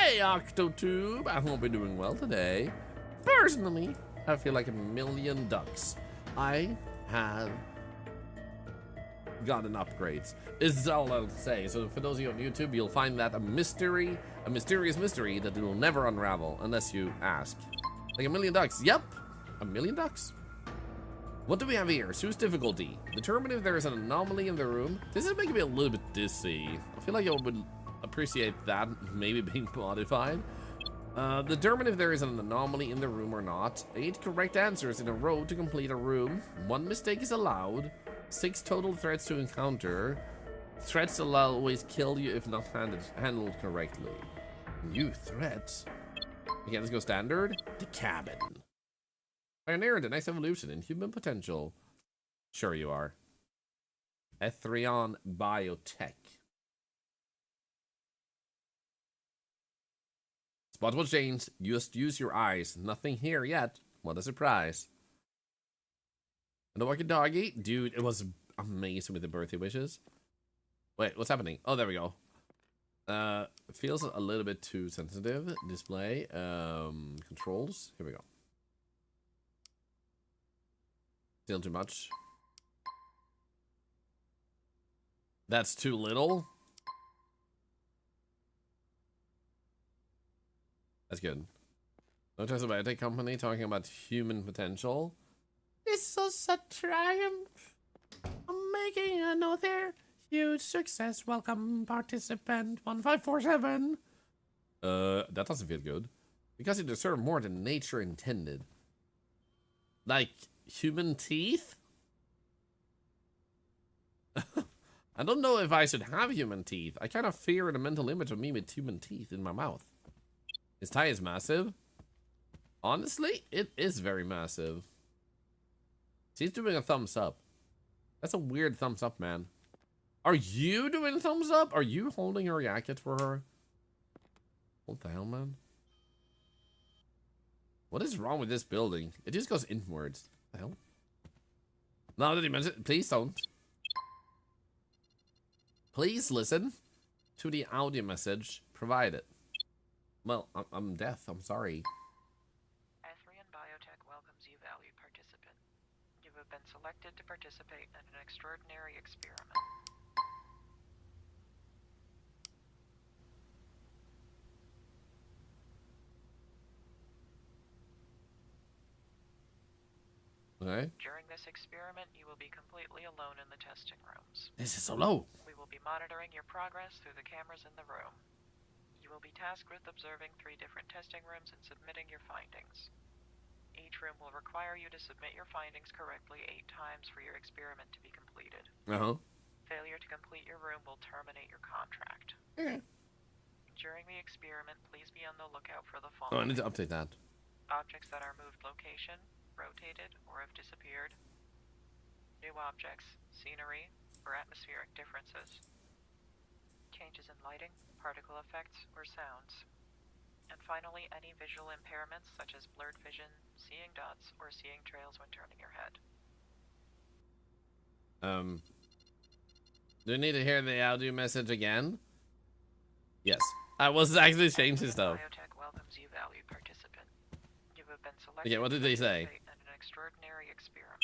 Hey, Octotube! I hope you're doing well today. Personally, I feel like a million ducks. I have gotten upgrades. Is all I'll say. So for those of you on YouTube, you'll find that a mysterious mystery that will never unravel unless you ask. Like a million ducks. Yep, a million ducks. What do we have here? Choose difficulty. Determine if there is an anomaly in the room. This is making me a little bit dizzy. I feel like I would appreciate that maybe being modified. Determine if there is an anomaly in the room or not. 8 correct answers in a row to complete a room. 1 mistake is allowed. 6 total threats to encounter. Threats will always kill you if not handled correctly. New threats. Okay, let's go standard. The cabin. Pioneered a nice evolution in human potential. Sure you are. Ethrion Biotech. Spot will change. Just use your eyes. Nothing here yet. What a surprise. And the walkie-talkie. Dude, it was amazing with the birthday wishes. Wait, what's happening? Oh, there we go. It feels a little bit too sensitive. Display. Controls. Here we go. Still too much. That's too little. That's good. No choice about a company talking about human potential. This is a triumph. I'm making another huge success. Welcome, participant 1547. That doesn't feel good. Because you deserve more than nature intended. Like human teeth? I don't know if I should have human teeth. I kind of fear the mental image of me with human teeth in my mouth. His tie is massive. Honestly, it is very massive. She's doing a thumbs up. That's a weird thumbs up, man. Are you doing a thumbs up? Are you holding her jacket for her? What the hell, man? What is wrong with this building? It just goes inwards. What the hell? Now that he mentioned it, please don't. Please listen to the audio message provided. Well, I'm deaf. I'm sorry. Ethrion Biotech welcomes you, valued participant. You have been selected to participate in an extraordinary experiment. Okay. During this experiment, you will be completely alone in the testing rooms. This is so low. We will be monitoring your progress through the cameras in the room. You will be tasked with observing 3 different testing rooms and submitting your findings. Each room will require you to submit your findings correctly 8 times for your experiment to be completed. Failure to complete your room will terminate your contract. Okay. During the experiment, please be on the lookout for the Oh, I following. need to update that. Objects that are moved location, rotated, or have disappeared. New objects, scenery, or atmospheric differences. Changes in lighting, particle effects, or sounds. And finally, any visual impairments such as blurred vision, seeing dots, or seeing trails when turning your head. Do you need to hear the audio message again? Yes. I was actually changing stuff. Biotech welcomes you, valued participant. You have been selected. Okay, what did they say? In an extraordinary experiment.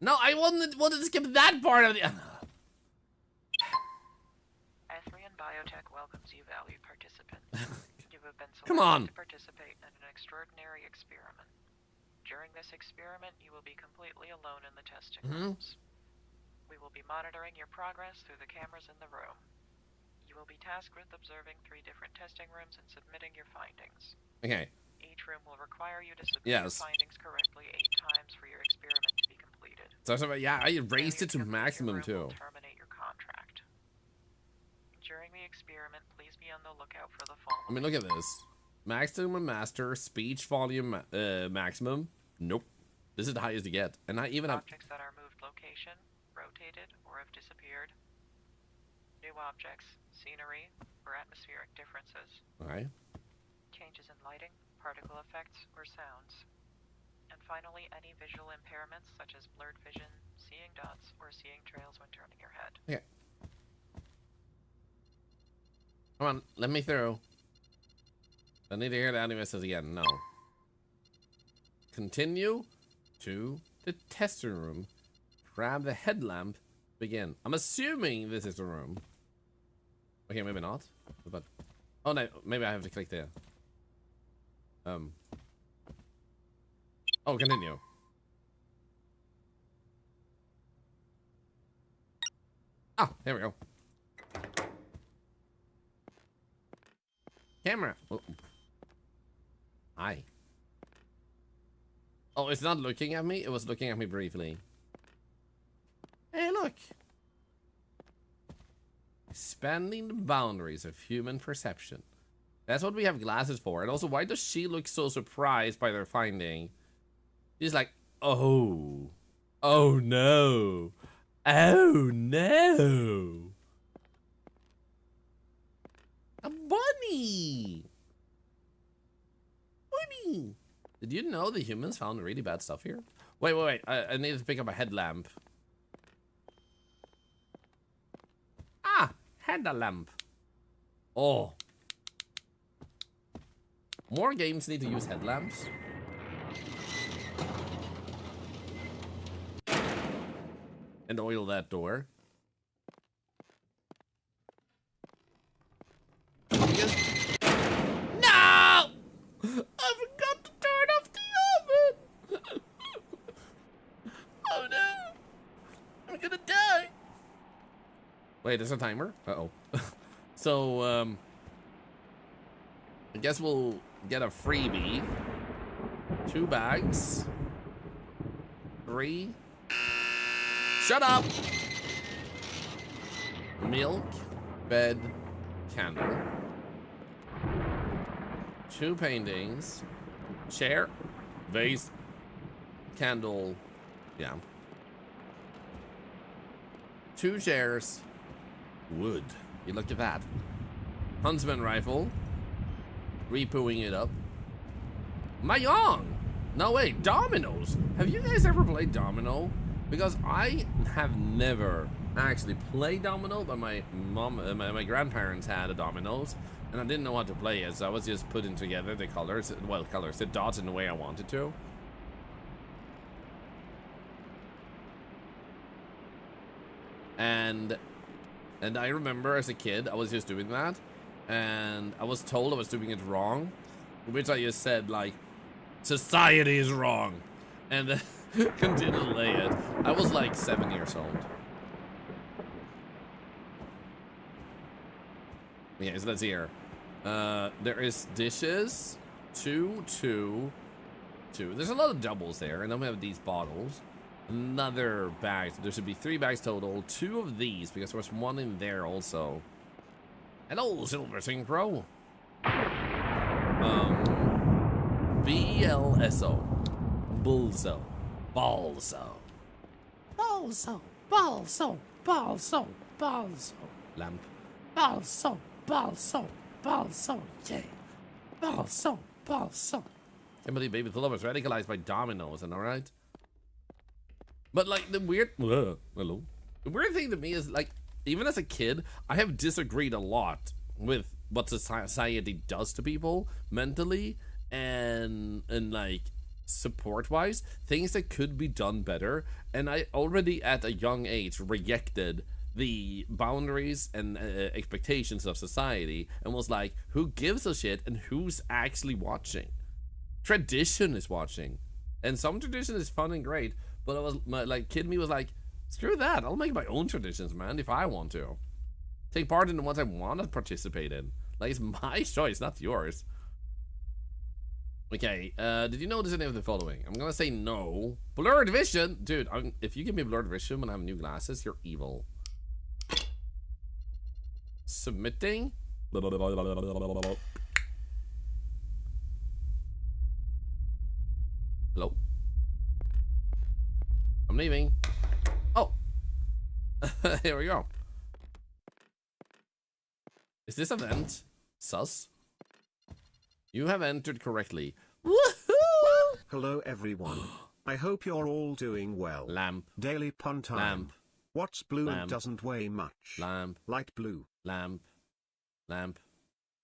No, I wanted to skip that part of the. Ethrion Biotech welcomes you, valued participant. You have been selected Come on. to participate in an extraordinary experiment. During this experiment, you will be completely alone in the testing rooms. We will be monitoring your progress through the cameras in the room. You will be tasked with observing 3 different testing rooms and submitting your findings. Okay. Each room will require you to submit your findings correctly 8 times for your experiment to be completed. So yeah, I raised it to maximum too. Terminate your contract. During the experiment, please be on the lookout for the following. I mean, look at this. Maximum master, speech volume maximum. Nope. This is the highest you get. And I even have objects that are moved location, rotated, or have disappeared. New objects, scenery, or atmospheric differences. Okay. Changes in lighting, particle effects, or sounds. And finally, any visual impairments such as blurred vision, seeing dots, or seeing trails when turning your head. Okay. Come on, let me through. I need to hear the animations again. No. Continue to the testing room. Grab the headlamp. Begin. I'm assuming this is the room. Okay, maybe not. But oh no, maybe I have to click there. Oh, continue. Ah, there we go. Camera. Oh. Hi. Oh, it's not looking at me. It was looking at me briefly. Hey, look. Expanding the boundaries of human perception. That's what we have glasses for. And also, why does she look so surprised by their finding? She's like, oh. Oh, no. Oh, no. A bunny. Bunny. Did you know the humans found really bad stuff here? Wait. I need to pick up a headlamp. Ah, headlamp. Oh. More games need to use headlamps. And oil that door. Because... No! I forgot to turn off the oven! Oh no! I'm gonna die! Wait, there's a timer? Uh-oh. So, I guess we'll get a freebie. 2 bags. 3. Shut up! Milk, bed, candle. 2 paintings. Chair, vase, candle. Yeah. 2 chairs. Wood. You look at that. Huntsman rifle. Repooing it up. Mahjong! No wait, dominoes! Have you guys ever played domino? Because I have never actually played domino, but my mom, my grandparents had a dominoes, and I didn't know how to play it, so I was just putting together the colors, the dots in the way I wanted to. And I remember as a kid, I was just doing that, and I was told I was doing it wrong, which I just said, like, society is wrong, and continue to lay it. I was like 7 years old. Okay, so let's see here. There is dishes, 2, 2, 2. There's a lot of doubles there, and then we have these bottles. Another bag. There should be 3 bags total. 2 of these, because there was 1 in there also. Hello, Silver Synchro. BLSO. Bulso. Balso. Balso. Balso. Balso. Balso. Lamp. Balso. Balso. Balso. Yay. Balso. Balso. Can't believe Baby Thorlar was radicalized by dominoes, and alright? But like the weird hello. The weird thing to me is, like, even as a kid, I have disagreed a lot with what society does to people mentally and like support wise, things that could be done better, and I already at a young age rejected the boundaries and expectations of society and was like, who gives a shit and who's actually watching? Tradition is watching, and some tradition is fun and great, but I was like, kid me was like, screw that, I'll make my own traditions, man, if I want to take part in the ones I want to participate in. Like, it's my choice, not yours. Okay, did you notice any of the following? I'm gonna say no. Blurred vision? Dude, if you give me blurred vision when I have new glasses, you're evil. Submitting? Hello? I'm leaving. Oh! Here we go. Is this event? Sus? You have entered correctly. Woohoo! Hello everyone. I hope you're all doing well. Lamp. Daily pun time. Lamp. What's blue Lamp. and doesn't weigh much? Lamp. Light blue. Lamp. Lamp.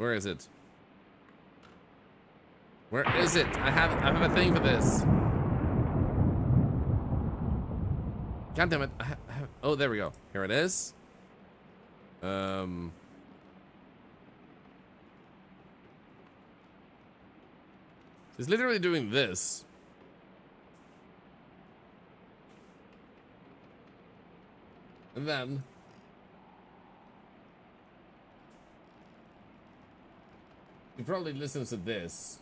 Where is it? Where is it? I have a thing for this. God damn it. Oh, there we go. Here it is. He's literally doing this. And then he probably listens to this.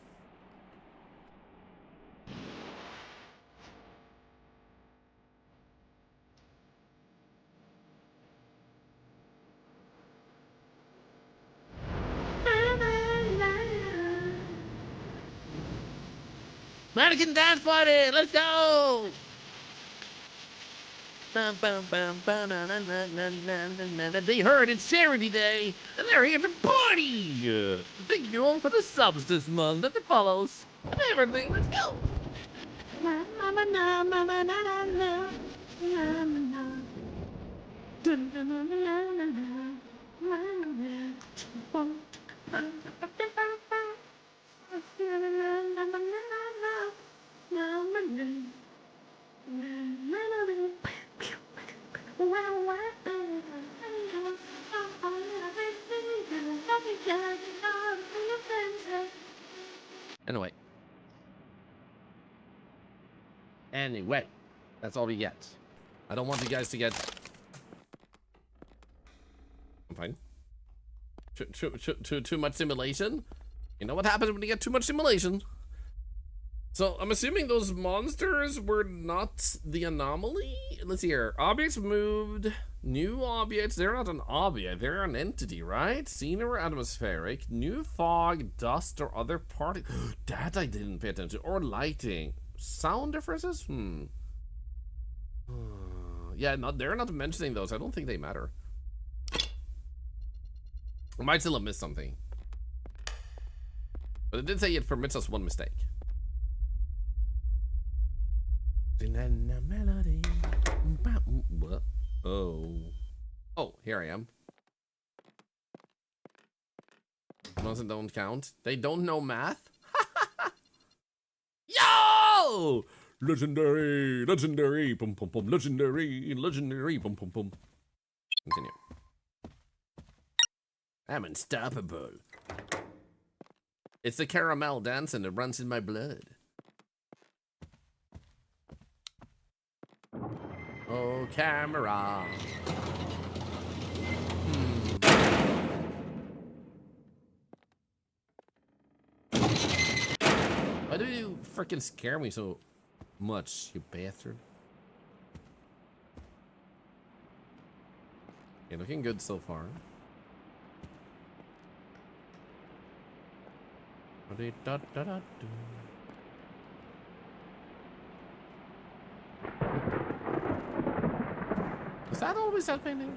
Mannequin dance party, let's go! They heard it's charity day, and they're here to party! Thank you all for the subs this month and the follows, and everything, let's go! Anyway, that's all we get. I don't want you guys to get... I'm fine. Too much simulation? You know what happens when you get too much simulation? So, I'm assuming those monsters were not the anomaly? Let's see here. Objects moved. New objects. They're not an object. They're an entity, right? Scenery or atmospheric. New fog, dust, or other particles. That I didn't pay attention. Or lighting. Sound differences? Yeah, they're not mentioning those. I don't think they matter. I might still have missed something. But it did say it permits us one mistake. What? Oh, here I am. Ones that don't count. They don't know math? Yo! Legendary, legendary, pum pum pum, legendary, legendary, pum pum pum. Continue. I'm unstoppable. It's the caramel dancing that runs in my blood. Oh, camera. Why do you freaking scare me so much, you bastard? You're looking good so far. Is that always happening?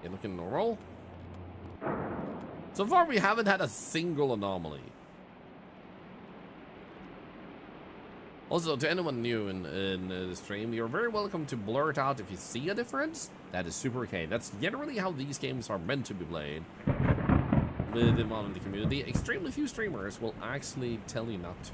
You're looking normal. So far, we haven't had a single anomaly. Also, to anyone new in the stream, you're very welcome to blur it out if you see a difference. That is super okay. That's generally how these games are meant to be played within the community. Extremely few streamers will actually tell you not to.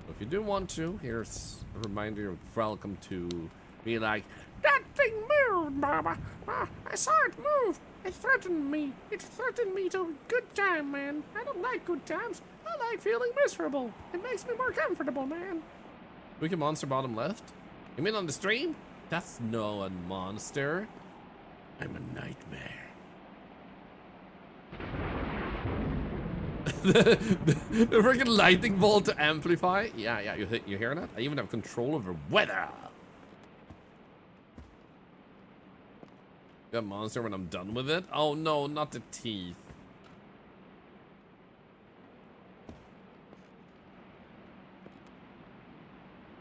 If you do want to, here's a reminder, you're welcome to be like, that thing moved, Mama. I saw it move. It threatened me. It threatened me to a good time, man. I don't like good times. I like feeling miserable. It makes me more comfortable, man. Wicked monster bottom left? You mean on the stream? That's no a monster. I'm a nightmare. the freaking lightning bolt to amplify. Yeah, you hearing that? I even have control over weather. That monster when I'm done with it. Oh no, not the teeth.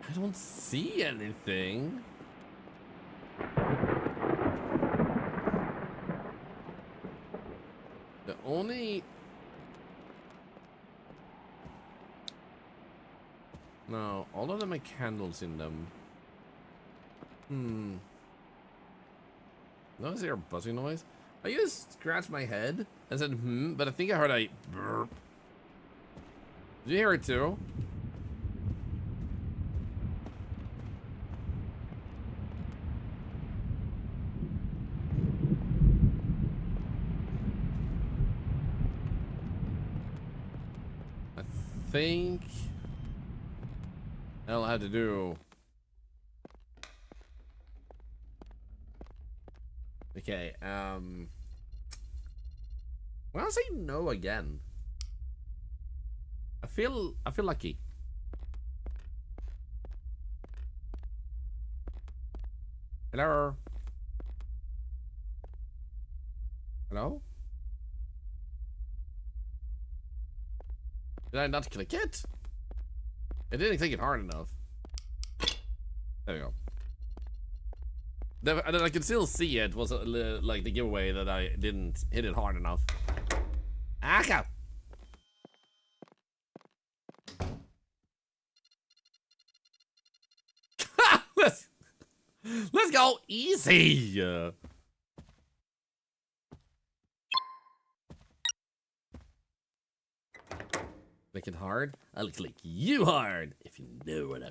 I don't see anything. The only... No, all of them have candles in them. No, is there a buzzing noise? I just scratched my head and said, but I think I heard a burp. Did you hear it too? I think I'll have to do. Okay, well, I'll say no again. I feel lucky. Hello? Hello? Did I not click it? I didn't click it hard enough. There we go. And then I can still see it was like the giveaway that I didn't hit it hard enough. Aka! Let's go easy. Click it hard. I'll click you hard if you know what I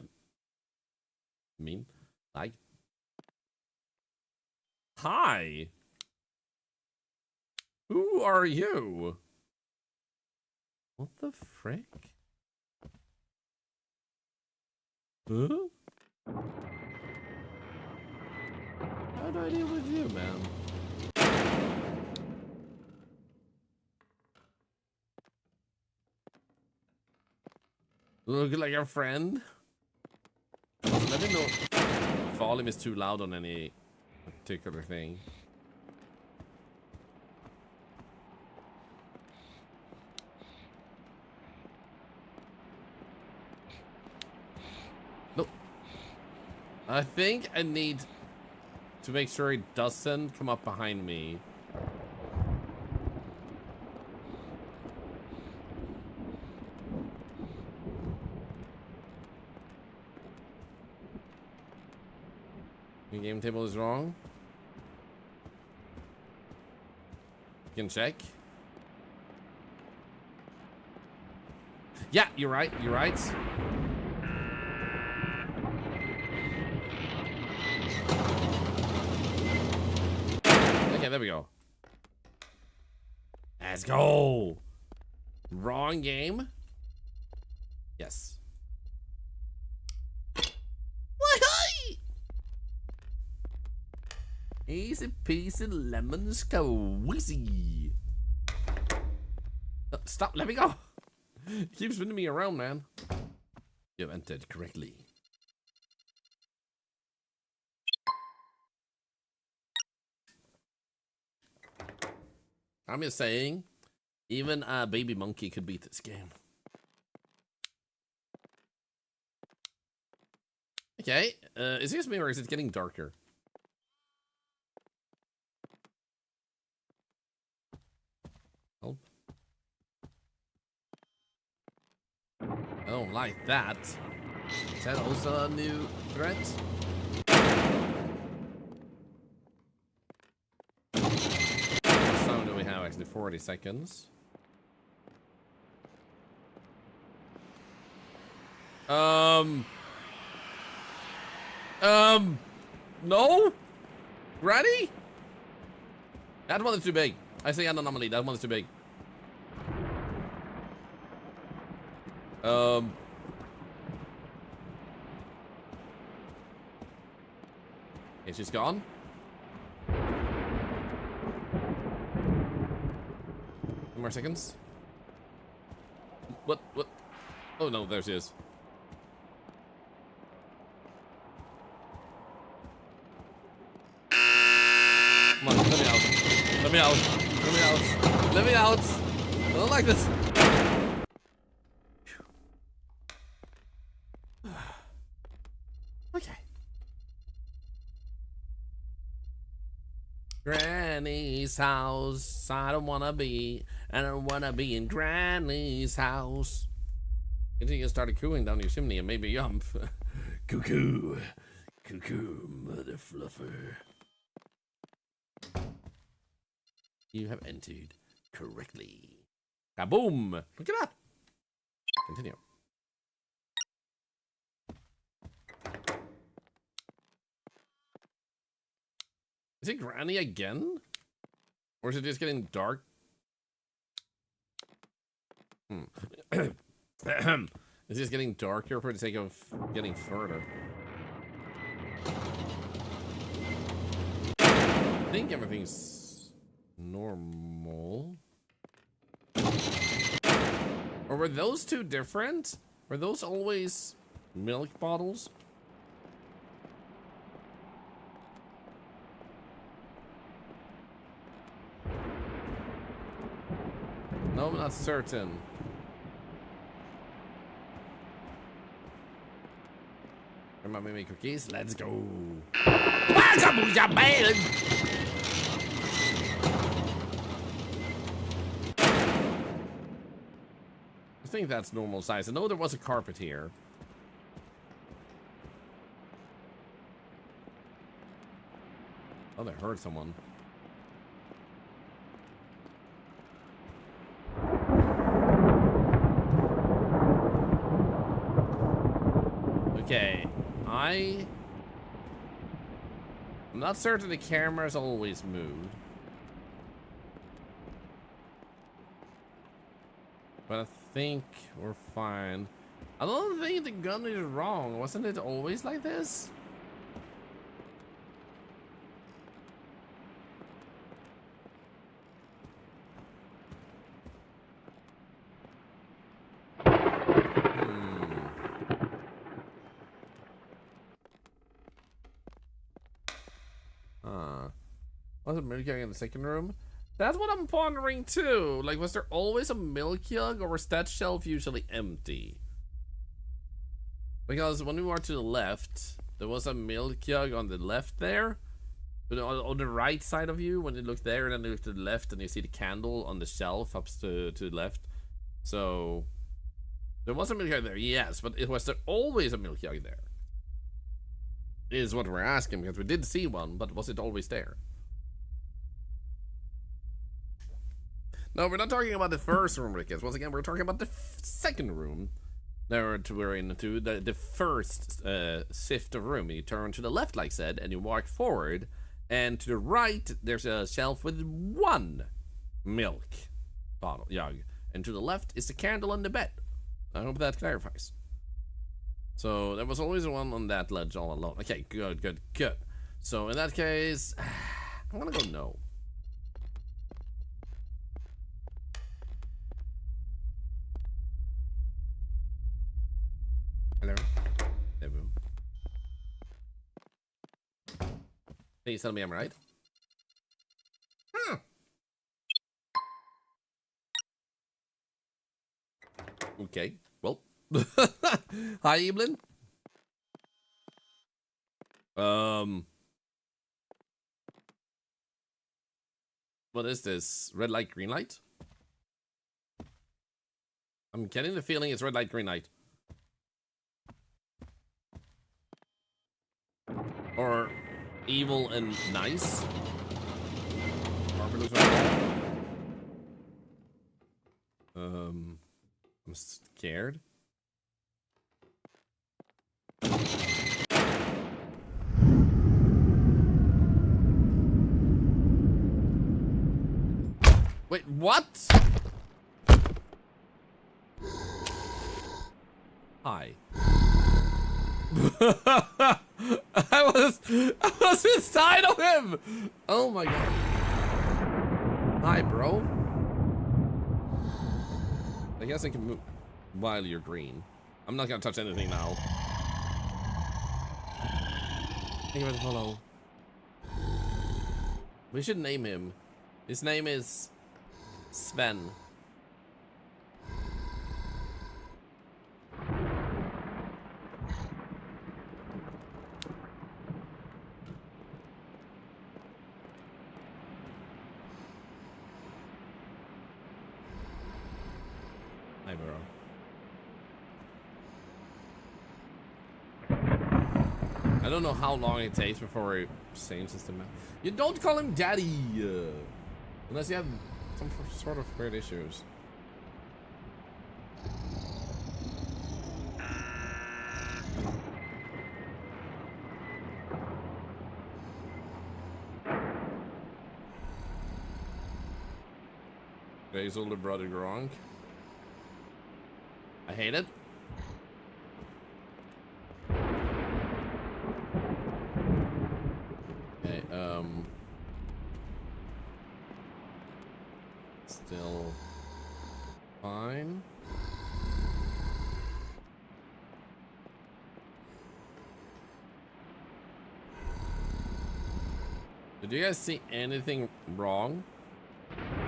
mean. Like. Hi. Who are you? What the frick? Huh? How do I deal with you, man? Look like your friend. Let me know if volume is too loud on any particular thing. Nope. I think I need to make sure it doesn't come up behind me. The game table is wrong. You can check. Yeah, you're right. You're right. Okay, there we go. Let's go. Wrong game. Yes. Easy peasy lemon squeezy. Stop, let me go. It keeps spinning me around, man. You have entered correctly. I'm just saying, even a baby monkey could beat this game. Okay, is it just me or is it getting darker? Oh. I don't like that. Is that also a new threat? How much time do we have? Actually, 40 seconds. No? Granny? That one is too big. I say an anomaly. That one is too big. Okay, she's gone. Two more seconds. What? Oh no, there she is. Come on, let me out. Let me out. Let me out. Let me out. I don't like this. Okay. Granny's house. I don't wanna be in Granny's house. Continue to start cooing down your chimney and maybe jump. Cuckoo. Cuckoo, mother fluffer. You have entered correctly. Kaboom! Look at that. Continue. Is it Granny again? Or is it just getting dark? Is this getting darker for the sake of getting further? I think everything's normal. Or were those two different? Were those always milk bottles? No, I'm not certain. Remember me cookies? Let's go. I think that's normal size. I know there was a carpet here. Oh, they hurt someone. Okay, I'm not certain the camera's always moved. But I think we're fine. I don't think the gun is wrong. Wasn't it always like this? Was it milk jug in the second room? That's what I'm pondering too. Like, was there always a milk jug, or was that shelf usually empty? Because when we were to the left, there was a milk jug on the left there. But on the right side of you, when you look there, and then you look to the left, and you see the candle on the shelf up to the left. So, there was a milk jug there, yes, but was there always a milk jug there? Is what we're asking, because we did see one, but was it always there? No, we're not talking about the first room, Rickets. Once again, we're talking about the second room. Now we're into the first shift of room. You turn to the left, like I said, and you walk forward. And to the right, there's a shelf with one milk bottle jug. And to the left is the candle on the bed. I hope that clarifies. So there was always one on that ledge all alone. Okay, good, good, good. So in that case, I'm gonna go no. Hello. Hello. Please tell me I'm right. Okay. Well. Hi, Evelyn. What is this? Red light, green light? I'm getting the feeling it's red light, green light. Or evil and nice. I'm scared. Wait, what? Hi. I was inside of him. Oh my god. Hi, bro. I guess I can move while you're green. I'm not gonna touch anything now. Thank you for the follow. We should name him. His name is Sven. Hi, bro. I don't know how long it takes before it changes the map. You don't call him daddy. Unless you have some sort of weird issues. His older brother Gronk. I hate it. Okay, still fine. Did you guys see anything wrong?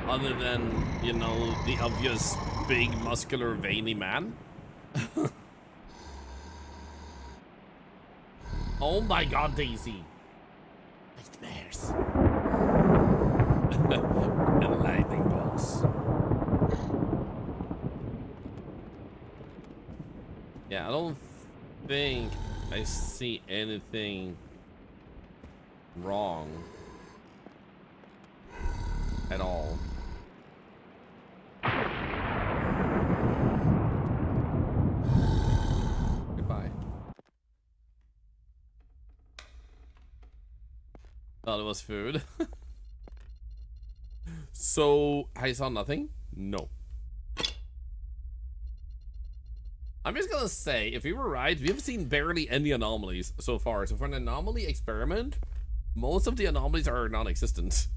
Other than, you know, the obvious big, muscular, veiny man? Oh my god, Daisy. Nightmares. And lightning bolts. Yeah, I don't think I see anything wrong at all. Goodbye. Thought it was food. So, I saw nothing? No. I'm just gonna say, if we were right, we have seen barely any anomalies so far. So for an anomaly experiment, most of the anomalies are non-existent.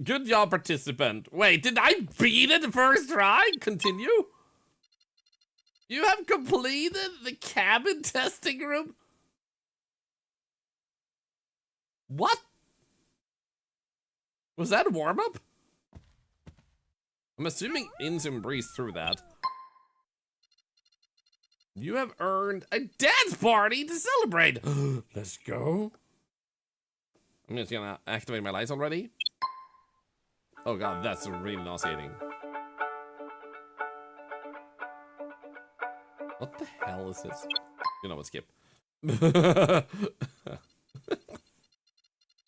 Good job, participant. Wait, did I beat it the first try? Continue? You have completed the cabin testing room? What? Was that a warm-up? I'm assuming Inzum breezed through that. You have earned a dance party to celebrate. Let's go. I'm just gonna activate my lights already. Oh god, that's really nauseating. What the hell is this? You know what, skip.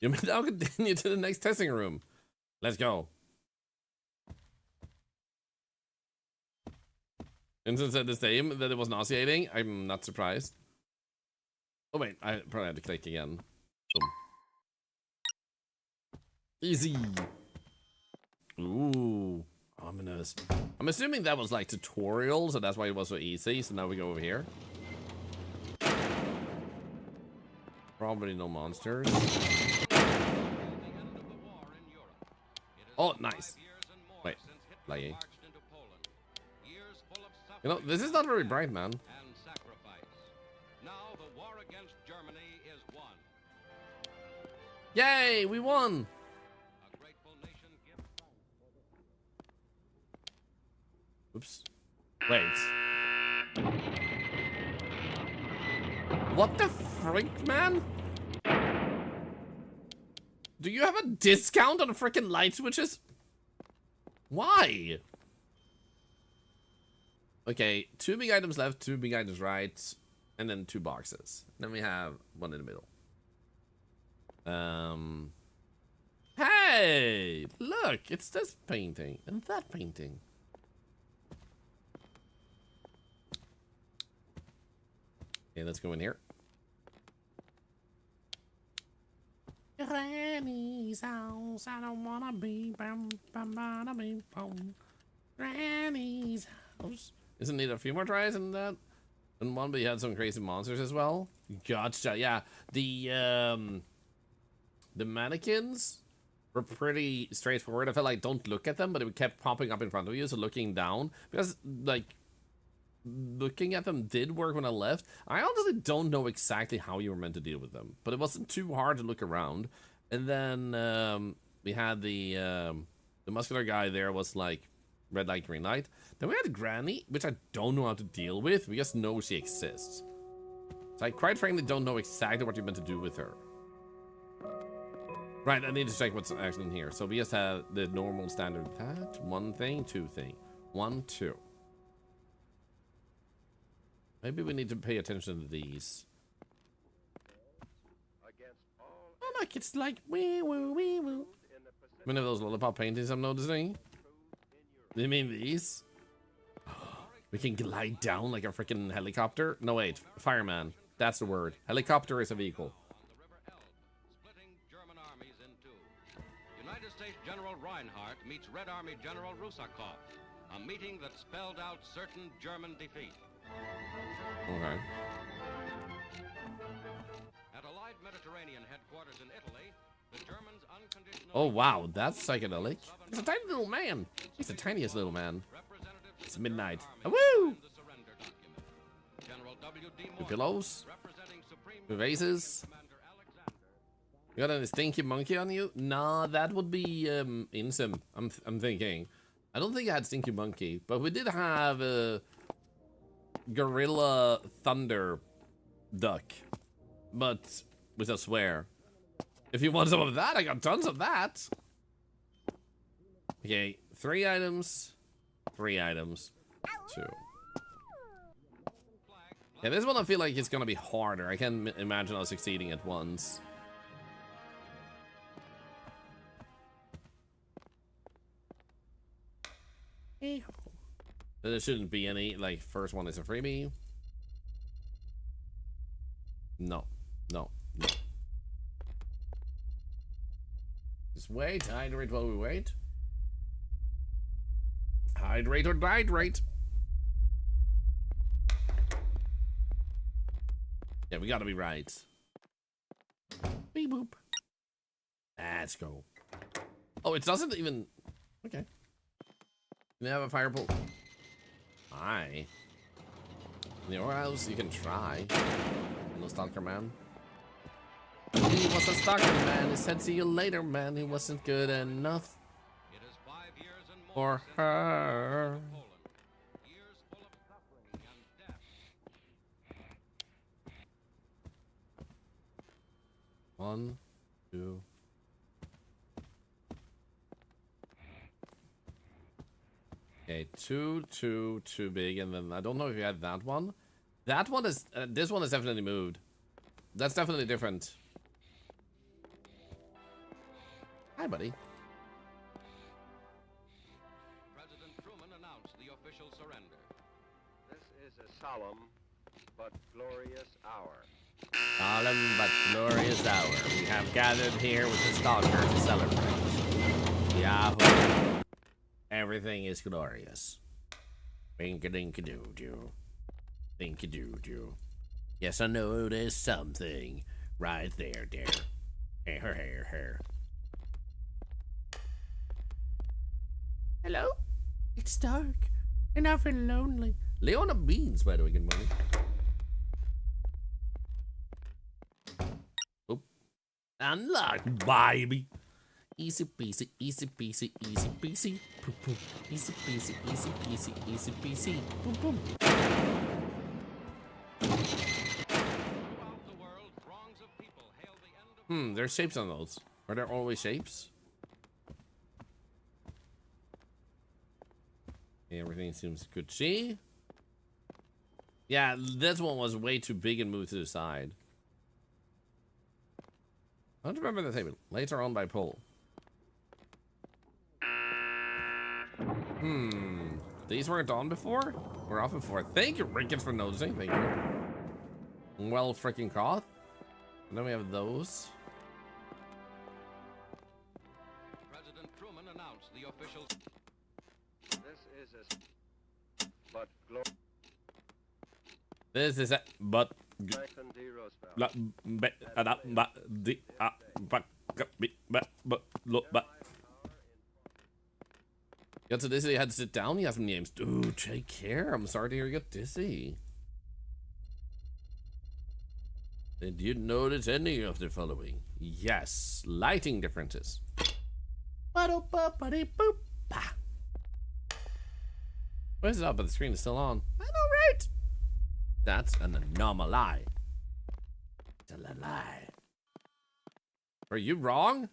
You may now continue to the next testing room. Let's go. Vincent said the same, that it was nauseating. I'm not surprised. Oh wait, I probably had to click again. Boom. Easy. Ooh, ominous. I'm assuming that was like tutorial, so that's why it was so easy. So now we go over here. Probably no monsters. Oh, nice. Wait, lagging. You know, this is not very bright, man. Yay, we won! Oops. Wait. What the frick, man? Do you have a discount on the frickin' light switches? Why? Okay, 2 big items left, 2 big items right, and then 2 boxes. Then we have 1 in the middle. Hey! Look, it's this painting and that painting. Okay, let's go in here. Granny's house, I don't wanna be bam bam bam bam bam. Granny's house. Isn't it a few more tries in that? And one, but you had some crazy monsters as well. Gotcha. Yeah, the mannequins were pretty straightforward. I felt like don't look at them, but it kept popping up in front of you, so looking down, because like looking at them did work when I left. I honestly don't know exactly how you were meant to deal with them, but it wasn't too hard to look around. And then we had the muscular guy there was like red light, green light. Then we had Granny, which I don't know how to deal with. We just know she exists. So I quite frankly don't know exactly what you're meant to do with her. Right, I need to check what's actually in here. So we just have the normal standard that, 1 thing, 2 thing. 1, 2. Maybe we need to pay attention to these. look, it's like wee woo wee woo. One of those lollipop paintings I'm noticing. You mean these? We can glide down like a freaking helicopter? No, wait. Fireman. That's the word. Helicopter is a vehicle. Splitting German armies in two. United States General Reinhardt meets Red Army General Rusakov. A meeting that spelled out certain German defeat. Okay. At Allied Mediterranean headquarters in Italy, the Germans unconditionally... Oh, wow. That's psychedelic. He's a tiny little man. He's the tiniest little man. It's midnight. Woo! Two pillows. Two vases. You got any stinky monkey on you? Nah, that would be Insim. I'm thinking. I don't think I had stinky monkey, but we did have a gorilla thunder duck, but with a swear. If you want some of that, I got tons of that. Okay, 3 items. 3 items. 2. Yeah, this one I feel like it's gonna be harder. I can't imagine us succeeding at once. There shouldn't be any, like, first one is a freebie. No. No. No. Just wait, hydrate while we wait. Hydrate or dihydrate. Yeah, we gotta be right. Beep boop. Let's go. Oh, it doesn't even... Okay. You have a fire pole. Hi. In your house, you can try. Hello, stalker man. He was a stalker man. He said, see you later, man. He wasn't good enough It is 5 years and more for since her. Poland. Years full of suffering and death. 1, 2. Okay, 2, 2, too big, and then I don't know if you had that one. That one is, this one is definitely moved. That's definitely different. Hi, buddy. President Truman announced the official surrender. This is a solemn but glorious hour. Solemn but glorious hour. We have gathered here with the stalker to celebrate. Yahoo! Everything is glorious. Bink-a-dink-a-doo-doo. Think-a-doo-doo. Yes, I know there's something right there, dear. Hair. Hello? It's dark, and I feel lonely. Leona Beans, by the way, good morning. Oop. Unlocked, baby. Easy peasy, easy peasy, easy peasy. Boom, boom. Easy peasy, easy peasy, easy peasy. Boom, boom. Throughout the world, throngs of people hail the end of There's shapes on those. Are there always shapes? Okay, everything seems good. See? Yeah, this one was way too big and moved to the side. I don't remember the table. Later on by poll. These weren't on before? We're off before. Thank you, Rickens, for noticing. Thank you. Well freaking caught. And then we have those. President Truman announced the official... This is a but glorious. This is a but Franklin D. Roosevelt. Got so dizzy, I had to sit down. You have some names. Dude, take care. I'm sorry to hear you got dizzy. Did you notice any of the following? Yes, lighting differences. What is it up? But the screen is still on. I know, right? That's an anomaly. It's a lie. Are you wrong?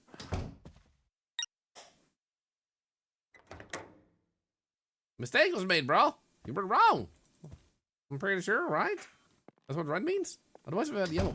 Mistake was made, bro. You were wrong. I'm pretty sure, right? That's what red means? Otherwise we had yellow.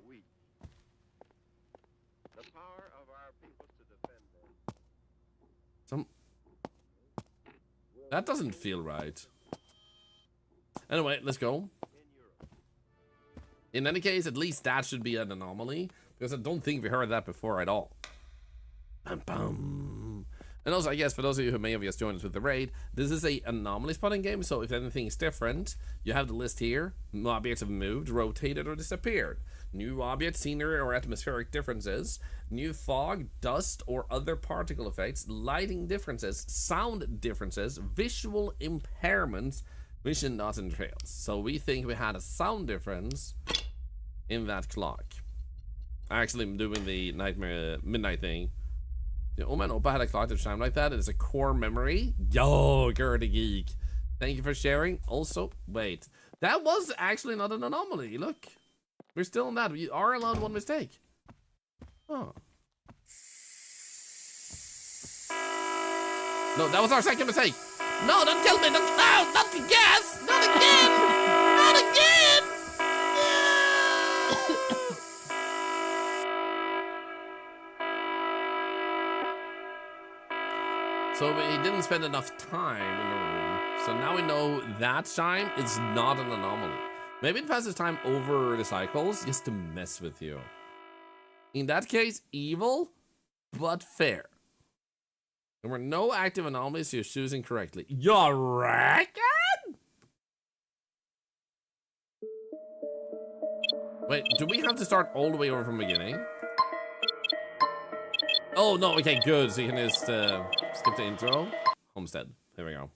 That doesn't feel right. Anyway, let's go. In any case, at least that should be an anomaly, because I don't think we heard that before at all. Bum, bum. And also, I guess for those of you who may have just joined us with the raid, this is a anomaly spotting game, so if anything is different, you have the list here. Objects have moved, rotated, or disappeared. New objects, scenery, or atmospheric differences. New fog, dust, or other particle effects. Lighting differences, sound differences, visual impairments, vision not and trails. So we think we had a sound difference in that clock. Actually, I'm doing the midnight thing. Oh man, Opa had a clock that chimed like that. It is a core memory. Yo, Gertie Geek. Thank you for sharing. Also, wait. That was actually not an anomaly. Look. We're still in that. We are allowed one mistake. Oh. No, that was our second mistake. No, don't kill me. Don't, no, not the gas. Not again. Not again. So we didn't spend enough time in the room. So now we know that chime is not an anomaly. Maybe it passes time over the cycles just to mess with you. In that case, evil, but fair. There were no active anomalies, so you're choosing correctly. You reckon? Wait, do we have to start all the way over from the beginning? Oh, no, okay, good. So you can just skip the intro. Homestead. There we go.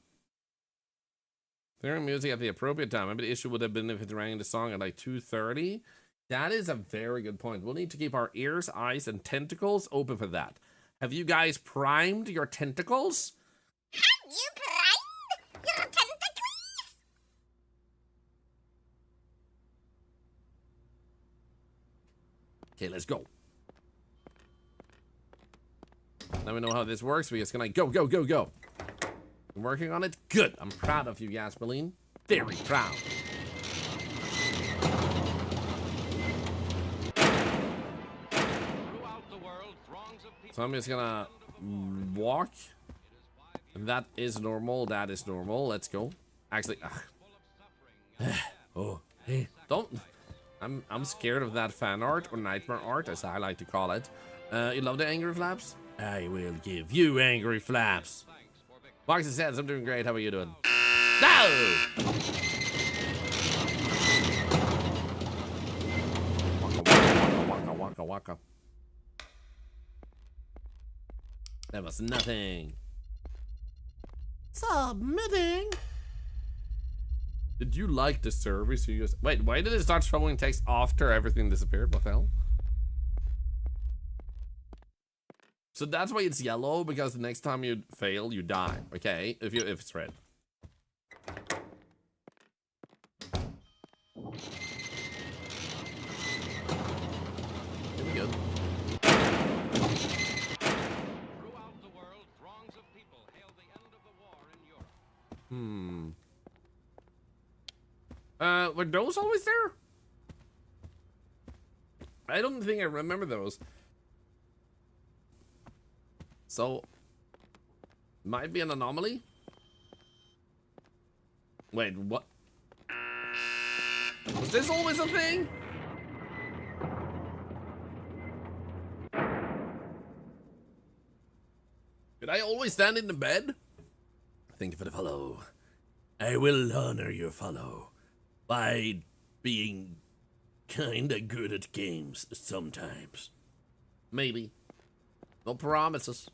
Clearing music at the appropriate time. Maybe the issue would have been if it rang the song at like 2:30. That is a very good point. We'll need to keep our ears, eyes, and tentacles open for that. Have you guys primed your tentacles? Have you primed your tentacles? Okay, let's go. Now we know how this works. We're just gonna go, go, go, go. I'm working on it. Good. I'm proud of you, Gaspeline. Very proud. So I'm just gonna walk. That is normal. That is normal. Let's go. Actually, oh, hey, don't. I'm scared of that fan art or nightmare art, as I like to call it. You love the angry flaps? I will give you angry flaps. Boxer says, I'm doing great. How are you doing? No! Waka, waka, waka. That was nothing. Submitting. Did you like the service you just... Wait, why did it start showing text after everything disappeared? What the hell? So that's why it's yellow, because the next time you fail, you die. Okay, if it's red. Here we go. Throughout the world, throngs of people hailed the end of the war in Europe. Were those always there? I don't think I remember those. So, might be an anomaly? Wait, what? Was this always a thing? Did I always stand in the bed? Thank you for the follow. I will honor your follow by being kinda good at games sometimes. Maybe. No promises.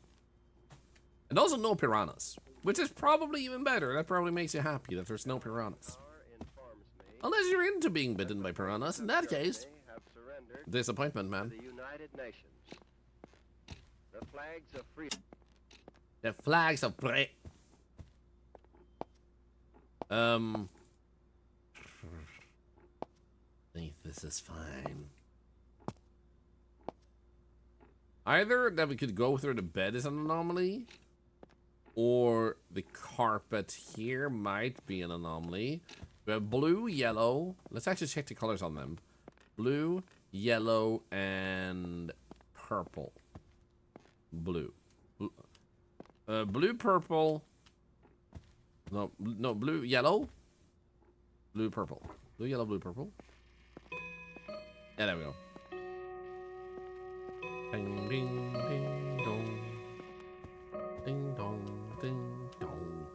And also no piranhas, which is probably even better. That probably makes you happy that there's no piranhas. Unless you're into being bitten by piranhas. In that case, disappointment, man. The United Nations. The flags of freedom. The flags of freedom. I think this is fine. Either that we could go through the bed is an anomaly, or the carpet here might be an anomaly. We have blue, yellow. Let's actually check the colors on them. Blue, yellow, and purple. Blue. Blue, purple. No, no, blue, yellow. Blue, purple. Blue, yellow, blue, purple. Yeah, there we go. Ding, ding, ding, dong. Ding, dong, ding, dong.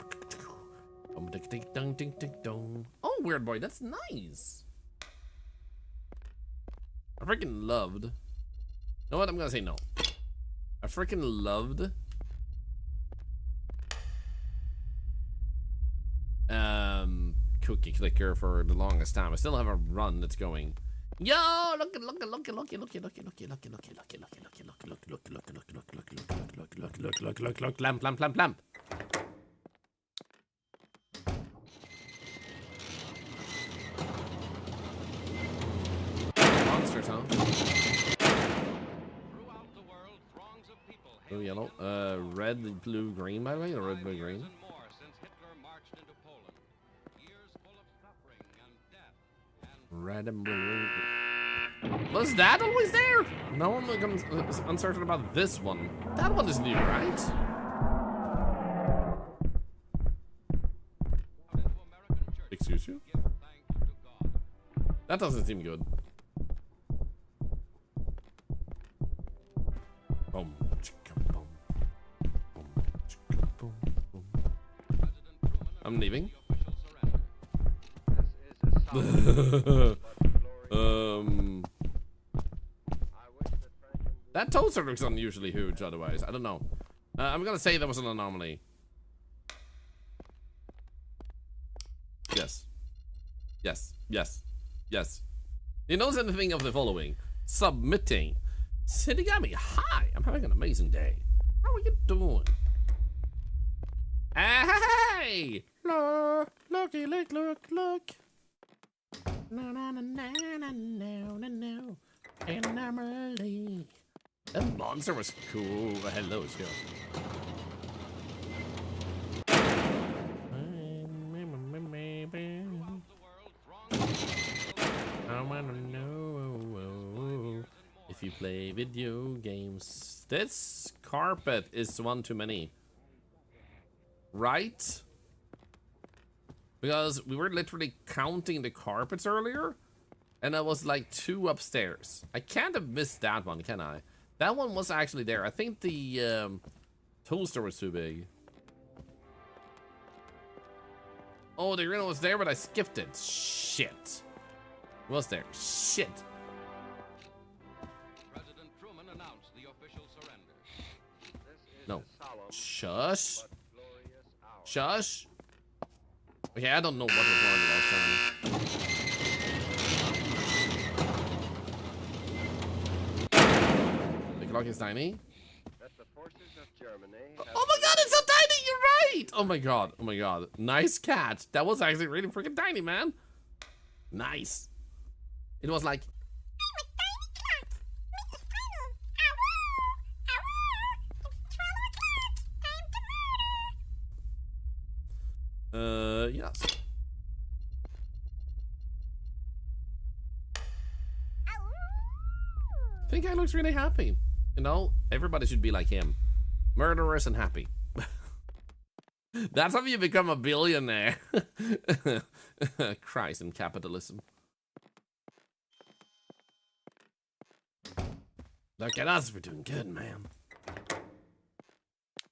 Ding, ding, ding, ding, ding, dong. Oh, weird boy, that's nice. I freaking loved. You know what? I'm gonna say no. I freaking loved. Cookie clicker for the longest time. I still have a run that's going. Yo, look, lamp. Monsters, huh? Blue, yellow, red, blue, green, by the way, or red, blue, green. Red and blue. Was that always there? No one becomes uncertain about this one. That one is new, right? Excuse you? That doesn't seem good. Boom, chicka, boom. Boom, chicka, boom, boom. I'm leaving. That toaster looks unusually huge otherwise. I don't know. I'm gonna say that was an anomaly. Yes. Yes. Yes. Yes. You notice anything of the following? Submitting. Sinigami, hi! I'm having an amazing day. How are you doing? Hey! Look! Looky, look! No, no, no, no, no, no, no, no. Anomaly. That monster was cool. Hello, it's here. I wanna know if you play video games. This carpet is one too many. Right? Because we were literally counting the carpets earlier, and I was like 2 upstairs. I can't have missed that one, can I? That one was actually there. I think the toaster was too big. Oh, the urinal was there, but I skipped it. Shit. It was there. Shit. President Truman announced the official surrender. No. Shush. Shush. Okay, I don't know what was wrong the last time. The clock is tiny. That the forces of Germany Oh my god, it's so tiny! You're right! Oh my god, oh my god. Nice catch. That was actually really freaking tiny, man. Nice. It was like... Yes. I think I looks really happy. You know, everybody should be like him. Murderous and happy. That's how you become a billionaire. Christ in capitalism. Look at us, we're doing good, man.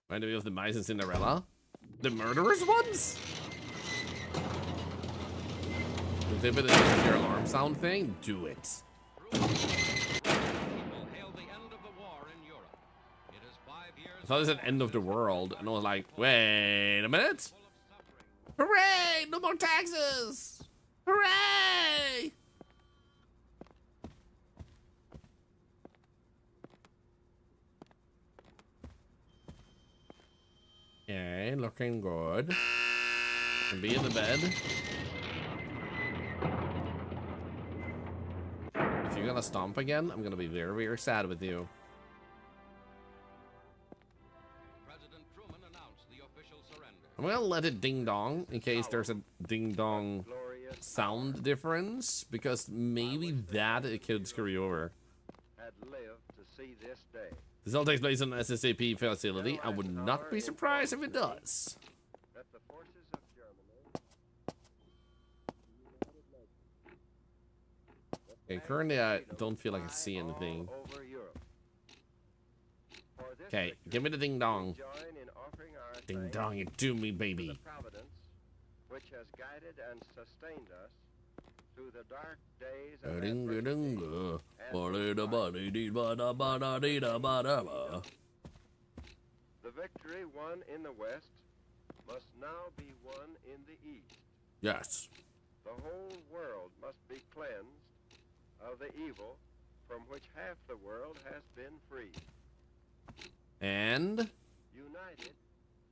Mind we have the mice and Cinderella? The murderous ones? If they better use your alarm sound thing, do it. People hail the end of the war in Europe. It is 5 years. I thought it said end of the world, and I was like, wait a minute. Hooray! No more taxes! Hooray! Okay, looking good. Can be in the bed. If you're gonna stomp again, I'm gonna be very, very sad with you. President Truman announced the official surrender. I'm gonna let it ding dong in case there's a ding dong sound difference, because maybe that it could screw you over. had live to see this day. This all takes place in an SSAP facility. I would not be surprised if it does. That the forces of Germany, Okay, currently I don't feel like I see anything. all over Europe. For this Okay, victory, give me the ding dong. join in offering our Ding thanks dong, you do me, to baby. the providence which has guided and sustained us through the dark days of adversity and the victory won in the West must now be won in the East. Yes. The whole world must be cleansed of the evil from which half the world has been freed. And United,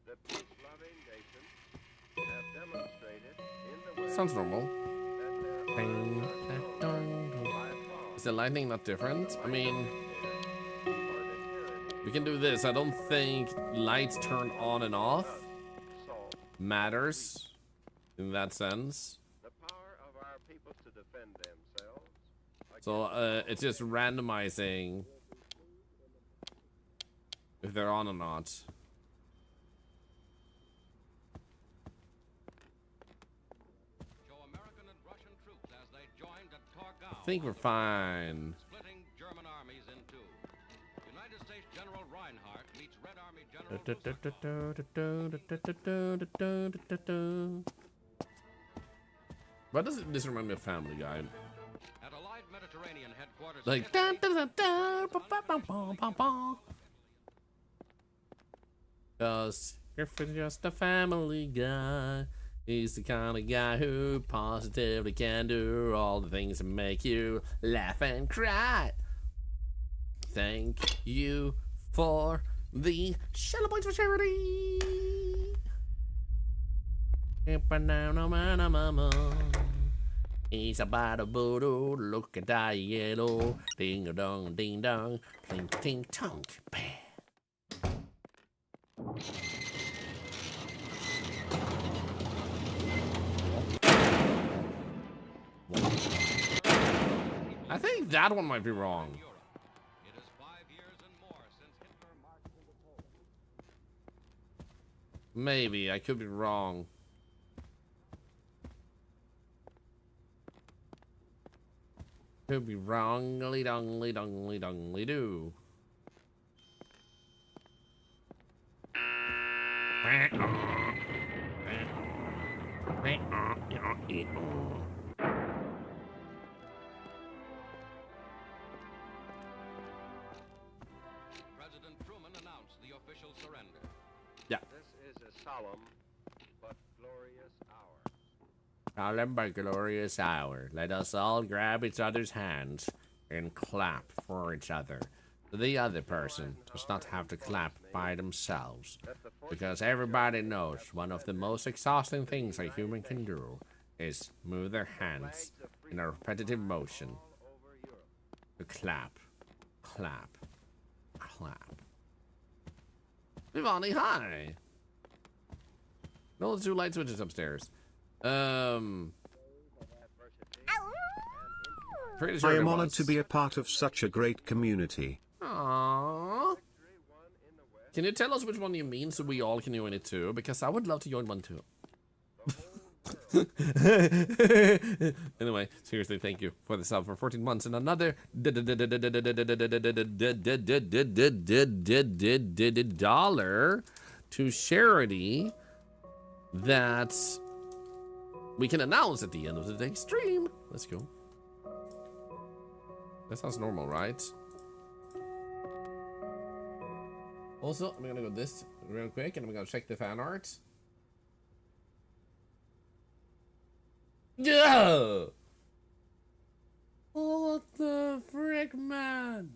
the peace-loving nations have demonstrated in the West sounds normal. that their Ding, arms are ding, strong ding. by far. Is the lightning not different? I mean, For the tyranny we can do this. I don't think lights turn on and off salt, matters in that sense. the power of our people to defend themselves. So it's just randomizing if they're on or not. Show American and Russian troops as they joined at Torgau. I think we're fine. Splitting German armies in two. United States General Reinhardt meets Red Army General Rusakov. Why does this remind me of Family Guy? At Allied Mediterranean headquarters. Like in Italy, cause Griffith's just a family guy. He's the kind of guy who positively can do all the things that make you laugh and cry. Thank you for the Shallow Points for Charity. It's about a boodle, look at that yellow. Ding a dong, ding dong, clink tink tonk, bam. I think that one might be wrong. Europe. It is 5 years and more since Hitler marched into Poland. Maybe, I could be wrong. Could be wrongly dongly dongly dongly do. President Truman announced the official surrender. Yeah. This is a solemn but glorious hour. Solemn but glorious hour. Let us all grab each other's hands and clap for each other. The other person does not have to clap by themselves, because everybody knows one of the most exhausting things a human can do is move their hands in a repetitive motion All over Europe. to clap, clap, clap. Vivani, hi! No, the two light switches upstairs. Adversity Pretty sure I there am honored was. to be a part of such a great community. Aww. victory won in the West. Can you tell us which one you mean so we all can join it too? Because I would love to join one too. Anyway, seriously, thank you for the sub for 14 months and another dollar to charity that we can announce at the end of the day stream. Let's go. That sounds normal, right? Also, I'm gonna go this real quick and I'm gonna check the fan art. Yeah! Oh, what the frick, man?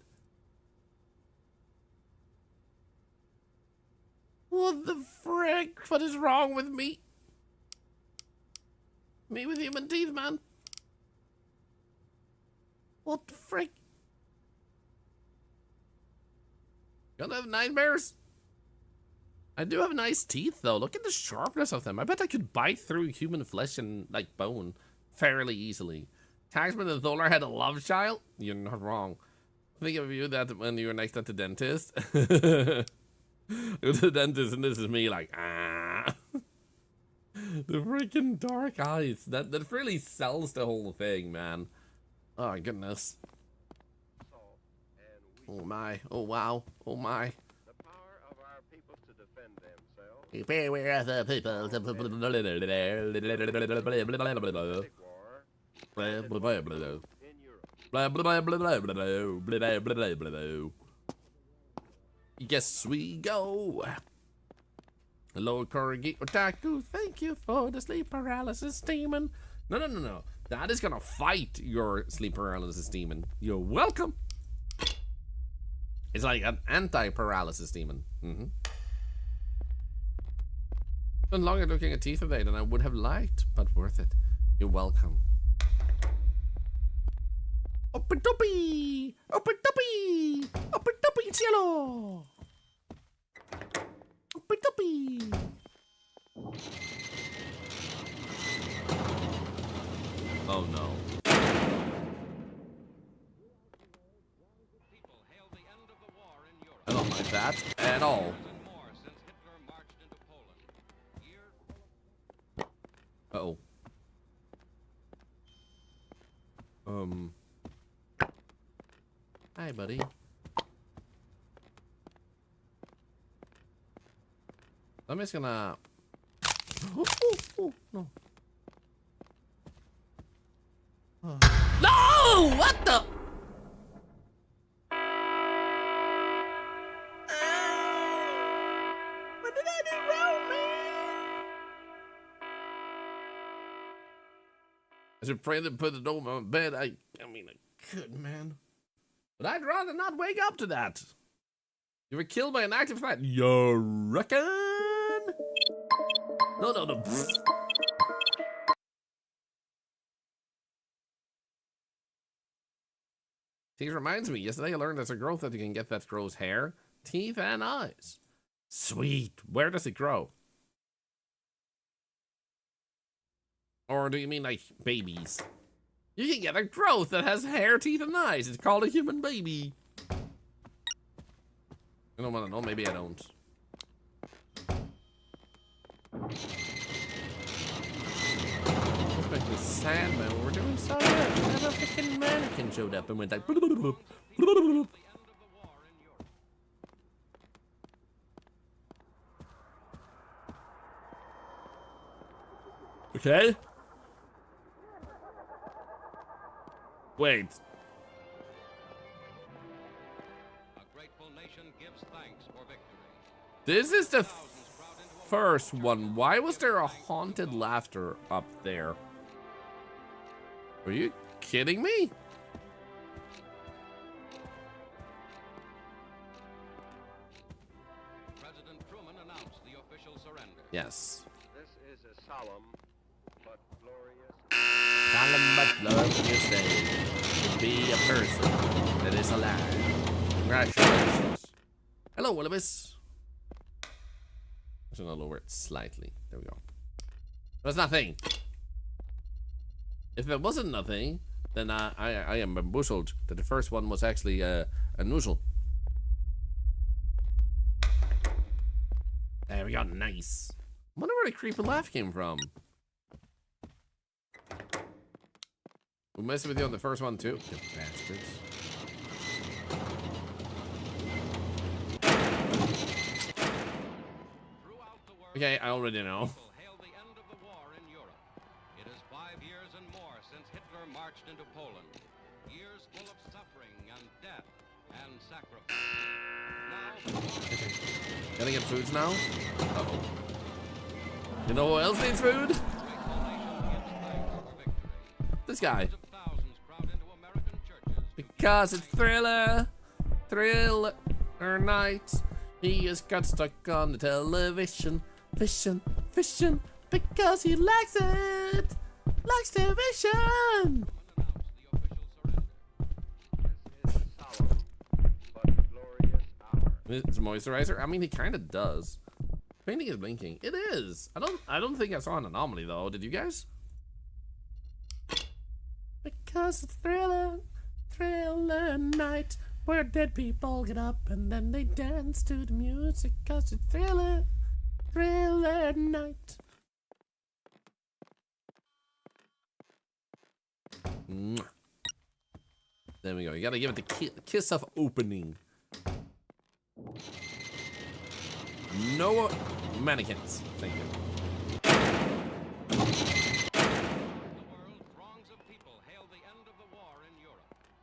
What the frick? What is wrong with me? Me with human teeth, man. What the frick? Gonna have nightmares? I do have nice teeth, though. Look at the sharpness of them. I bet I could bite through human flesh and, like, bone fairly easily. Taxman and Thorlar had a love child? You're not wrong. Think of you that when you're next at the dentist. The dentist, and this is me like, ah. The freaking dark eyes. That really sells the whole thing, man. Oh my goodness. Oh my. Oh wow. Oh my. The power of our people to defend themselves. Beware of the people. War in Europe. Blah blah blah blah blah blah blah blah blah blah. Yes, we go. Hello, Corrugated Otaku. Thank you for the sleep paralysis demon. No, no, no, no. That is gonna fight your sleep paralysis demon. You're welcome. It's like an anti-paralysis demon. Been longer looking at teeth today than I would have liked, but worth it. You're welcome. Open toppy! Open toppy! Open toppy, cielo! Open toppy! Oh no. I don't like that at all. Uh-oh. Hi, buddy. I'm just gonna... no. No! What the? What did I do wrong, man? I should pray to put it over my bed. I mean, I could, man. But I'd rather not wake up to that. You were killed by an active threat. You reckon? No, no, no. See, it reminds me. Yesterday I learned there's a growth that you can get that grows hair, teeth, and eyes. Sweet. Where does it grow? Or do you mean like babies? You can get a growth that has hair, teeth, and eyes. It's called a human baby. I don't want to know. Maybe I don't. This makes me sad, man. We're doing so good. And then a freaking mannequin showed up and went like... Okay. Wait. A grateful nation gives thanks for victory. This is the first one. Why was there a haunted laughter up there? Are you kidding me? President Truman announced the official surrender. Yes. This is a solemn but glorious. Solemn but glorious day to be a person that is alive. Congratulations. Hello, Willibus. I should lower it slightly. There we go. But it's nothing. If it wasn't nothing, then I am bamboozled that the first one was actually unusual. There we go, nice. I wonder where the creepy laugh came from. We messed with you on the first one too, you bastards. Okay, I already know. Hail the end of the war in Europe. It is 5 years and more since Hitler marched into Poland. Years full of suffering and death and sacrifice. Now, Gonna get foods now? Uh-oh. You know who else needs food? This guy. Because it's Thriller. Thriller night. He just got stuck on the television. Fishing, fishing, because he likes it. Likes television. This is a solemn but glorious hour. It's moisturizer. I mean, he kind of does. Painting is blinking. It is. I don't think I saw an anomaly though. Did you guys? Because it's Thriller night. where dead people get up and then they dance to the music 'cause it's thriller night. Mwah. There we go. You gotta give it the kiss of opening. No mannequins. Thank you.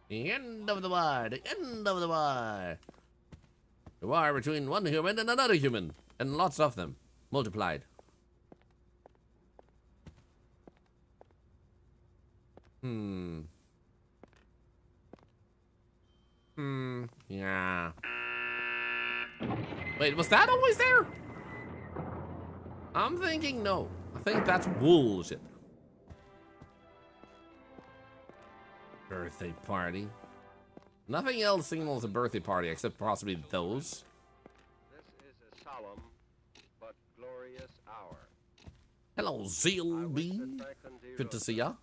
The end of the war. The end of the war. The war between one human and another human. And lots of them. Multiplied. Yeah. Wait, was that always there? I'm thinking no. I think that's bullshit. Birthday party. Nothing else signals a birthday party except possibly those. This is a solemn but glorious hour. Hello, Zeal B. Good to see ya.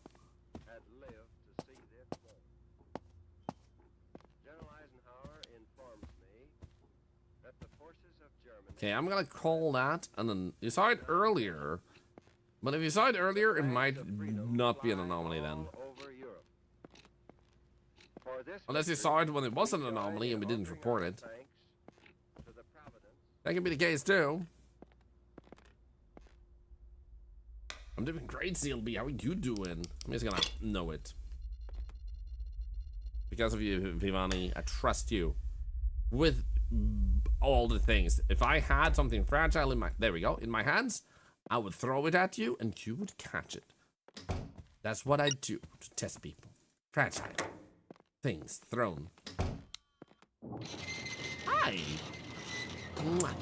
Had lived to see this day. General Eisenhower informs me that the forces of Germany. Okay, I'm gonna call that, and then you saw it earlier. But if you saw it earlier, it might not be an anomaly then. Over Europe. For this Unless you saw it when it was an anomaly and we didn't report it. thanks to the providence. That could be the case too. I'm doing great, CLB. How are you doing? I'm just gonna know it. Because of you, Vivani, I trust you. With all the things. If I had something fragile in my... There we go. In my hands, I would throw it at you and you would catch it. That's what I do to test people. Fragile. Things thrown. Hi. Mwah.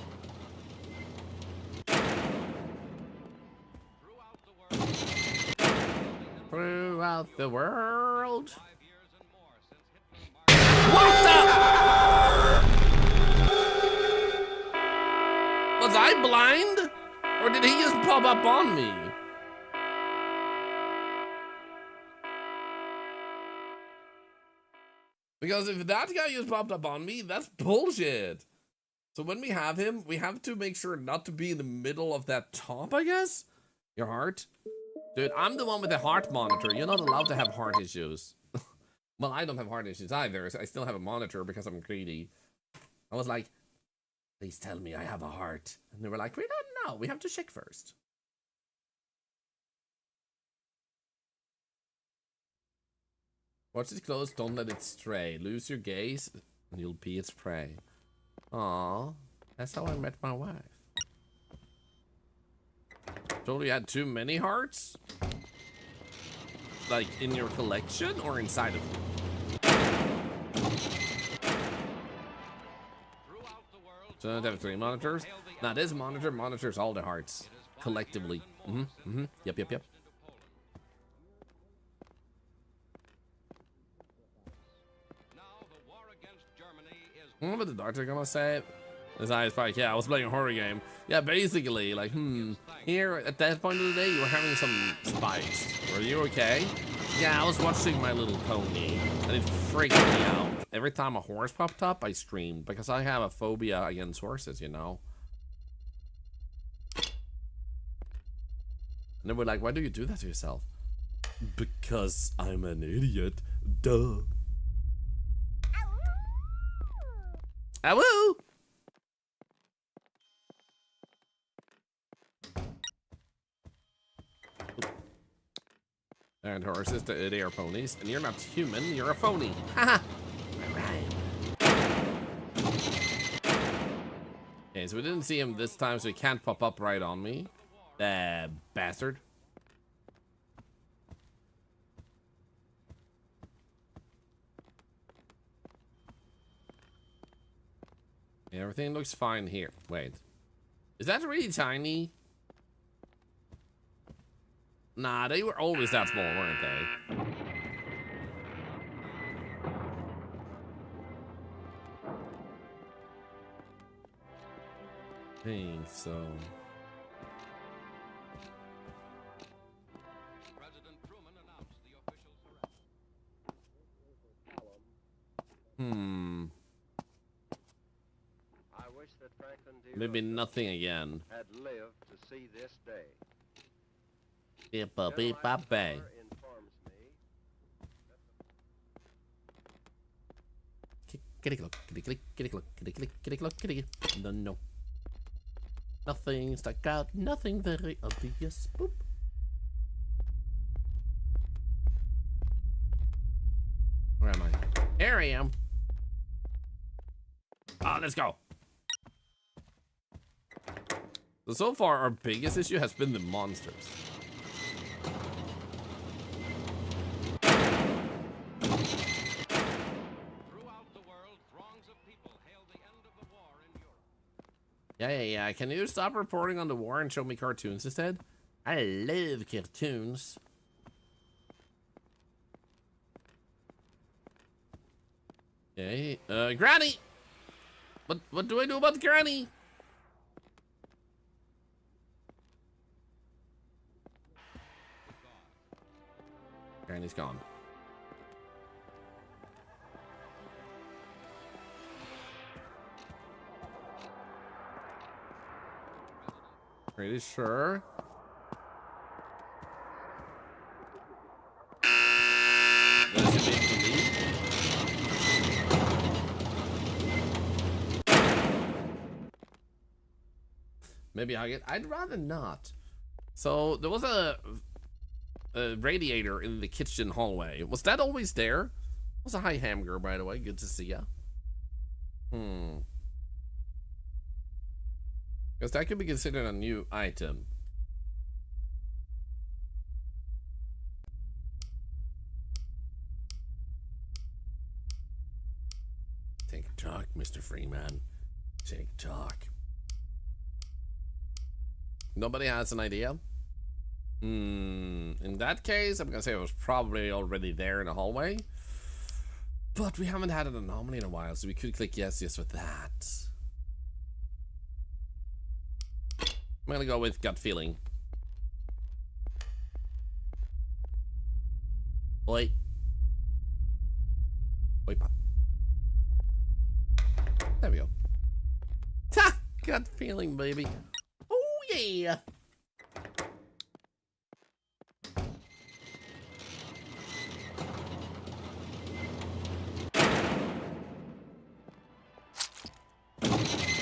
Throughout the world. What the? Was I blind? Or did he just pop up on me? Because if that guy just popped up on me, that's bullshit. So when we have him, we have to make sure not to be in the middle of that top, I guess? Your heart? Dude, I'm the one with the heart monitor. You're not allowed to have heart issues. Well, I don't have heart issues either. I still have a monitor because I'm greedy. I was like, please tell me I have a heart. And they were like, we don't know. We have to check first. Watch it close. Don't let it stray. Lose your gaze and you'll be its prey. Aww. That's how I met my wife. Told you had too many hearts? Like in your collection or inside of you? So I don't have 3 monitors? Now this monitor monitors all the hearts. Collectively. Yep. What the doctor gonna say? His eyes probably, yeah, I was playing a horror game. Yeah, basically, like, here, at that point of the day, you were having some spikes. Were you okay? Yeah, I was watching My Little Pony, and it freaked me out. Every time a horse popped up, I screamed, because I have a phobia against horses, you know? And they were like, why do you do that to yourself? Because I'm an idiot. Duh. Awoo! And horses, they are ponies. And you're not human, you're a phony. Haha! Okay, so we didn't see him this time, so he can't pop up right on me. Bastard. Yeah, everything looks fine here. Wait. Is that really tiny? Nah, they were always that small, weren't they? I think so. President Truman announced the official surrender. Maybe nothing again. had lived to see this day. Beep, beep, bop, bang. Informs me Kitty clock, kitty click, kitty clock, kitty click, kitty clock, kitty. No, no. Nothing stuck out, nothing very obvious. Boop. Where am I? Here I am. Let's go. So far, our biggest issue has been the monsters. Throughout the world, throngs of people hail the end of the war in Europe. Yeah. Can you stop reporting on the war and show me cartoons instead? I love cartoons. Okay, Granny! What do I do about the Granny? Granny's gone. Pretty sure. That should be for me. Maybe I'd rather not. So there was a radiator in the kitchen hallway. Was that always there? It was a high hamburger, by the way. Good to see ya. Because that could be considered a new item. TikTok, Mr. Freeman. TikTok. Nobody has an idea? In that case, I'm gonna say it was probably already there in the hallway. But we haven't had an anomaly in a while, so we could click yes with that. I'm gonna go with gut feeling. Oi. Oi, pop. There we go. Ha! Gut feeling, baby. Oh, yeah.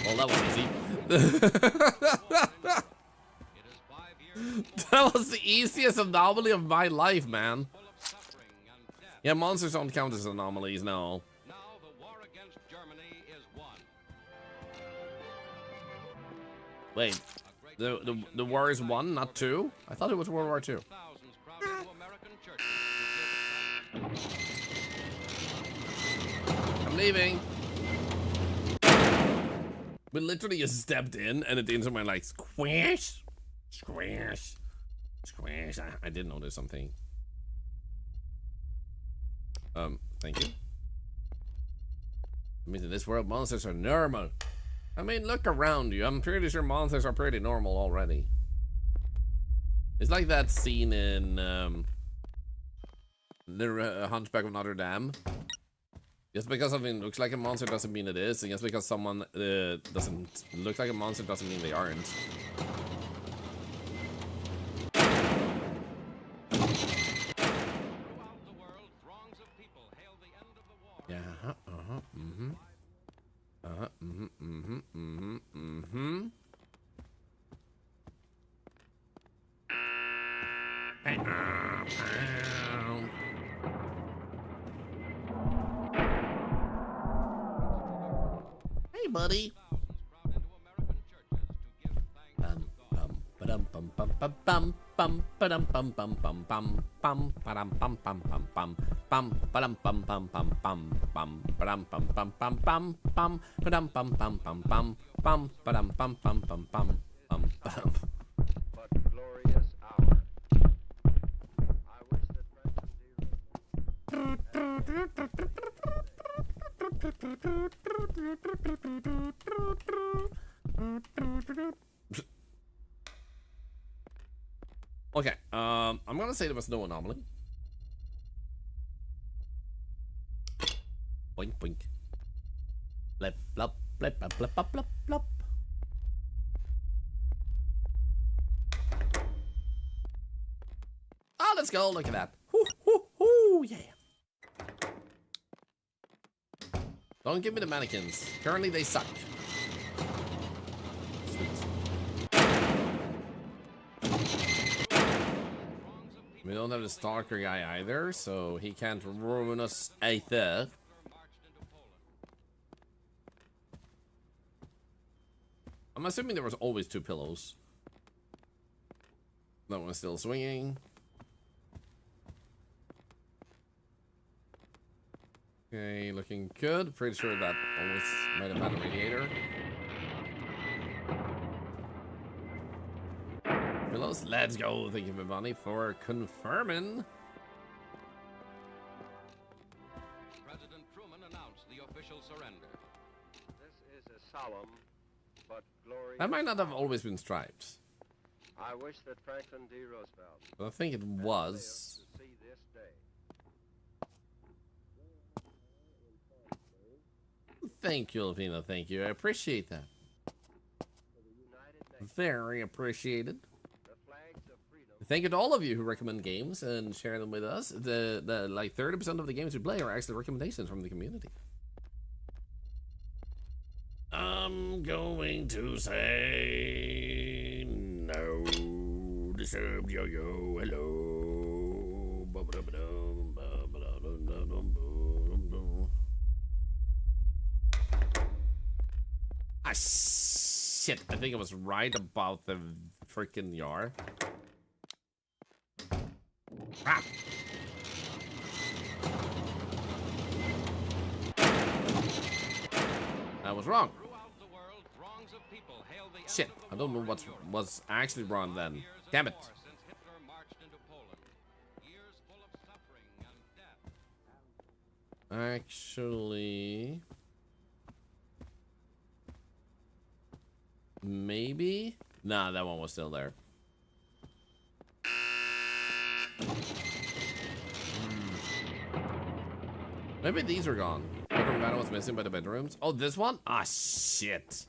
Well, that was easy. That was the easiest anomaly of my life, man. Yeah, monsters don't count as anomalies, no. Now the war against Germany is won. Wait, the war is 1, not 2? I thought it was World War II. Thousands crowd into American churches to give I'm leaving. We literally just stepped in and the things went like squish, squish, squish. I did notice something. Thank you. I mean, in this world, monsters are normal. I mean, look around you. I'm pretty sure monsters are pretty normal already. It's like that scene in the Hunchback of Notre Dame. Just because something looks like a monster doesn't mean it is, and just because someone doesn't look like a monster doesn't mean they aren't. throughout the world. Throngs of people hail the end of the war. Yeah. Hey, buddy. Thousands crowd into American churches to give thanks to God. Ba-dum bum bum bum bum bum ba-dum bum bum bum bum bum ba-dum bum bum bum bum bum ba-dum bum bum bum bum bum ba-dum bum bum bum bum bum ba-dum bum bum bum bum bum ba-dum bum bum bum bum bum ba-dum. but glorious hour. I wish that Okay, I'm gonna say there was no anomaly. Boink boink. Blip blop blip blop blip blop blop blop. let's go. Look at that. Hoo, hoo, hoo, yeah. Don't give me the mannequins. Currently, they suck. Sweet. We don't have the stalker guy either, so he can't ruin us either. I'm assuming there was always 2 pillows. That one's still swinging. Okay, looking good. Pretty sure that always might have had a radiator. Pillows, let's go. Thank you, Vivani, for confirming. President Truman announced the official surrender. This is a solemn but glorious. That might not have always been striped. I wish that Franklin D. Roosevelt But I think it was. to see this day. Thank you, Elvina. Thank you. I appreciate that. United Nations, Very appreciated. the flags of freedom. Thank you to all of you who recommend games and share them with us. The like 30% of the games we play are actually recommendations from the community. I'm going to say no. Disturbed yo-yo. Hello. Ah, shit. I think I was right about the freaking yard. Ah. I was wrong. Throughout the world, throngs of people hail the end Shit. of the I don't know war what in Europe. was actually wrong then. Years of Damn it. war since Hitler marched into Poland. Years full of suffering and death. Actually, maybe? Nah, that one was still there. Maybe these were gone. Bedroom banner was missing by the bedrooms. Oh, this one? Ah, shit.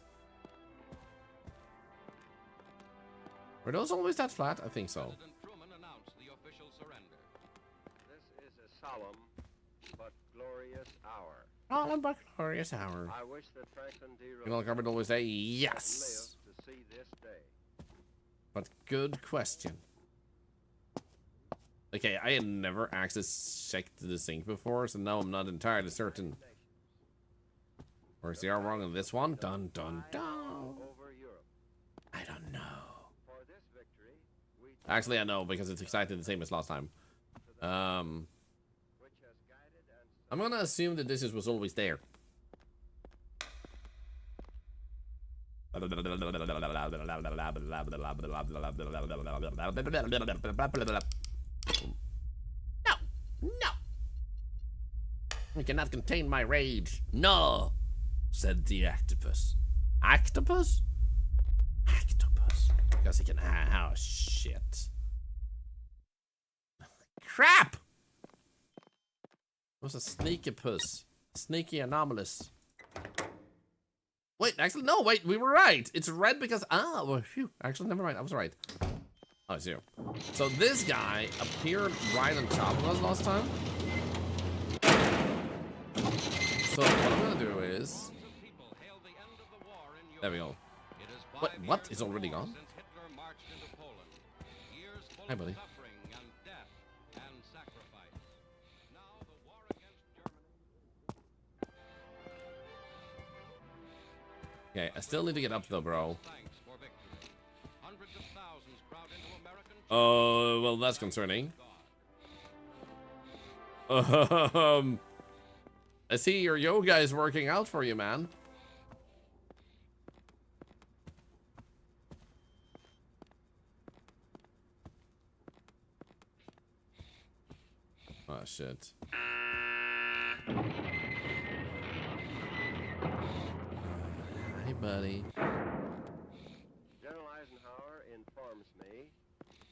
Were those always that flat? I think so. President Truman announced the official surrender. This is a solemn but glorious hour. All about glorious hour. I wish that Franklin D. You know, Roosevelt Carver always say had yes. lived to see this day. But good question. Okay, I had never actually checked the sink before, so now I'm not entirely certain. Or is the R wrong on this one? Dun dun dun. Over Europe. I don't know. For this victory, we Actually, I know because it's exactly the same as last time. which has guided and I'm gonna assume that this was always there. No, no. I cannot contain my rage. No, said the octopus. Octopus? Octopus. Because he can. Oh, shit. Crap! It was a sneaky puss. Sneaky anomalous. Wait, actually, no, wait, we were right. It's red because, well, phew. Actually, never mind, I was right. Oh, it's here. So this guy appeared right on top of us last time. So what I'm gonna do is, Throngs of people hail the end of the war in Europe. there we go. It is What- 5 what? years It's of already war gone? since Hitler marched into Poland. Years full Hi, of buddy. suffering and death and sacrifice. Now the war against Germany. Okay, I still need to get up though, bro. Thanks for victory. Hundreds of thousands crowd into American Oh, well, that's concerning. I see your yoga is working out for you, man. Oh, shit. Hey, buddy. General Eisenhower informs me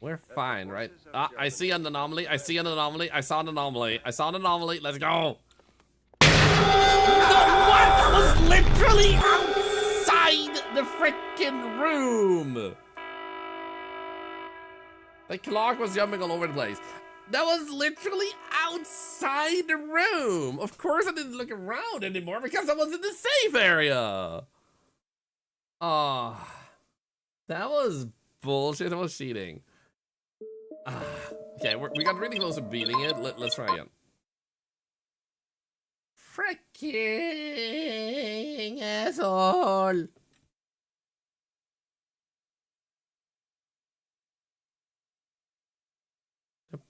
We're fine, right? Ah, I see an anomaly. I see an anomaly. I saw an anomaly. I saw an anomaly. Let's go. No, what? That was literally outside the freaking room. The clock was jumping all over the place. That was literally outside the room. Of course I didn't look around anymore because I was in the safe area. Oh, that was bullshit. I was cheating. Okay, we got really close to beating it. Let's try again. Freaking asshole.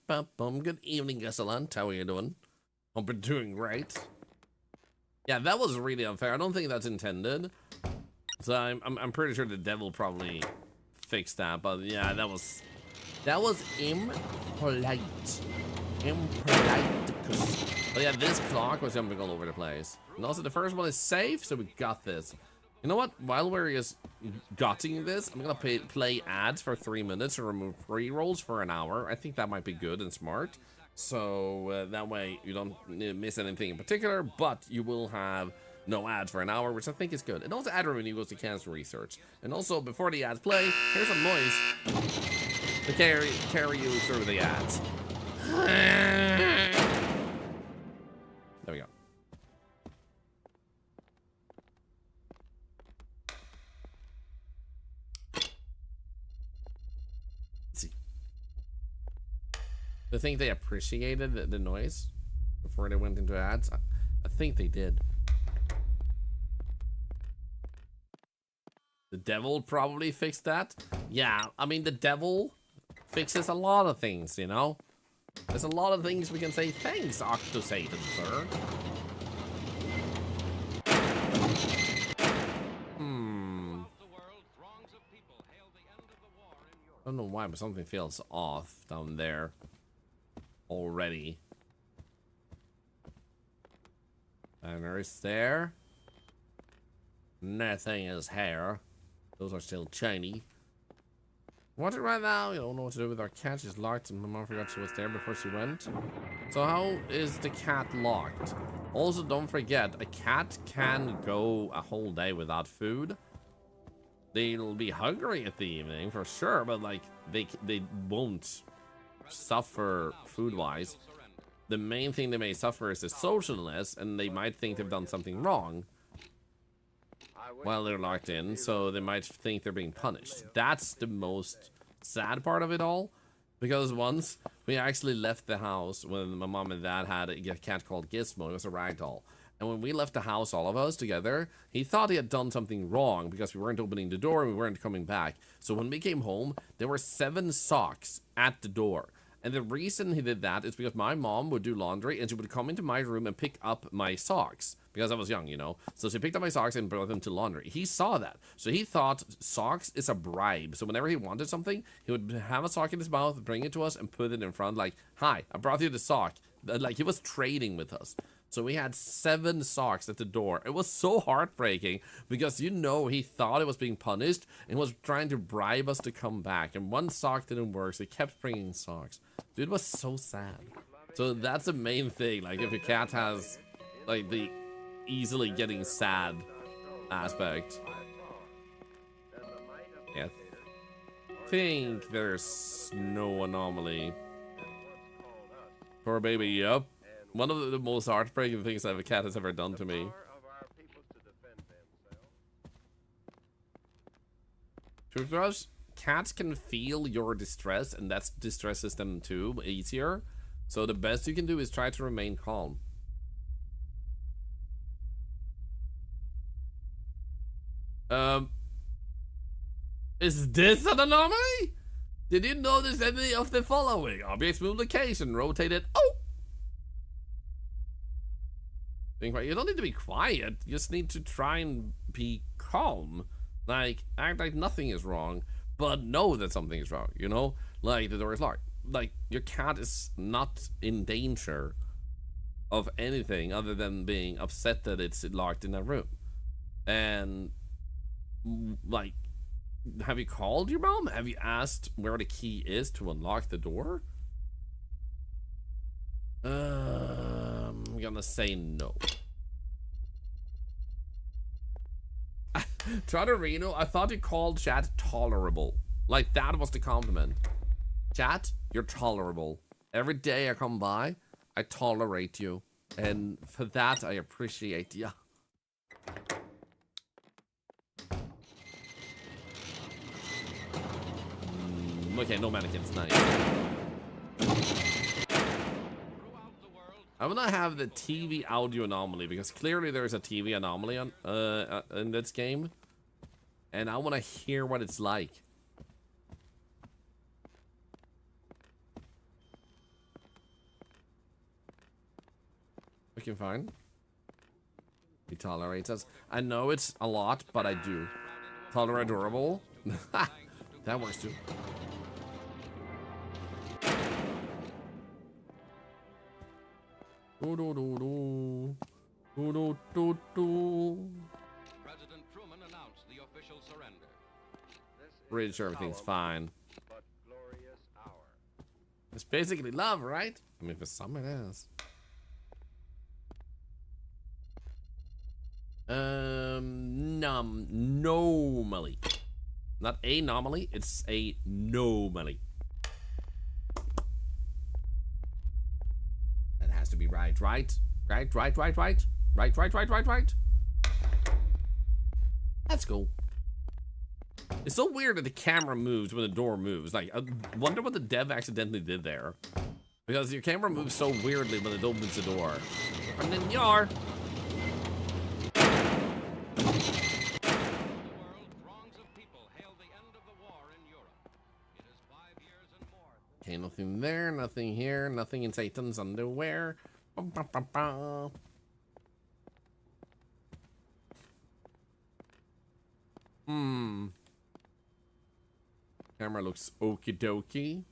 Good evening, Gasolant. How are you doing? Hope you're doing great. Yeah, that was really unfair. I don't think that's intended. So I'm pretty sure the devil probably fixed that. But yeah, that was impolite. Impolite. But yeah, this clock was jumping all over the place. And also the first one is safe, so we got this. You know what? While we're just gutting this, I'm gonna play ads for 3 minutes and remove pre-rolls for an hour. I think that might be good and smart. So that way you don't miss anything in particular, but you will have no ads for an hour, which I think is good. And also ad revenue goes to cancer research. And also before the ads play, here's some noise to carry you through the ads. There we go. Let's see. I think they appreciated the noise before they went into ads. I think they did. The devil probably fixed that. Yeah, I mean, the devil fixes a lot of things, you know? There's a lot of things we can say thanks, Octosatan, sir. I don't know why, but something feels off down there already. Banner is there. Nothing is here. Those are still shiny. Watching right now, you don't know what to do with our cat. She's locked and my mom forgot she was there before she went. So how is the cat locked? Also, don't forget, a cat can go a whole day without food. They'll be hungry at the evening for sure, but like they won't suffer food-wise. The main thing they may suffer is the socialness, and they might think they've done something wrong while they're locked in, so they might think they're being punished. That's the most sad part of it all, because once we actually left the house when my mom and dad had a cat called Gizmo. It was a ragdoll. And when we left the house, all of us together, he thought he had done something wrong because we weren't opening the door and we weren't coming back. So when we came home, there were 7 socks at the door. And the reason he did that is because my mom would do laundry and she would come into my room and pick up my socks. Because I was young, you know. So she picked up my socks and brought them to laundry. He saw that. So he thought socks is a bribe. So whenever he wanted something, he would have a sock in his mouth, bring it to us, and put it in front like, hi, I brought you the sock. Like, he was trading with us. So we had 7 socks at the door. It was so heartbreaking because, you know, he thought it was being punished and was trying to bribe us to come back. And one sock didn't work, so he kept bringing socks. Dude, it was so sad. So that's the main thing. Like, if your cat has, like, the easily getting sad aspect. Yeah. I think there's no anomaly. Poor baby, yep. One of the most heartbreaking things that a cat has ever done to me. Truth, cats can feel your distress, and that distresses them too easier. So the best you can do is try to remain calm. Is this an anomaly? Did you notice any of the following? Objects move location, rotated. Oh! Being quiet. You don't need to be quiet. You just need to try and be calm. Like, act like nothing is wrong, but know that something is wrong, you know? Like, the door is locked. Like, your cat is not in danger of anything other than being upset that it's locked in a room. And, like, have you called your mom? Have you asked where the key is to unlock the door? I'm gonna say no. Reno, I thought you called chat tolerable. Like, that was the compliment. Chat, you're tolerable. Every day I come by, I tolerate you. And for that, I appreciate you. Okay, no mannequins, nice. I wanna have the TV audio anomaly because clearly there's a TV anomaly on in this game, and I wanna hear what it's like. Looking fine. He tolerates us. I know it's a lot, but I do. Tolerate adorable. That works too. Do do do do. Do do do do. President Truman announced the official surrender. Pretty sure everything's fine. But glorious hour. It's basically love, right? I mean, for some it is. Anomaly. Not anomaly, it's a anomaly. That has to be right. Right. That's cool. It's so weird that the camera moves when the door moves. Like, I wonder what the dev accidentally did there. Because your camera moves so weirdly when it opens the door. And then you are. Okay, nothing there, nothing here, nothing in Satan's underwear. Bum, bum, bum, bum. Camera looks okie dokie.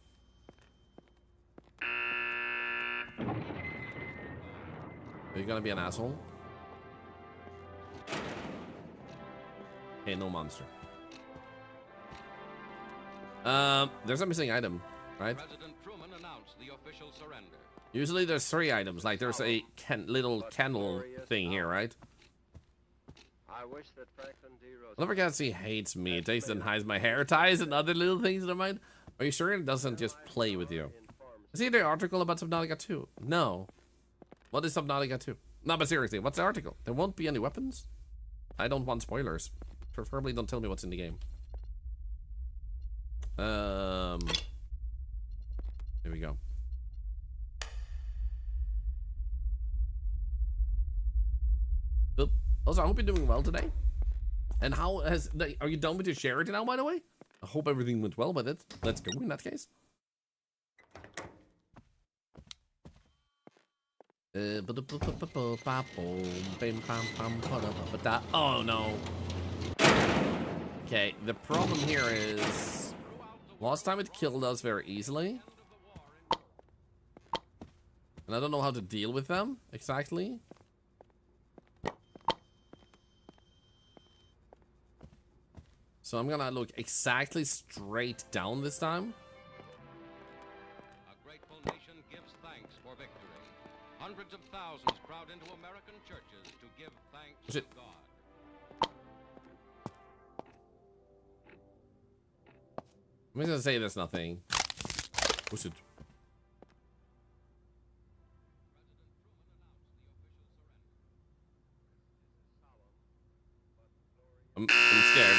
Are you gonna be an asshole? Okay, no monster. There's a missing item, right? President Truman announced the official surrender. Usually there's 3 items, like there's a little candle thing here, right? I wish that Franklin D. Roosevelt. Whenever Gatsby hates me, it takes and hides my hair ties and other little things in mind. Are you sure it doesn't just play with you? Is he the article about Subnautica 2? No. What is Subnautica 2? No, but seriously, what's the article? There won't be any weapons? I don't want spoilers. Preferably don't tell me what's in the game. Here we go. Oop. Also, I hope you're doing well today. And how has... Are you done with your charity now, by the way? I hope everything went well with it. Let's go in that case. Oh, no. Okay, the problem here is... Last time it killed us very easily. And I don't know how to deal with them, exactly. So I'm gonna look exactly straight down this time. A grateful nation gives thanks for victory. Hundreds of thousands crowd into American churches to give thanks to God. I'm just gonna say there's nothing. Push it. I'm scared.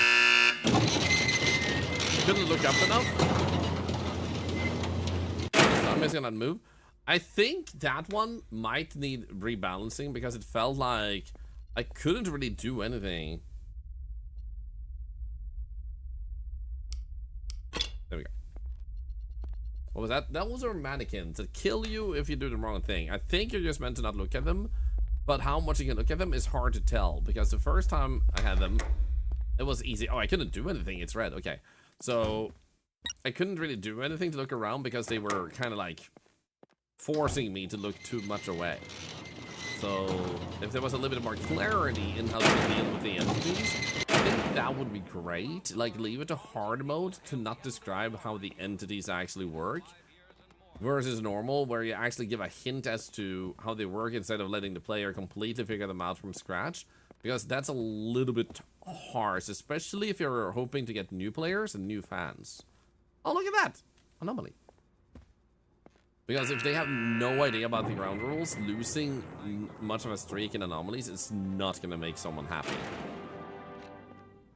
Couldn't look up enough. So I'm just gonna move. I think that one might need rebalancing because it felt like I couldn't really do anything. There we go. What was that? Those are mannequins that kill you if you do the wrong thing. I think you're just meant to not look at them, but how much you can look at them is hard to tell because the first time I had them, it was easy. Oh, I couldn't do anything. It's red. Okay. So I couldn't really do anything to look around because they were kind of like forcing me to look too much away. So if there was a little bit more clarity in how to deal with the entities, I think that would be great. Like leave it to hard mode to not describe how the entities actually work versus normal where you actually give a hint as to how they work instead of letting the player completely figure them out from scratch, because that's a little bit harsh, especially if you're hoping to get new players and new fans. Oh, look at that! Anomaly. Because if they have no idea about the ground rules, losing much of a streak in anomalies is not gonna make someone happy.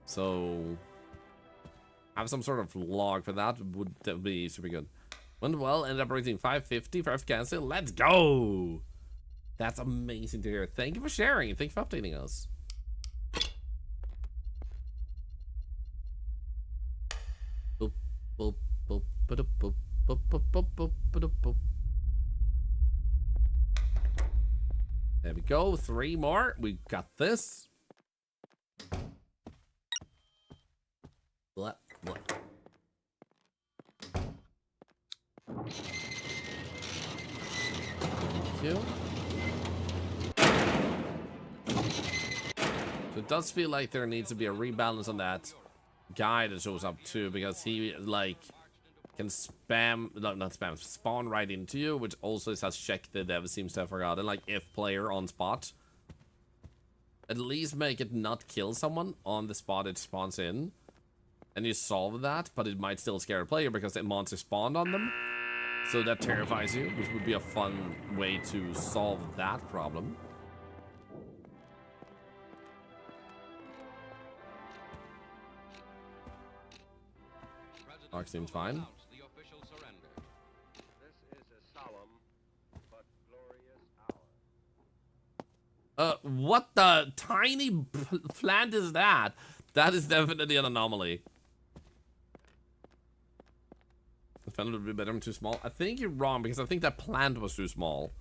So have some sort of log for that would be super good. Went well, ended up rating 550 for F-Cancel. Let's go! That's amazing to hear. Thank you for sharing. Thank you for updating us. Boop, boop, boop, boop, boop, boop, boop, boop, boop, boop, boop. There we go. 3 more. We got this. Blah, blah. Thank you. So it does feel like there needs to be a rebalance on that guy that shows up too, because he like can spam, no, not spam, spawn right into you, which also has check the dev seems to have forgotten, like if player on spot. At least make it not kill someone on the spot it spawns in. And you solve that, but it might still scare a player because the monster spawned on them. So that terrifies you, which would be a fun way to solve that problem. Arc seems fine. This is a solemn but glorious hour. What the tiny plant is that? That is definitely an anomaly. The plant would be better than too small. I think you're wrong because I think that plant was too small.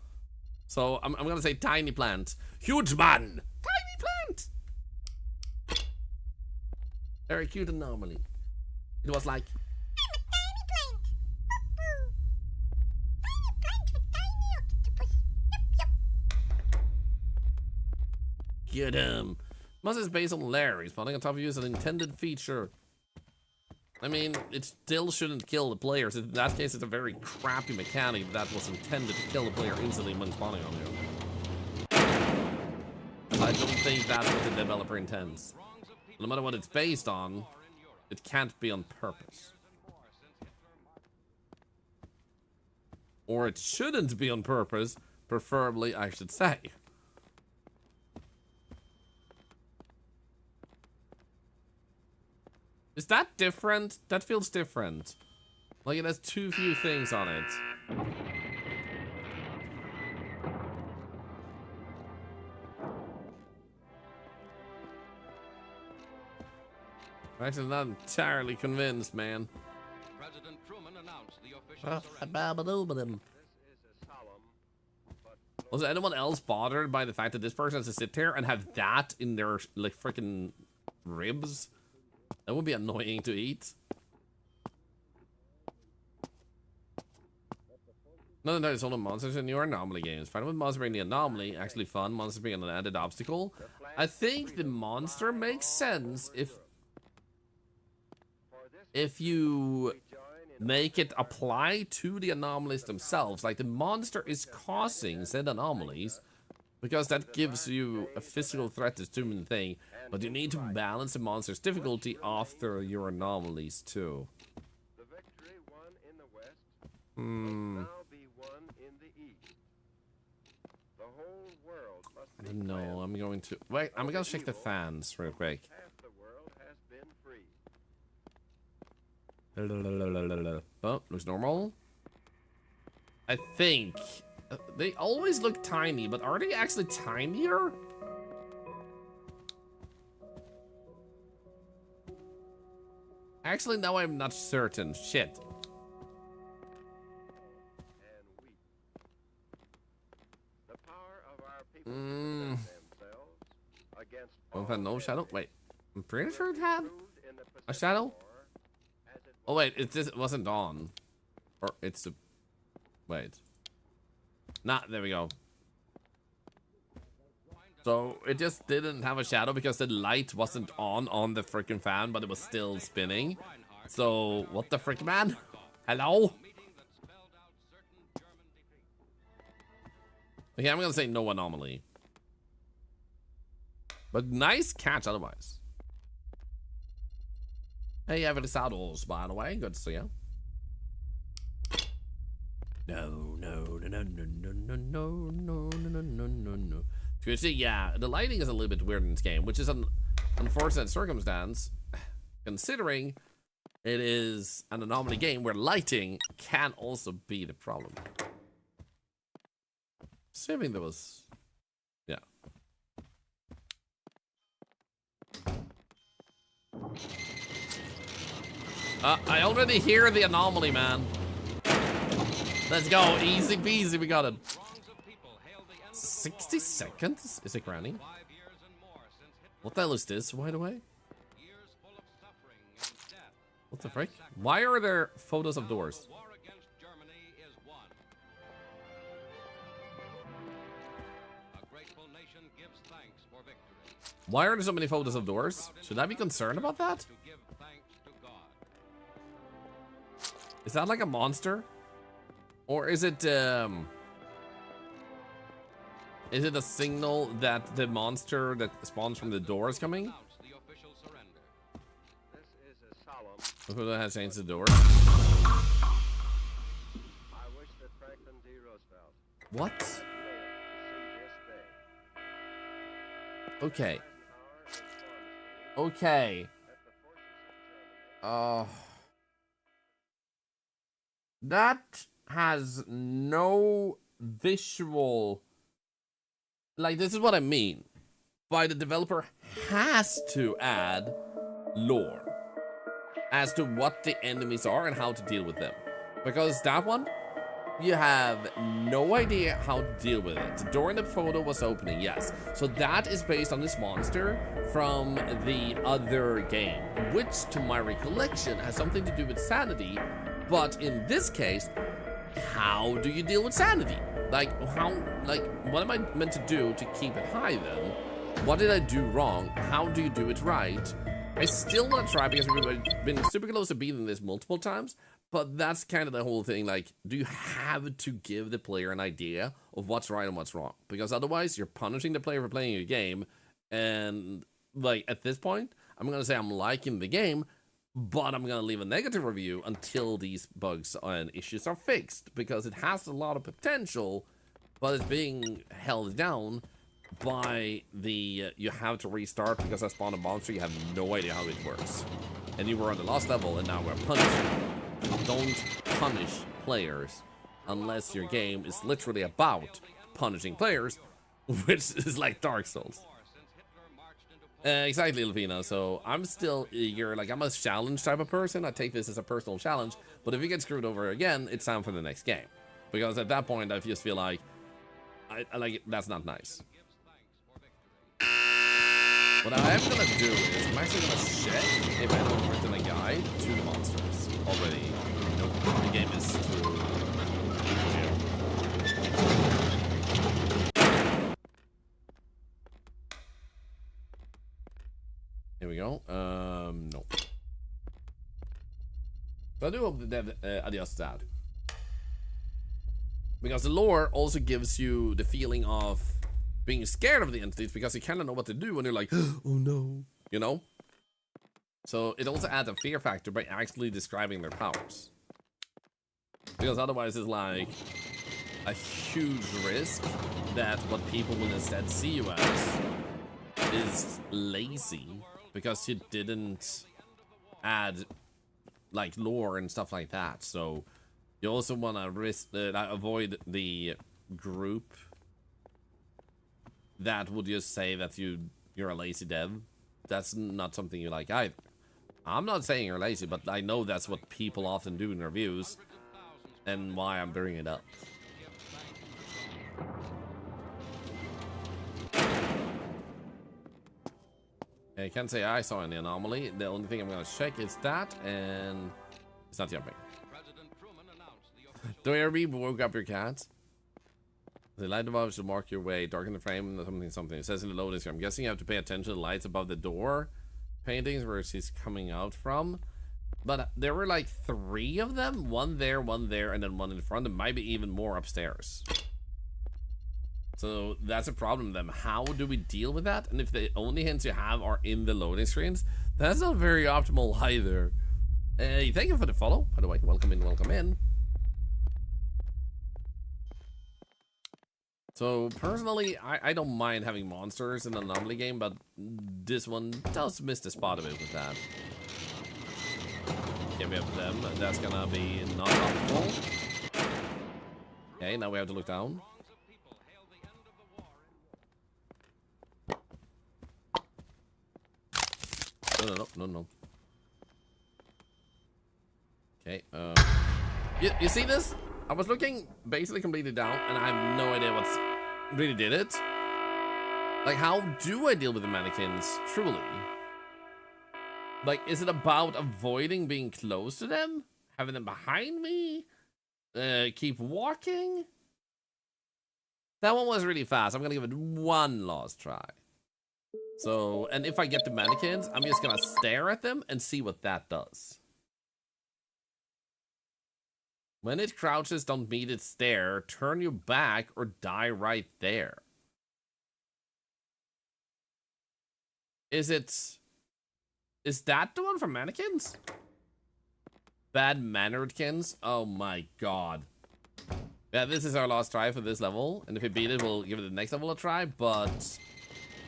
So I'm gonna say tiny plant. Huge man! Tiny plant! Very cute anomaly. It was like... Get him. Must is based on Larry. Spawning on top of you is an intended feature. I mean, it still shouldn't kill the players. In that case, it's a very crappy mechanic that was intended to kill the player instantly when spawning on you. I don't think that's what the developer intends. No matter what it's based on, it can't be on purpose. Or it shouldn't be on purpose, preferably, I should say. Is that different? That feels different. Like it has too few things on it. I'm actually not entirely convinced, man. President Truman announced the official Ah, surrender. Was anyone else bothered by the fact that this person has to sit here and have that in their like freaking ribs? That would be annoying to eat. No, there's all the monsters in your anomaly games. Fighting with monsters being the anomaly, actually fun. Monsters being an added obstacle. I think the monster makes sense if you make it apply to the anomalies themselves. Like the monster is causing said anomalies, because that gives you a physical threat to the human thing. But you need to balance the monster's difficulty after your anomalies too. The victory won in the west must now be won in the east. The whole world must I be don't know. cleansed. I'm going to wait. I'm gonna check the fans real quick. Half the world has been free. Oh, looks normal. I think they always look tiny, but are they actually tinier? Actually, now I'm not certain. Shit. And weak. The power of our people to defend themselves against Don't all have no shadow. enemies Wait, I'm pretty sure it had proved in the a Pacific shadow. War as it Oh wait, it wasn't on, or it's the. Wait. Nah, there we go. So it just didn't have a shadow because the light wasn't on the freaking fan, but it was still spinning. So what the frick, man? Hello? Okay, I'm gonna say no anomaly. But nice catch otherwise. Hey, Evan Saddles, by the way. Good to see you. No, no, no, no, no, no, no, no, no, no, no, no, no. You see, yeah, the lighting is a little bit weird in this game, which is an unfortunate circumstance, considering it is an anomaly game where lighting can also be the problem. Assuming there was... Yeah. I already hear the anomaly, man. Let's go. Easy peasy. We got it. 60 seconds? Is it granny? What the hell is this, by the way? What the frick? Why are there photos of doors? Why are there so many photos of doors? Should I be concerned about that? Is that like a monster? Or is it a signal that the monster that spawns from the door is coming? This is a solemn. Who has changed the door? I wish that Franklin D. Roosevelt What? lived to see this day. Okay. Our informs me Okay. that the forces of Germany That has no visual. Like, this is what I mean by the developer has to add lore as to what the enemies are and how to deal with them. Because that one, you have no idea how to deal with it. The door in the photo was opening, yes. So that is based on this monster from the other game, which to my recollection has something to do with sanity. But in this case, how do you deal with sanity? Like, what am I meant to do to keep it high then? What did I do wrong? How do you do it right? I still want to try because we've been super close to beating this multiple times, but that's kind of the whole thing. Like, do you have to give the player an idea of what's right and what's wrong? Because otherwise, you're punishing the player for playing your game. And, like, at this point, I'm going to say I'm liking the game, but I'm going to leave a negative review until these bugs and issues are fixed, because it has a lot of potential, but it's being held down by the you have to restart because I spawned a monster. You have no idea how it works, and you were on the last level and now we're punishing. Don't punish players unless your game is literally about punishing players, which is like Dark Souls. Exactly, Elvina. So I'm still eager. Like, I'm a challenge type of person. I take this as a personal challenge. But if you get screwed over again, it's time for the next game. Because at that point, I just feel like, I like that's not nice. What I am gonna do is I'm actually gonna check if anyone's written a guide to the monsters already. Nope, the game is too. Here we go. No. So I do hope that dev adjusts that. Because the lore also gives you the feeling of being scared of the entities because you kind of know what to do when you're like, oh no, you know? So it also adds a fear factor by actually describing their powers. Because otherwise it's like a huge risk that what people will instead see you as is lazy because you didn't add like lore and stuff like that. So you also want to risk avoid the group that would just say that you're a lazy dev. That's not something you like either. I'm not saying you're lazy, but I know that's what people often do in reviews and why I'm bringing it up. I can't say I saw any anomaly. The only thing I'm gonna check is that, and it's not jumping. Do ARB woke up your cat? The light above should mark your way. Darken the frame, something. It says in the loading screen. I'm guessing you have to pay attention to the lights above the door paintings where she's coming out from. But there were like 3 of them. One there, and then one in front. There might be even more upstairs. So that's a problem then. How do we deal with that? And if the only hints you have are in the loading screens, that's not very optimal either. Thank you for the follow, by the way. Welcome in, welcome in. So personally, I don't mind having monsters in an anomaly game, but this one does miss the spot a bit with that. Okay, we have them. That's gonna be not optimal. Okay, now we have to look down. No. Okay, you see this? I was looking basically completely down, and I have no idea what's really did it. Like, how do I deal with the mannequins, truly? Like, is it about avoiding being close to them? Having them behind me? Keep walking? That one was really fast. I'm gonna give it one last try. So, and if I get the mannequins, I'm just gonna stare at them and see what that does. When it crouches, don't meet its stare. Turn your back or die right there. Is that the one from mannequins? Bad manneredkins? Oh my god. Yeah, this is our last try for this level. And if we beat it, we'll give it the next level a try. But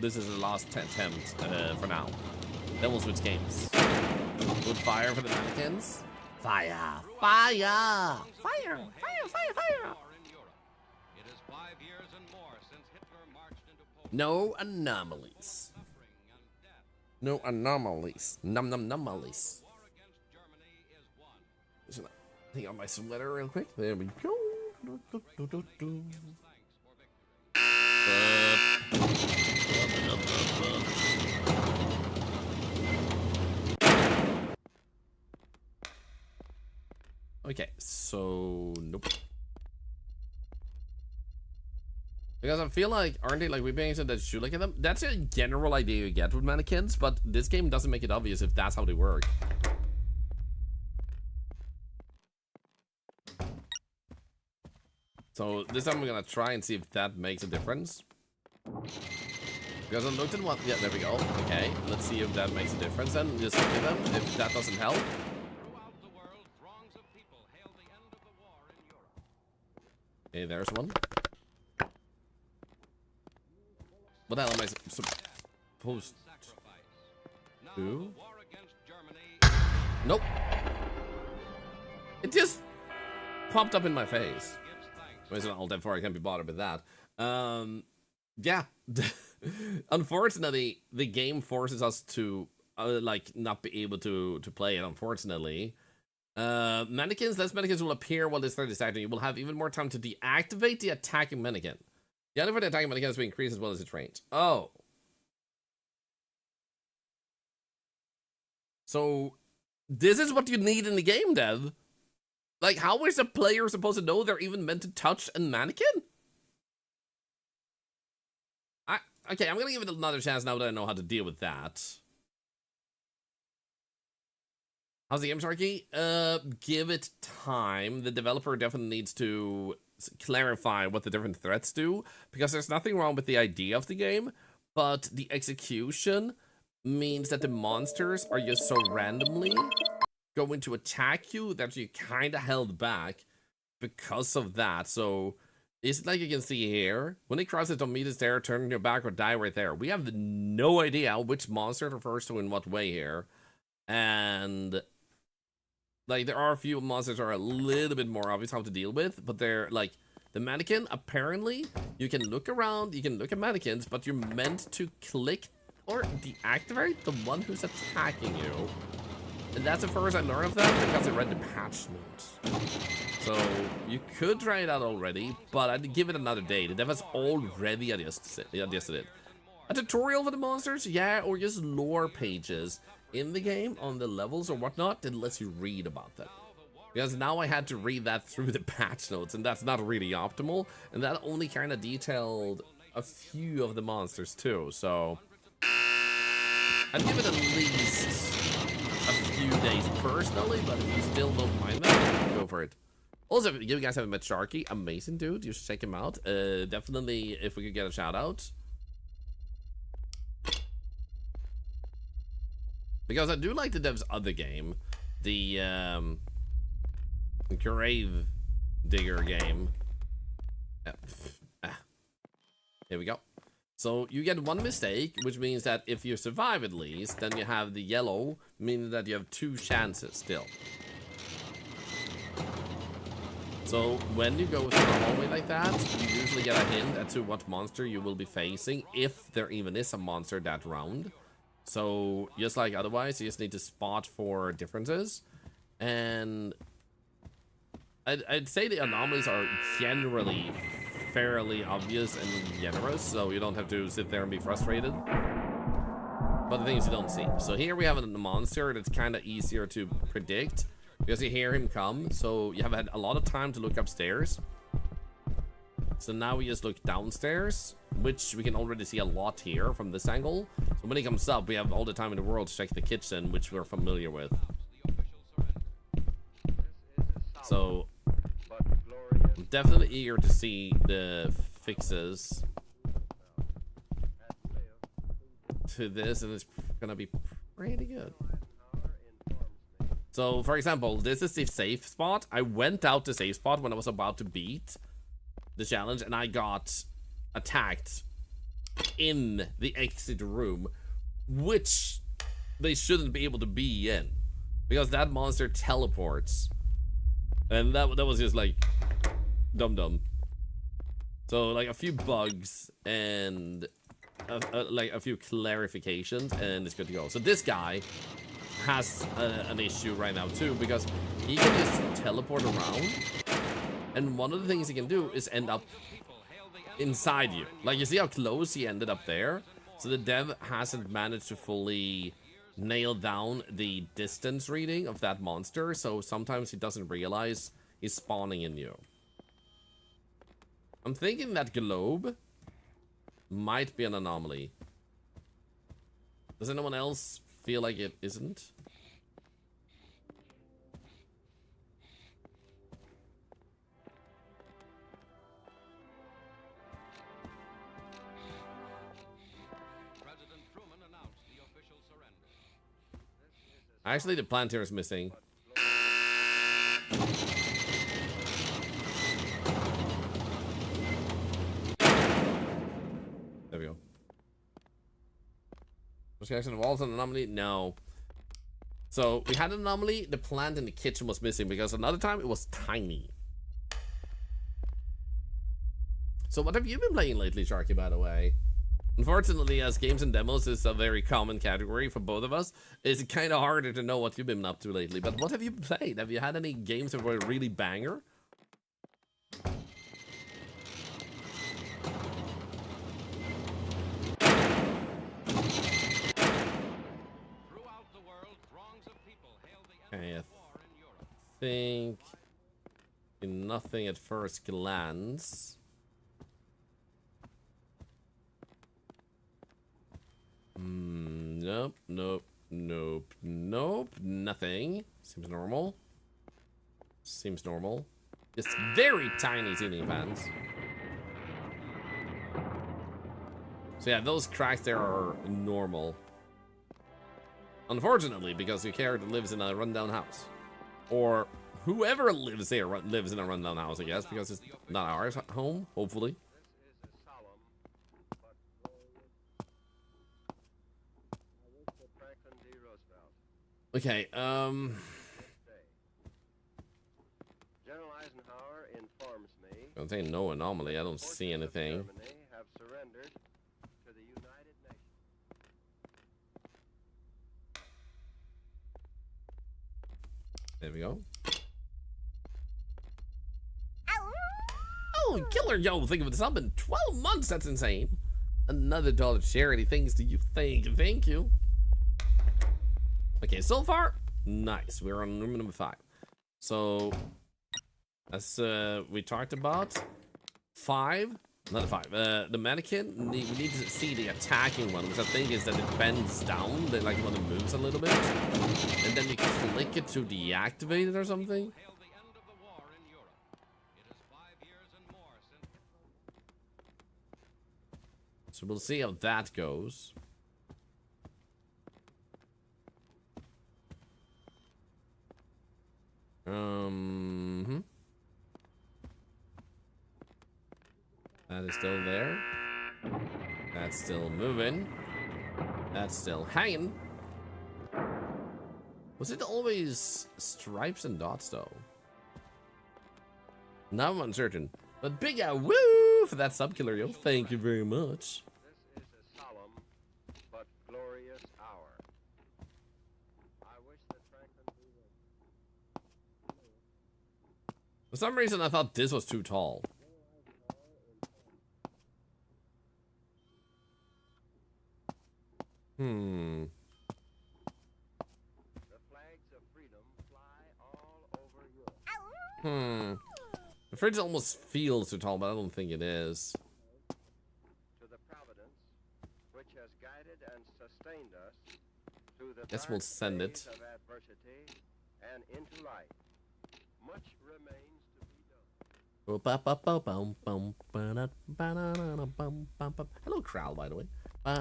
this is the last attempt for now. Then we'll switch games. Good fire for the mannequins. Fire! Fire! Fire! Fire! Fire! Fire! No anomalies. No anomalies. Anomalies. Just gonna hang on my sweater real quick. There we go. Okay, so nope. Because I feel like, aren't they like we being said that should look at them? That's a general idea you get with mannequins, but this game doesn't make it obvious if that's how they work. So this time we're gonna try and see if that makes a difference. Because I looked at one, yeah, there we go. Okay, let's see if that makes a difference then. Just look at them. If that doesn't help. Okay, there's one. What the hell am I supposed to? Nope. It just popped up in my face. It's not all that far, I can't be bothered with that. Yeah. Unfortunately, the game forces us to like not be able to play it, unfortunately. Mannequins, less mannequins will appear while this threat is active. You will have even more time to deactivate the attacking mannequin. The other for the attacking mannequin has been increased as well as its range. Oh. So, this is what you need in the game, Dev. Like, how is a player supposed to know they're even meant to touch a mannequin? Okay, I'm gonna give it another chance now that I know how to deal with that. How's the game, Sharky? Give it time. The developer definitely needs to clarify what the different threats do, because there's nothing wrong with the idea of the game, but the execution means that the monsters are just so randomly going to attack you that you kind of held back because of that. So it's like you can see here, when it crosses, don't meet its there, turn your back or die right there. We have no idea which monster it refers to in what way here. And like, there are a few monsters that are a little bit more obvious how to deal with, but they're like, the mannequin, apparently, you can look around, you can look at mannequins, but you're meant to click or deactivate the one who's attacking you. And that's the first I learned of that because I read the patch notes. So, you could try it out already, but I'd give it another day. The dev has already adjusted it. A tutorial for the monsters? Yeah, or just lore pages in the game on the levels or whatnot that lets you read about them. Because now I had to read that through the patch notes, and that's not really optimal. And that only kind of detailed a few of the monsters too, so I'd give it at least a few days personally, but if you still don't mind that, go for it. Also, if you guys haven't met Sharky, amazing dude, you should check him out. Definitely, if we could get a shout out. Because I do like the dev's other game, the Grave Digger game. Here we go. So you get one mistake, which means that if you survive at least, then you have the yellow, meaning that you have 2 chances still. So when you go through a hallway like that, you usually get a hint as to what monster you will be facing, if there even is a monster that round. So just like otherwise, you just need to spot for differences. And I'd say the anomalies are generally fairly obvious and generous, so you don't have to sit there and be frustrated. But the things you don't see. So here we have a monster that's kind of easier to predict because you hear him come, so you have had a lot of time to look upstairs. So now we just look downstairs, which we can already see a lot here from this angle. So when he comes up, we have all the time in the world to check the kitchen, which we're familiar with. So I'm definitely eager to see the fixes to this, and it's gonna be pretty good. So for example, this is the safe spot. I went out the safe spot when I was about to beat the challenge, and I got attacked in the exit room, which they shouldn't be able to be in, because that monster teleports. And that was just like dumb. So like a few bugs and like a few clarifications, and it's good to go. So this guy has an issue right now too, because he can just teleport around, and one of the things he can do is end up inside you. Like, you see how close he ended up there? So the dev hasn't managed to fully nail down the distance reading of that monster, so sometimes he doesn't realize he's spawning in you. I'm thinking that globe might be an anomaly. Does anyone else feel like it isn't? President Truman announced the official surrender. Actually, the planter is missing. There we go. Reaction of walls an anomaly? No. So we had an anomaly. The plant in the kitchen was missing because another time it was tiny. So what have you been playing lately, Sharky, by the way? Unfortunately, as games and demos is a very common category for both of us, it's kind of harder to know what you've been up to lately. But what have you played? Have you had any games that were really banger? Okay, I think nothing at first glance. Nope, nothing. Seems normal. Seems normal. It's very tiny ceiling fans. So yeah, those cracks there are normal. Unfortunately, because your character lives in a rundown house. Or whoever lives there lives in a rundown house, I guess, because it's not our home, hopefully. Okay, General Eisenhower informs me I'm saying no anomaly, I don't see anything. Germany have surrendered to the United Nations. There we go. Oh, killer, yo, think of it, it's not been 12 months, that's insane. Another $1 charity, thanks to you, thank you. Okay, so far, nice, we're on room number 5. So, as we talked about, 5, not 5, the mannequin, we need to see the attacking one, which I think is that it bends down, like when it moves a little bit, and then you click it to deactivate it or something. So we'll see how that goes. That is still there. That's still moving. That's still hanging. Was it always stripes and dots though? Now I'm uncertain. But big woo for that sub-killer, yo. Thank you very much. This is a solemn but glorious hour. I wish that Franklin B. For some reason, I thought this was too tall. The flags of freedom fly all over Europe. The fridge almost feels too tall, but I don't think it is. To the providence which has guided and sustained us through the Guess dark we'll send days it. of adversity and into light. Much remains to be done. Hello, crowd, by the way. No.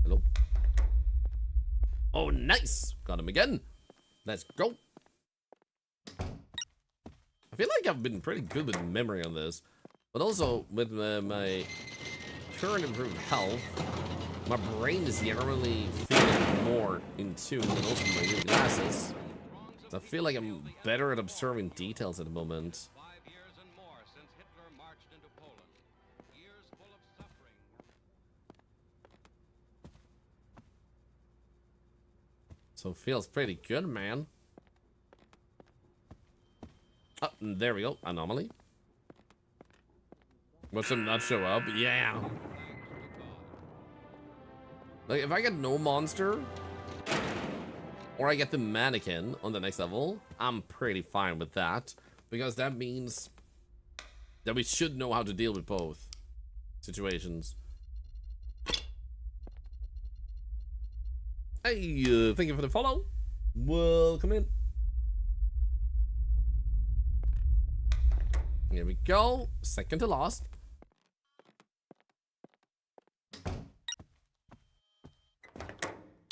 Hello. Oh, nice. Got him again. Let's go. I feel like I've been pretty good with memory on this, but also with my current improved health, my brain is generally feeling more in tune, and also my new glasses. So I feel like I'm better at observing details at the moment. 5 years and more since Hitler marched into Poland. Years full of suffering. So it feels pretty good, man. Oh, there we go. Anomaly. What's him not show up? Yeah. Like, if I get no monster, or I get the mannequin on the next level, I'm pretty fine with that. Because that means that we should know how to deal with both situations. Hey, thank you for the follow. Welcome in. Here we go. Second to last.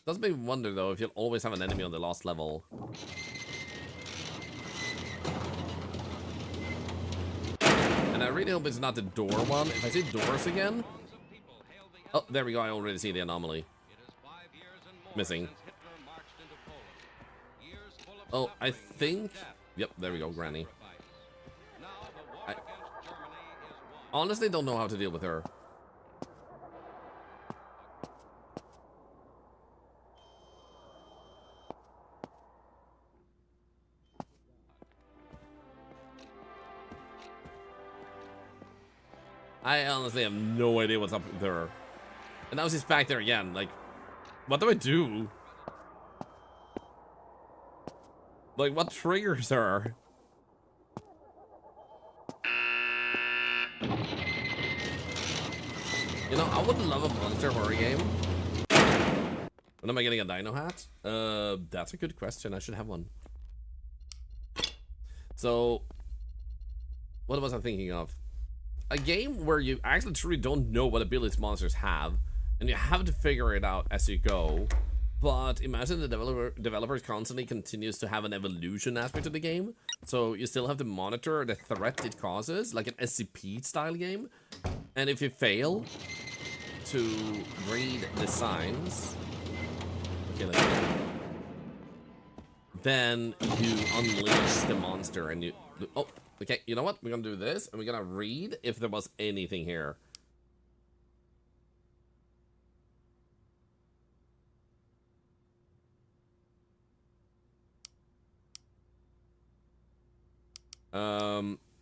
Does make me wonder though if you'll always have an enemy on the last level. And I really hope it's not the door one. If I see doors again. Oh, there we go. I already see the anomaly. Missing. Oh, I think. Yep, there we go, Granny. I honestly don't know how to deal with her. I honestly have no idea what's up with her. And now she's back there again. Like, what do I do? Like, what triggers her? You know, I would love a monster horror game. When am I getting a dino hat? That's a good question. I should have one. So, what was I thinking of? A game where you actually truly don't know what abilities monsters have, and you have to figure it out as you go. But imagine the developers constantly continues to have an evolution aspect of the game, so you still have to monitor the threat it causes, like an SCP style game. And if you fail to read the signs, okay, let's go. Then you unleash the monster, and you. Oh, okay. You know what? We're gonna do this, and we're gonna read if there was anything here.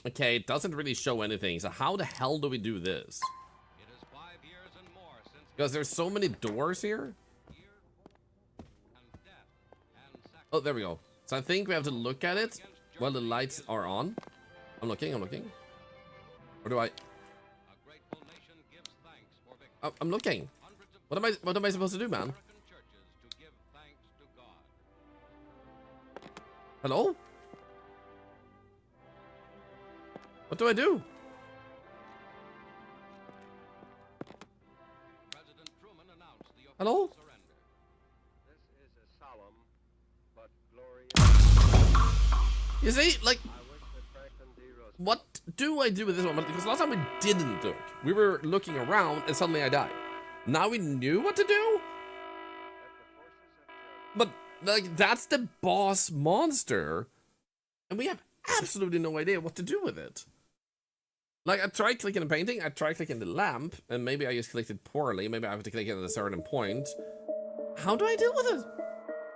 Okay, it doesn't really show anything. So how the hell do we do this? It is 5 years and more since Because there's so many doors here. Oh, there we go. So I think we have to look at it while the lights are on. I'm looking. Or do I? a grateful nation gives thanks for victory. Oh, I'm looking. Hundreds of What am I supposed to do, man? American churches to give thanks to God. Hello? What do I do? President Truman announced the Hello? surrender. This You see, like, I wish that Franklin D. Roosevelt what do I do with this one? Because last time we didn't look. We were looking around and suddenly I died. Now we knew what to do? But, like, that's the boss monster. And we have absolutely no idea what to do with it. Like, I tried clicking the painting, I tried clicking the lamp, and maybe I just clicked it poorly. Maybe I have to click it at a certain point. How do I deal with it?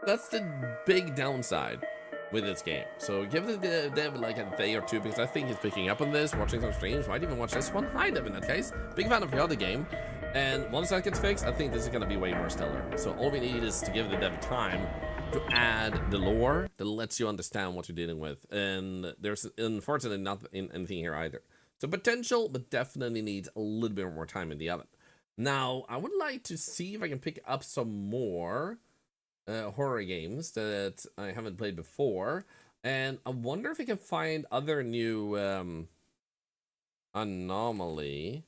That's the big downside with this game. So give the dev like a day or two, because I think he's picking up on this, watching some streams, might even watch this one. Hi, Dev, in that case. Big fan of the other game. And once that gets fixed, I think this is going to be way more stellar. So all we need is to give the dev time to add the lore that lets you understand what you're dealing with. And there's unfortunately not anything here either. So potential, but definitely needs a little bit more time in the oven. Now, I would like to see if I can pick up some more horror games that I haven't played before. And I wonder if I can find other new anomaly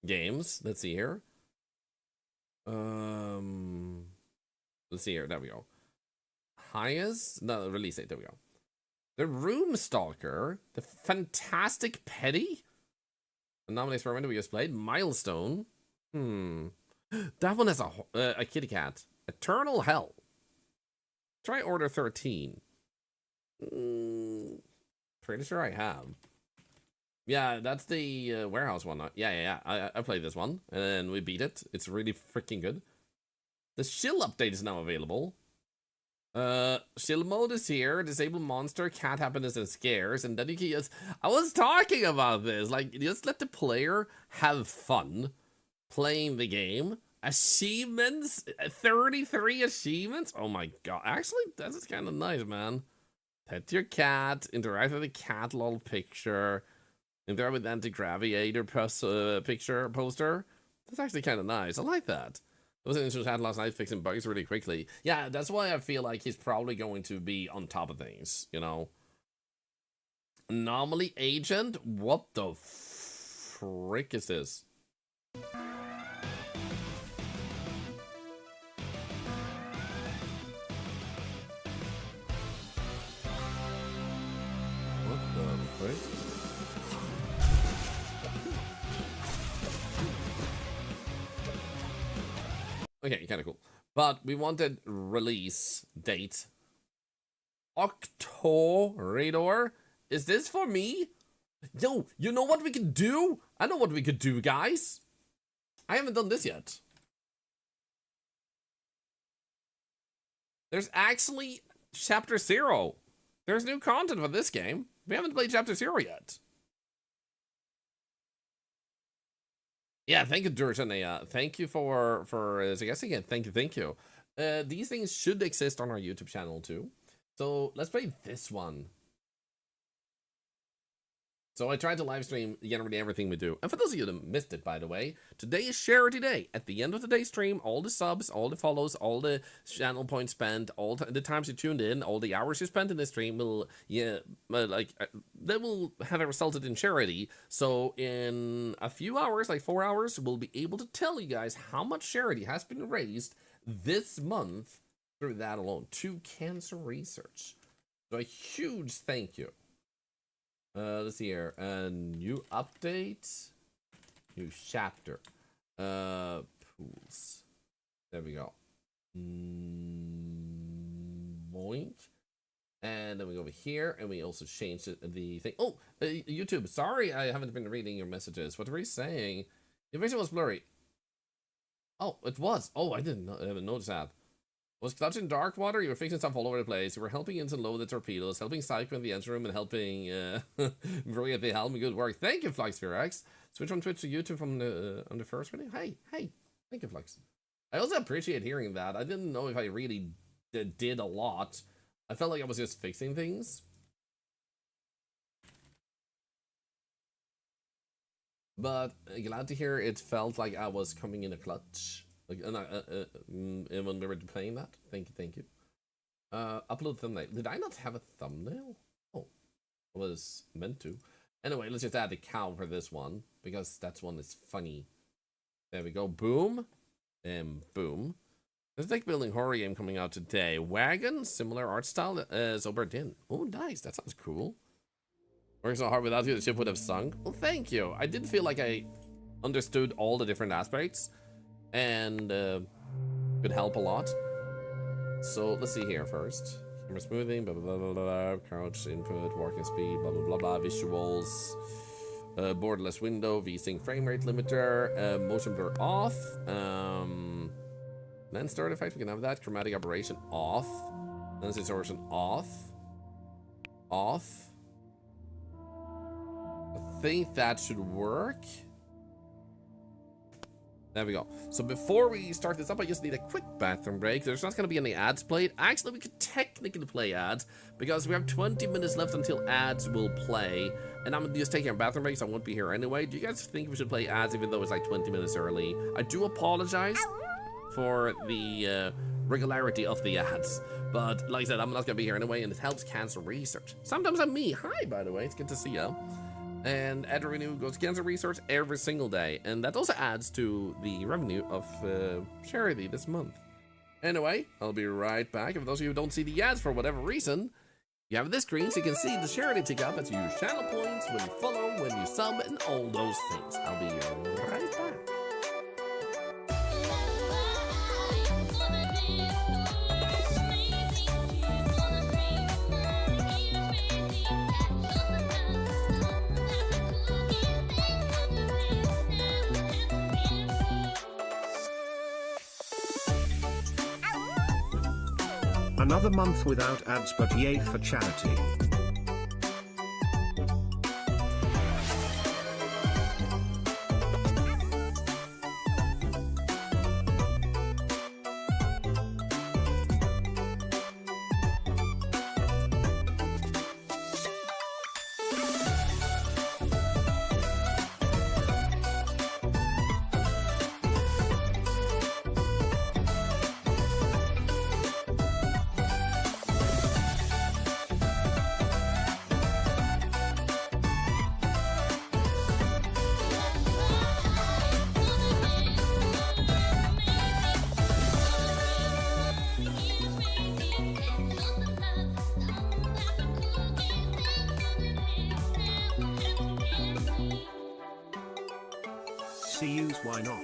games. Let's see here. Let's see here. There we go. Highest? No, release date. There we go. The Room Stalker. The Fantastic Petty. Anomaly experiment we just played. Milestone. That one has a kitty cat. Eternal Hell. Try Order 13. Pretty sure I have. Yeah, that's the warehouse one. Yeah. I played this one, and we beat it. It's really freaking good. The Shill update is now available. Shill mode is here. Disable monster, cat happiness, and scares. And then you can just... I was talking about this. Like, just let the player have fun playing the game. Achievements, 33 achievements. Oh my god, actually that's kind of nice, man. Pet your cat, interact with the cat lol picture, interact with anti-graviator picture poster. That's actually kind of nice. I like that. I was in his chat last night fixing bugs really quickly. Yeah, that's why I feel like he's probably going to be on top of things, you know. Anomaly agent, what the frick is this? Okay, kind of cool. But we wanted release date. October. Is this for me? Yo, you know what we could do? I know what we could do, guys. I haven't done this yet. There's actually Chapter 0. There's new content for this game. We haven't played Chapter 0 yet. Yeah, thank you, Durjanea. Thank you for suggesting it. Thank you. These things should exist on our YouTube channel too. So let's play this one. So I tried to live stream generally everything we do. And for those of you that missed it, by the way, today is Charity Day. At the end of today's stream, all the subs, all the follows, all the channel points spent, all the times you tuned in, all the hours you spent in this stream will, they will have resulted in charity. So in a few hours, like 4 hours, we'll be able to tell you guys how much charity has been raised this month through that alone to cancer research. So a huge thank you. Let's see here. New update. New chapter. Pools. There we go. Boink. And then we go over here, and we also changed the thing. Oh, YouTube. Sorry, I haven't been reading your messages. What were you saying? Your vision was blurry. Oh, it was. Oh, I didn't notice that. Was clutching dark water, you were fixing stuff all over the place. You were helping Inson load the torpedoes, helping Psycho in the engine room, and helping Maria at the helm. Good work. Thank you, FluxFearX. Switch from Twitch to YouTube from the on the first video. Hey, thank you, Flux. I also appreciate hearing that. I didn't know if I really did a lot. I felt like I was just fixing things. But glad to hear it felt like I was coming in a clutch. Like, when we were playing that. Thank you. Upload thumbnail. Did I not have a thumbnail? Oh, I was meant to. Anyway, let's just add the cow for this one, because that one is funny. There we go. Boom. And boom. There's a deck building horror game coming out today. Wagon, similar art style as Oberdin. Oh, nice. That sounds cool. Working so hard without you, the ship would have sunk. Well, thank you. I did feel like I understood all the different aspects and could help a lot. So let's see here first. Camera smoothing, blah, blah, blah, blah, blah. Crouch input, walking speed, blah, blah, blah, blah. Visuals. Borderless window, VSync frame rate limiter, motion blur off. Lens start effect, we can have that. Chromatic aberration off. Lens distortion off. Off. I think that should work. There we go. So before we start this up, I just need a quick bathroom break. There's not going to be any ads played. Actually, we could technically play ads because we have 20 minutes left until ads will play. And I'm just taking a bathroom break, so I won't be here anyway. Do you guys think we should play ads even though it's like 20 minutes early? I do apologize for the regularity of the ads. But like I said, I'm not going to be here anyway, and it helps cancer research. Sometimes I'm me. Hi, by the way. It's good to see you. And ad revenue goes to cancer research every single day. And that also adds to the revenue of charity this month. Anyway, I'll be right back. For those of you who don't see the ads for whatever reason, you have this screen so you can see the charity tick up as you use channel points, when you follow, when you sub, and all those things. I'll be right back. Another month without ads, but yay for charity. CUs, why not?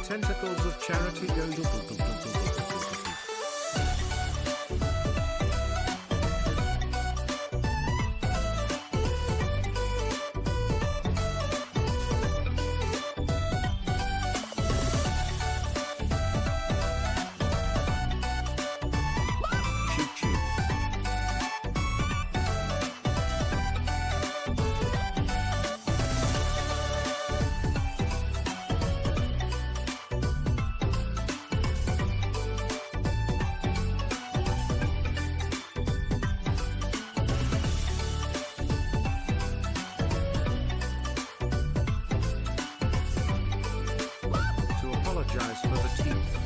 Tentacles of charity go do. Apologize for the teeth.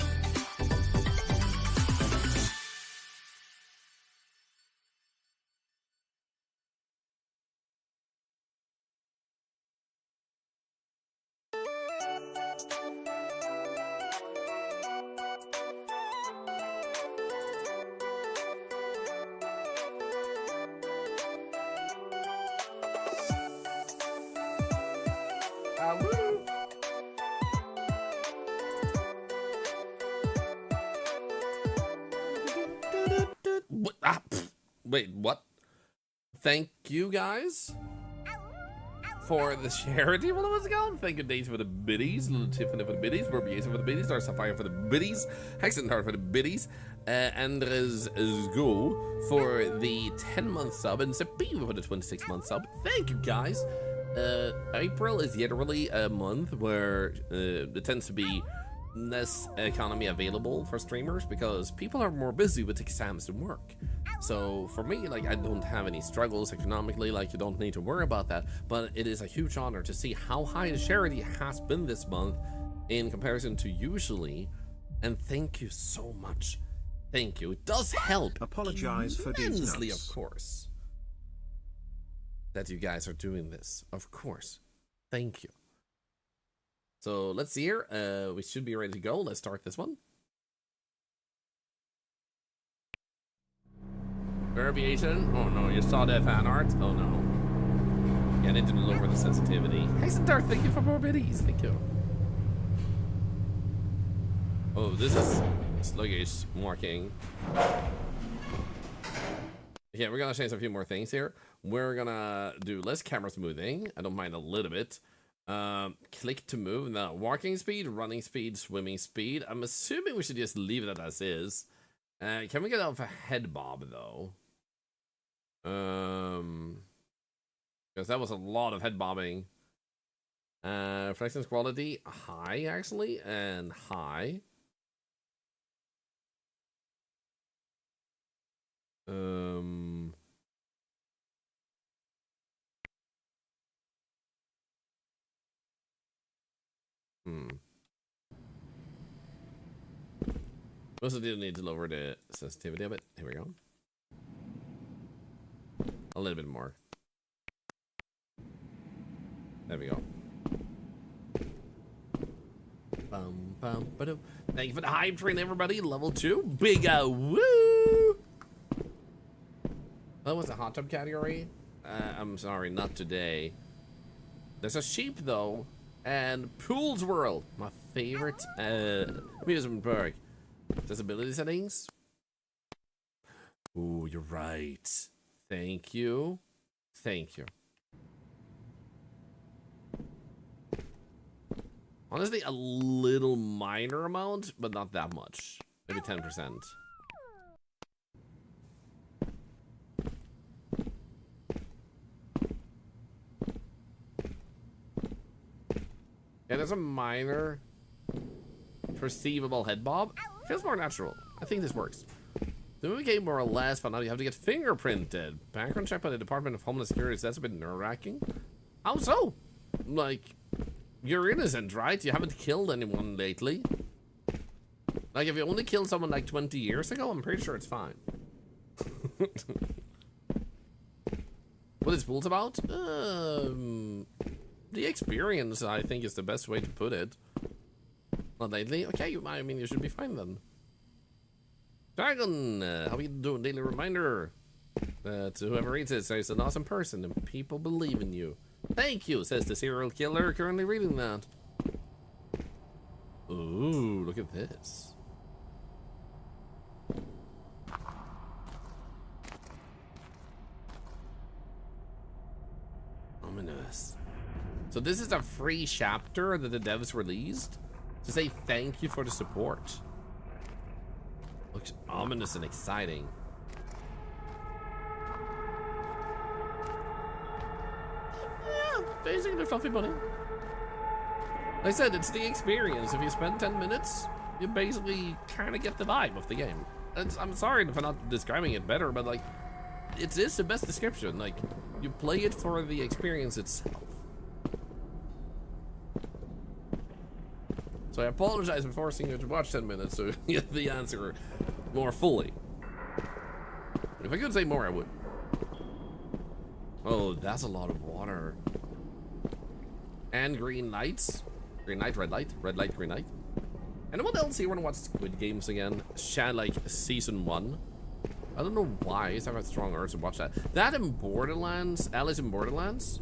Wait, what? Thank you guys for the charity. What was it called? Thank you, Daisy, for the biddies, Little Tiffany for the biddies, Burbiesa for the biddies, Dar Sapphire for the biddies, Hexentar for the biddies, Andres Go for the 10-month sub, and Sepima for the 26-month sub. Thank you guys. April is generally a month where it tends to be less economy available for streamers because people are more busy with exams and work. So for me, like, I don't have any struggles economically, like you don't need to worry about that, but it is a huge honor to see how high the charity has been this month in comparison to usually, and thank you so much. Thank you. It does help Apologize for these immensely, of nuts. course, that you guys are doing this. Of course. Thank you. So let's see here. We should be ready to go. Let's start this one. Variation. Oh no, you saw that fan art? Oh no. Yeah, I need to lower the sensitivity. Hey, Centaur, thank you for more biddies. Thank you. Oh, this is sluggish walking. Okay, we're gonna change a few more things here. We're gonna do less camera smoothing. I don't mind a little bit. Click to move. Now, walking speed, running speed, swimming speed. I'm assuming we should just leave it as is. Can we get off a head bob though? Because that was a lot of head bobbing. Reflections quality high actually, and high. Also do need to lower the sensitivity a bit. Here we go. A little bit more. There we go. Thank you for the hype train, everybody. Level 2. Big woo! That was a hot tub category. I'm sorry, not today. There's a sheep though, and Pools World, my favorite amusement park. Accessibility settings. Ooh, you're right. Thank you. Thank you. Honestly, a little minor amount, but not that much. Maybe 10%. Yeah, there's a minor perceivable head bob. Feels more natural. I think this works. The movie game more or less, but now you have to get fingerprinted. Background check by the Department of Homeland Security. That's a bit nerve-wracking. How so? Like, you're innocent, right? You haven't killed anyone lately. Like, if you only killed someone like 20 years ago, I'm pretty sure it's fine. What is Pools about? The experience, I think, is the best way to put it. Not lately? Okay, I mean, you should be fine then. Dragon, how you doing? Daily reminder that whoever reads it says an awesome person and people believe in you. Thank you, says the serial killer currently reading that. Ooh, look at this. Ominous. So this is a free chapter that the devs released to say thank you for the support. Looks ominous and exciting. Yeah, basically a fluffy bunny. Like I said, it's the experience. If you spend 10 minutes, you basically kind of get the vibe of the game. I'm sorry for not describing it better, but like, it is the best description. Like, you play it for the experience itself. So I apologize for forcing you to watch 10 minutes so you get the answer more fully. If I could say more, I would. Oh, that's a lot of water. And green lights. Green light, red light, green light. Anyone else here want to watch Squid Games again? Like season 1? I don't know why. I just have a strong urge to watch that. That and Borderlands, Alice in Borderlands.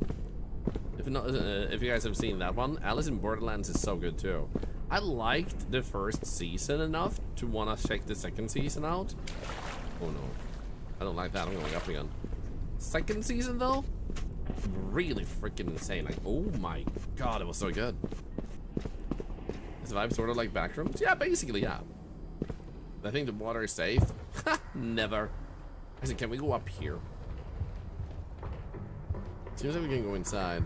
If you guys have seen that one, Alice in Borderlands is so good too. I liked the first season enough to want to check the second season out. Oh no, I don't like that. I'm going up again. Second season though, really freaking insane. Like, oh my god, it was so good. Is the vibe sort of like Backrooms? Yeah, basically, yeah. I think the water is safe. Never. I said, can we go up here? Seems like we can go inside.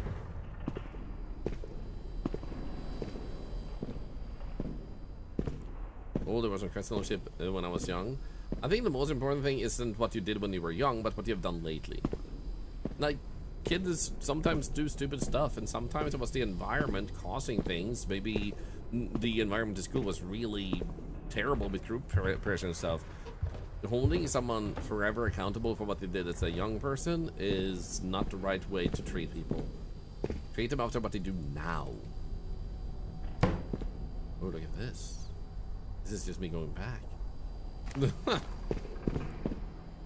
old. There was a crystal ship when I was young. I think the most important thing isn't what you did when you were young, but what you've done lately. Like, kids sometimes do stupid stuff, and sometimes it was the environment causing things. Maybe the environment at school was really terrible with group pressure and stuff. Holding someone forever accountable for what they did as a young person is not the right way to treat people. Treat them after what they do now. Oh, look at this. This is just me going back.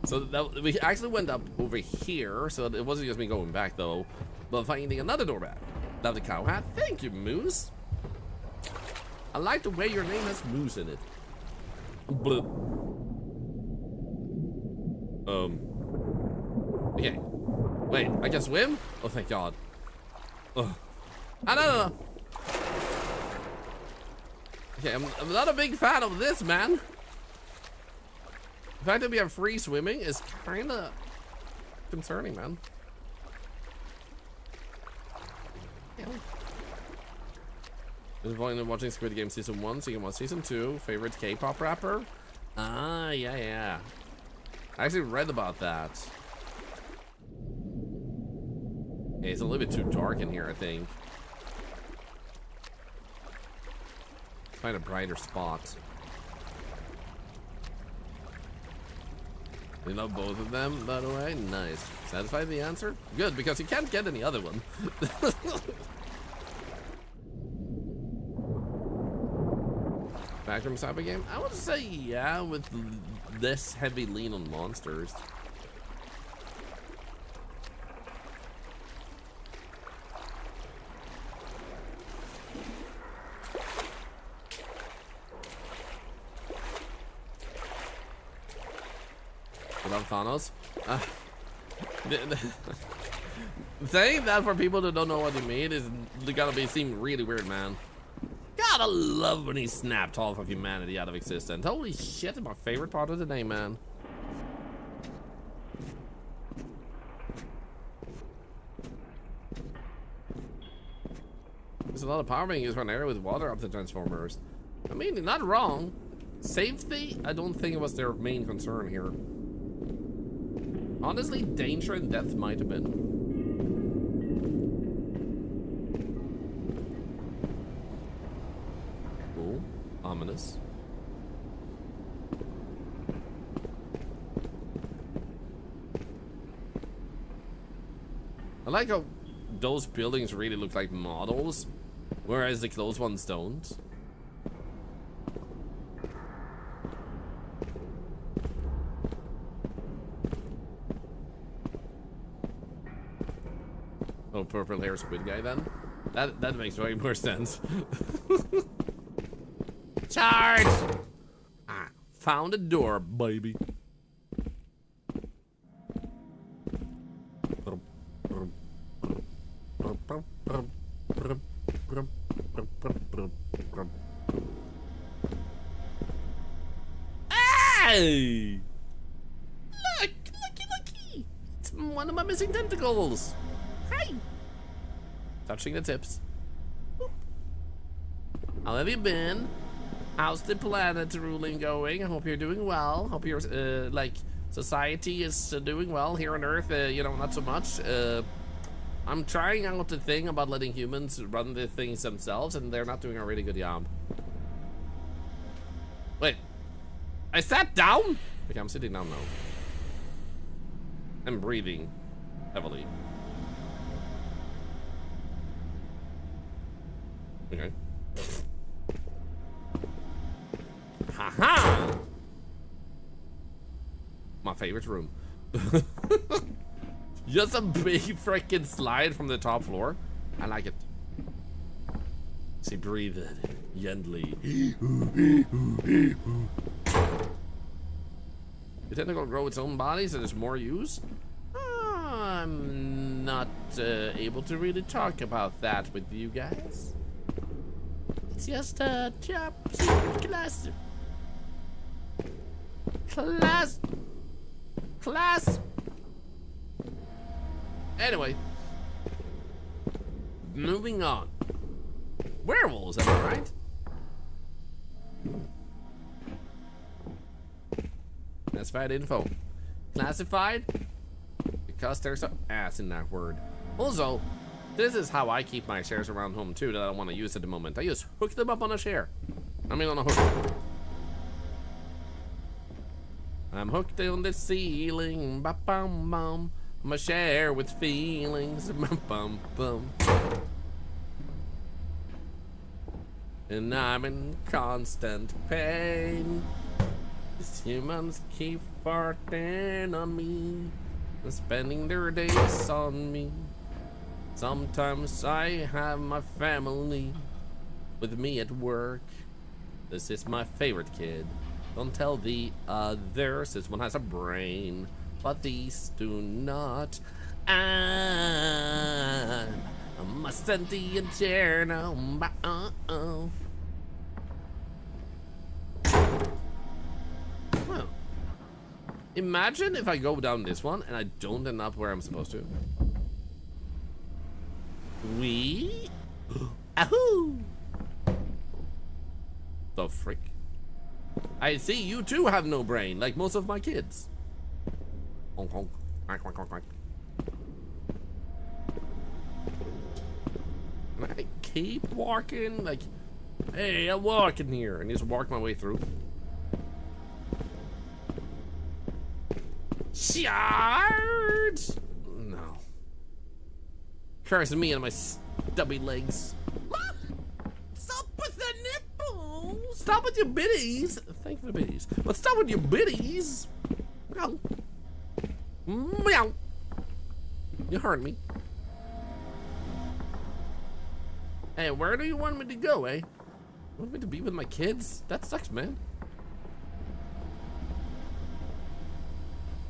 So that, we actually went up over here, so it wasn't just me going back though, but finding another door back. Love the cow hat. Thank you, Moose. I like the way your name has Moose in it. Bloop. Okay. Wait, I can swim? Oh, thank God. Ugh. Ah, no. Okay, I'm not a big fan of this, man. The fact that we have free swimming is kind of concerning, man. Yeah. Been watching Squid Game Season 1, so you can watch Season 2. Favorite K-pop rapper? Ah, yeah. I actually read about that. Okay, it's a little bit too dark in here, I think. Find a brighter spot. You love both of them, by the way? Nice. Satisfied the answer? Good, because you can't get any other one. Backroom type of game? I would say yeah, with this heavy lean on monsters. Love Thanos. Saying that for people that don't know what he made is gotta seem really weird, man. Gotta love when he snapped half of humanity out of existence. Holy shit, it's my favorite part of the day, man. There's a lot of power being used for an area with water up to transformers. I mean, you're not wrong. Safety, I don't think it was their main concern here. Honestly, danger and death might have been. Cool. Ominous. I like how those buildings really look like models, whereas the closed ones don't. Oh, purple hair squid guy then? That makes way more sense. Charge! Ah, found a door, baby. Hey! Looky! It's one of my missing tentacles. Hi! Touching the tips. How have you been? How's the planet ruling going? I hope you're doing well. Hope your like society is doing well here on Earth. You know, not so much. I'm trying out the thing about letting humans run the things themselves, and they're not doing a really good job. Wait, I sat down? Okay, I'm sitting down now. I'm breathing heavily. Okay. Haha! My favorite room. Just a big freaking slide from the top floor. I like it. See, breathe it gently. The tentacle grow its own body, so there's more use. I'm not able to really talk about that with you guys. It's just a top secret class. Anyway, moving on. Werewolves, am I right? Classified info. Classified? Because there's some ass in that word. Also, this is how I keep my chairs around home too that I don't want to use at the moment. I just hook them up on a chair. I mean on a hook. I'm hooked on the ceiling. Ba bum bum. I'm a chair with feelings. Bum bum bum. And I'm in constant pain. These humans keep farting on me and spending their days on me. Sometimes I have my family with me at work. This is my favorite kid. Don't tell the others, this one has a brain, but these do not. I'm a sentient chair now. Well, imagine if I go down this one and I don't end up where I'm supposed to. Ahoo! The frick? I see you too have no brain, like most of my kids. Honk honk. Quack quack quack quack. And I keep walking, like, hey, I'm walking here, and just walk my way through. Shards! No. Cursing me on my stubby legs. Stop with the nipples! Stop with your bitties! Thank you for the bitties. But stop with your bitties! Meow. Meow. You heard me. Hey, where do you want me to go, eh? You want me to be with my kids? That sucks, man.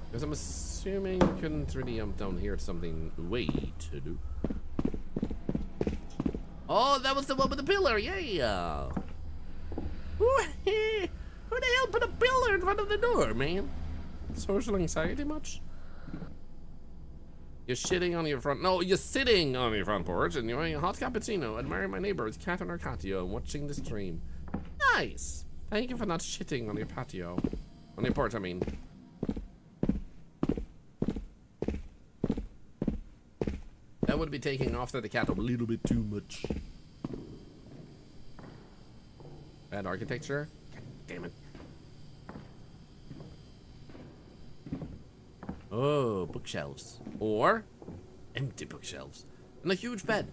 Because I'm assuming you couldn't really jump down here to something way to do. Oh, that was the one with the pillar, yeah! Who the hell put a pillar in front of the door, man? Social anxiety much? You're shitting on your front. No, you're sitting on your front porch and you're having a hot cappuccino, admiring my neighbor's cat on her patio and watching the stream. Nice! Thank you for not shitting on your patio. On your porch, I mean. That would be taking after the cat a little bit too much. Bad architecture? God damn it. Oh, bookshelves. Or empty bookshelves. And a huge bed.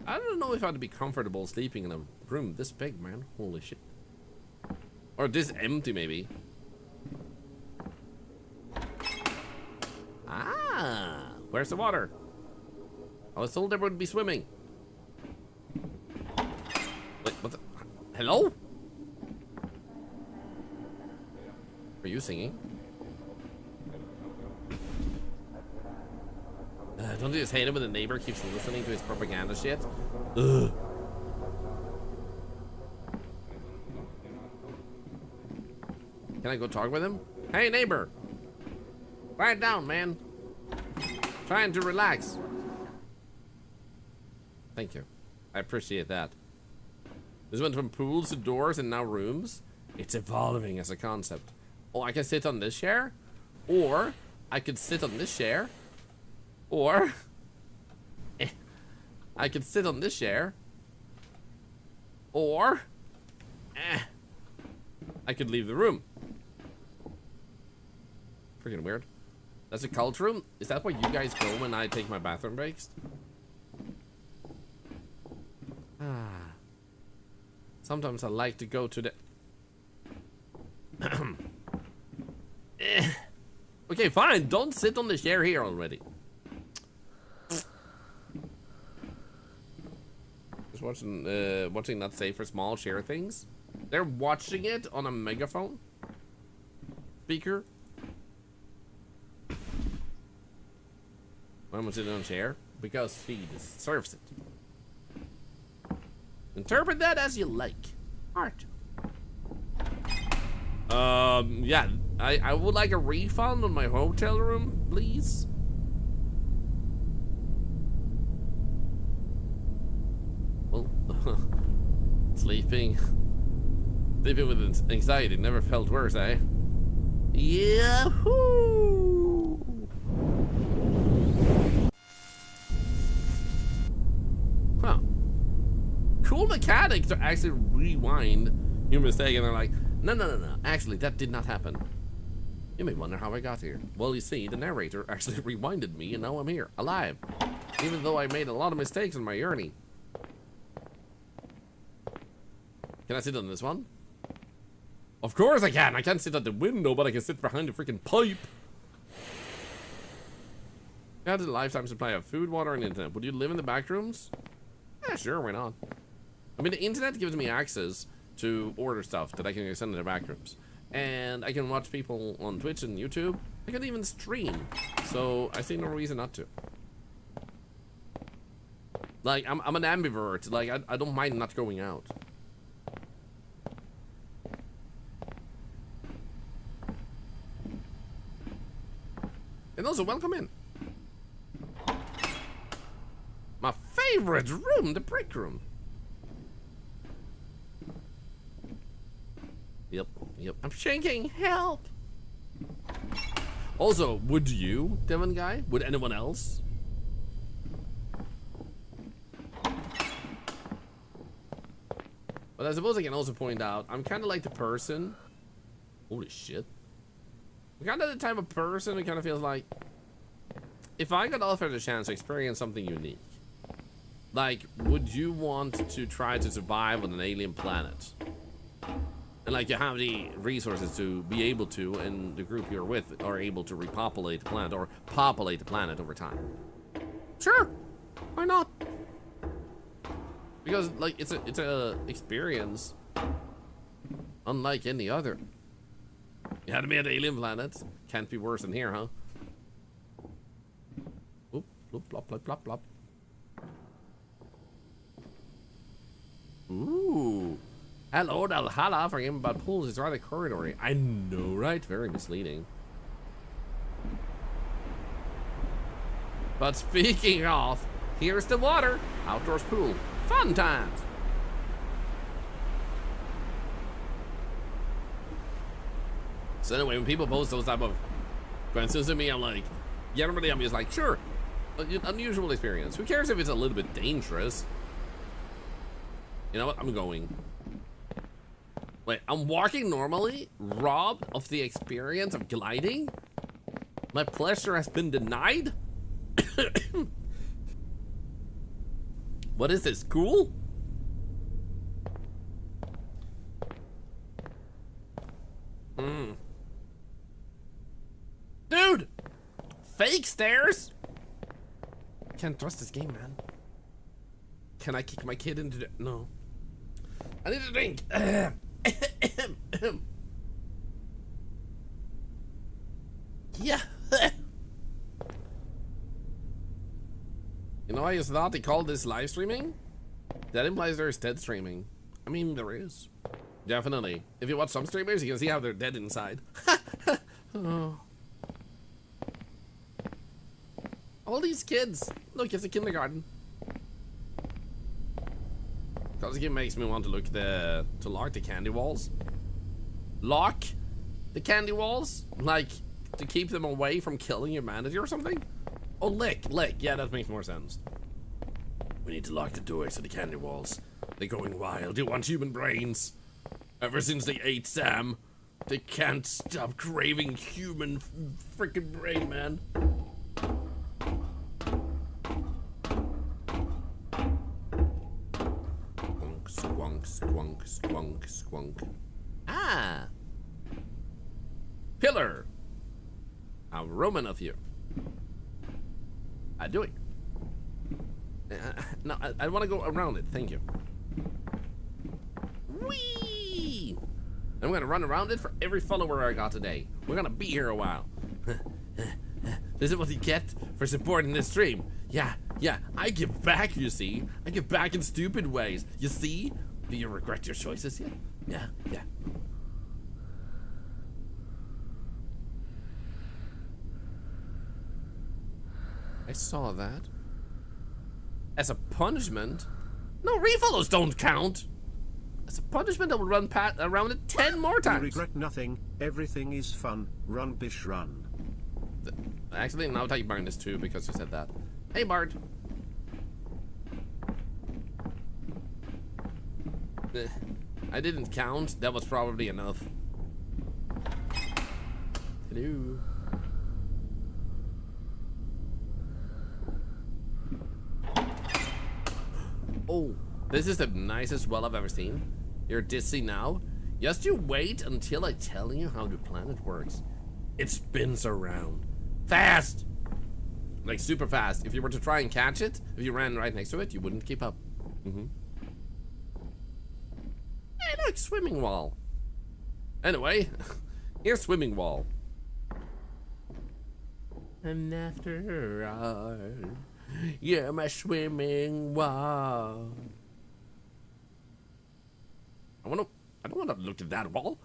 I don't know if I'd be comfortable sleeping in a room this big, man. Holy shit. Or this empty, maybe. Ah, where's the water? I was told there would be swimming. Wait, what the? Hello? Are you singing? Don't you just hate it when the neighbor keeps listening to his propaganda shit? Ugh. Can I go talk with him? Hey, neighbor! Quiet down, man. Trying to relax. Thank you. I appreciate that. This went from pools to doors and now rooms. It's evolving as a concept. Oh, I can sit on this chair? Or I could sit on this chair? Or I could sit on this chair? Or I could leave the room. Freaking weird. That's a cult room? Is that where you guys go when I take my bathroom breaks? Ah. Sometimes I like to go to the... Okay, fine. Don't sit on the chair here already. Just watching Not Safe for Small share things. They're watching it on a megaphone speaker. Why am I sitting on a chair? Because she deserves it. Interpret that as you like. Art. Yeah. I would like a refund on my hotel room, please. Well, sleeping Living with anxiety never felt worse, eh? Yahoo! Huh. Cool mechanic to actually rewind your mistake, and they're like, no. Actually, that did not happen. You may wonder how I got here. Well, you see, the narrator actually rewinded me, and now I'm here, alive. Even though I made a lot of mistakes on my journey. Can I sit on this one? Of course I can! I can't sit at the window, but I can sit behind the freaking pipe. You had a lifetime supply of food, water, and internet. Would you live in the back rooms? Yeah, sure, why not? I mean, the internet gives me access to order stuff that I can send in the back rooms. And I can watch people on Twitch and YouTube. I can even stream. So I see no reason not to. Like, I'm an ambivert. Like, I don't mind not going out. And also, welcome in. My favorite room, the break room. Yep. I'm shaking. Help. Also, would you, Devon guy? Would anyone else? But I suppose I can also point out, I'm kind of like the person. Holy shit. I'm kind of the type of person who kind of feels like, if I got offered a chance to experience something unique, like, would you want to try to survive on an alien planet? And like, you have the resources to be able to, and the group you're with are able to repopulate the planet or populate the planet over time. Sure, why not? Because like, it's a experience unlike any other. You had to be an alien planet. Can't be worse than here, huh? Oop, bloop, blop, blop, blop, blop. Ooh. Hello, Dalhala, for game about pools. It's rather corridory. I know, right? Very misleading. But speaking of, here's the water. Outdoors pool. Fun times. So anyway, when people post those type of questions to me, I'm like, generally I'm just like, sure, unusual experience. Who cares if it's a little bit dangerous? You know what? I'm going. Wait, I'm walking normally, robbed of the experience of gliding? My pleasure has been denied? What is this, cool? Dude! Fake stairs? Can't trust this game, man. Can I kick my kid into the... No. I need a drink. Yeah. You know, I just thought they called this live streaming. That implies there is dead streaming. I mean, there is. Definitely. If you watch some streamers, you can see how they're dead inside. Oh. All these kids. Look, it's a kindergarten. Because it makes me want to look to lock the candy walls. Lock the candy walls? Like, to keep them away from killing humanity or something? Oh, lick. Yeah, that makes more sense. We need to lock the doors to the candy walls. They're going wild. They want human brains. Ever since they ate Sam, they can't stop craving human freaking brain, man. Squonk. Ah! Pillar! How Roman of you. I do it. No, I want to go around it. Thank you. Whee! I'm going to run around it for every follower I got today. We're going to be here a while. This is what you get for supporting this stream. Yeah. I give back, you see. I give back in stupid ways. You see? Do you regret your choices yet? Yeah. I saw that. As a punishment? No, refollows don't count. As a punishment, I will run around it 10 more You times. regret nothing. Everything is fun. Run, bish, run. Actually, now take minus 2 because you said that. Hey, Bart. I didn't count. That was probably enough. Hello. Oh, this is the nicest well I've ever seen. You're dizzy now? Just you wait until I tell you how the planet works. It spins around. Fast! Like super fast. If you were to try and catch it, if you ran right next to it, you wouldn't keep up. Hey, look, swimming wall. Anyway, here's swimming wall. And after all, you're my swimming wall. I don't want to look at that wall.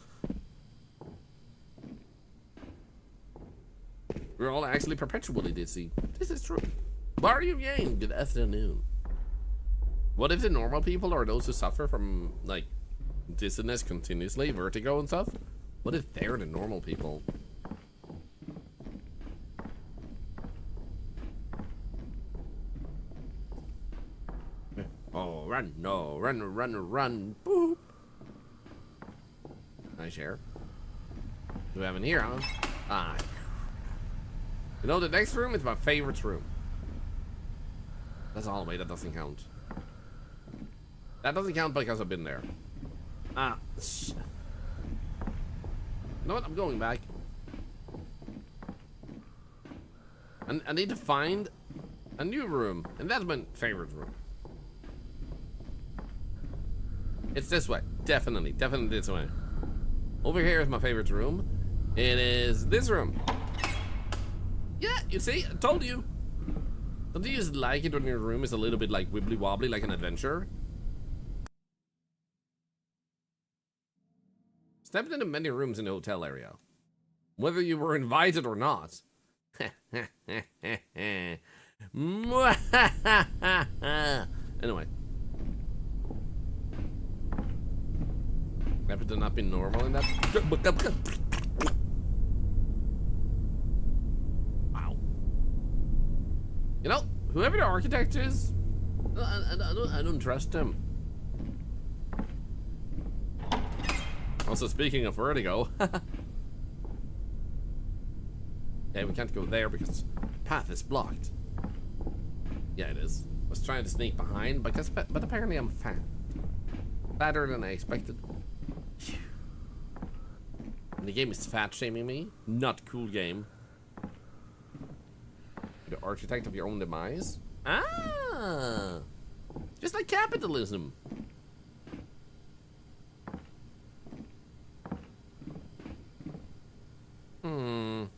We're all actually perpetually dizzy. This is true. Mario Yang, good afternoon. What if the normal people are those who suffer from, like, dizziness continuously, vertigo and stuff? What if they're the normal people? Oh, run, no, run, run, run, boop. Nice share. Do we have in here, huh? Ah. You know, the next room is my favorite room. That's all the way, that doesn't count. That doesn't count because I've been there. Ah, shit. You know what? I'm going back. And I need to find a new room, and that's my favorite room. It's this way. Definitely this way. Over here is my favorite room. It is this room. Yeah, you see, I told you. Don't you just like it when your room is a little bit like wibbly wobbly, like an adventure? Stepped into many rooms in the hotel area. Whether you were invited or not. Anyway. Never done not be normal in that. Wow. You know, whoever the architect is, I don't trust him. Also, speaking of vertigo, okay, we can't go there because the path is blocked. Yeah, it is. I was trying to sneak behind, but apparently I'm fat. Fatter than I expected. And the game is fat shaming me. Not cool game. The architect of your own demise. Ah, just like capitalism. You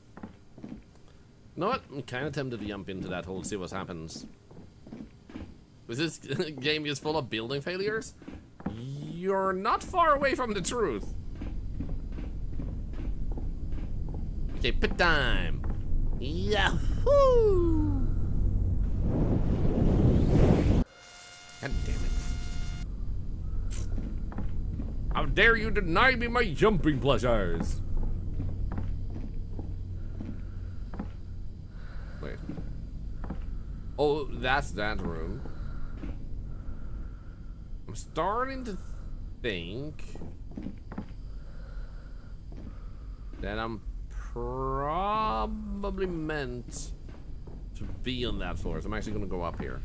know what? I'm kind of tempted to jump into that hole, see what happens. Was this game is full of building failures? You're not far away from the truth. Okay, pit time. Yahoo! God damn it. How dare you deny me my jumping pleasures? Wait. Oh, that's that room. I'm starting to think that I'm probably meant to be on that floor, so I'm actually gonna go up here.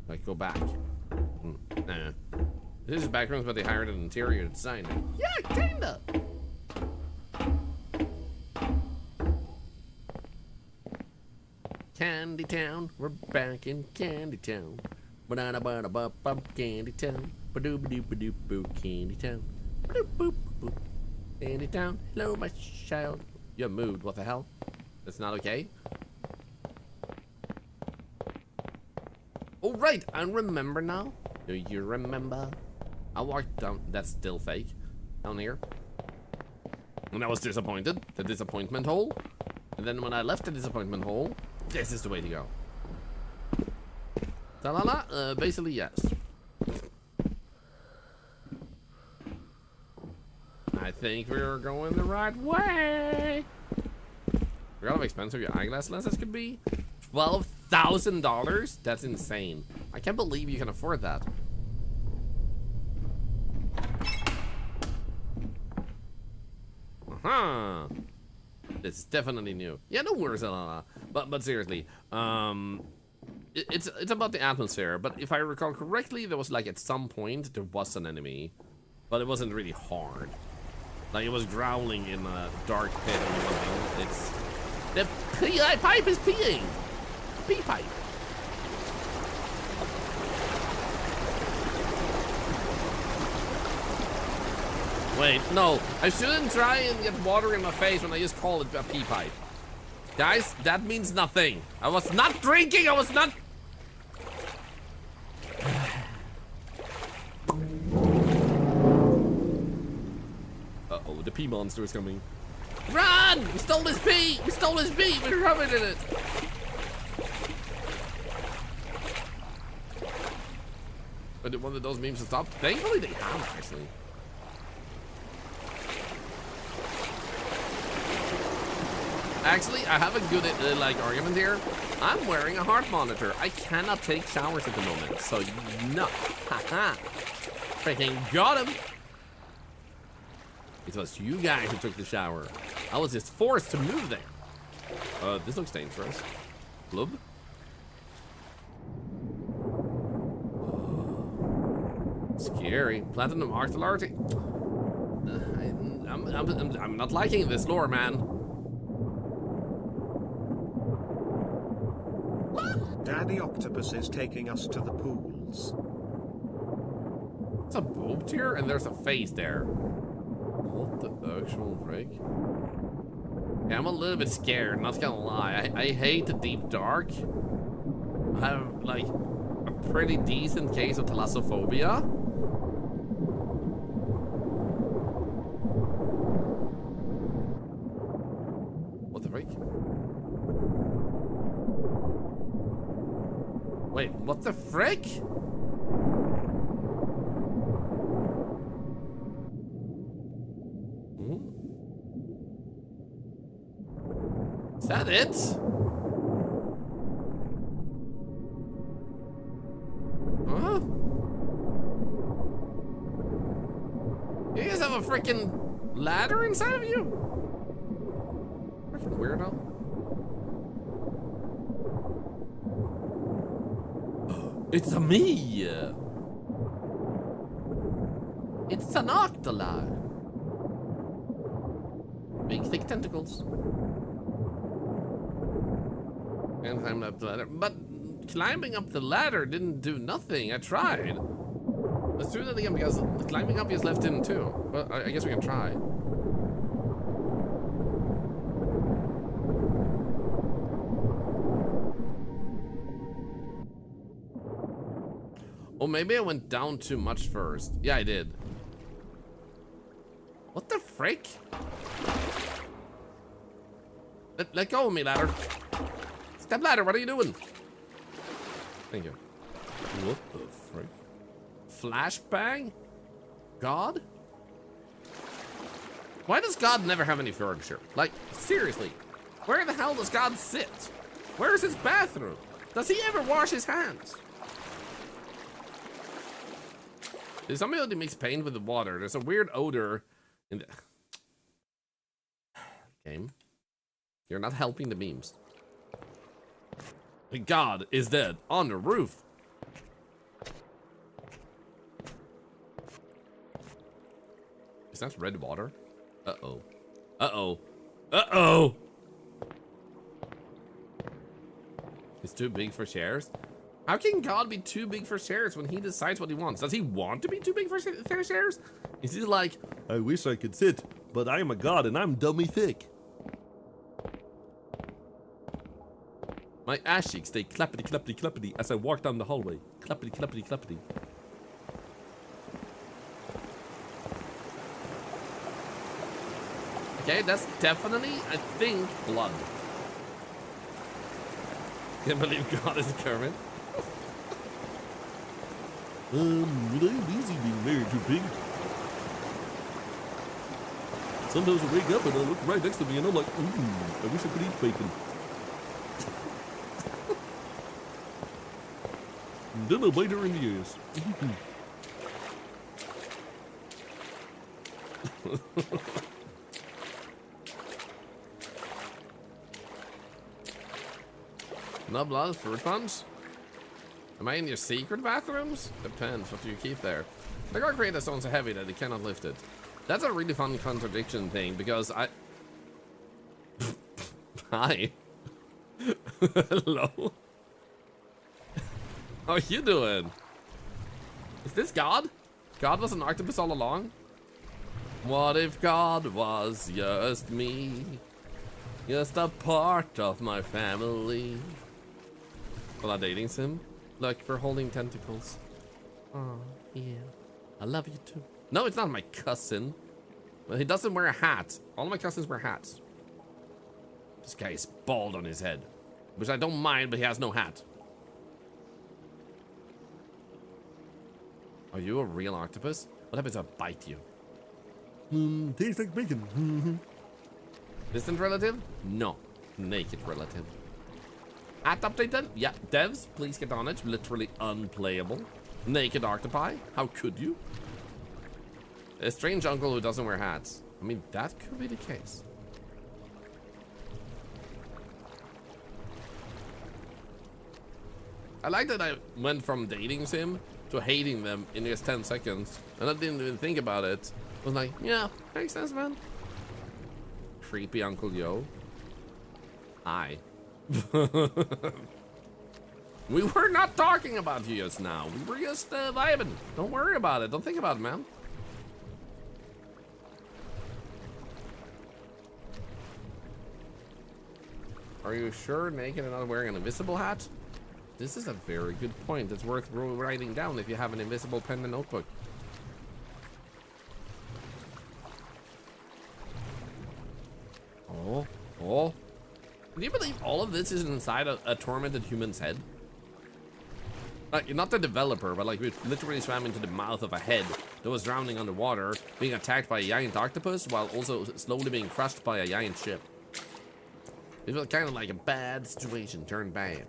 Like, go back. Nah. This is back rooms, but they hired an interior designer. Yeah, kinda. Candy Town, we're back in Candy Town. Ba-da-da-ba-da-ba-bum, Candy Town. Ba-doo-ba-doo-ba-doo-boo, Candy Town. Ba-doo-boop-boop. Candy Town, hello, my child. You moved, what the hell? That's not okay. Oh, right, I remember now. Do you remember? I walked down, that's still fake, down here. And I was disappointed, the disappointment hole. And then when I left the disappointment hole, this is the way to go. Ta-la-la, basically yes. I think we're going the right way. Forgot how expensive your eyeglass lenses could be. $12,000? That's insane. I can't believe you can afford that. Uh-huh. It's definitely new. Yeah, no worries, but seriously, it's about the atmosphere. But if I recall correctly, there was like at some point there was an enemy, but it wasn't really hard. Like it was growling in a dark pit or something. It's the pee pipe is peeing. Pee pipe. Wait, no, I shouldn't try and get water in my face when I just call it a pee pipe. Guys, that means nothing. I was not drinking, I was not... Uh-oh, the pee monster is coming. Run! We stole his pee! We stole his pee! We're covered in it! But did one of those memes stop? Thankfully they have, actually. Actually, I have a good argument here. I'm wearing a heart monitor. I cannot take showers at the moment, so no. Haha. Freaking got him. It was you guys who took the shower. I was just forced to move there. This looks dangerous. Blub. Scary. Platinum artillery. I'm not liking this lore, man. Daddy Octopus is taking us to the pools. There's a boat here and there's a face there. What the actual frick? Yeah, I'm a little bit scared, not gonna lie. I hate the deep dark. I have like a pretty decent case of thalassophobia. What the frick? Wait, what the frick? Is that it? Huh? You guys have a freaking ladder inside of you? Freaking weirdo. It's a me! It's an octolar. Big thick tentacles. And climbed up the ladder. But climbing up the ladder didn't do nothing. I tried. Let's do that again because climbing up is left in too. But I guess we can try. Oh, maybe I went down too much first. Yeah, I did. What the frick? Let go of me, ladder. Step ladder, what are you doing? Thank you. What the frick? Flashbang? God? Why does God never have any furniture? Like, seriously. Where the hell does God sit? Where's his bathroom? Does he ever wash his hands? Did somebody mix paint with the water? There's a weird odor in the game. You're not helping the memes. God is dead on the roof. Is that red water? Uh-oh. Uh-oh. Uh-oh! It's too big for shares? How can God be too big for shares when he decides what he wants? Does he want to be too big for shares? Is he like, I wish I could sit, but I'm a god and I'm dummy thick. My ass cheeks, they clappity clappity clappity as I walk down the hallway. Clappity clappity clappity. Okay, that's definitely, I think, blood. Can't believe God is a Kermit. It ain't easy being married to a pig. Sometimes I wake up and I look right next to me and I'm like, I wish I could eat bacon. And then I'll bite her in the ass. Not blood fruit punch? Am I in your secret bathrooms? Depends, what do you keep there? The guard created stone so heavy that he cannot lift it. That's a really fun contradiction thing because I... Hi. Hello. How are you doing? Is this God? God was an octopus all along? What if God was just me? Just a part of my family. Well, I'm dating sim. Look, we're holding tentacles. Oh, yeah. I love you too. No, it's not my cousin. Well, he doesn't wear a hat. All of my cousins wear hats. This guy is bald on his head. Which I don't mind, but he has no hat. Are you a real octopus? What happens if I bite you? Tastes like bacon. Distant relative? No. Naked relative. Hat updated? Yeah. Devs, please get on it. Literally unplayable. Naked octopi? How could you? A strange uncle who doesn't wear hats. I mean, that could be the case. I like that I went from dating sim to hating them in just 10 seconds. And I didn't even think about it. I was like, yeah, makes sense, man. Creepy Uncle Yo. Hi. We were not talking about you just now. We were just vibing. Don't worry about it. Don't think about it, man. Are you sure naked and not wearing an invisible hat? This is a very good point. It's worth writing down if you have an invisible pen and notebook. Oh. Can you believe all of this is inside a tormented human's head? Like, not the developer, but like we literally swam into the mouth of a head that was drowning underwater, being attacked by a giant octopus while also slowly being crushed by a giant ship. It was kind of like a bad situation turned bad.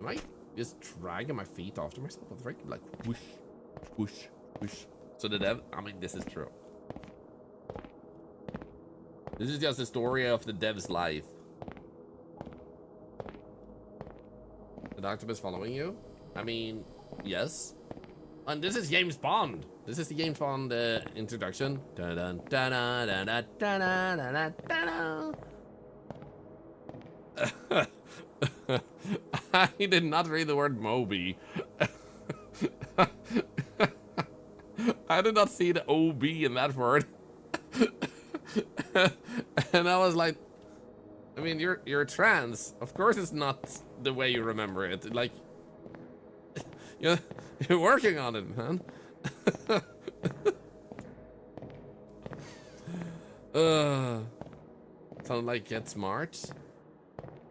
Am I just dragging my feet after myself? It's right, like whoosh, whoosh, whoosh. So the dev, I mean, this is true. This is just the story of the dev's life. The octopus following you? I mean, yes. And this is James Bond. This is the James Bond introduction. I did not read the word Moby. I did not see the OB in that word. And I was like, I mean, you're trans. Of course it's not the way you remember it. Like, you're working on it, man. Sound like get smart.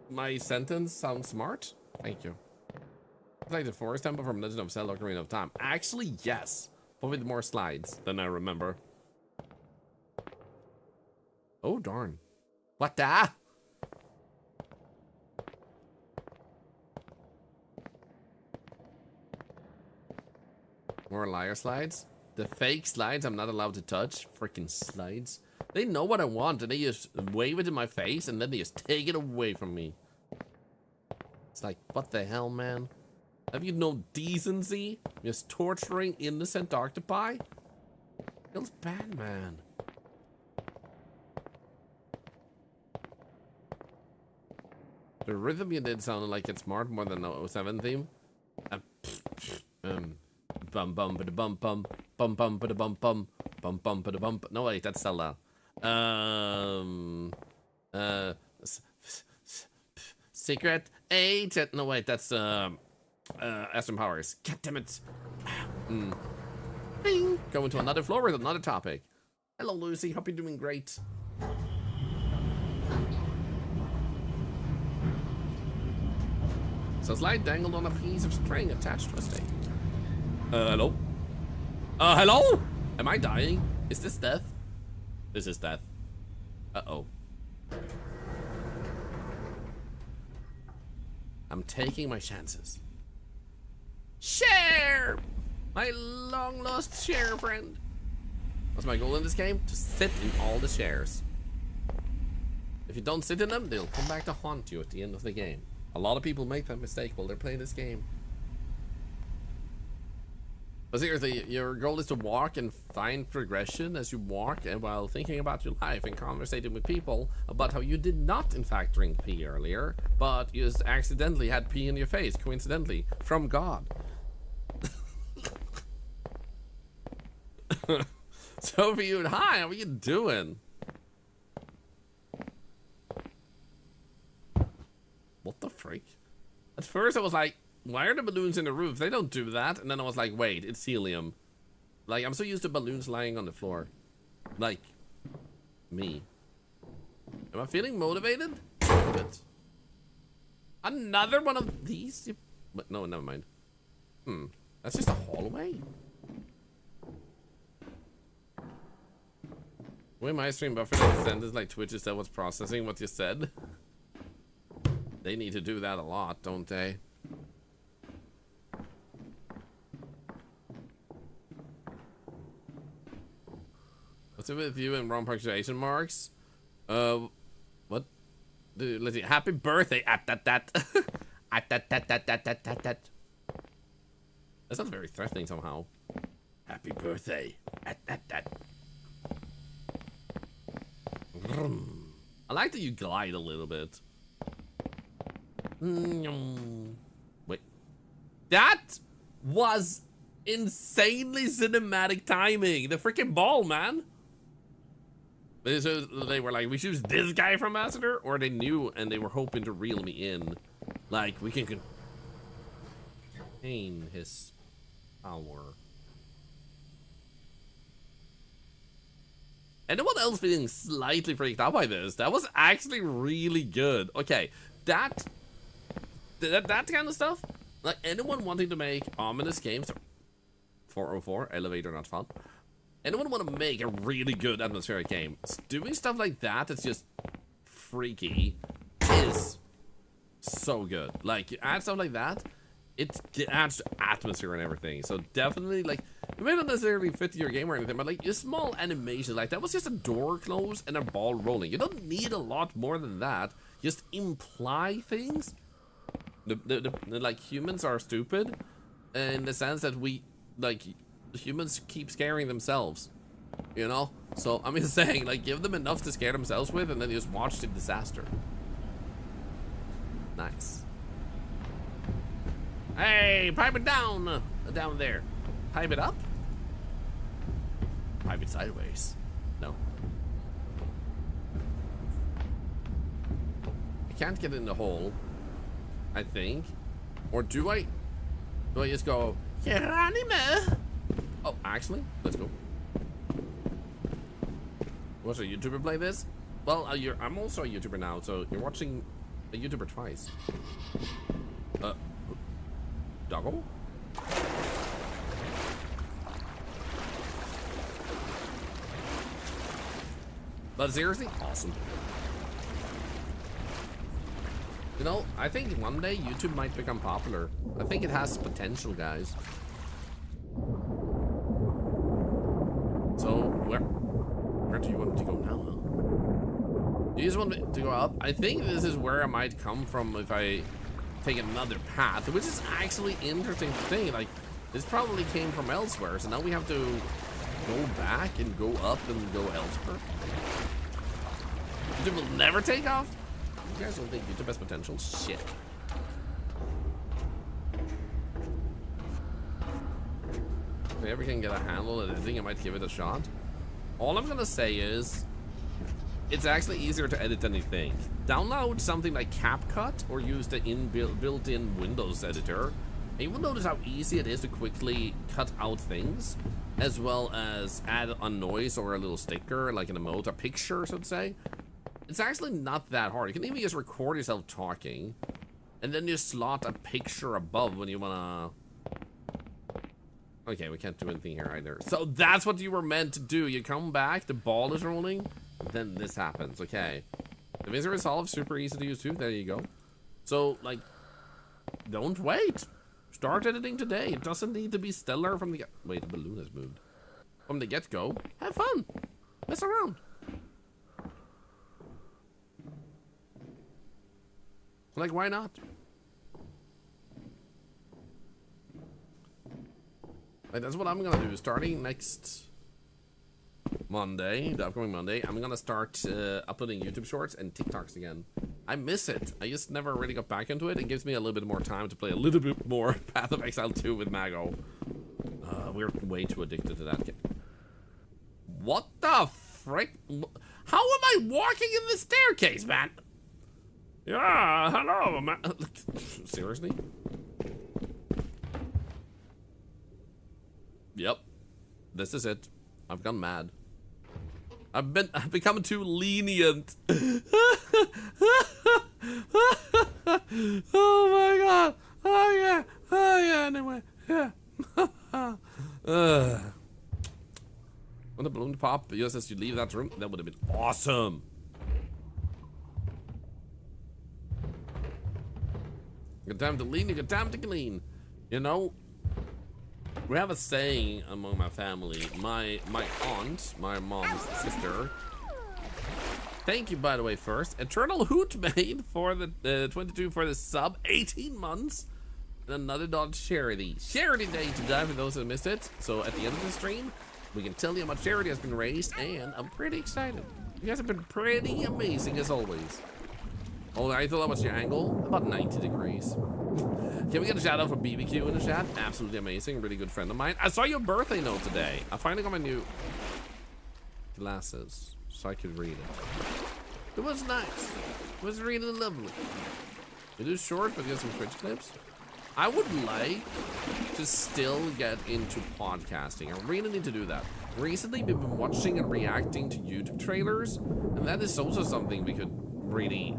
My sentence sounds smart. Thank you. It's like the forest temple from Legend of Zelda: Ocarina of Time. Actually, yes. But with more slides than I remember. Oh, darn. What the? More liar slides? The fake slides I'm not allowed to touch. Freaking slides. They know what I want and they just wave it in my face and then they just take it away from me. It's like, what the hell, man? Have you no decency? Just torturing innocent octopi? Feels bad, man. The rhythm you did sounded like it's smart more than the 07 theme. Bum bum ba da bum bum bum bum ba da bum bum bum bum ba da bum. No wait, that's Zelda. Secret agent. No wait, that's Aston Powers. God damn it. Bing. Going to another floor with another topic. Hello Lucy, hope you're doing great. So slide dangled on a piece of string attached to a stake. Hello? Hello? Am I dying? Is this death? This is death. Uh-oh. I'm taking my chances. Share! My long lost share friend. What's my goal in this game? To sit in all the shares. If you don't sit in them, they'll come back to haunt you at the end of the game. A lot of people make that mistake while they're playing this game. But seriously, your goal is to walk and find progression as you walk, and while thinking about your life and conversating with people about how you did not in fact drink pee earlier, but you just accidentally had pee in your face, coincidentally, from God. Sophie, hi, how are you doing? What the freak? At first I was like, why are the balloons in the roof? They don't do that. And then I was like, wait, it's helium. Like, I'm so used to balloons lying on the floor. Like, me. Am I feeling motivated? A little bit. Another one of these? But no, never mind. That's just a hallway? The way my stream buffer is like Twitch is that what's processing what you said. They need to do that a lot, don't they? What's it with you and wrong punctuation marks? What? Let's see. Happy birthday at that. At that. That sounds very threatening somehow. Happy birthday at that. I like that you glide a little bit. Wait. That was insanely cinematic timing. The freaking ball, man. So they were like, we choose this guy from Ambassador, or they knew and they were hoping to reel me in. Like, we can contain his power. Anyone else feeling slightly freaked out by this? That was actually really good. Okay, that kind of stuff. Like, anyone wanting to make ominous games, 404, elevator not fun. Anyone want to make a really good atmospheric game, doing stuff like that that's just freaky is so good. Like, you add stuff like that, it adds to atmosphere and everything. So definitely, like, it may not necessarily fit your game or anything, but like, a small animation like that was just a door closed and a ball rolling. You don't need a lot more than that. Just imply things. Like, humans are stupid in the sense that we, like, humans keep scaring themselves, you know? So I'm just saying, like, give them enough to scare themselves with, and then you just watch the disaster. Nice. Hey, pipe it down there. Pipe it up. Pipe it sideways. No. I can't get in the hole, I think. Or do I? Do I just go, Geronimo? Oh, actually, let's go. What's a YouTuber play this? Well, I'm also a YouTuber now, so you're watching a YouTuber twice. Doggo? But seriously, awesome. You know, I think one day YouTube might become popular. I think it has potential, guys. So, where do you want me to go now, huh? Do you just want me to go up? I think this is where I might come from if I take another path, which is actually interesting to think. Like, this probably came from elsewhere, so now we have to go back and go up and go elsewhere. YouTube will never take off? You guys don't think YouTube has potential? Shit. If I ever can get a handle at anything, I might give it a shot. All I'm gonna say is, it's actually easier to edit than you think. Download something like CapCut or use the built-in Windows editor, and you will notice how easy it is to quickly cut out things, as well as add a noise or a little sticker, like an emote, a picture, so to say. It's actually not that hard. You can even just record yourself talking, and then you slot a picture above when you wanna. Okay, we can't do anything here either. So that's what you were meant to do. You come back, the ball is rolling, then this happens. Okay. The Visitor Resolve, super easy to use too. There you go. So, like, don't wait. Start editing today. It doesn't need to be stellar from the get. Wait, the balloon has moved. From the get-go. Have fun. Mess around. Like, why not? Like, that's what I'm gonna do. Starting next Monday, the upcoming Monday, I'm gonna start uploading YouTube shorts and TikToks again. I miss it. I just never really got back into it. It gives me a little bit more time to play a little bit more Path of Exile 2 with Mago. We're way too addicted to that game. What the frick? How am I walking in the staircase, man? Yeah, hello, man. Seriously? Yep. This is it. I've gone mad. I've become too lenient. Oh my god. Oh yeah. Oh yeah, anyway. Yeah. When the balloon pop, just as you leave that room, that would have been awesome. Good time to lean, good time to clean. You know, we have a saying among my family. My aunt, my mom's sister. Thank you, by the way, first. Eternal Hoot made for the 22 for the sub. 18 months. And another dollar to charity. Charity day today for those who missed it. So at the end of the stream, we can tell you how much charity has been raised, and I'm pretty excited. You guys have been pretty amazing as always. Oh, I thought that was your angle. About 90 degrees. Can we get a shout out for BBQ in the chat? Absolutely amazing. Really good friend of mine. I saw your birthday note today. I finally got my new glasses so I could read it. It was nice. It was really lovely. We do short, but get some Twitch clips. I would like to still get into podcasting. I really need to do that. Recently, we've been watching and reacting to YouTube trailers, and that is also something we could really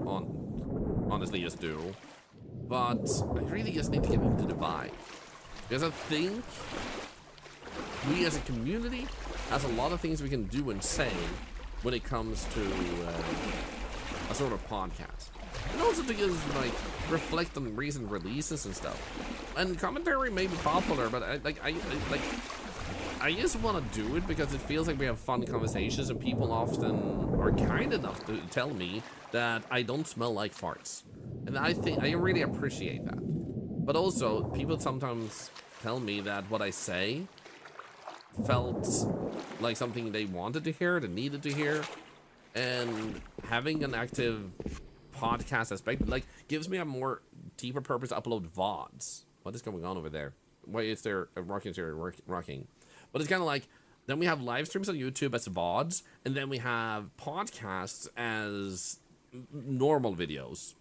honestly just do. But I really just need to get into the vibe. Because I think we as a community has a lot of things we can do and say when it comes to a sort of podcast. And also to just like reflect on recent releases and stuff. And commentary may be popular, but I just want to do it because it feels like we have fun conversations, and people often are kind enough to tell me that I don't smell like farts. And I think I really appreciate that. But also, people sometimes tell me that what I say felt like something they wanted to hear, they needed to hear. And having an active podcast aspect like gives me a more deeper purpose to upload VODs. What is going on over there? Why is there a rocking chair rocking? But it's kind of like, then we have live streams on YouTube as VODs, and then we have podcasts as normal videos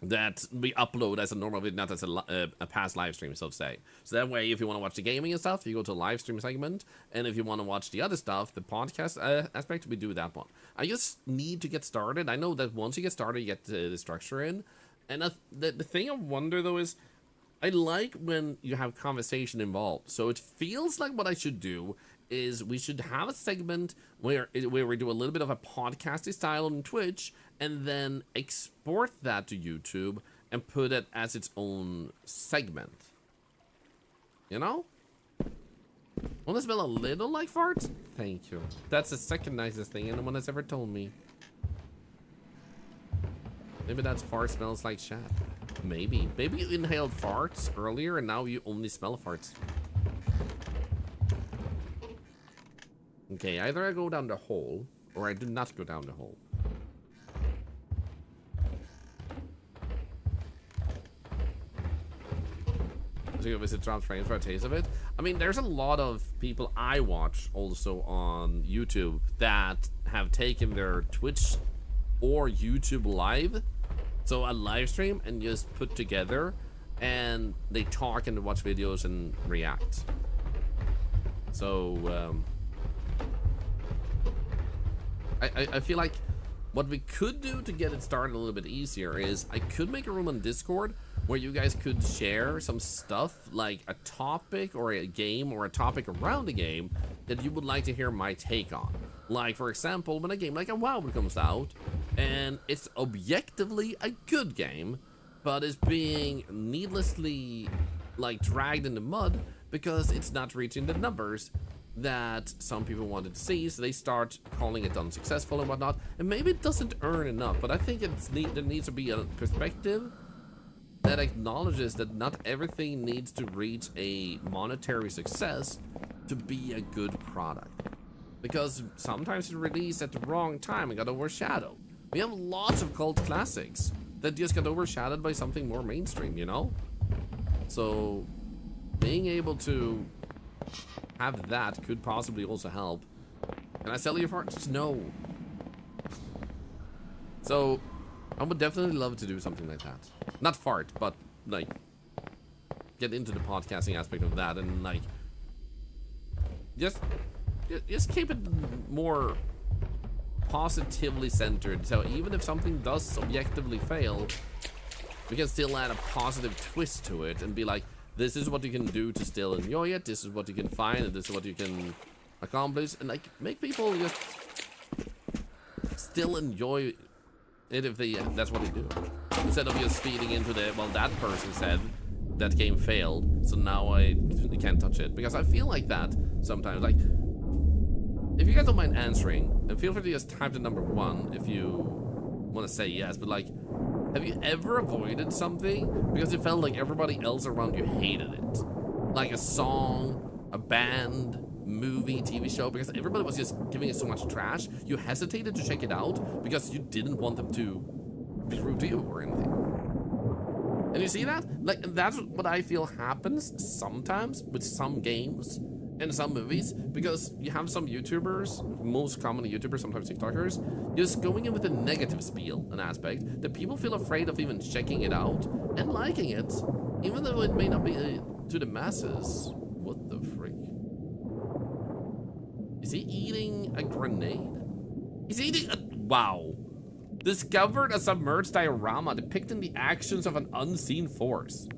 that we upload as a normal video, not as a past live stream, so to say. So that way, if you want to watch the gaming and stuff, you go to a live stream segment, and if you want to watch the other stuff, the podcast aspect, we do that one. I just need to get started. I know that once you get started, you get the structure in. And the thing I wonder, though, is I like when you have conversation involved. So it feels like what I should do is we should have a segment where we do a little bit of a podcasty style on Twitch, and then export that to YouTube and put it as its own segment. You know? Want to smell a little like farts? Thank you. That's the second nicest thing anyone has ever told me. Maybe that's fart smells like chat. Maybe. Maybe you inhaled farts earlier and now you only smell farts. Okay, either I go down the hole or I do not go down the hole. To visit Dropped Frames for a taste of it. I mean, there's a lot of people I watch also on YouTube that have taken their Twitch or YouTube live, so a live stream, and just put together, and they talk and watch videos and react. So I feel like What we could do to get it started a little bit easier is I could make a room on Discord where you guys could share some stuff, like a topic or a game or a topic around a game that you would like to hear my take on. Like, for example, when a game like a WoW comes out and it's objectively a good game, but is being needlessly like dragged in the mud because it's not reaching the numbers that some people wanted to see, so they start calling it unsuccessful and whatnot, and maybe it doesn't earn enough, but I think there needs to be a perspective that acknowledges that not everything needs to reach a monetary success to be a good product, because sometimes it released at the wrong time and got overshadowed. We have lots of cult classics that just got overshadowed by something more mainstream, you know? So being able to have that could possibly also help. Can I sell your farts? No. So I would definitely love to do something like that. Not fart, but like get into the podcasting aspect of that, and like just keep it more positively centered. So even if something does subjectively fail, we can still add a positive twist to it and be like, this is what you can do to still enjoy it, this is what you can find, and this is what you can accomplish, and like make people just still enjoy it if that's what they do, instead of just feeding into the, well, that person said that game failed, so now I can't touch it. Because I feel like that sometimes. Like, if you guys don't mind answering, and feel free to just type the number 1 if you want to say yes, but like, have you ever avoided something because it felt like everybody else around you hated it? Like a song, a band, movie, TV show, because everybody was just giving it so much trash, you hesitated to check it out because you didn't want them to be rude to you or anything. And you see that? Like, that's what I feel happens sometimes with some games and some movies, because you have some YouTubers, most commonly YouTubers, sometimes TikTokers, just going in with a negative spiel, an aspect, that people feel afraid of even checking it out and liking it, even though it may not be to the masses. What the freak? Is he eating a grenade? He's eating a... Wow. Discovered a submerged diorama depicting the actions of an unseen force.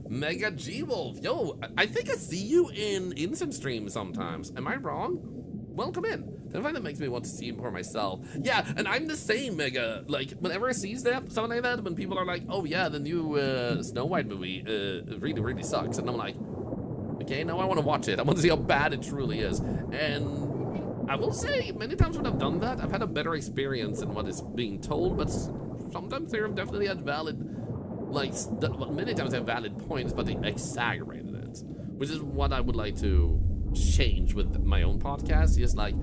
Mega G-Wolf. Yo, I think I see you in Instant Stream sometimes. Am I wrong? Welcome in. That makes me want to see more myself. Yeah, and I'm the same, Mega. Like, whenever I see something like that, when people are like, oh yeah, the new Snow White movie really, really sucks. And I'm like, okay, now I want to watch it. I want to see how bad it truly is. And I will say, many times when I've done that, I've had a better experience in what is being told, but sometimes they have definitely had valid, like, many times they have valid points, but they exaggerated it. Which is what I would like to change with my own podcast. Just like,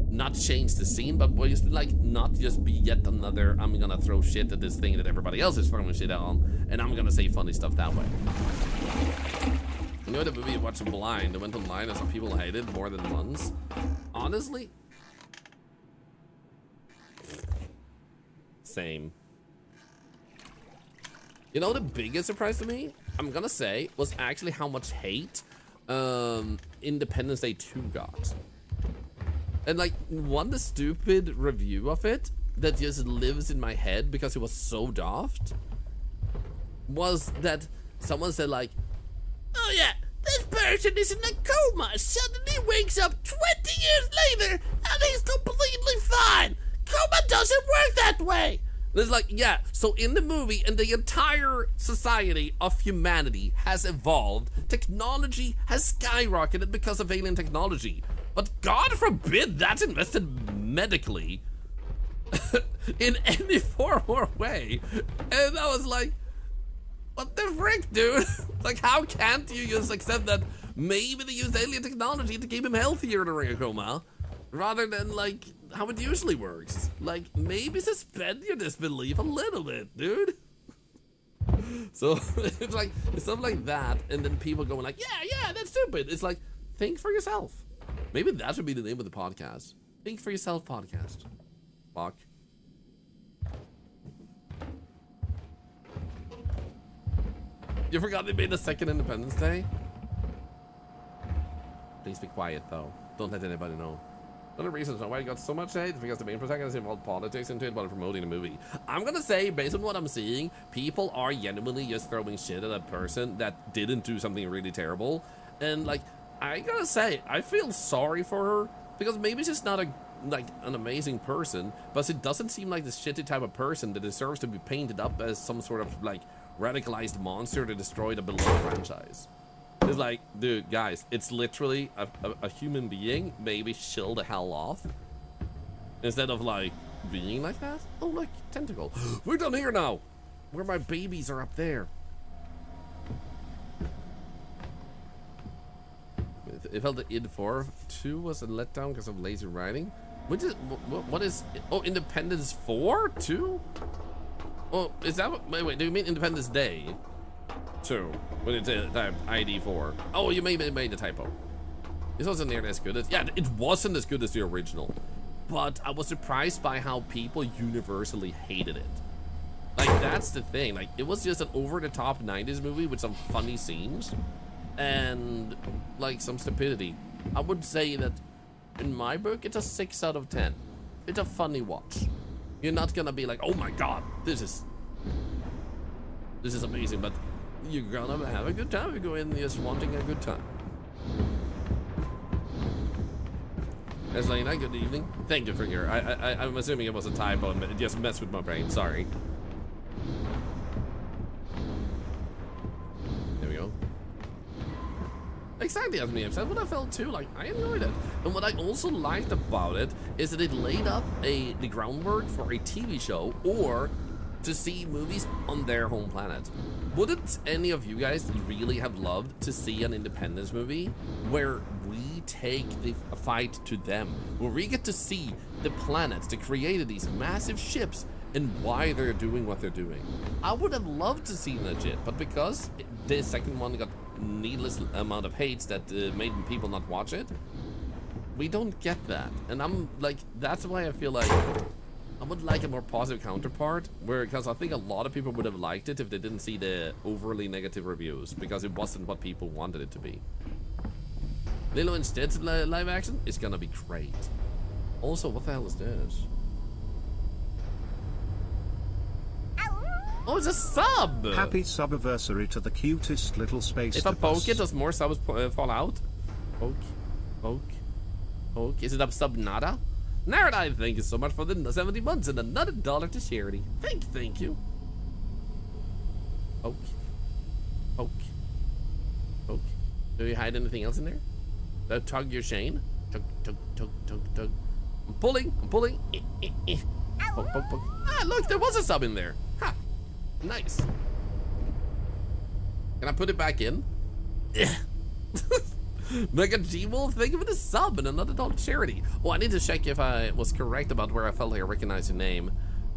not change the scene, but just like, not just be yet another, I'm gonna throw shit at this thing that everybody else is throwing shit on, and I'm gonna say funny stuff that way. You know the movie Watch Blind? It went online and some people hated more than once. Honestly, same. You know the biggest surprise to me, I'm gonna say, was actually how much hate Independence Day 2 got. And like, one stupid review of it that just lives in my head because it was so daft was that someone said like, oh yeah, this person is in a coma, suddenly wakes up 20 years later and he's completely fine. Coma doesn't work that way. And it's like, yeah, so in the movie, and the entire society of humanity has evolved, technology has skyrocketed because of alien technology. But God forbid that's invested medically in any form or way. And I was like, what the frick, dude? Like, how can't you just accept that maybe they used alien technology to keep him healthier during a coma, rather than, like, how it usually works? Like, maybe suspend your disbelief a little bit, dude. So, it's like, it's stuff like that, and then people going like, yeah, that's stupid. It's like, think for yourself. Maybe that should be the name of the podcast. Think for yourself podcast. Fuck. You forgot they made the second Independence Day? Please be quiet, though. Don't let anybody know. One of the reasons why it got so much hate is because the main protagonist involved politics into it while promoting the movie. I'm gonna say, based on what I'm seeing, people are genuinely just throwing shit at a person that didn't do something really terrible. And like, I gotta say, I feel sorry for her because maybe she's not an amazing person, but it doesn't seem like the shitty type of person that deserves to be painted up as some sort of like radicalized monster to destroy the beloved franchise. It's like, dude, guys, it's literally a human being. Maybe chill the hell off instead of like being like that. Oh, look, tentacle. We're done here now. Where my babies are up there. It felt that id 4 2 was a letdown because of lazy writing. What is? Oh, Independence 4 2. Oh, is that what? Wait, do you mean Independence Day 2 when it's type ID 4? Oh, you may have made the typo. It wasn't nearly as good as, yeah, it wasn't as good as the original, but I was surprised by how people universally hated it. Like, that's the thing. Like, it was just an over-the-top 90s movie with some funny scenes and like some stupidity. I would say that in my book, it's a 6 out of 10. It's a funny watch. You're not gonna be like, oh my god, this is amazing, but you're gonna have a good time. You go in just wanting a good time. Eslina, good evening. Thank you for your. I'm assuming it was a typo and it just messed with my brain. Sorry. There we go. Exactly as me. I've said what I felt too. Like, I enjoyed it. And what I also liked about it is that it laid up the groundwork for a TV show or to see movies on their home planet. Wouldn't any of you guys really have loved to see an Independence movie where we take the fight to them, where we get to see the planets that created these massive ships and why they're doing what they're doing? I would have loved to see that shit, but because the second one got needless amount of hates that made people not watch it, we don't get that. And I'm like, that's why I feel like I would like a more positive counterpart, because I think a lot of people would have liked it if they didn't see the overly negative reviews, because it wasn't what people wanted it to be. Lilo and Stitch live action is gonna be great. Also, what the hell is this? Oh, it's a sub! Happy subiversary to the cutest little space. If I poke it, does more subs fall out? Poke. Is it a sub nada? Narrative, thank you so much for the 70 months and another $1 to charity. Thank you. Poke. Do you hide anything else in there? Tug your chain. Tug. I'm pulling. Poke. Ah, look, there was a sub in there. Ha. Nice. Can I put it back in? Yeah. Mega G-Wolf, thank you for the sub and another $1 charity. Oh, I need to check if I was correct about where I felt like I recognized your name.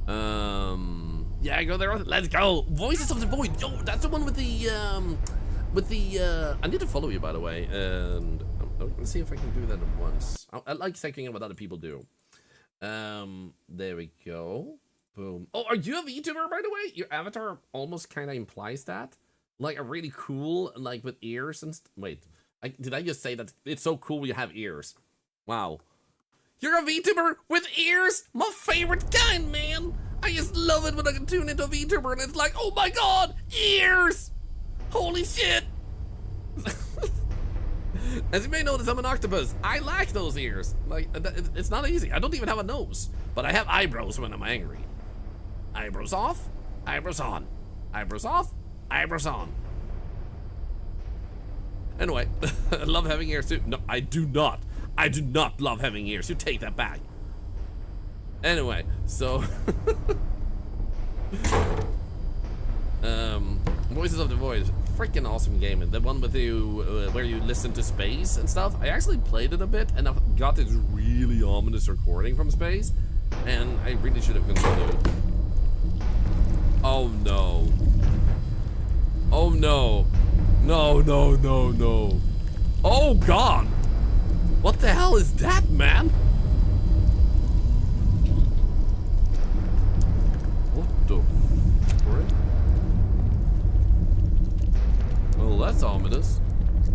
Yeah, go there. Let's go. Voices of the Void. Yo, that's the one with the I need to follow you, by the way, and let's see if I can do that at once. I like checking what other people do. There we go. Boom. Oh, are you a VTuber, by the way? Your avatar almost kind of implies that. Like a really cool, like with ears and wait. Did I just say that it's so cool you have ears? Wow. You're a VTuber with ears? My favorite kind, man. I just love it when I can tune into a VTuber and it's like, oh my god, ears! Holy shit! As you may notice, I'm an octopus. I lack those ears. Like, it's not easy. I don't even have a nose. But I have eyebrows when I'm angry. Eyebrows off, eyebrows on. Eyebrows off, eyebrows on. Anyway, I love having ears too. No, I do not. I do not love having ears. You take that back. Anyway, so Voices of the Void, freaking awesome game. And the one with you where you listen to space and stuff. I actually played it a bit and I got this really ominous recording from space, and I really should have continued. Oh no. Oh no. No. Oh god! What the hell is that, man? What the frick? Well, that's ominous.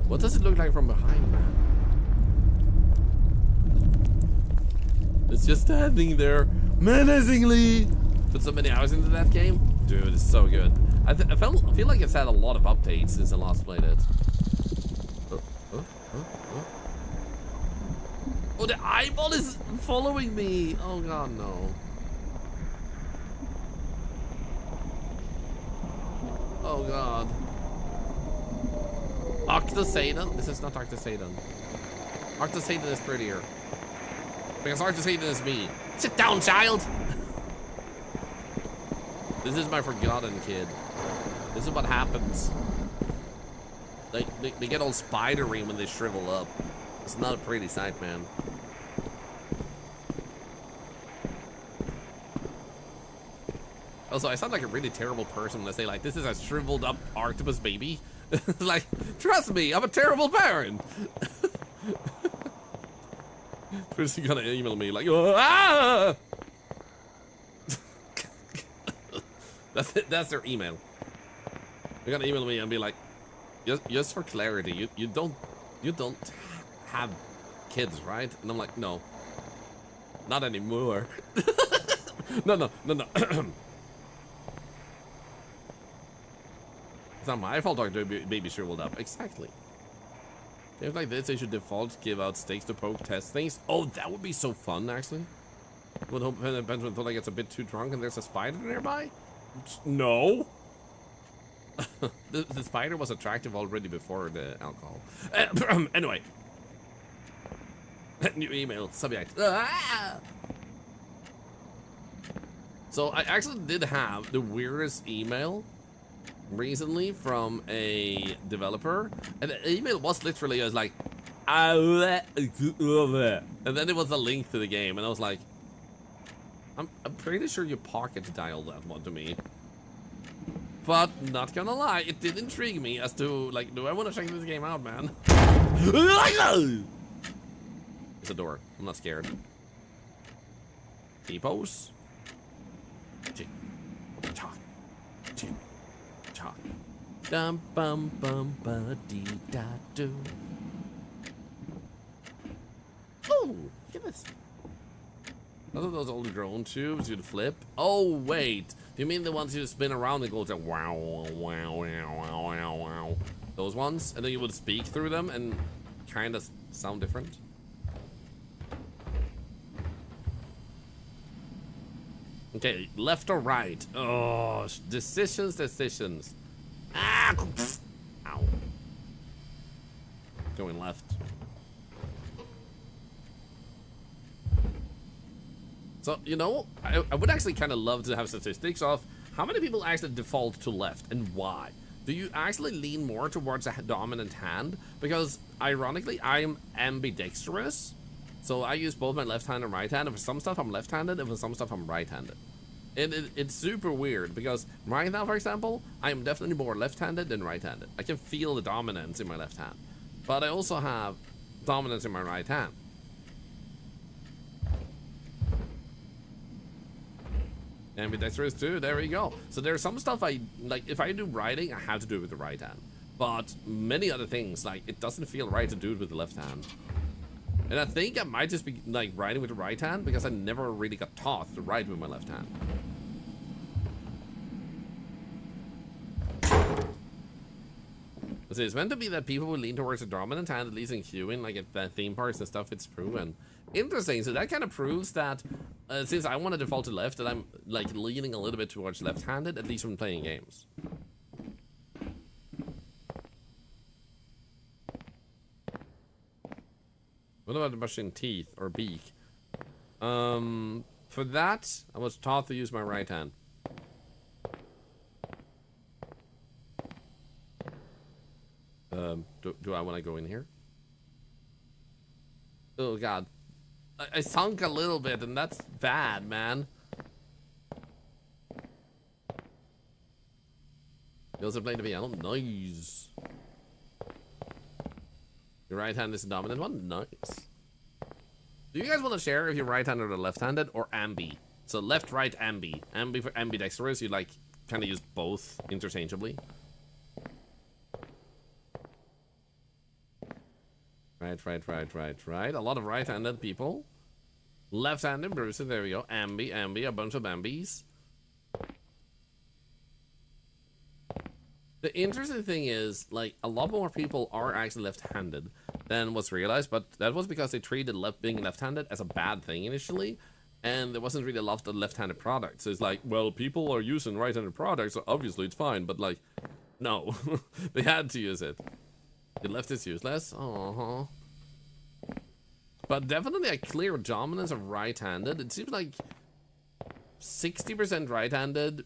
What does it look like from behind, man? It's just standing there menacingly. Put so many hours into that game, dude. It's so good. I feel like it's had a lot of updates since I last played it. Oh, the eyeball is following me. Oh god, no. Oh god. Octosaden? This is not Octosaden. Octosaden is prettier. Because Octosaden is me. Sit down, child! This is my forgotten kid. This is what happens. They get all spidery when they shrivel up. It's not a pretty sight, man. Also, I sound like a really terrible person when I say, like, this is a shriveled up octopus baby. Like, trust me, I'm a terrible parent. First, you gotta email me, like, ah! That's their email. They're gonna email me and be like, just for clarity, you don't have kids, right? And I'm like, no, not anymore. No. It's not my fault our baby shriveled up. Exactly. Things like this, they should default give out stakes to poke test things. Oh, that would be so fun, actually. Would hope Benjamin Thorlar gets a bit too drunk and there's a spider nearby? No. the spider was attractive already before the alcohol. Anyway. New email. Subject. Ah! So I actually did have the weirdest email recently from a developer, and the email was literally, I was like, and then it was a link to the game, and I was like, I'm pretty sure you pocket dialed that one to me. But not gonna lie, it did intrigue me as to, like, do I want to check this game out, man? It's a door. I'm not scared. T-pose. Dum bum bum ba dee da do. Oh, look at this. Those are those old drone tubes you'd flip. Oh wait, you mean the ones you spin around and go to wow wow wow wow wow wow? Those ones, and then you would speak through them and kind of sound different. Okay, left or right? Oh, decisions. Ah! Ow. Going left. So, you know, I would actually kind of love to have statistics of how many people actually default to left and why. Do you actually lean more towards a dominant hand? Because, ironically, I am ambidextrous. So I use both my left hand and right hand. And for some stuff, I'm left-handed, and for some stuff, I'm right-handed. And it's super weird, because right now, for example, I am definitely more left-handed than right-handed. I can feel the dominance in my left hand. But I also have dominance in my right hand. Ambidextrous too, there we go. So there's some stuff I, like, if I do writing, I have to do it with the right hand. But many other things, like, it doesn't feel right to do it with the left hand. And I think I might just be, like, writing with the right hand, because I never really got taught to write with my left hand. It's meant to be that people will lean towards the dominant hand, at least in queuing, like at theme parks and stuff, it's proven. Interesting, so that kind of proves that, since I want to default to left, that I'm, like, leaning a little bit towards left-handed, at least when playing games. What about brushing teeth or beak? For that, I was taught to use my right hand. Do I want to go in here? Oh god. I sunk a little bit, and that's bad, man. You also play the piano. Nice. Your right hand is the dominant one? Nice. Do you guys want to share if you're right-handed or left-handed, or ambi? So left, right, ambi. Ambi for ambidextrous, you, like, kind of use both interchangeably. Right. A lot of right-handed people. Left-handed Bruiser, there we go. Ambi, a bunch of Ambis. The interesting thing is, like, a lot more people are actually left-handed than was realized, but that was because they treated being left-handed as a bad thing initially, and there wasn't really a lot of left-handed products. So it's like, well, people are using right-handed products, so obviously it's fine, but like, no. They had to use it. The left is useless. Uh-huh. But definitely a clear dominance of right-handed. It seems like 60% right-handed,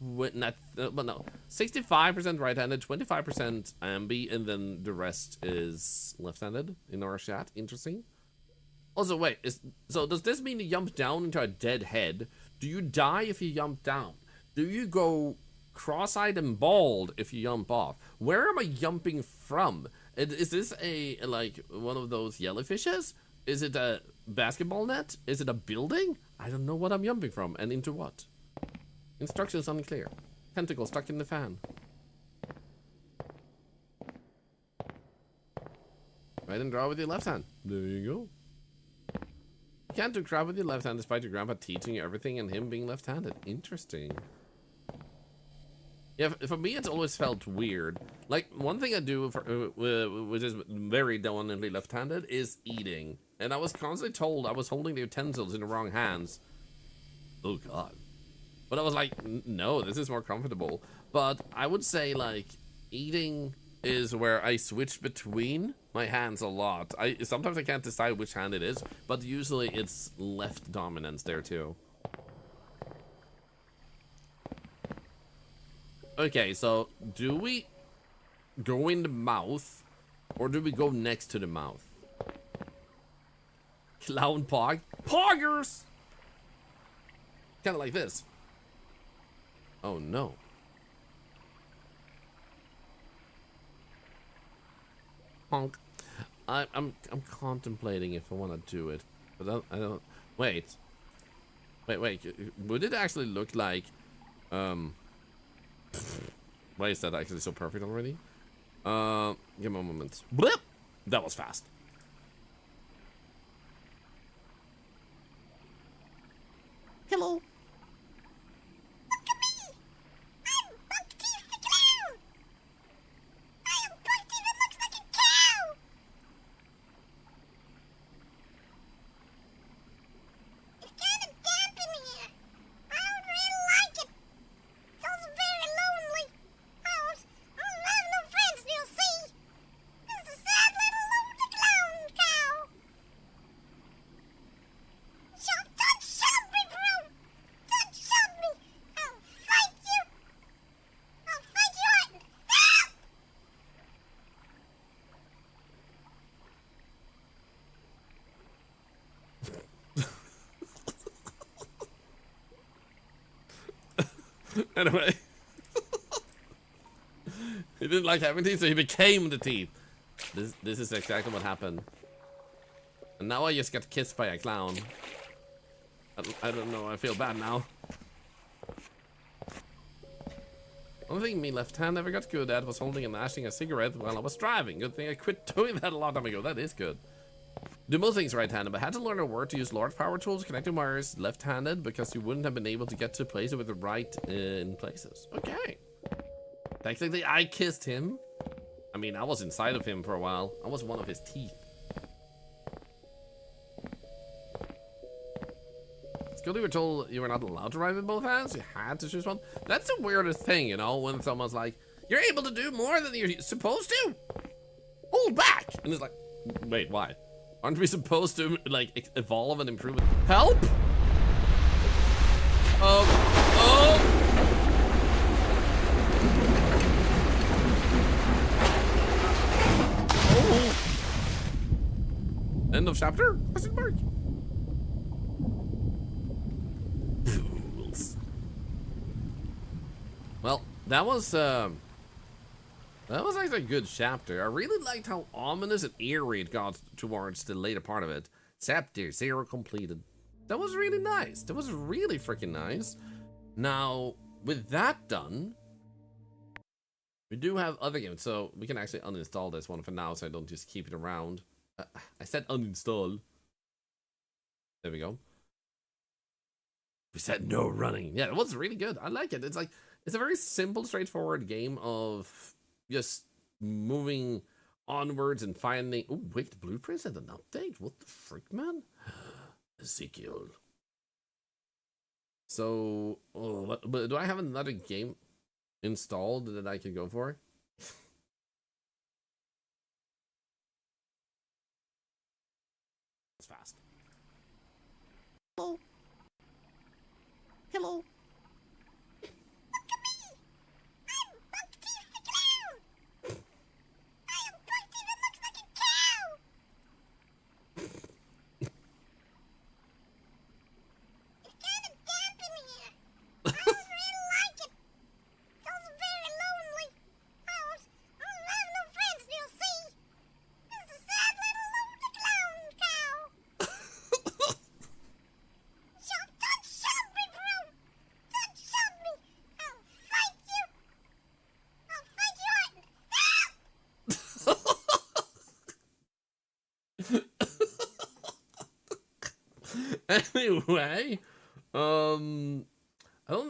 but no, 65% right-handed, 25% ambi, and then the rest is left-handed in our chat. Interesting. Also, wait, so does this mean you jump down into a dead head? Do you die if you jump down? Do you go cross-eyed and bald if you jump off? Where am I jumping from? Is this like one of those jellyfishes? Is it a basketball net? Is it a building? I don't know what I'm jumping from and into what. Instructions unclear. Tentacle stuck in the fan. Right and draw with your left hand. There you go. You can't do crap with your left hand despite your grandpa teaching you everything and him being left-handed. Interesting. Yeah, for me it's always felt weird. Like, one thing I do, which is very dominantly left-handed, is eating. And I was constantly told I was holding the utensils in the wrong hands. Oh god. But I was like, no, this is more comfortable. But I would say, like, eating is where I switch between my hands a lot. Sometimes I can't decide which hand it is, but usually it's left dominance there too. Okay, so do we go in the mouth, or do we go next to the mouth? Clown pog? Poggers! Kinda like this. Oh no. Honk. I'm contemplating if I want to do it, but I don't. Wait. Would it actually look like? Why is that actually so perfect already? Give me a moment. Blip. That was fast. Hello. Anyway. He didn't like having teeth, so he became the teeth. This is exactly what happened. And now I just got kissed by a clown. I don't know, I feel bad now. One thing me left hand never got good at was holding and ashing a cigarette while I was driving. Good thing I quit doing that a long time ago. That is good. Do most things right-handed, but had to learn a word to use large power tools connecting wires left-handed because you wouldn't have been able to get to places with the right in places. Okay. Technically, I kissed him. I mean, I was inside of him for a while. I was one of his teeth. It's good you were told you were not allowed to drive with both hands. You had to choose one. That's the weirdest thing, you know, when someone's like, you're able to do more than you're supposed to. Hold back. And it's like, wait, why? Aren't we supposed to, like, evolve and improve? Help? Oh. End of chapter? Question mark. Fools. Well, that was actually a good chapter. I really liked how ominous and eerie it got towards the later part of it. Chapter 0 completed. That was really nice. That was really freaking nice. Now, with that done, we do have other games, so we can actually uninstall this one for now so I don't just keep it around. I said uninstall. There we go. We said no running. Yeah, it was really good. I like it. It's like, it's a very simple, straightforward game of just moving onwards and finding. Oh, wait, the blueprints had an update? What the frick, man? Ezekiel. So, oh, but do I have another game installed that I can go for? It's fast. Hello. Hello. Anyway, I don't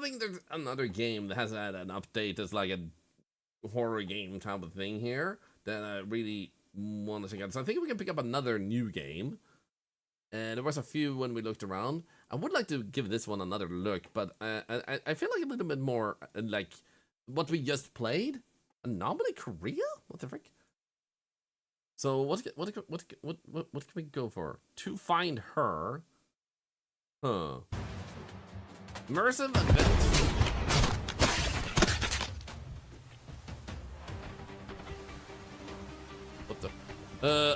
think there's another game that has had an update that's like a horror game type of thing here that I really want to check out. So I think we can pick up another new game. And there was a few when we looked around. I would like to give this one another look, but I feel like a little bit more like what we just played. Anomaly Korea? What the frick? So what can we go for? To find her. Huh. Immersive adventure. What the?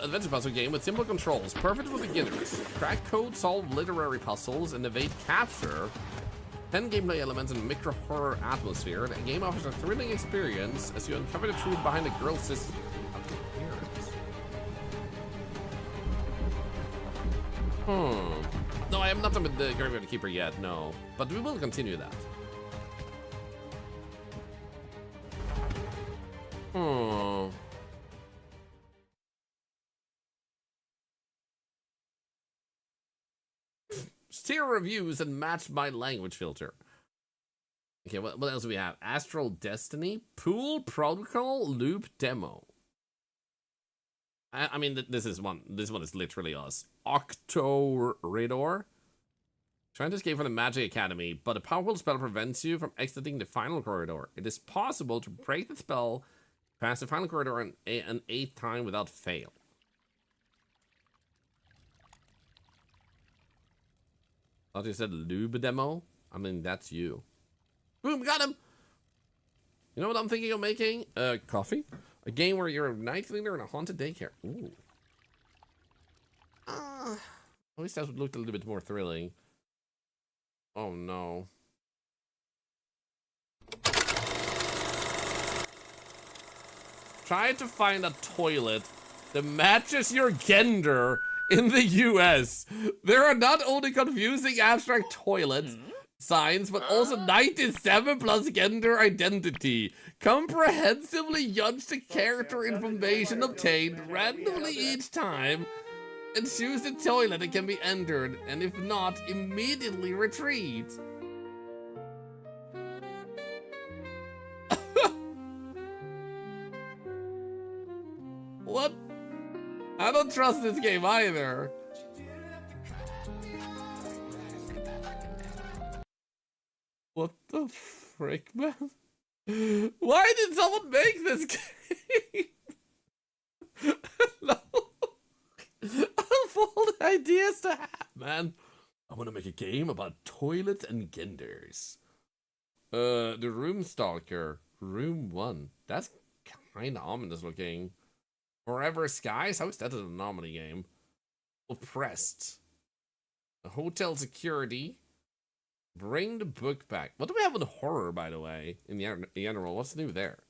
Adventure puzzle game with simple controls, perfect for beginners. Crack code, solve literary puzzles, and evade capture. 10 gameplay elements and micro horror atmosphere. The game offers a thrilling experience as you uncover the truth behind the girl's appearance. No, I am not done with the Graveyard Keeper yet, no. But we will continue that. Steer reviews and match my language filter. Okay, what else do we have? Astral Destiny, Pool Protocol, Loop Demo. I mean, this is one. This one is literally us. Octorador. Trying to escape from the Magic Academy, but a powerful spell prevents you from exiting the final corridor. It is possible to break the spell, pass the final corridor an 8th time without fail. Thought you said lube demo? I mean, that's you. Boom, got him! You know what I'm thinking of making? Coffee? A game where you're a night cleaner in a haunted daycare. Ooh. At least that would look a little bit more thrilling. Oh no. Try to find a toilet that matches your gender in the US. There are not only confusing abstract toilet signs, but also 97 plus gender identity. Comprehensively judge the character information obtained randomly each time and choose the toilet that can be entered, and if not, immediately retreat. What? I don't trust this game either. What the frick, man? Why did someone make this game? No. Of all the ideas to have, man. I want to make a game about toilets and genders. The Room Stalker. Room 1. That's kind of ominous looking. Forever Skies? How is that an anomaly game? Oppressed. Hotel Security. Bring the book back. What do we have in horror, by the way? In the general, what's new there?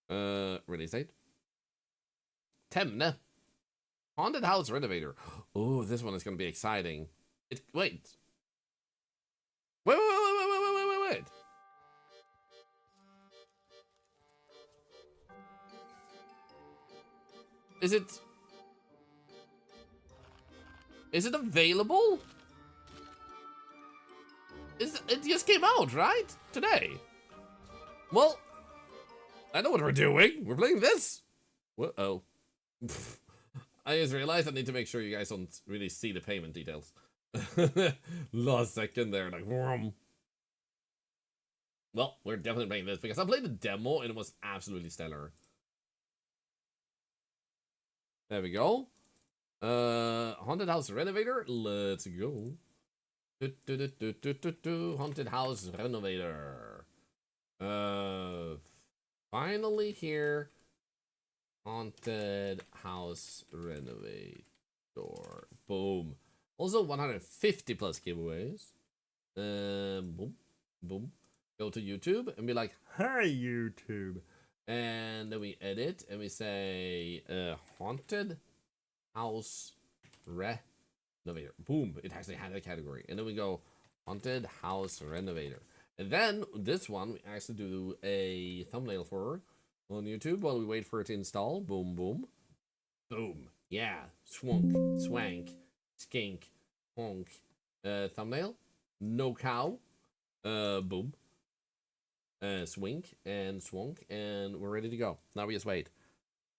Release date? Temne. Haunted House Renovator. Oh, this one is going to be exciting. Wait. Wait. Is it... Is it available? It just came out, right? Today. Well, I know what we're doing. We're playing this. Uh-oh. I just realized I need to make sure you guys don't really see the payment details. Last second there, like, vroom. Well, we're definitely playing this because I played the demo and it was absolutely stellar. There we go. Haunted House Renovator. Let's go. Haunted House Renovator. Finally here. Haunted House Renovator. Boom. Also 150 plus giveaways. Boom. Boom. Go to YouTube and be like, hi YouTube. And then we edit and we say Haunted House Renovator. Boom. It actually had a category. And then we go Haunted House Renovator. And then this one we actually do a thumbnail for on YouTube while we wait for it to install. Boom, boom. Boom. Yeah. Swunk. Swank. Skink. Honk. Thumbnail. No cow. Boom. Swink and swonk, and we're ready to go. Now we just wait.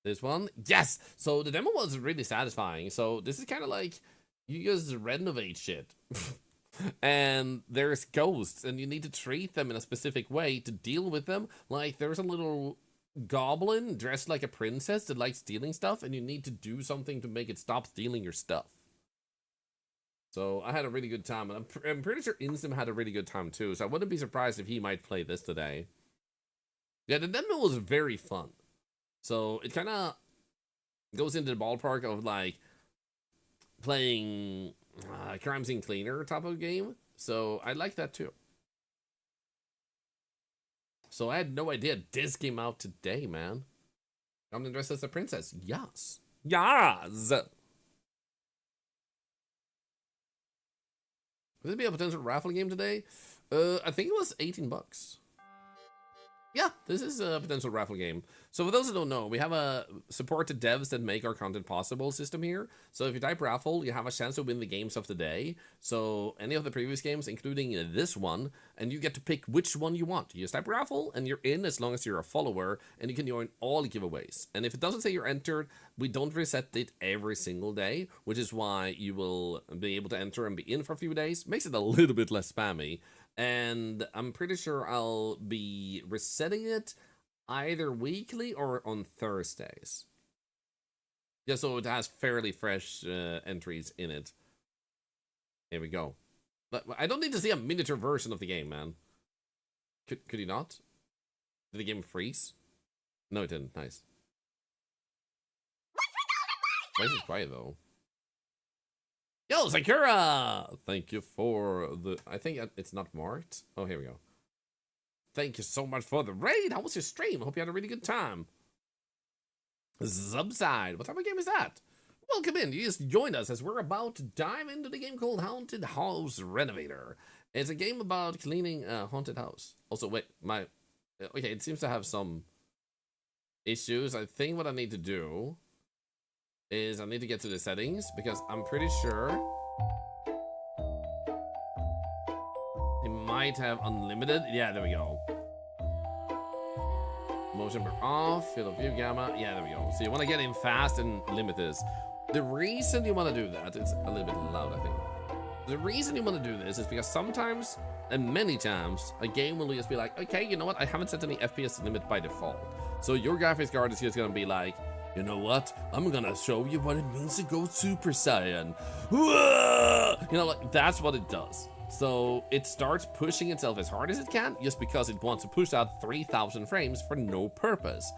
This one, yes! So the demo was really satisfying. So this is kind of like, you just renovate shit. And there's ghosts, and you need to treat them in a specific way to deal with them. Like, there's a little goblin dressed like a princess that likes stealing stuff, and you need to do something to make it stop stealing your stuff. So I had a really good time, and I'm pretty sure Insim had a really good time too, so I wouldn't be surprised if he might play this today. Yeah, the demo was very fun. So it kind of goes into the ballpark of like playing Crime Scene Cleaner type of game, so I like that too. So I had no idea this came out today, man. I'm dressed as a princess. Yes. Yes! Would this be a potential raffle game today? I think it was 18 bucks. Yeah, this is a potential raffle game. So for those who don't know, we have a support to devs that make our content possible system here. So if you type raffle, you have a chance to win the games of the day. So any of the previous games, including this one, and you get to pick which one you want. You just type raffle, and you're in as long as you're a follower, and you can join all giveaways. And if it doesn't say you're entered, we don't reset it every single day, which is why you will be able to enter and be in for a few days. Makes it a little bit less spammy. And I'm pretty sure I'll be resetting it either weekly or on Thursdays. Yeah, so it has fairly fresh entries in it. Here we go. But I don't need to see a miniature version of the game, man. Could you not? Did the game freeze? No, it didn't. Nice. Why is it quiet, though? Yo, Sakura! Thank you for the... I think it's not marked. Oh, here we go. Thank you so much for the raid. How was your stream? I hope you had a really good time. Subside. What type of game is that? Welcome in. You just joined us as we're about to dive into the game called Haunted House Renovator. It's a game about cleaning a haunted house. Also, wait, okay, it seems to have some issues. I think what I need to do is I need to get to the settings because I'm pretty sure it might have unlimited. Yeah, there we go. Motion blur off, field of view gamma. Yeah, there we go. So you want to get in fast and limit this. The reason you want to do that, it's a little bit loud, I think. The reason you want to do this is because sometimes, and many times, a game will just be like, okay, you know what? I haven't set any FPS limit by default. So your graphics card is just going to be like, you know what? I'm gonna show you what it means to go Super Saiyan. You know, like, that's what it does. So it starts pushing itself as hard as it can just because it wants to push out 3,000 frames for no purpose.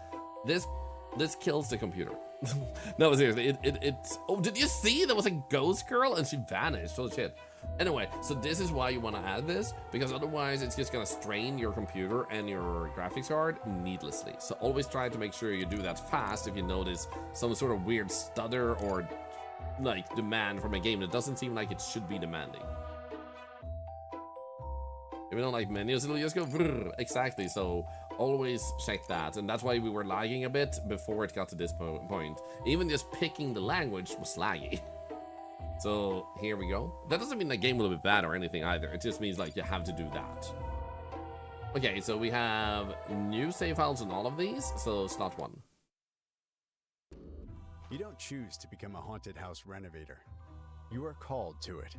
This kills the computer. No, seriously, it's... Oh, did you see? There was a ghost girl and she vanished. Holy shit. Anyway, so this is why you want to add this, because otherwise it's just going to strain your computer and your graphics card needlessly. So always try to make sure you do that fast if you notice some sort of weird stutter or like demand from a game that doesn't seem like it should be demanding. If you don't like menus, it'll just go vrrr. Exactly, so always check that. And that's why we were lagging a bit before it got to this point. Even just picking the language was laggy. So here we go. That doesn't mean the game will be bad or anything either. It just means like you have to do that. Okay, so we have new save files on all of these. So slot 1. You don't choose to become a haunted house renovator. You are called to it.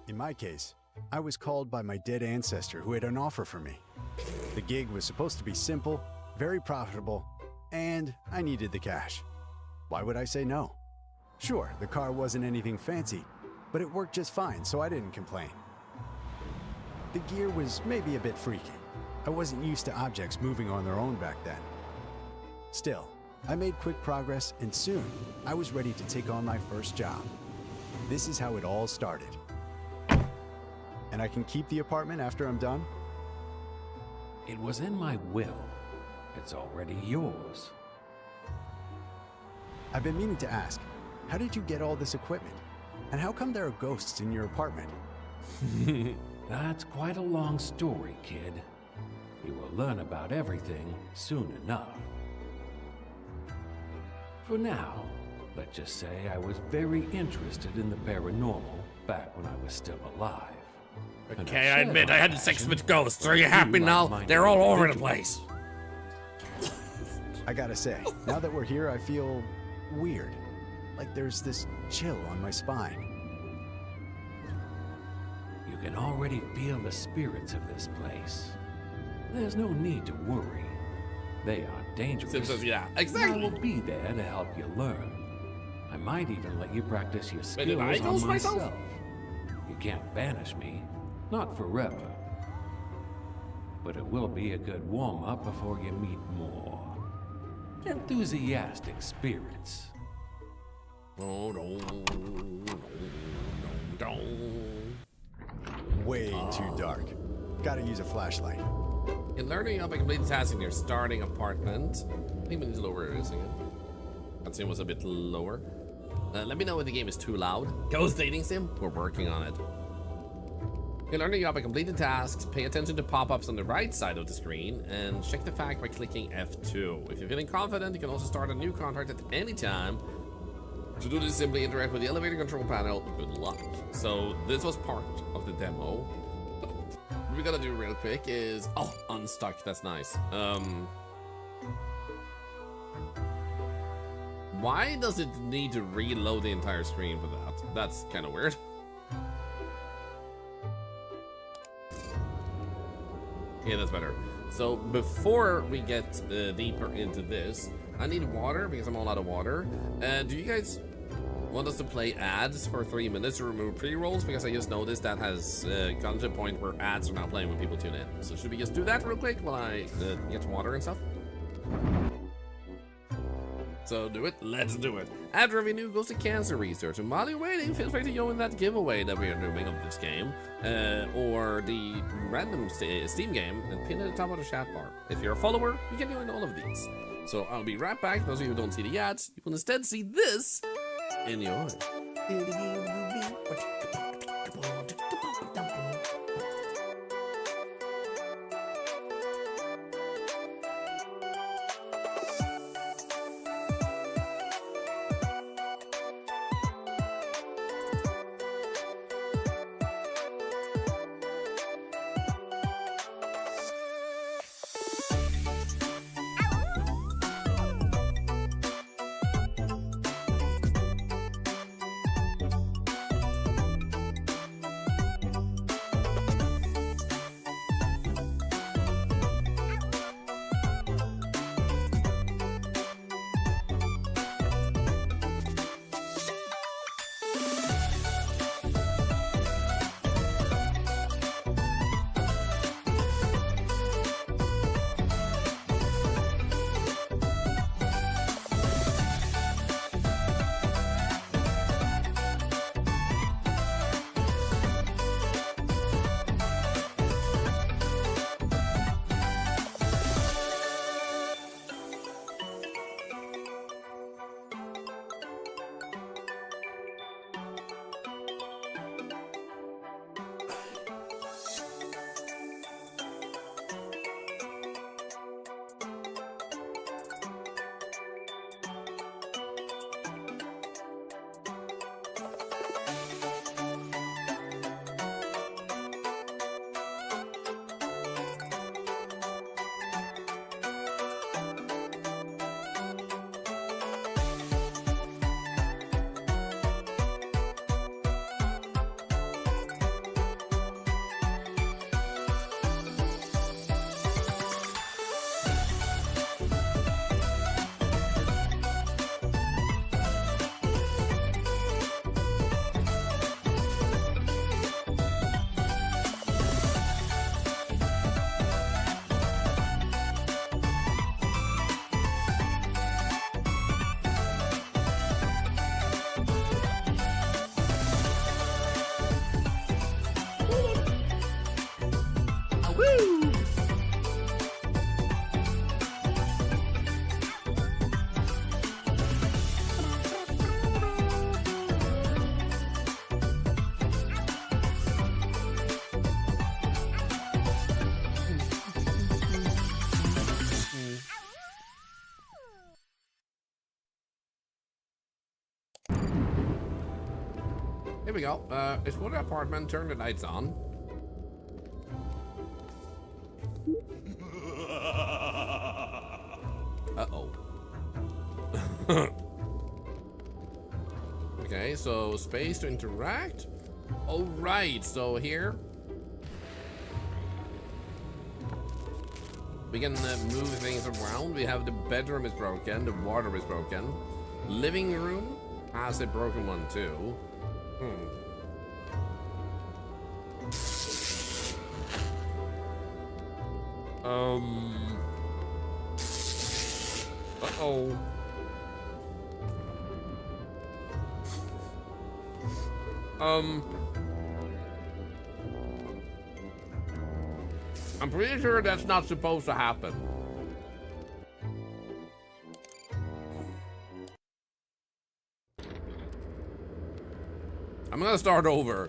In my case, I was called by my dead ancestor who had an offer for me. The gig was supposed to be simple, very profitable, and I needed the cash. Why would I say no? Sure, the car wasn't anything fancy, but it worked just fine, so I didn't complain. The gear was maybe a bit freaky. I wasn't used to objects moving on their own back then. Still, I made quick progress, and soon I was ready to take on my first job. This is how it all started. And I can keep the apartment after I'm done? It was in my will. It's already yours. I've been meaning to ask, how did you get all this equipment? And how come there are ghosts in your apartment? That's quite a long story, kid. You will learn about everything soon enough. For now, let's just say I was very interested in the paranormal back when I was still alive. And Okay, I shared admit my I had sex passion with ghosts. Are you with happy now? like-minded They're all over the individuals. place. I gotta say, now that we're here, I feel weird. Like there's this chill on my spine. You can already feel the spirits of this place. There's no need to worry. They are dangerous. Simpsons, yeah, And I exactly. will be there to help you learn. I might even let you practice your Wait, did I skills on ghost myself? myself. You can't banish me, not forever. But it will be a good warm-up before you meet more enthusiastic spirits. Oh, no, no, no, no. Way too dark. Gotta use a flashlight. In learning up, I complete the task in your starting apartment. I think we need to lower it again. That sim was a bit lower. Let me know if the game is too loud. Ghost dating sim? We're working on it. In learning up, I complete the tasks, pay attention to pop-ups on the right side of the screen, and check the fact by clicking F2. If you're feeling confident, you can also start a new contract at any time. To do this, simply interact with the elevator control panel. Good luck. So this was part of the demo. What we gotta do real quick is unstuck. That's nice. Why does it need to reload the entire screen for that? That's kind of weird. Yeah, that's better. So before we get deeper into this, I need water because I'm all out of water. Do you guys want us to play ads for 3 minutes to remove pre-rolls? Because I just noticed that has gotten to a point where ads are now playing when people tune in. So should we just do that real quick while I get water and stuff? So do it. Let's do it. Ad revenue goes to cancer research. And while you're waiting, feel free to join that giveaway that we are doing of this game, or the random Steam game, and pin at the top of the chat bar. If you're a follower, you can join all of these. So I'll be right back. Those of you who don't see the ads, you will instead see this in your Here we go. Explore the apartment, turn the lights on. Uh-oh. Okay, so space to interact. Oh, right. So here we can move things around. We have the bedroom is broken, the water is broken. Living room has a broken one too. Uh-oh. I'm pretty sure that's not supposed to happen. I'm gonna start over.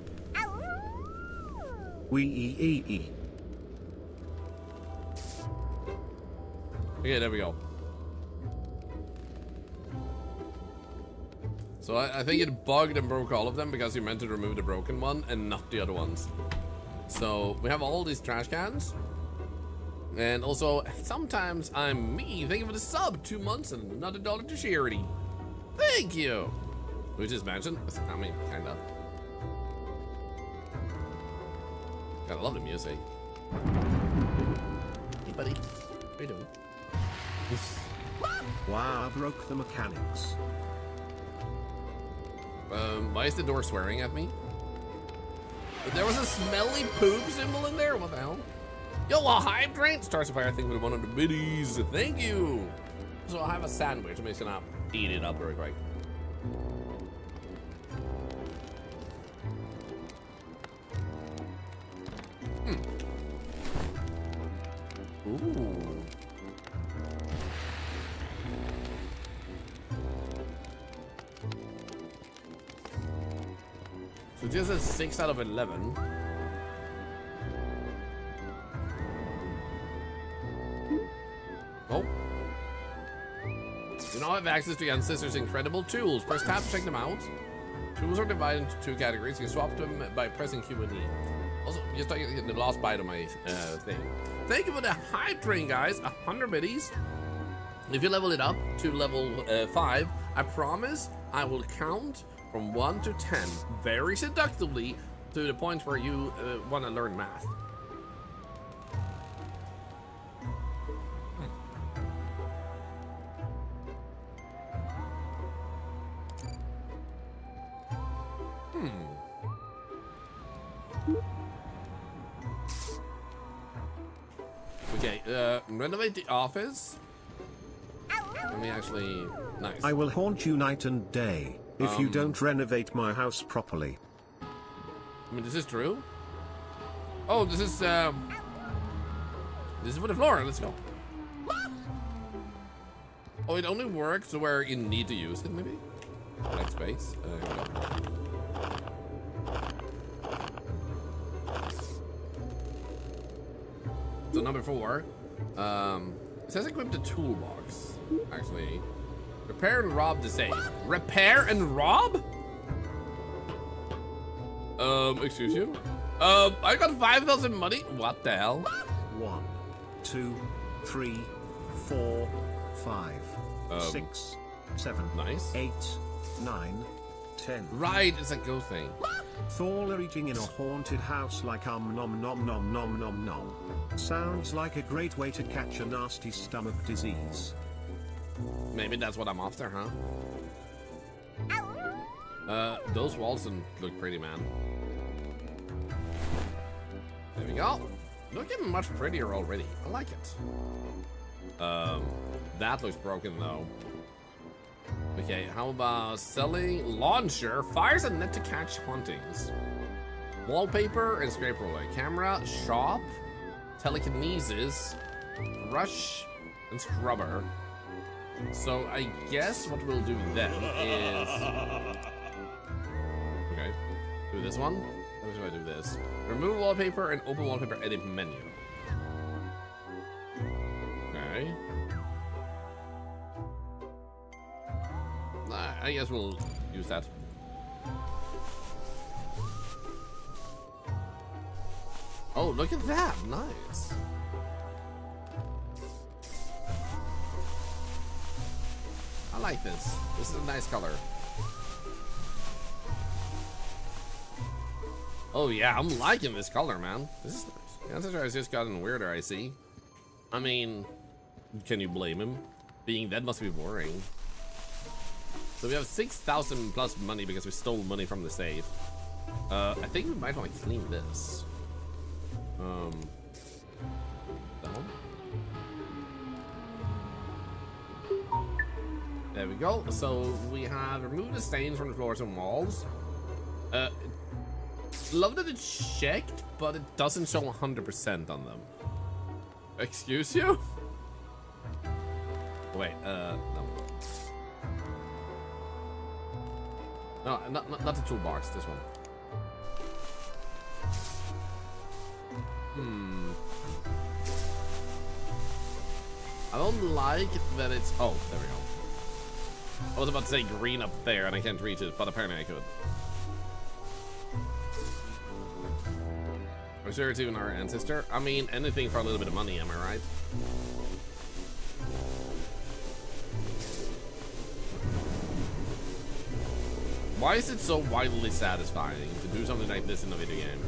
Okay, there we go. So I think it bugged and broke all of them because you meant to remove the broken one and not the other ones. So we have all these trash cans. And also, sometimes I'm me. Thank you for the sub. 2 months and another $1 to charity. Thank you. Which is mansion. I mean, kinda. God, I love the music. Hey, buddy. How you doing? Wow, broke the mechanics. Why is the door swearing at me? There was a smelly poop symbol in there? What the hell? Yo, a hydrant! Starts a fire thing with one of the biddies. Thank you! So I'll have a sandwich. I'm just gonna eat it up very quick. Ooh. So this is 6 out of 11. Oh. You now have access to your ancestors' incredible tools. Press tab to check them out. Tools are divided into 2 categories. You can swap them by pressing Q and E. Also, just like the last bite of my thing. Thank you for the hype train, guys. 100 biddies. If you level it up to level 5, I promise I will count from 1 to 10 very seductively to the point where you want to learn math. Okay, renovate the office. Let me actually... Nice. I will haunt you night and day if you don't renovate my house properly. I mean, this is true. Oh, this is for the floor. Let's go. Oh, it only works where you need to use it, maybe? Next space. So number 4, it says equip the toolbox. Actually, repair and rob the safe. Repair and rob? Excuse you? I got 5,000 money. What the hell? 1, 2, 3, 4, 5, 6, 7, nice. 8, 9, 10. Right, it's a ghost thing. Thorlar eating in a haunted house like nom nom nom nom nom nom. Sounds like a great way to catch a nasty stomach disease. Maybe that's what I'm after, huh? Those walls look pretty, man. There we go. Looking much prettier already. I like it. That looks broken though. Okay, how about selling launcher? Fires a net to catch hauntings. Wallpaper and scrape roller. Camera, shop, telekinesis, brush, and scrubber. So I guess what we'll do then is... Okay, do this one. How do I do this? Remove wallpaper and open wallpaper edit menu. Okay. I guess we'll use that. Oh, look at that. Nice. I like this. This is a nice color. Oh yeah, I'm liking this color, man. This is nice. The ancestor has just gotten weirder, I see. I mean, can you blame him? Being dead must be boring. So we have 6,000 plus money because we stole money from the safe. I think we might want to clean this. That one. There we go. So we have removed the stains from the floors and walls. Love that it's checked, but it doesn't show 100% on them. Excuse you? Wait, no. No, not the toolbox, this one. I don't like that it's... Oh, there we go. I was about to say green up there and I can't reach it, but apparently I could. I'm sure it's even our ancestor. I mean, anything for a little bit of money, am I right? Why is it so wildly satisfying to do something like this in a video game?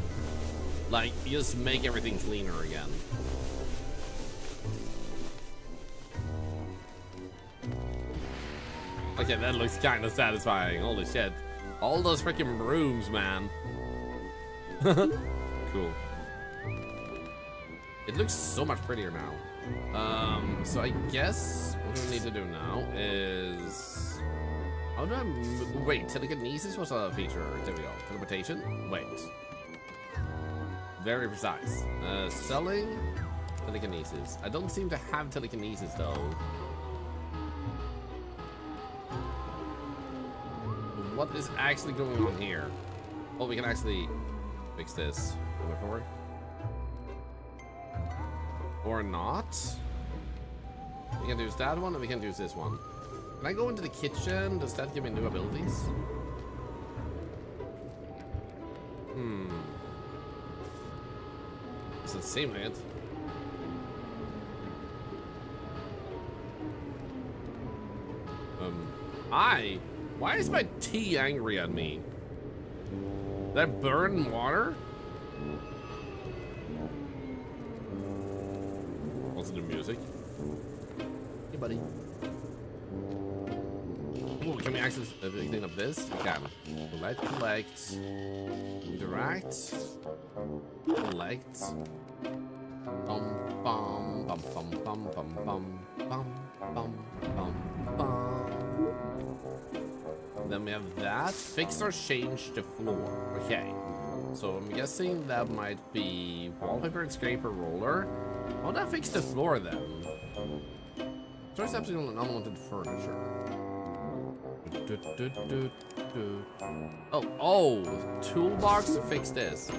Like, you just make everything cleaner again. Okay, that looks kind of satisfying. Holy shit. All those freaking brooms, man. Cool. It looks so much prettier now. So I guess what we need to do now is... How do I... Wait, telekinesis was a feature. There we go. Teleportation? Wait. Very precise. Selling telekinesis. I don't seem to have telekinesis though. What is actually going on here? Oh, we can actually fix this. Move forward. Or not. We can use that one and we can use this one. Can I go into the kitchen? Does that give me new abilities? Doesn't seem like it. Why is my tea angry at me? Did I burn water? What's the music? Hey, buddy. Ooh, can we actually clean up this? We can. Collect. Interact. Collect. Bum bum bum bum bum bum bum bum bum bum bum. Then we have that. Fix or change the floor. Okay. So I'm guessing that might be wallpaper and scraper roller. How would that fix the floor then? There's absolutely unwanted furniture. Oh, toolbox to fix this.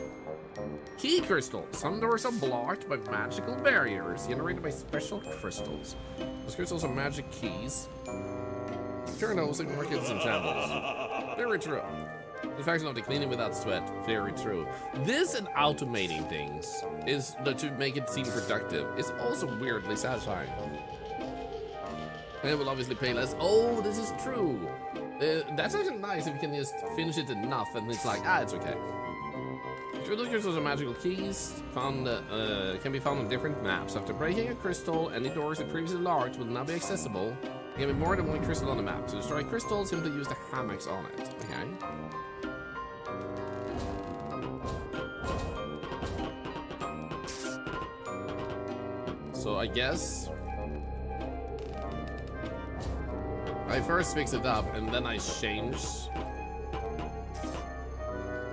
Key crystal. Some doors are blocked by magical barriers generated by special crystals. Those crystals are magic keys. Journals and markets and shambles. Very true. The faction of the cleaning without sweat. Very true. This and automating things is to make it seem productive. It's also weirdly satisfying. And it will obviously pay less. Oh, this is true. That's actually nice if you can just finish it enough and it's like, it's okay. Those crystals are magical keys. Found can be found on different maps. After breaking a crystal, any doors that previously locked will now be accessible. There can be more than one crystal on the map. To destroy crystals, simply use the hammocks on it. Okay. So I guess I first fix it up and then I change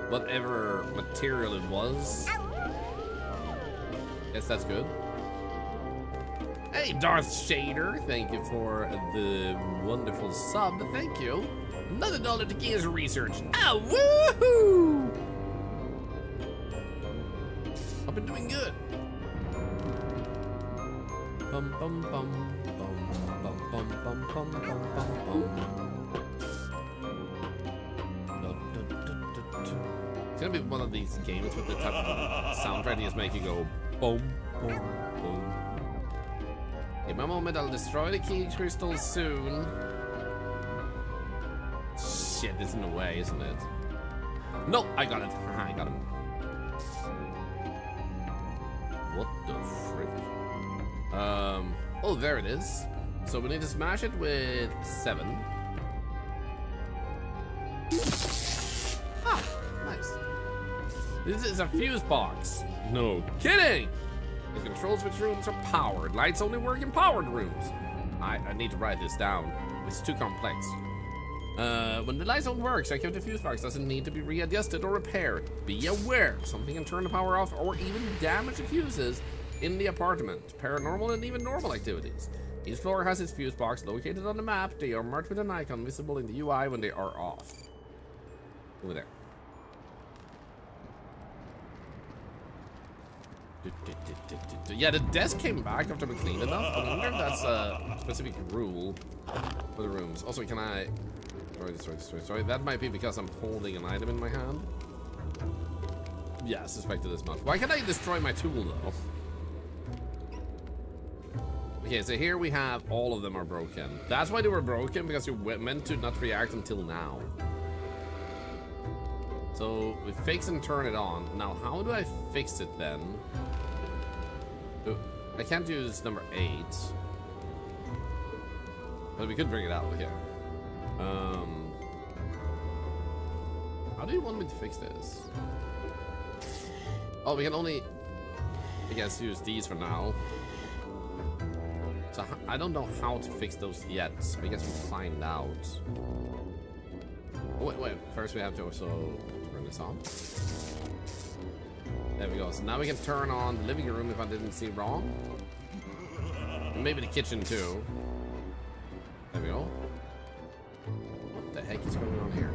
whatever material it was. Guess that's good. Hey, Darth Shader, thank you for the wonderful sub. Thank you. Another $1 to Gears Research. Oh, woohoo! I've been doing good. Bum bum bum bum bum bum bum bum bum bum bum. It's gonna be one of these games with the type of soundtrack that just make you go boom, boom, boom. Give me a moment, I'll destroy the key crystal soon. Shit, it's in the way, isn't it? No, I got it. I got him. What the frick? Oh, there it is. So we need to smash it with 7. Ah, nice. This is a fuse box. No kidding! It controls which rooms are powered. Lights only work in powered rooms. I need to write this down. It's too complex. When the lights don't work, check if the fuse box doesn't need to be readjusted or repaired. Be aware, something can turn the power off or even damage the fuses in the apartment. Paranormal and even normal activities. Each floor has its fuse box located on the map. They are marked with an icon visible in the UI when they are off. Over there. Yeah, the desk came back after we cleaned enough. I wonder if that's a specific rule for the rooms. Also, can I... Sorry. That might be because I'm holding an item in my hand. Yeah, I suspected as much. Why can't I destroy my tool, though? Okay, so here we have all of them are broken. That's why they were broken, because you were meant to not react until now. So we fix and turn it on. Now, how do I fix it then? I can't use number 8. But we could bring it out, okay. How do you want me to fix this? Oh, we can only, I guess, use these for now. So I don't know how to fix those yet. I guess we'll find out. Oh, wait. First we have to also turn this on. There we go. So now we can turn on the living room if I didn't see wrong. And maybe the kitchen too. There we go. What the heck is going on here?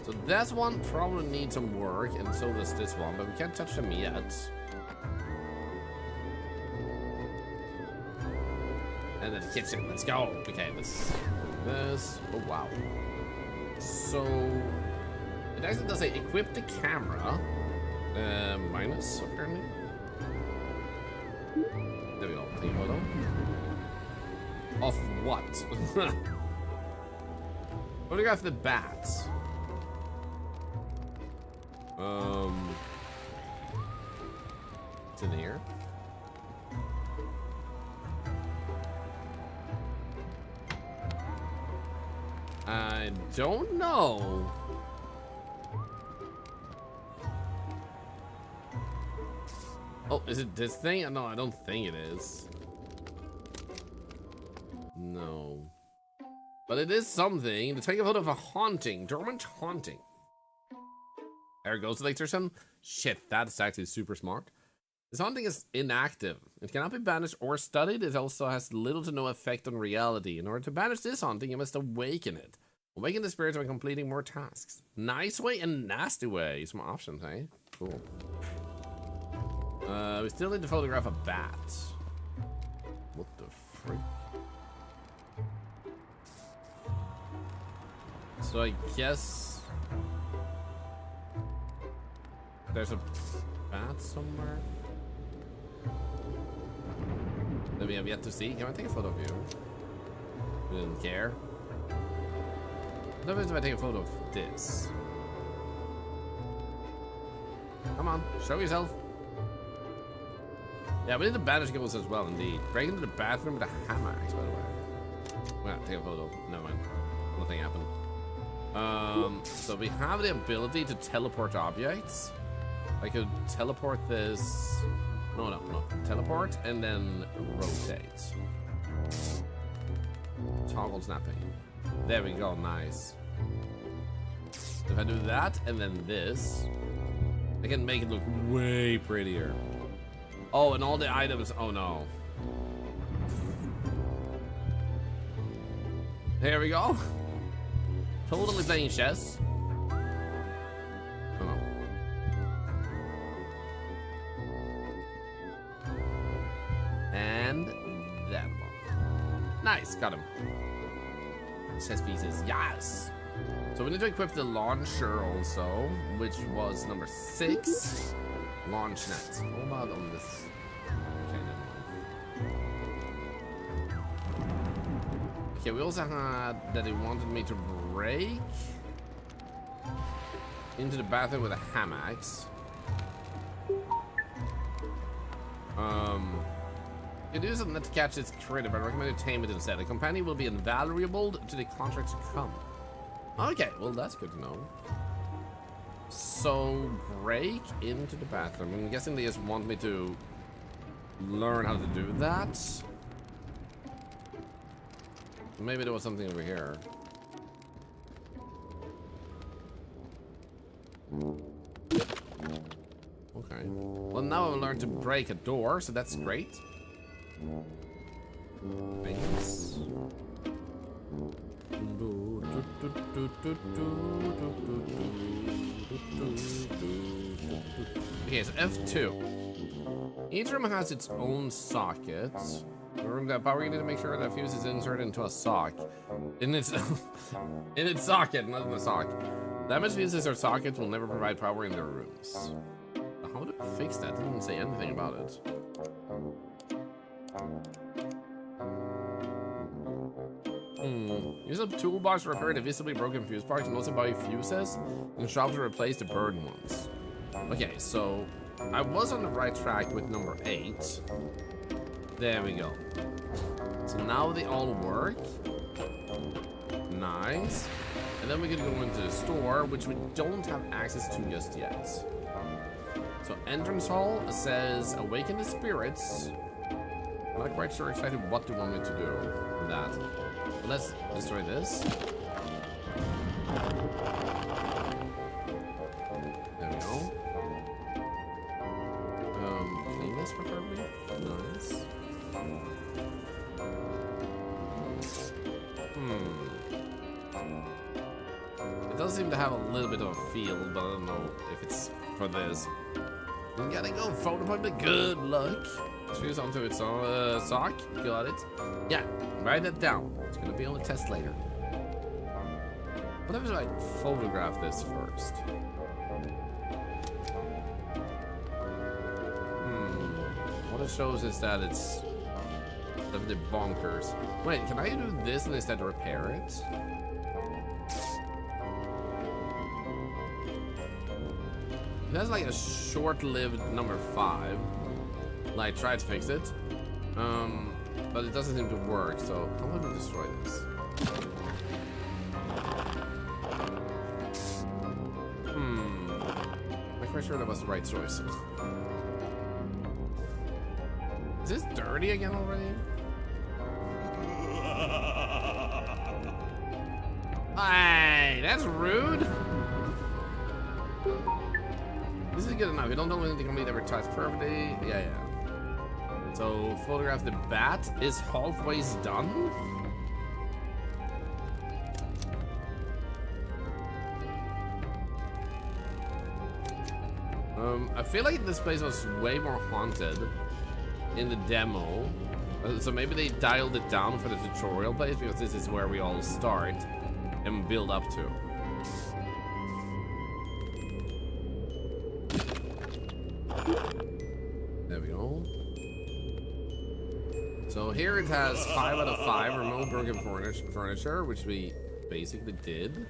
So this one probably needs some work, and so does this one, but we can't touch them yet. And then the kitchen, let's go. Okay, this. Oh, wow. So, it actually does say equip the camera. Minus, apparently. There we go. Take a photo. Of what? Photograph the bats. It's in here. I don't know. Oh, is it this thing? No, I don't think it is. No. But it is something. To take a photo of a haunting, dormant haunting. There goes the electrician. Shit, that's actually super smart. This haunting is inactive. It cannot be banished or studied. It also has little to no effect on reality. In order to banish this haunting, you must awaken it. Awaken the spirit by completing more tasks. Nice way and nasty way. Some options, eh? Cool. We still need to photograph a bat. What the freak? So I guess there's a bat somewhere that we have yet to see. Can I take a photo of you? We didn't care. What happens if I take a photo of this? Come on, show yourself. Yeah, we need the banish goals as well, indeed. Break into the bathroom with a hammer, by the way. Well, take a photo. Never mind. Nothing happened. So we have the ability to teleport objects. I could teleport this. No. Teleport and then rotate. Toggle snapping. There we go. Nice. If I do that and then this, I can make it look way prettier. Oh, and all the items. Oh no. Here we go. Totally playing chess. Oh no. And that one. Nice, got him. Chess pieces, yes. So we need to equip the launcher also, which was number 6. Launch net. What about on this? Okay, never mind. Okay, we also had that he wanted me to break into the bathroom with a hammocks. It is not to catch its critter, but I recommend you tame it instead. The companion will be invaluable to the contract to come. Okay, well that's good to know. So break into the bathroom. I'm guessing they just want me to learn how to do that. Maybe there was something over here. Okay. Well, now I've learned to break a door, so that's great. Thanks. Okay, so F2. Each room has its own sockets. The room that power unit to make sure that fuse is inserted into a sock. In its in its socket, not in the sock. Damaged fuses or sockets will never provide power in their rooms. How do I fix that? It didn't say anything about it. Use a toolbox to repair the visibly broken fuse box and also buy fuses and shop to replace the burned ones. Okay, so I was on the right track with number 8. There we go. So now they all work. Nice. And then we can go into the store, which we don't have access to just yet. So entrance hall says awaken the spirits. I'm not quite sure exactly what they want me to do with that. But let's destroy this. There we go. Clean this preferably. Nice. It does seem to have a little bit of a feel, but I don't know if it's for this. We gotta go phone appointment. Good luck. Fuse onto its sock. Got it. Yeah, write that down. It's gonna be on the test later. What if I photograph this first? What it shows is that it's the bonkers. Wait, can I do this and instead repair it? That's like a short-lived number 5. Like, try to fix it. But it doesn't seem to work, so how about we destroy this? I'm quite sure that was the right choice. Is this dirty again already? Hey, that's rude. This is good enough. You don't know anything complete ever touched perfectly. Yeah. So photograph the bat is halfway done. I feel like this place was way more haunted in the demo. So maybe they dialed it down for the tutorial place because this is where we all start and build up to. There we go. So here it has 5 out of 5 remove broken furniture, which we basically did.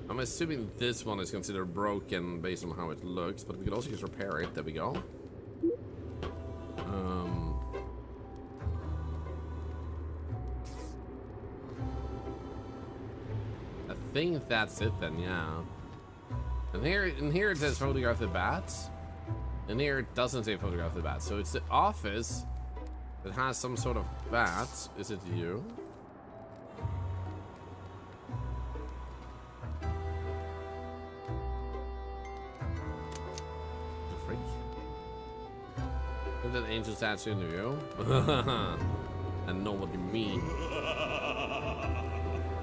I'm assuming this one is considered broken based on how it looks, but we could also just repair it. There we go. I think that's it then, yeah. And here it says photograph the bats. And here it doesn't say photograph the bats. So it's the office that has some sort of bats. Is it you? The freak. Is that angel statue in you? I know what you mean.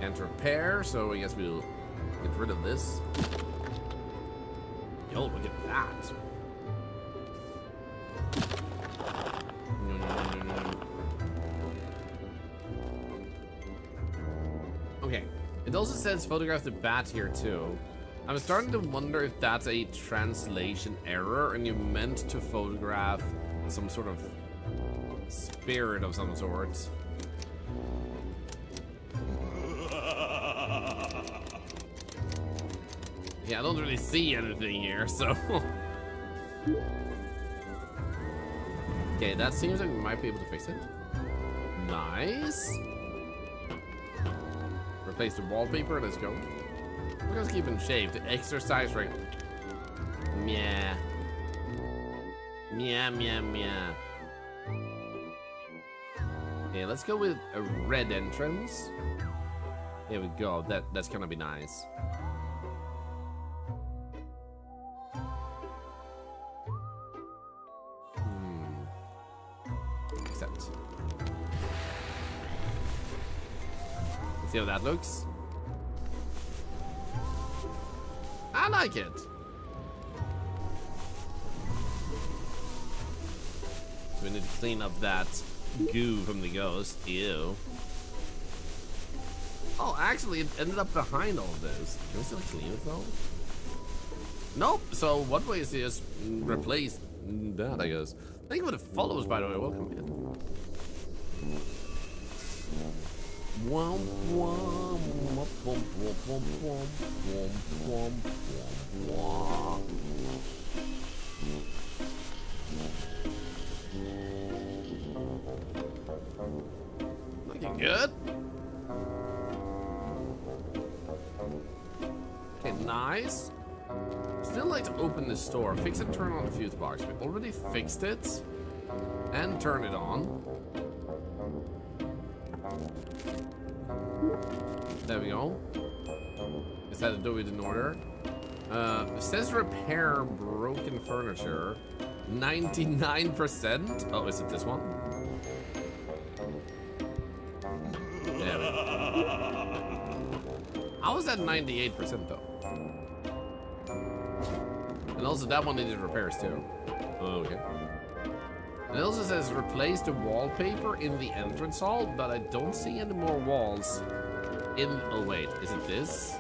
And repair, so I guess we'll get rid of this. Yo, look at that. It also says photograph the bat here too. I'm starting to wonder if that's a translation error and you meant to photograph some sort of spirit of some sort. Yeah, I don't really see anything here, so. Okay, that seems like we might be able to fix it. Nice. Replace the wallpaper, let's go. We're gonna keep it shaved. Exercise rate. Meow. Meow, meow, meow. Okay, let's go with a red entrance. There we go. That's gonna be nice. Accept. Let's see how that looks. I like it. So we need to clean up that goo from the ghost. Ew. Oh, actually, it ended up behind all of this. Can we still clean it though? Nope. So what way is he just replace that, I guess. Thank you for the follows, by the way. Welcome in. Womp womp womp womp womp womp womp womp womp. Looking good. Okay, nice. Still like to open this door. Fix and turn on the fuse box. We already fixed it and turn it on. There we go. Is that to do it in order? It says repair broken furniture. 99%. Oh, is it this one? There we go. How is that 98% though? And also that one needed repairs too. Oh, okay. And it also says replace the wallpaper in the entrance hall, but I don't see any more walls in. Oh wait, is it this?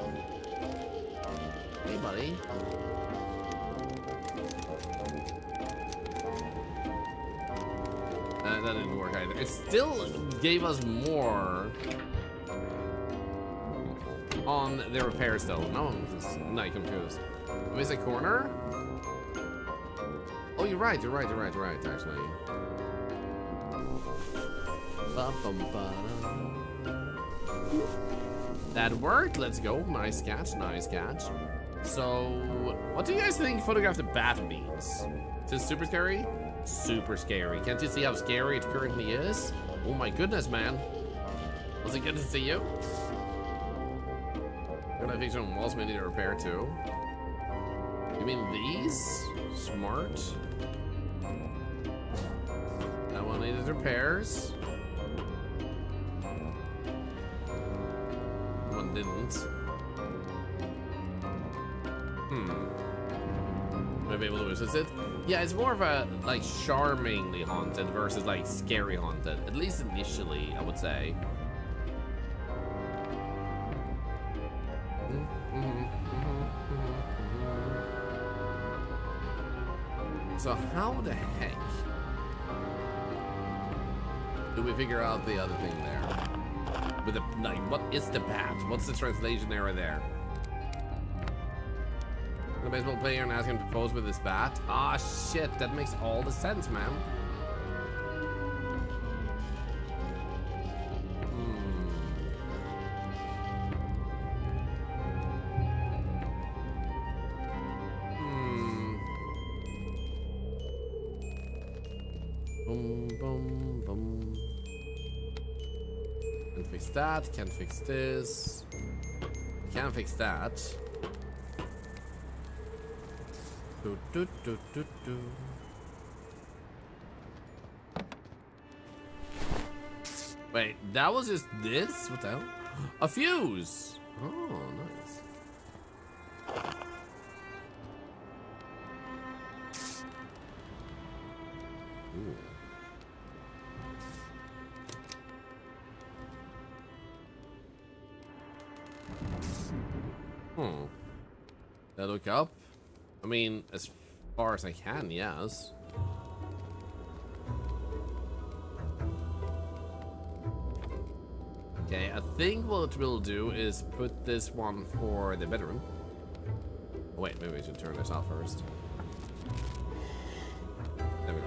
Hey buddy. That didn't work either. It still gave us more on the repairs though. No, I'm just not confused. Is it corner? Oh, you're right, actually. That worked, let's go. Nice catch, nice catch. So, what do you guys think photograph the bat means? Is this super scary? Super scary. Can't you see how scary it currently is? Oh my goodness, man. Was it good to see you? Gonna fix some walls we need to repair too. You mean these? Smart. That one needed repairs. One didn't. Maybe able to resist it? Yeah, it's more of a like charmingly haunted versus like scary haunted. At least initially, I would say. So how the heck do we figure out the other thing there? With the, like, what is the bat? What's the translation error there? The baseball player and ask him to pose with his bat. Ah, shit, that makes all the sense, man. Boom, boom, boom. Can't fix that, can't fix this. Can't fix that. Do, do, do, do, do. Wait, that was just this? What the hell? A fuse! Oh, nice. Ooh. Did I look up? I mean, as far as I can, yes. Okay, I think what we'll do is put this one for the bedroom. Oh, wait, maybe we should turn this off first. There we go.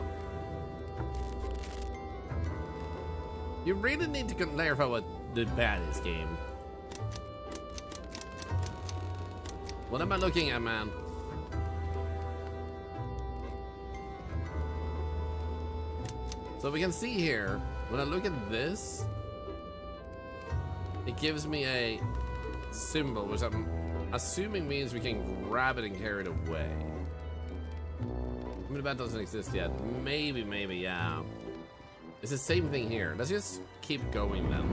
You really need to clarify what the bad is, game. What am I looking at, man? So we can see here, when I look at this, it gives me a symbol, which I'm assuming means we can grab it and carry it away. I mean, that doesn't exist yet. Maybe, yeah. It's the same thing here. Let's just keep going then.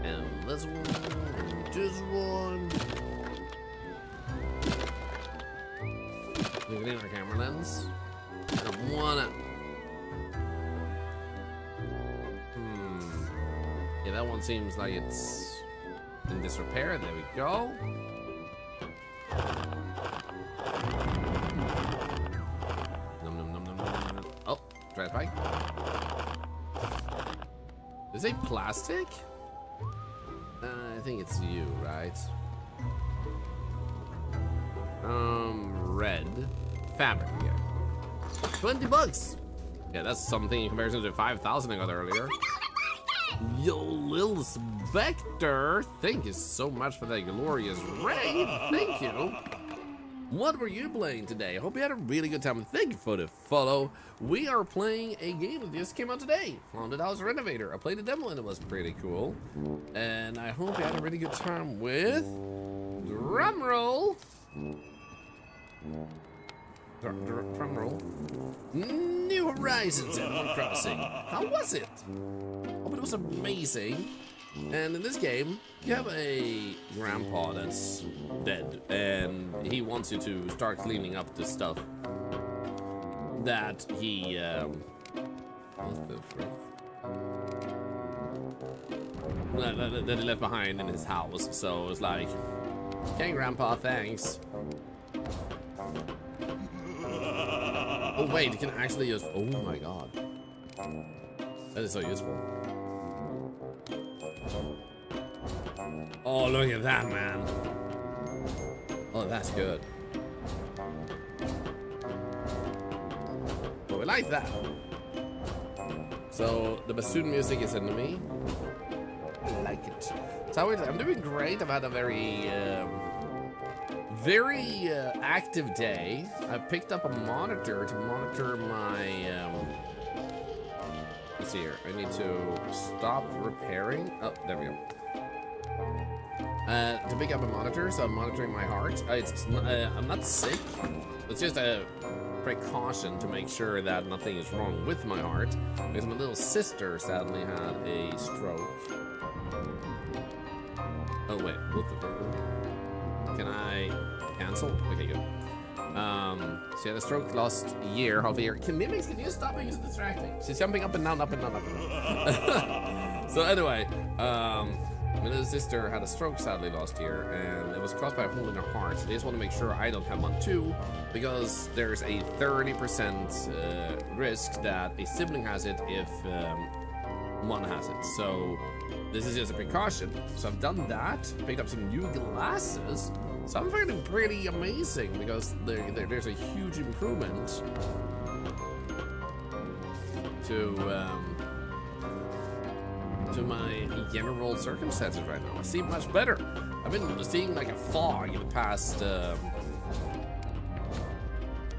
And this one, this one. Look at our camera lens. I don't wanna. Yeah, that one seems like it's in disrepair. There we go. Oh, trash bag. Is it plastic? I think it's you, right? Red fabric again. 20 bucks. Yeah, that's something in comparison to the 5,000 I got earlier. Yo, Lil Spectre, thank you so much for that glorious raid. Thank you. What were you playing today? I hope you had a really good time. Thank you for the follow. We are playing a game that just came out today, Haunted House Renovator. I played the demo and it was pretty cool. And I hope you had a really good time with drumroll. Drumroll. New Horizons Animal Crossing. How was it? Oh, but it was amazing. And in this game, you have a grandpa that's dead, and he wants you to start cleaning up the stuff that he, that he left behind in his house. So it's like, okay, grandpa, thanks. Oh wait, you can actually use, oh my god. That is so useful. Oh, look at that, man. Oh, that's good. Oh, we like that. So, the bassoon music is into me. I like it. So, I'm doing great. I've had a very active day. I picked up a monitor to monitor my, let's see here. I need to stop repairing. Oh, there we go. To pick up a monitor, so I'm monitoring my heart. I'm not sick. It's just a precaution to make sure that nothing is wrong with my heart, because my little sister sadly had a stroke. Oh wait, what the? Can I cancel? Okay, good. She had a stroke last year, half a year. Can you stop being so distracting? She's jumping up and down, up and down, up and down. So anyway, my little sister had a stroke sadly last year, and it was caused by a hole in her heart. So they just want to make sure I don't have one too, because there's a 30% risk that a sibling has it if one has it. So this is just a precaution. So I've done that, picked up some new glasses. So I'm feeling pretty amazing, because there's a huge improvement to my general circumstances right now. I see much better. I've been seeing like a fog in the past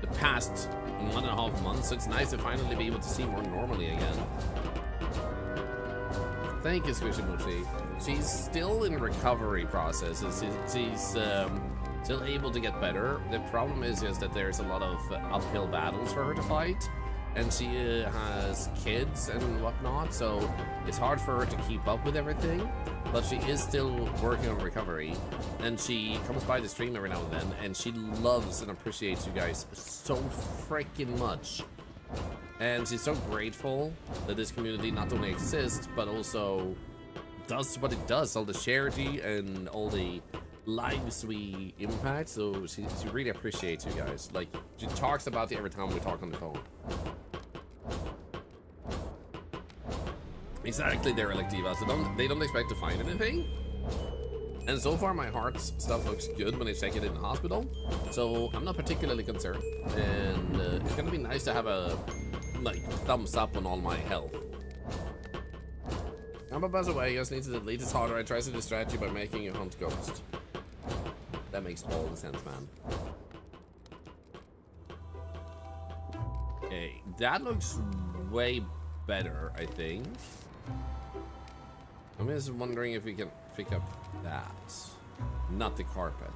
1.5 months, so it's nice to finally be able to see more normally again. Thank you, Squishy Mochi. She's still in recovery process. She's still able to get better. The problem is just that there's a lot of uphill battles for her to fight. and she has kids and whatnot, so it's hard for her to keep up with everything. But she is still working on recovery, and she comes by the stream every now and then, and she loves and appreciates you guys so freaking much. And she's so grateful that this community not only exists, but also does what it does, all the charity and all the lives we impact. So she really appreciates you guys. Like, she talks about it every time we talk on the phone. Exactly, they're electiva, so they don't expect to find anything. And so far my heart stuff looks good when I check it in the hospital, so I'm not particularly concerned. And it's gonna be nice to have a like thumbs up on all my health. I'm a buzz away. You just need to delete his hard drive. Tries to distract you by making you hunt ghost. That makes all the sense, man. Okay, that looks way better, I think. I'm just wondering if we can pick up that, not the carpet.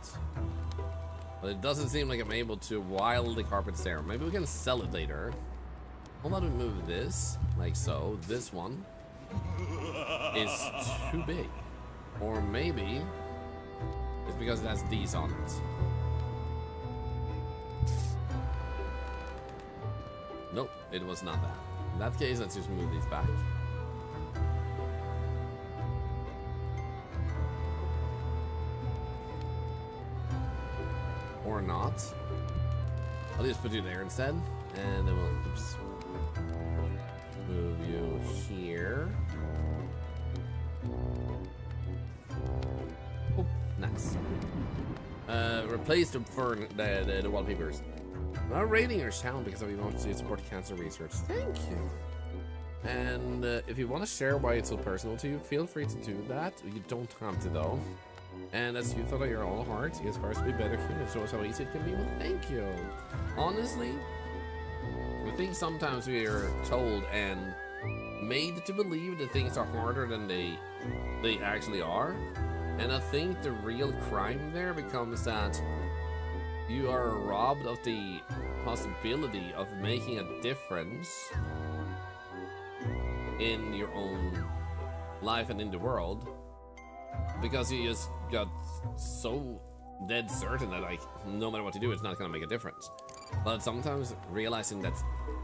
But it doesn't seem like I'm able to while the carpet's there. Maybe we can sell it later. How about we move this, like so. This one is too big. Or maybe it's because it has these on it. Nope, it was not that. In that case, let's just move these back. Or not. I'll just put you there instead, and then we'll oops, move you here. Oh, nice. Replace them for the wallpapers. I'm not rating your channel because we want to support cancer research. Thank you. And if you want to share why it's so personal to you, feel free to do that. You don't have to though. And as you thought of your own heart, he aspires to be better human. Shows how easy it can be. Well, thank you. Honestly, I think sometimes we are told and made to believe that things are harder than they actually are. And I think the real crime there becomes that you are robbed of the possibility of making a difference in your own life and in the world, because you just got so dead certain that like no matter what you do, it's not gonna make a difference. But sometimes realizing that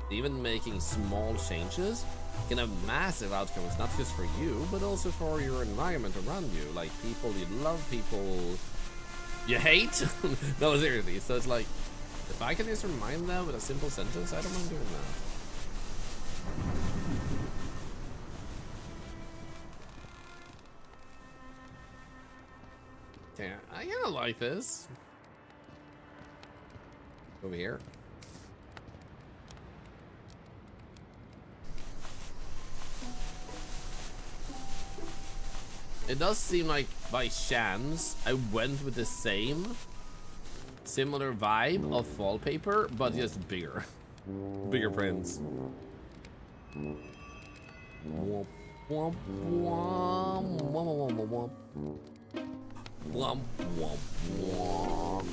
even making small changes can have massive outcomes, not just for you, but also for your environment around you, like people you love, people you hate. No, seriously. So it's like, if I can just remind them with a simple sentence, I don't mind doing that. Okay, I kind of like this. Over here. It does seem like by chance I went with the similar vibe of wallpaper, but just bigger. Bigger prints. Womp, womp, womp, womp, womp, womp. Womp, womp, womp.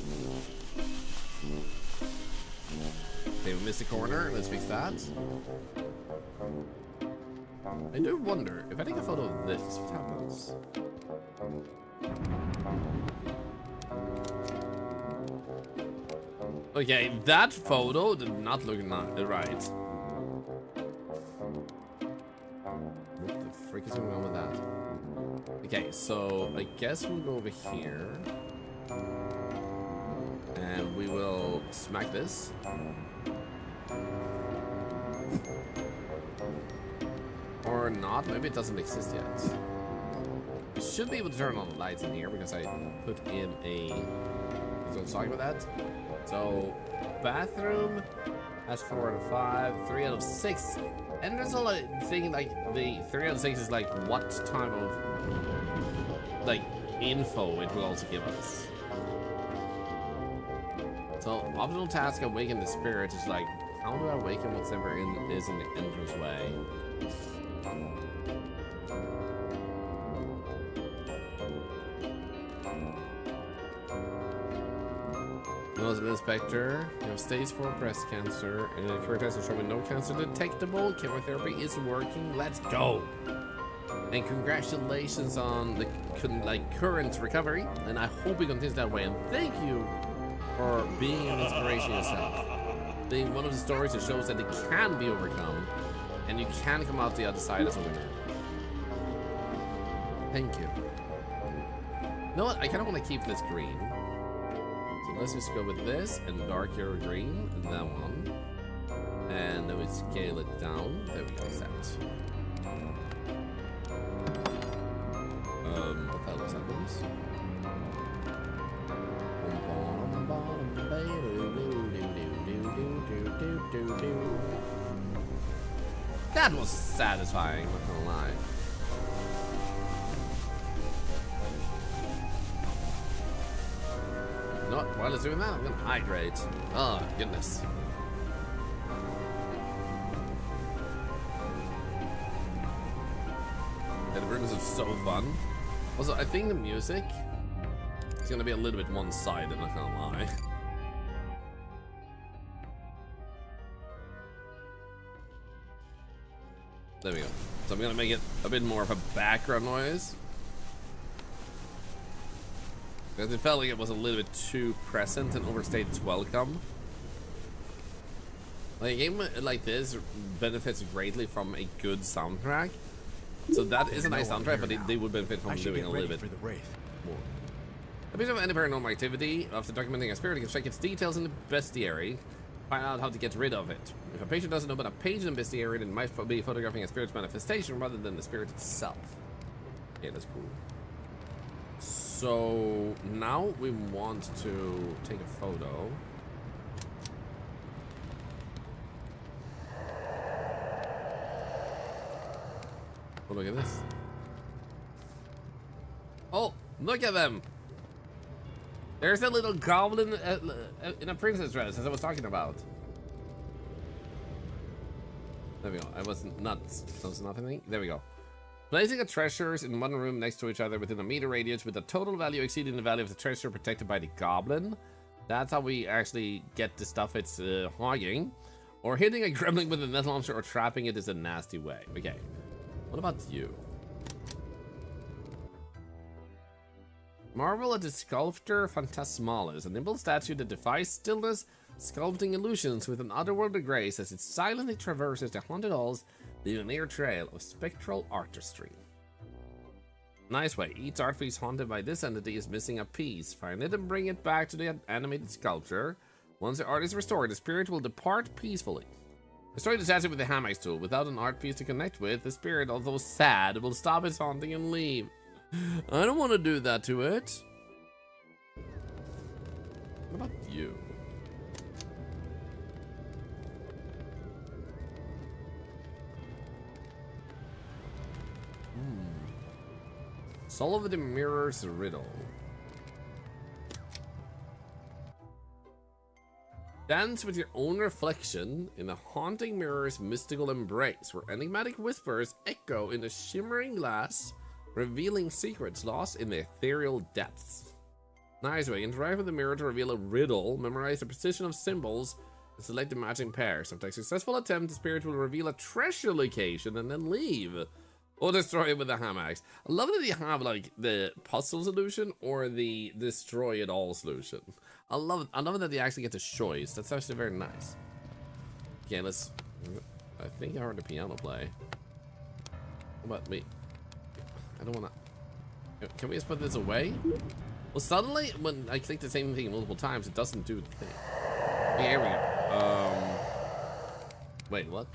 Okay, we missed a corner. Let's fix that. I do wonder, if I take a photo of this, what happens? Okay, that photo did not look right. What the frick is going on with that? Okay, so I guess we'll go over here. And we will smack this. Or not, maybe it doesn't exist yet. You should be able to turn on the lights in here because I put in a... So let's talk about that. So, bathroom has 4 out of 5, 3 out of 6. And there's a lot of thing like the 3 out of 6 is like what type of like info it will also give us. So optional task awaken the spirit is like, how do I awaken whatever is in the entrance way? Nozzle inspector, you have stage 4 breast cancer, and current tests are showing no cancer detectable. Chemotherapy is working. Let's go! And congratulations on the current recovery, and I hope it continues that way. And thank you for being an inspiration yourself. Being one of the stories that shows that it can be overcome, and you can come out the other side as a winner. Thank you. You know what? I kind of want to keep this green. So let's just go with this and darker green and that one. And then we scale it down. There we go, set. What the hell was that noise? That was satisfying, not gonna lie. You know what? While it's doing that, I'm gonna hydrate. Oh, goodness. Yeah, the rooms are so fun. Also, I think the music is gonna be a little bit one-sided, not gonna lie. There we go. So I'm gonna make it a bit more of a background noise. Because it felt like it was a little bit too present and overstayed its welcome. Like a game like this benefits greatly from a good soundtrack. So that is a nice soundtrack, but they would benefit from doing a little bit more. A bit of any paranormal activity after documenting a spirit, you can check its details in the bestiary. Find out how to get rid of it. If a patient doesn't open a page in the bestiary, then it might be photographing a spirit's manifestation rather than the spirit itself. Okay, that's cool. So now we want to take a photo. Oh, look at this. Oh, look at them. There's a little goblin in a princess dress, as I was talking about. There we go. I was nuts. So it's nothing. There we go. Placing the treasures in one room next to each other within a meter radius with the total value exceeding the value of the treasure protected by the goblin. That's how we actually get the stuff it's hogging. Or hitting a gremlin with a net launcher or trapping it is a nasty way. Okay. What about you? Marvel at the sculptor Phantasmalis, a nimble statue that defies stillness, sculpting illusions with an otherworldly grace as it silently traverses the haunted halls, leaving a near trail of spectral artistry. Nice way. Each art piece haunted by this entity is missing a piece. Find it and bring it back to the animated sculpture. Once the art is restored, the spirit will depart peacefully. Destroy the statue with the hammocks tool. Without an art piece to connect with, the spirit, although sad, will stop its haunting and leave. I don't want to do that to it. What about you? Solve the mirror's riddle. Dance with your own reflection in the haunting mirror's mystical embrace, where enigmatic whispers echo in the shimmering glass, revealing secrets lost in the ethereal depths. Nice way. Interact with the mirror to reveal a riddle, memorize the precision of symbols, and select the matching pairs. After a successful attempt, the spirit will reveal a treasure location and then leave. Or destroy it with the hammocks. I love that you have like the puzzle solution or the destroy it all solution. I love it that you actually get the choice. That's actually very nice. Okay, let's. I think I heard the piano play. What about me? I don't wanna. Can we just put this away? Well, suddenly when I click the same thing multiple times, it doesn't do the thing. Okay, here we go. Wait, what?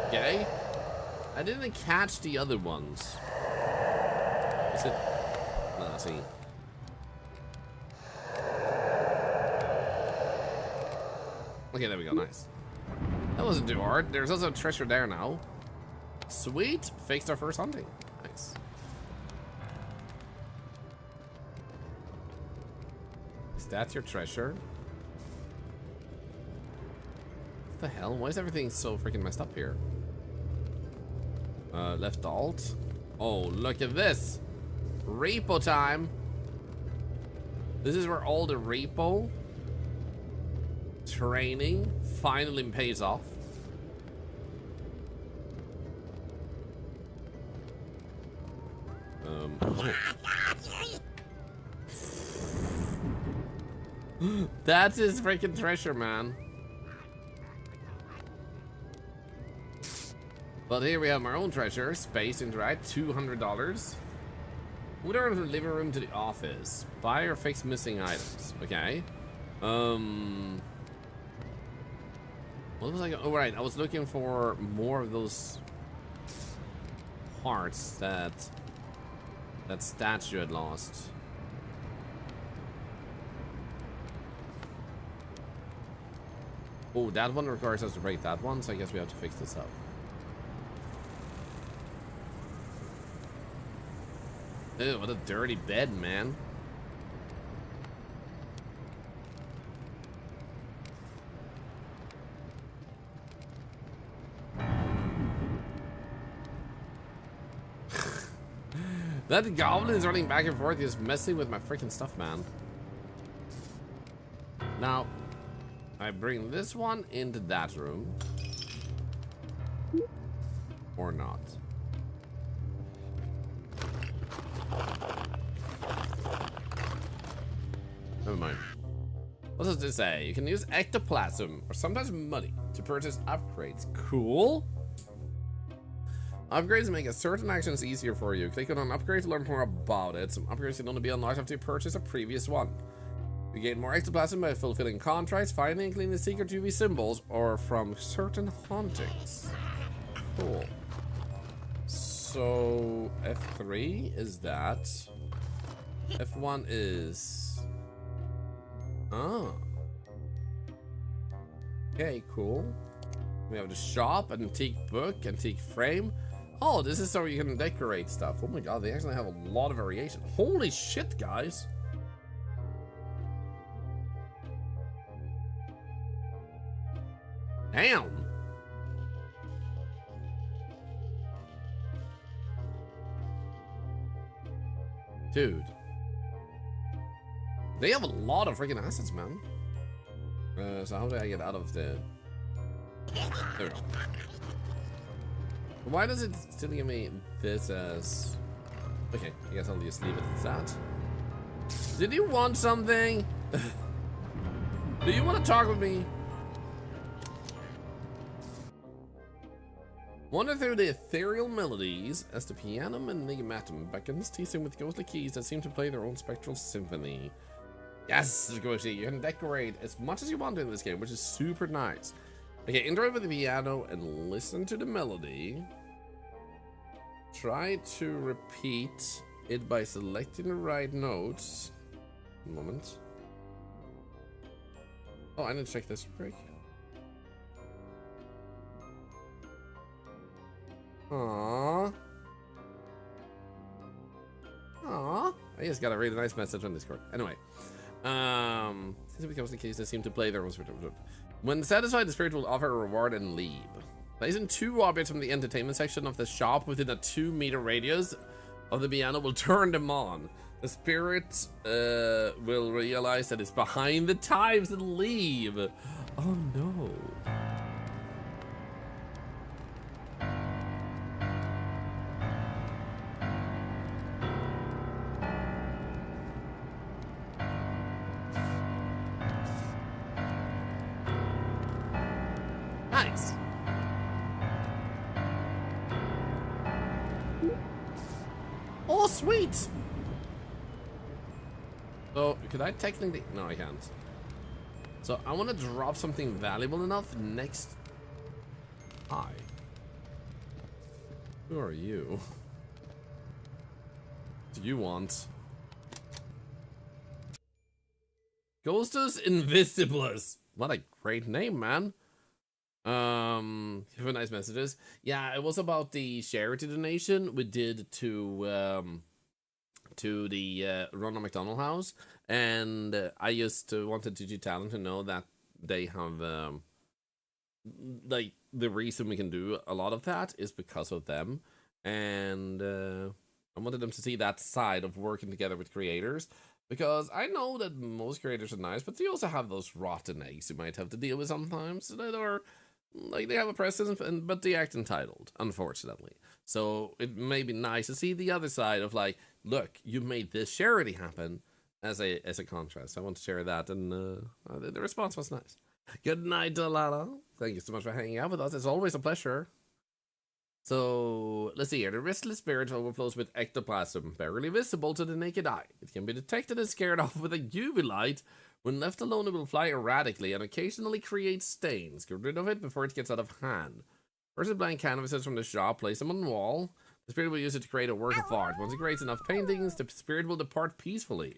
Okay. I didn't catch the other ones. Is it? No, I see. Okay, there we go. Nice. That wasn't too hard. There's also a treasure there now. Sweet. Fixed our first hunting. Nice. Is that your treasure? What the hell? Why is everything so freaking messed up here? Left alt. Oh, look at this. Repo time. This is where all the repo training finally pays off. That's his freaking treasure, man. But here we have our own treasure. Space interact, $200. Move over from the living room to the office. Buy or fix missing items. Okay. What was I? Oh, right. I was looking for more of those parts that statue had lost. Oh, that one requires us to break that one, so I guess we have to fix this up. Ew, what a dirty bed, man. That goblin is running back and forth, just messing with my freaking stuff, man. Now, I bring this one into that room. Or not. Never mind. What does this say? You can use ectoplasm or sometimes money to purchase upgrades. Cool. Upgrades make a certain actions easier for you. Click on an upgrade to learn more about it. Some upgrades can only be unlocked after you purchase a previous one. You gain more ectoplasm by fulfilling contracts, finding and cleaning secret UV symbols, or from certain hauntings. Cool. So F3 is that. F1 is... Oh. Okay, cool. We have the shop, antique book, antique frame. Oh, this is so you can decorate stuff. Oh my god, they actually have a lot of variation. Holy shit, guys. Damn. Dude. They have a lot of freaking assets, man. So how do I get out of the... There we go. Why does it still give me this as... Okay, I guess I'll just leave it as that. Did you want something? Do you want to talk with me? Wander through the ethereal melodies as the piano enigmatum beckons, teasing with ghostly keys that seem to play their own spectral symphony. Yes, Squishy, you can decorate as much as you want in this game, which is super nice. Okay, interact with the piano and listen to the melody. Try to repeat it by selecting the right notes. A moment. Oh, I need to check this break. Aww. Aww. I just got a really nice message on Discord. Anyway. Since it becomes the case, they seem to play their own spirit. When satisfied, the spirit will offer a reward and leave. Placing 2 objects from the entertainment section of the shop within a 2-meter radius of the piano will turn them on. The spirit will realize that it's behind the times and leave. Oh no. Nice. Oh, sweet. So, could I technically... No, I can't. So, I want to drop something valuable enough next... Hi. Who are you? Do you want... Ghostus Invisiblus. What a great name, man. You have nice messages. Yeah, it was about the charity donation we did to the Ronald McDonald House, and I just wanted to tell them to know that they have like the reason we can do a lot of that is because of them, And I wanted them to see that side of working together with creators, because I know that most creators are nice, but they also have those rotten eggs you might have to deal with sometimes that are like they have a presence, but they act entitled, unfortunately. So it may be nice to see the other side of like, look, you made this charity happen as a contrast. I want to share that, and the response was nice. Good night, Thorlar. Thank you so much for hanging out with us. It's always a pleasure. So, let's see here. The restless spirit overflows with ectoplasm, barely visible to the naked eye. It can be detected and scared off with a UV light. When left alone, it will fly erratically and occasionally create stains. Get rid of it before it gets out of hand. Purchase blank canvases from the shop, place them on the wall. The spirit will use it to create a work of art. Once it creates enough paintings, the spirit will depart peacefully.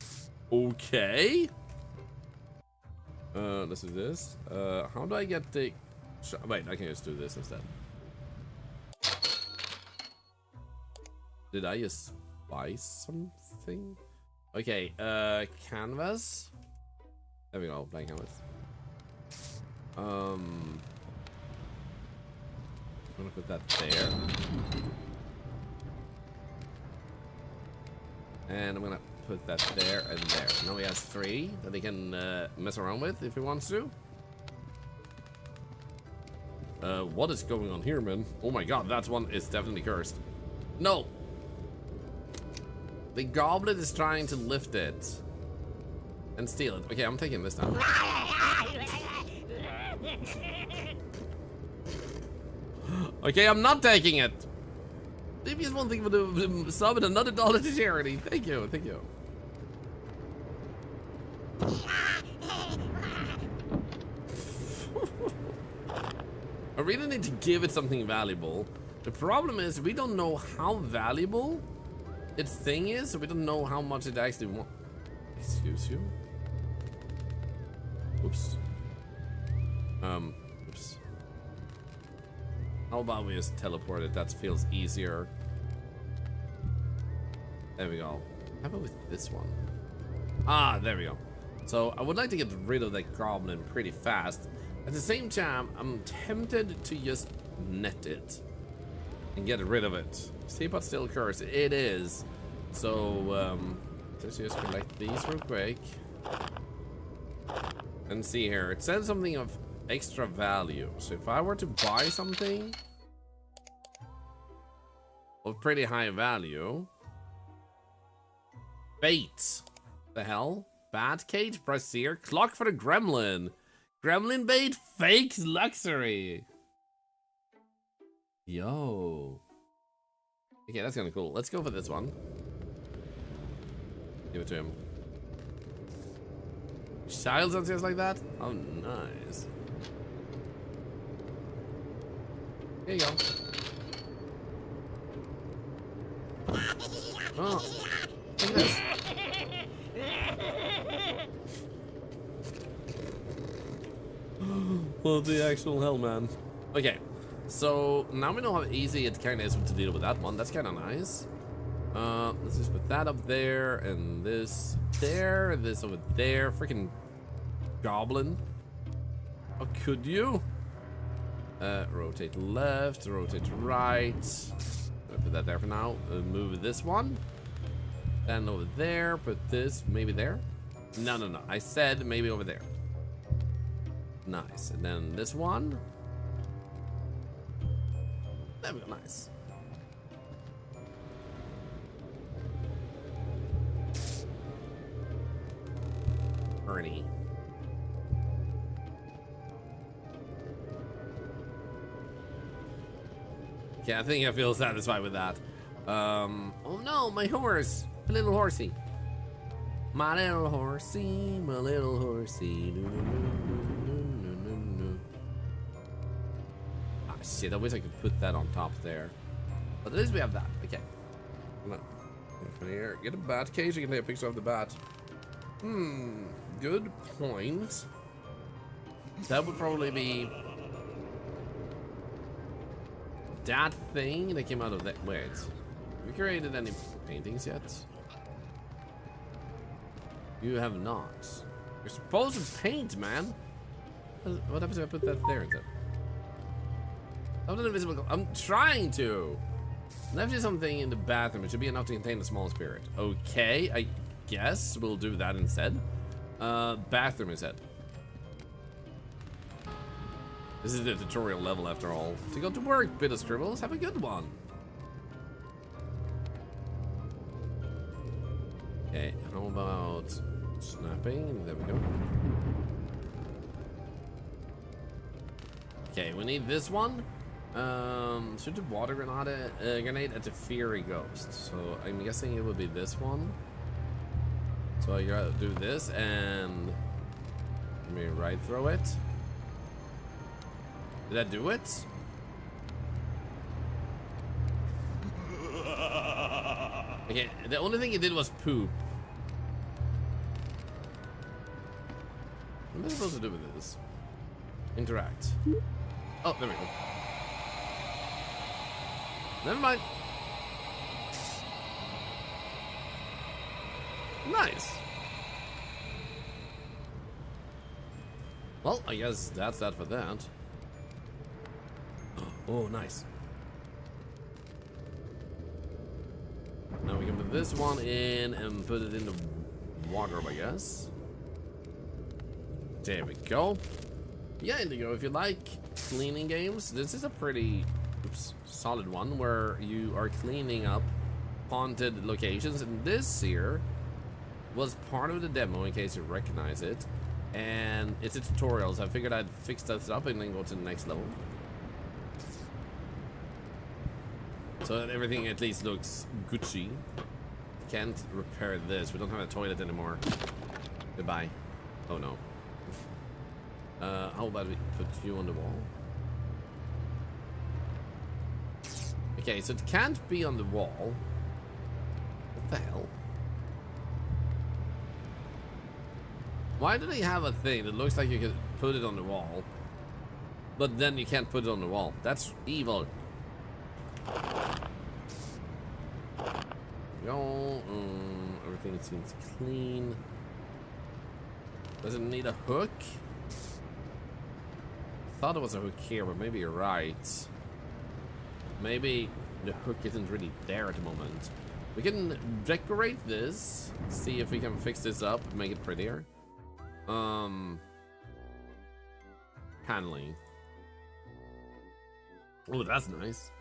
Okay. Let's do this. How do I get the... Wait, I can just do this instead. Did I just buy something? Okay, canvas. There we go, blank canvas. I'm gonna put that there. And I'm gonna put that there and there. Now he has 3 that he can mess around with if he wants to. What is going on here, man? Oh my god, that one is definitely cursed. No! The goblin is trying to lift it and steal it. Okay, I'm taking this down. Okay, I'm not taking it. Maybe it's one thing for the sub and another $1 to charity. Thank you, thank you. I really need to give it something valuable. The problem is we don't know how valuable its thing is, so we don't know how much it actually wants. Excuse you? Oops. Oops. How about we just teleport it? That feels easier. There we go. How about with this one? Ah, there we go. So I would like to get rid of that goblin pretty fast. At the same time, I'm tempted to just net it and get rid of it. Teapot still cursed. It is. So, let's just collect these real quick. And see here. It says something of extra value. So if I were to buy something of pretty high value. Bait. The hell? Bat cage, brassiere, clock for the gremlin. Gremlin bait, fake luxury. Yo. Okay, that's kind of cool. Let's go for this one. Give it to him. Childs on stairs like that? Oh, nice. Here you go. Oh, look at this. What the actual hell, man? Okay, so now we know how easy it kind of is to deal with that one. That's kind of nice. Let's just put that up there, and this there, this over there. Freaking goblin. How could you? Rotate left, rotate right. I'll put that there for now. Move this one. Then over there, put this maybe there. No, no, no. I said maybe over there. Nice. And then this one. There we go. Nice. Ernie. Okay, I think I feel satisfied with that. Oh no, my horse. My little horsey. My little horsey, my little horsey. Ah, shit, I wish I could put that on top there. But at least we have that. Okay. Come on. Come here. Get a bat cage. You can take a picture of the bat. Good point. That would probably be that thing that came out of that. Wait. Have we created any paintings yet? You have not. You're supposed to paint, man. What happens if I put that there instead? I'm not invisible. I'm trying to. Left is something in the bathroom. It should be enough to contain a small spirit. Okay, I guess we'll do that instead. Bathroom instead. This is the tutorial level after all. To go to work, bit of scribbles. Have a good one. Okay, how about snapping? There we go. Okay, we need this one. Shoot the water grenade at the fiery ghost. So I'm guessing it would be this one. So I gotta do this and let me right throw it. Did I do it? Okay, the only thing it did was poop. What am I supposed to do with this? Interact. Oh, there we go. Never mind. Nice. Well, I guess that's that for that. Oh, nice. Now we can put this one in and put it in the water, I guess. There we go. Yeah, Indigo, if you like cleaning games, this is a pretty solid one where you are cleaning up haunted locations. And this here was part of the demo, in case you recognize it. And it's a tutorial, so I figured I'd fix that up and then go to the next level. So that everything at least looks Gucci. Can't repair this. We don't have a toilet anymore. Goodbye. Oh no. How about we put you on the wall? Okay, so it can't be on the wall. What the hell? Why do they have a thing that looks like you could put it on the wall, but then you can't put it on the wall? That's evil. Go. Everything seems clean. Does it need a hook? I thought it was a hook here, but maybe you're right. Maybe the hook isn't really there at the moment. We can decorate this, see if we can fix this up, make it prettier. Paneling. Oh, that's nice.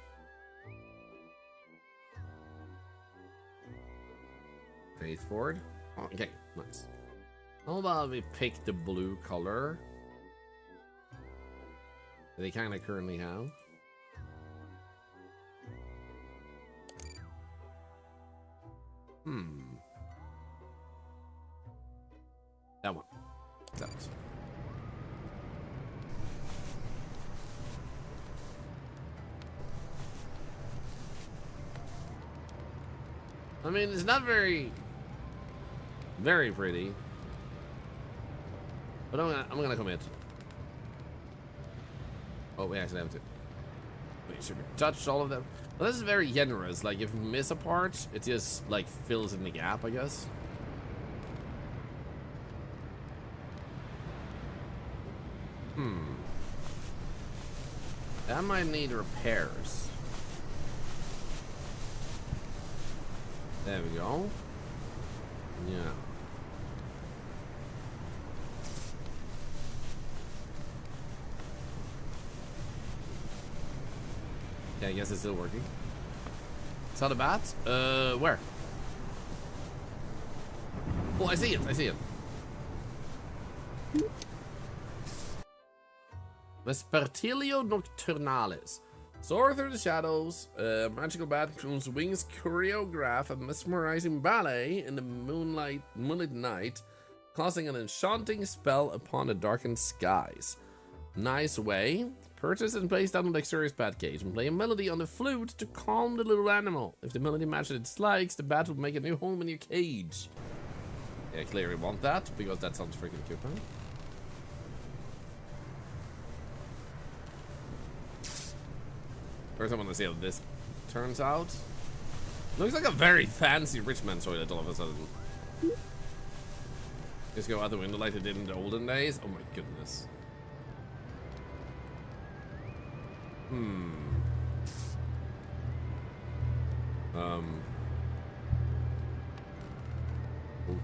Face forward. Okay, nice. How about we pick the blue color that they kind of currently have? That one. That. I mean, it's not very pretty, but I'm gonna commit. Oh, we actually have to. Wait, should we touch all of them? Well, this is very generous. Like, if we miss a part, it just like fills in the gap, I guess. That might need repairs. There we go. Yeah. Yeah, I guess it's still working. Saw the bat? Where? Oh, I see it. I see it. Vespertilio Nocturnalis. Soar through the shadows, magical bat whose wings choreograph a mesmerizing ballet in the moonlit night, causing an enchanting spell upon the darkened skies. Nice way. Purchase and place down a luxurious bat cage and play a melody on the flute to calm the little animal. If the melody matches its likes, the bat will make a new home in your cage. Yeah, I clearly want that because that sounds freaking cute, huh? First I want to see how this turns out. Looks like a very fancy rich man's toilet all of a sudden. Just go out the window like they did in the olden days. Oh my goodness.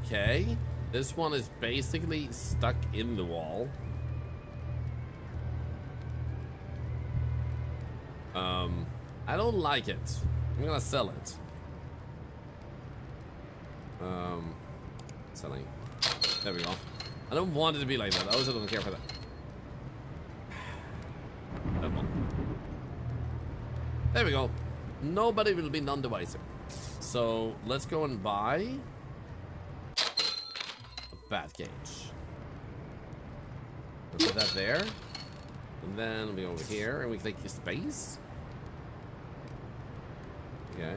Okay. This one is basically stuck in the wall. I don't like it. I'm gonna sell it. Selling. There we go. I don't want it to be like that. I also don't care for that. That one. There we go. Nobody will be none the wiser. So let's go and buy a bat cage. We'll put that there. And then we go over here and we take the space. Okay.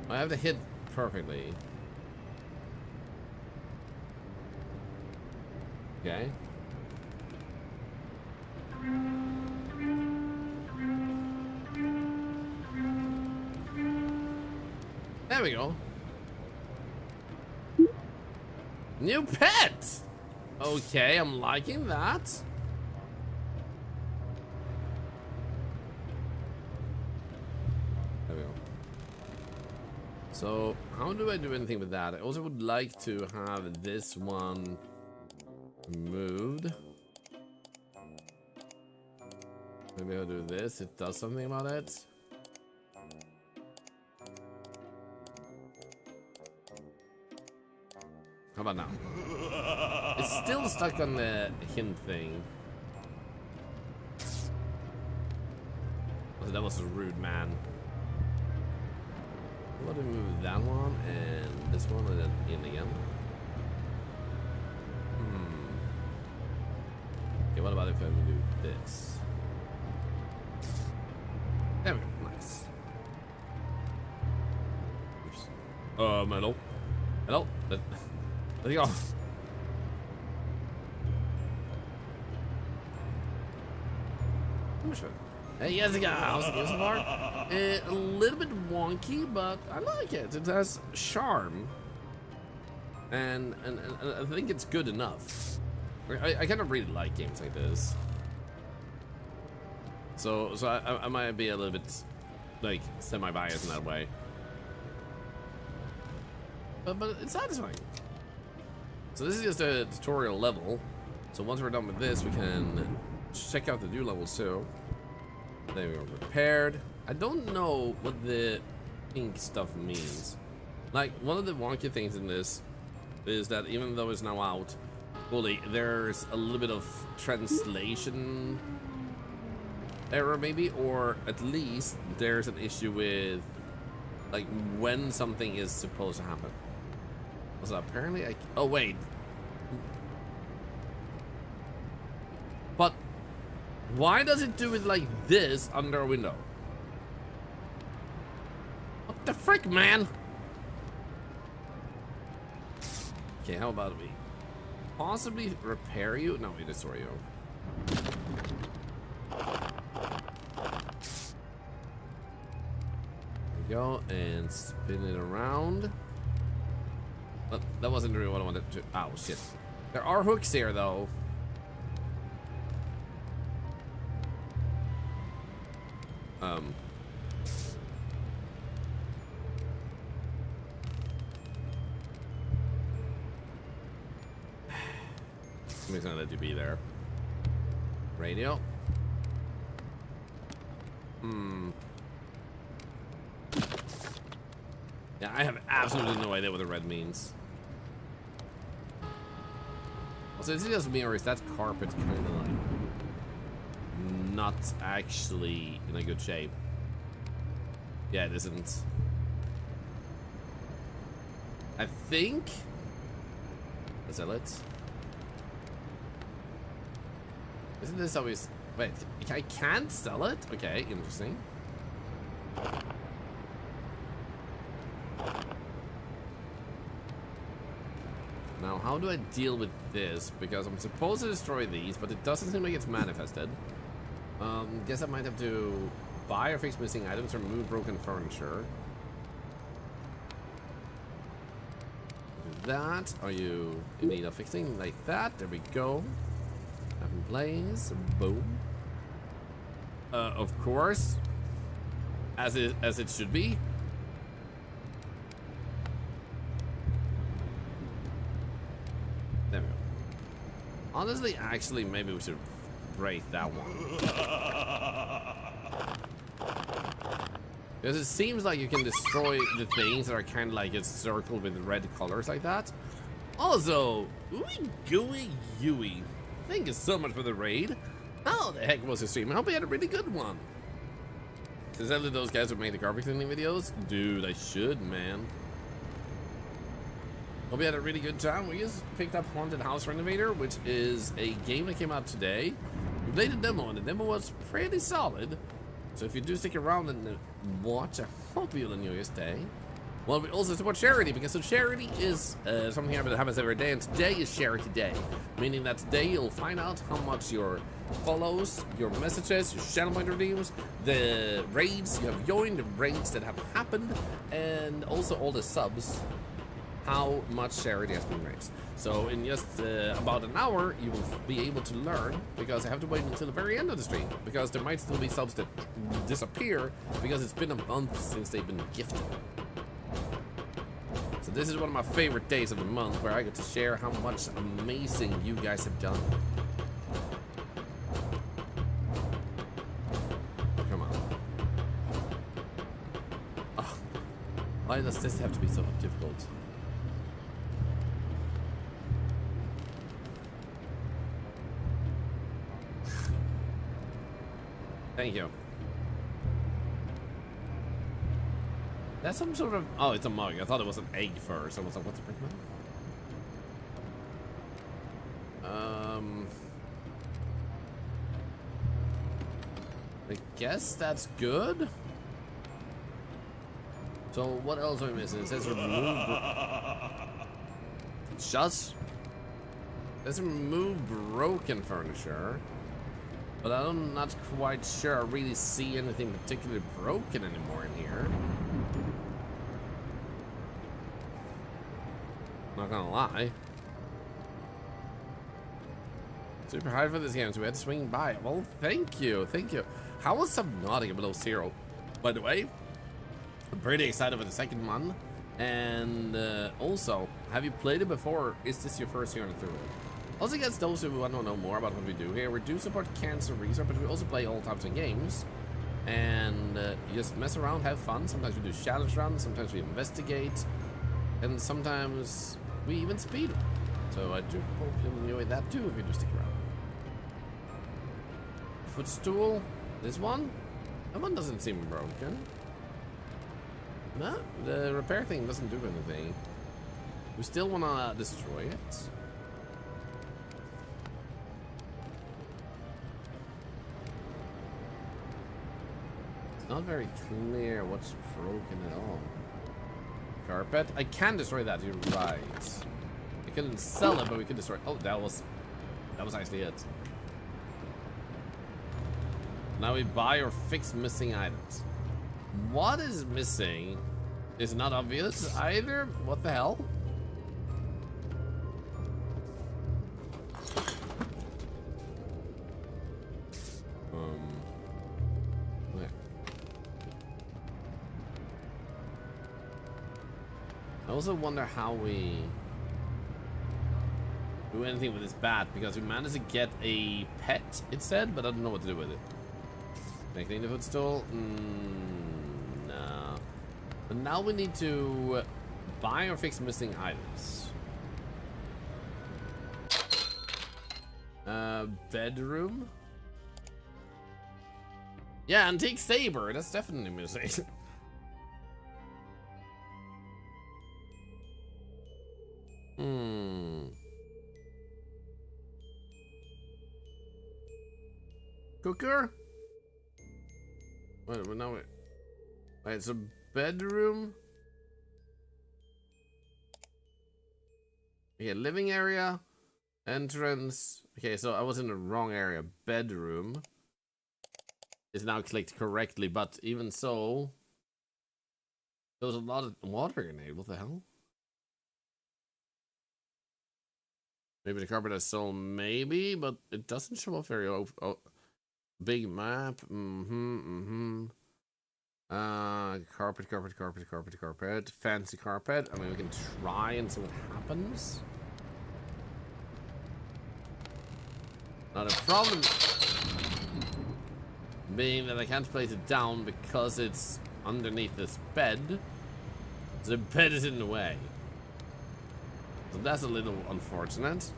I have to hit perfectly. Okay. There we go. New pet! Okay, I'm liking that. There we go. So, how do I do anything with that? I also would like to have this one moved. Maybe I'll do this. It does something about it. How about now? It's still stuck on the hint thing. Oh, that was a rude man. Let me move that one and this one and then in again. Okay, what about if I do this? There we go, nice. Oops. Hello? Hello? Let's go. Hey, Jessica, how's it going so far? A little bit wonky, but I like it. It has charm. And I think it's good enough. I kind of really like games like this. So I might be a little bit, like, semi-biased in that way. But it's satisfying. So this is just a tutorial level. So once we're done with this, we can check out the new levels too. There we go, repaired. I don't know what the pink stuff means. Like, one of the wonky things in this is that even though it's now out fully, there's a little bit of translation error maybe, or at least there's an issue with like when something is supposed to happen. So apparently oh wait. But why does it do it like this under a window? What the frick, man? Okay, how about we possibly repair you? No, we destroy you. There we go, and spin it around. But that wasn't really what I wanted to. Oh shit. There are hooks here though. I'm just gonna let you be there. Radio. Yeah, I have absolutely no idea what the red means. Also, is it just me or is that carpet kind of like not actually in a good shape? Yeah, it isn't. I think. Is that it? Isn't this always... Wait, I can't sell it? Okay, interesting. Now, how do I deal with this? Because I'm supposed to destroy these, but it doesn't seem like it's manifested. Guess I might have to buy or fix missing items or remove broken furniture. Do that. Are you in need of fixing? Like that. There we go. Blaze, boom. Of course, as it should be. There we go. Honestly, actually, maybe we should break that one. Because it seems like you can destroy the things that are kind of like a circle with red colors like that. Also, ooey gooey Yui. Thank you so much for the raid. How the heck was your stream? I hope you had a really good one. Sincerely, those guys who make the carpet cleaning videos. Dude, I should, man. Hope you had a really good time. We just picked up Haunted House Renovator, which is a game that came out today. We played a demo, and the demo was pretty solid. So if you do stick around and watch, I hope you'll enjoy your stay. Well, we also support charity, because so charity is something that happens every day, and today is Charity Day. Meaning that today you'll find out how much your follows, your messages, your channel point redeems, the raids you have joined, the raids that have happened, and also all the subs, how much charity has been raised. So in just about an hour, you will be able to learn, because I have to wait until the very end of the stream, because there might still be subs that disappear, because it's been a month since they've been gifted. So this is one of my favorite days of the month, where I get to share how much amazing you guys have done. Oh, come on. Oh, why does this have to be so difficult? Thank you. That's some sort of... Oh, it's a mug. I thought it was an egg first. I was like, what the frick, man? I guess that's good. So what else am I missing? It says remove... Shush. It says remove broken furniture. But I'm not quite sure I really see anything particularly broken anymore in here. Not gonna lie. Super high for this game, so we had to swing by. Well, thank you, thank you. How was Subnautica below zero? By the way, I'm pretty excited for the second one. And also, have you played it before? Or is this your first year through it? Also, against those who want to know more about what we do here, we do support cancer research, but we also play all types of games. And you just mess around, have fun. Sometimes we do challenge runs, sometimes we investigate, and sometimes we even speed run. So I do hope you'll enjoy that too if you do stick around. Footstool, this one? That one doesn't seem broken. No, the repair thing doesn't do anything. We still want to destroy it. It's not very clear what's broken at all. Carpet? I can destroy that, you're right. I couldn't sell it, but we could destroy it. Oh, that was actually it. Now we buy or fix missing items. What is missing is not obvious either. What the hell? Where? I also wonder how we do anything with this bat, because we managed to get a pet, it said, but I don't know what to do with it. Can I clean the footstool? No. But now we need to buy or fix missing items. Bedroom? Yeah, antique saber. That's definitely missing. Cooker? Wait, now wait. Wait, so bedroom? Okay, living area, entrance. Okay, so I was in the wrong area. Bedroom is now clicked correctly, but even so, there was a lot of water in it. What the hell? Maybe the carpet has soul, maybe, but it doesn't show up very big map. Carpet. Fancy carpet. I mean, we can try and see what happens. Now the problem being that I can't place it down because it's underneath this bed. The bed is in the way. So that's a little unfortunate.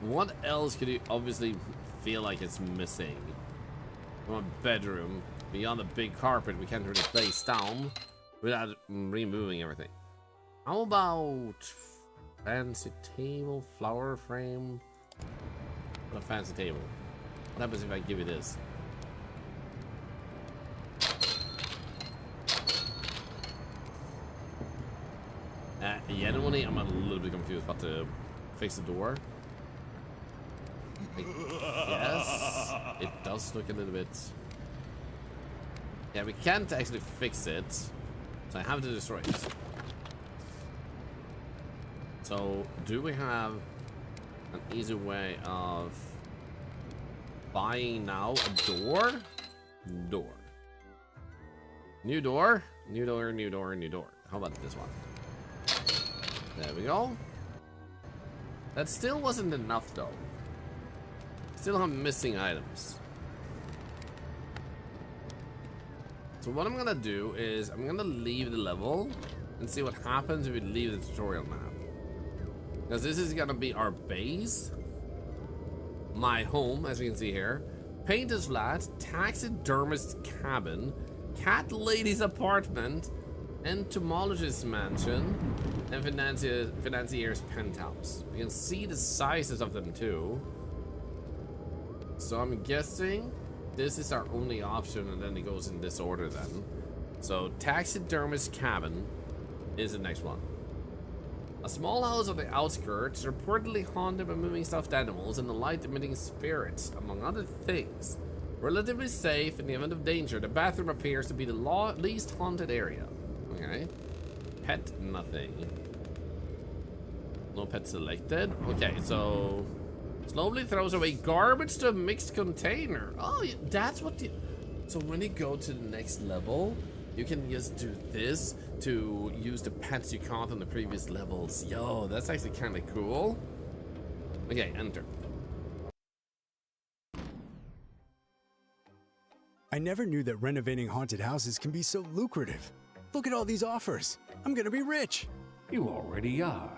What else could you obviously feel like it's missing from a bedroom beyond the big carpet we can't really place down without removing everything? How about fancy table, flower frame? What a fancy table. What happens if I give you this? Yeah, the money, I'm a little bit confused about to fix the door. Yes, it does look a little bit. Yeah, we can't actually fix it, so I have to destroy it. So, do we have an easy way of buying now a door? Door. New door. New door, new door, new door. How about this one? There we go. That still wasn't enough though. Still have missing items. So what I'm gonna do is I'm gonna leave the level and see what happens if we leave the tutorial map. Because this is gonna be our base. My home, as you can see here. Painter's flat, taxidermist cabin, cat lady's apartment, entomologist's mansion, and financier's penthouse. You can see the sizes of them too. So I'm guessing this is our only option, and then it goes in this order then. So taxidermist cabin is the next one. A small house on the outskirts, reportedly haunted by moving stuffed animals and the light-emitting spirits, among other things. Relatively safe in the event of danger, the bathroom appears to be the least haunted area. Okay. Pet, nothing. No pet selected. Okay, so slowly throws away garbage to a mixed container. Oh, that's what the... So when you go to the next level, you can just do this to use the pets you caught on the previous levels. Yo, that's actually kind of cool. Okay, enter. I never knew that renovating haunted houses can be so lucrative. Look at all these offers. I'm gonna be rich. You already are.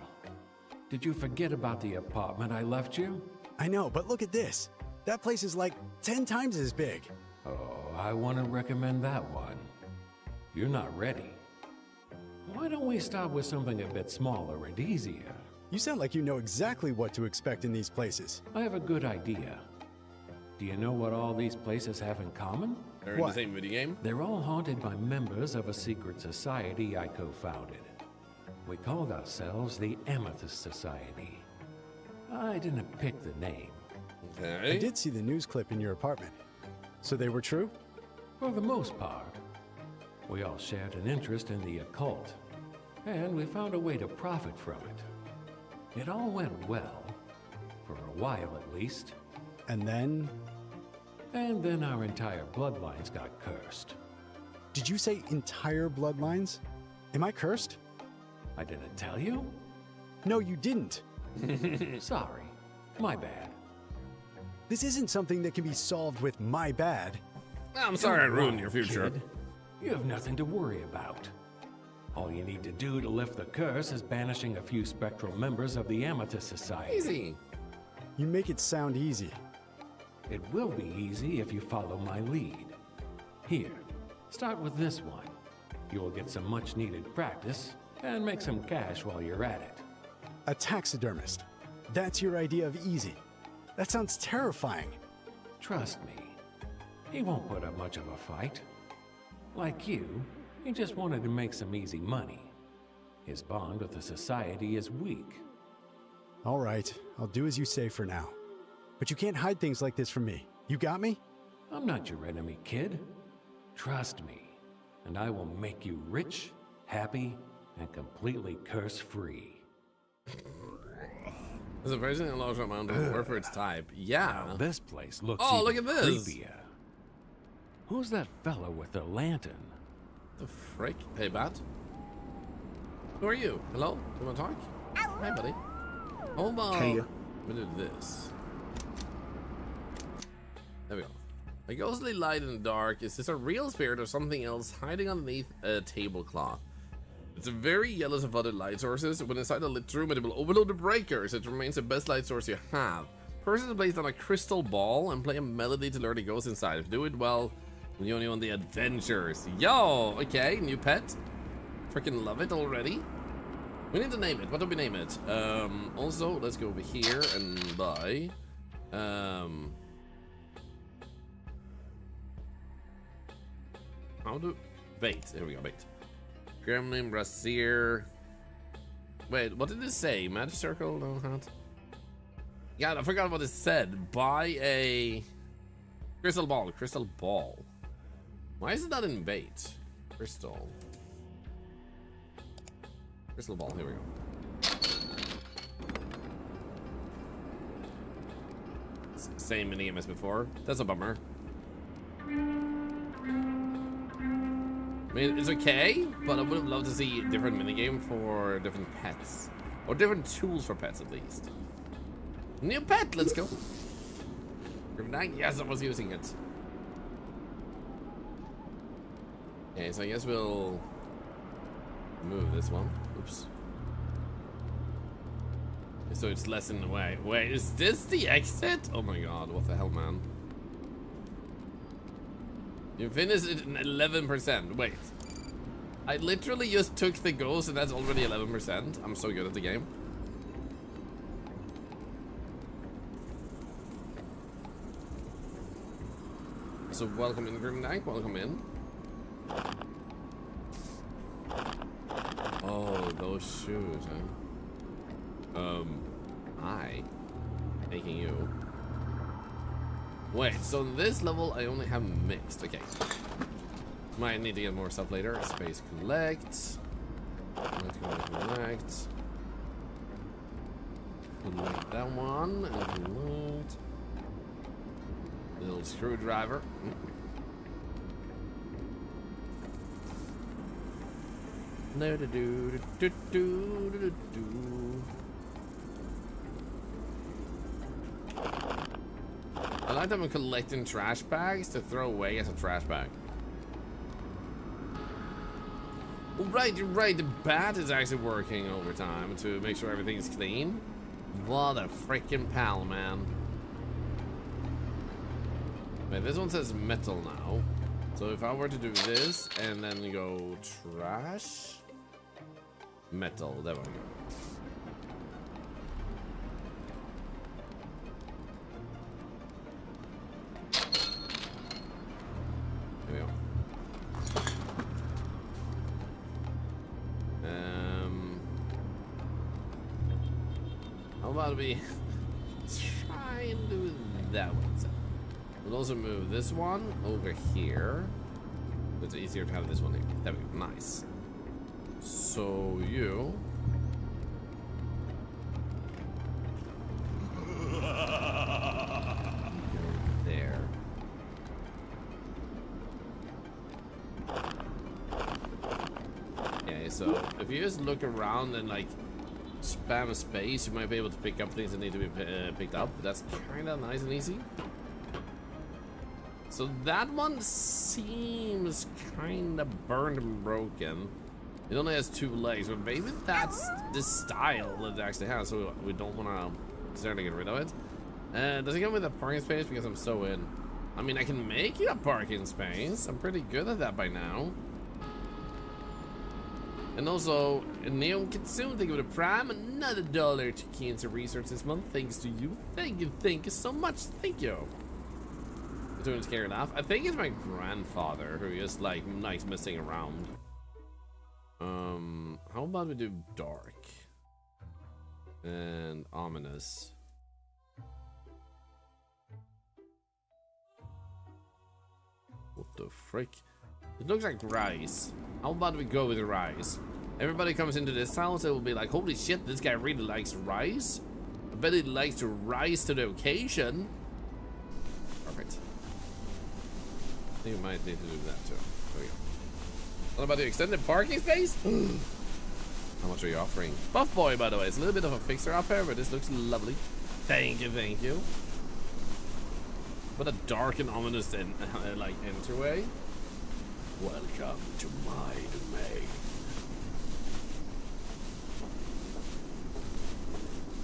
Did you forget about the apartment I left you? I know, but look at this. That place is like 10 times as big. Oh, I want to recommend that one. You're not ready. Why don't we start with something a bit smaller and easier? You sound like you know exactly what to expect in these places. I have a good idea. Do you know what all these places have in common? They're in the same video game? They're all haunted by members of a secret society I co-founded. We called ourselves the Amethyst Society. I didn't pick the name. Okay. I did see the news clip in your apartment. So they were true? For the most part. We all shared an interest in the occult, and we found a way to profit from it. It all went well, for a while at least. And then? And then our entire bloodlines got cursed. Did you say entire bloodlines? Am I cursed? I didn't tell you? No, you didn't. Sorry, my bad. This isn't something that can be solved with my bad. I'm sorry I Don't ruined worry, your future. kid. You have nothing to worry about. All you need to do to lift the curse is banishing a few spectral members of the Amethyst Society. Easy. You make it sound easy. It will be easy if you follow my lead. Here, start with this one. You'll get some much-needed practice and make some cash while you're at it. A taxidermist. That's your idea of easy. That sounds terrifying. Trust me, he won't put up much of a fight. Like you, he just wanted to make some easy money. His bond with the society is weak. All right, I'll do as you say for now. But you can't hide things like this from me. You got me? I'm not your enemy, kid. Trust me, and I will make you rich, happy, and completely curse-free. There's a very large amount of work for its type. Yeah. Now this place looks Oh, even look at this. creepier. Who's that fella with the lantern? The frick? Hey, Bat. Who are you? Hello? You wanna talk? Hi, buddy. Hold on. Hey. We do this. There we go. A ghostly light in the dark. Is this a real spirit or something else hiding underneath a tablecloth? It's very jealous of other light sources. When inside a lit room, it will overload the breakers. It remains the best light source you have. Person is placed on a crystal ball and play a melody to lure the ghost inside. If you do it well, you only on the adventures. Yo, okay, new pet. Freaking love it already. We need to name it. What do we name it? Also, let's go over here and buy. How do bait? There we go, bait. Gremlin, Brassier. Wait, what did it say? Magic circle? No, hat. Yeah, I forgot what it said. Buy a crystal ball. Crystal ball. Why is it not in bait? Crystal. Crystal ball. Here we go. Same minigame as before. That's a bummer. I mean, it's okay, but I would have loved to see a different minigame for different pets. Or different tools for pets, at least. New pet, let's go. Yes, I was using it. Okay, so I guess we'll move this one. Oops. So it's less in the way. Wait, is this the exit? Oh my god, what the hell, man? You finished it in 11%. Wait. I literally just took the ghost and that's already 11%. I'm so good at the game. So welcome in, Grim Knight. Welcome in. Oh, those shoes, huh? Hi. Taking you. Wait, so this level I only have mixed. Okay. Might need to get more stuff later. Space collect. Collect. Collect that one. And collect. Little screwdriver. No do do do do do do. I like that I'm collecting trash bags to throw away as a trash bag. Oh, right, you're right. The bat is actually working overtime to make sure everything's clean. What a freaking pal, man. Wait, this one says metal now. So if I were to do this and then go trash, metal, there we go. There we go. How about we try and do that one? We'll also move this one over here. It's easier to have this one here. There we go. Nice. So you. Go there. Okay, so if you just look around and like spam space, you might be able to pick up things that need to be picked up. That's kind of nice and easy. So that one seems kind of burned and broken. It only has 2 legs, but maybe that's the style that it actually has, so we don't want to start to get rid of it. Does it come with a parking space? Because I'm so in. I mean, I can make you a parking space. I'm pretty good at that by now. And also, Neon Kitsune, thank you for the prime. Another $1 to Cancer Research this month. Thanks to you. Thank you so much. Thank you. Doing scared enough. I think it's my grandfather who just like likes messing around. How about we do dark and ominous? What the frick? It looks like rice. How about we go with the rice? Everybody comes into this house, it will be like, holy shit, this guy really likes rice. I bet he likes to rise to the occasion. Perfect. I think we might need to do that too. There we go. What about the extended parking space? How much are you offering? Buff boy, by the way. It's a little bit of a fixer up here, but this looks lovely. Thank you, thank you. What a dark and ominous like entryway. Welcome to my domain.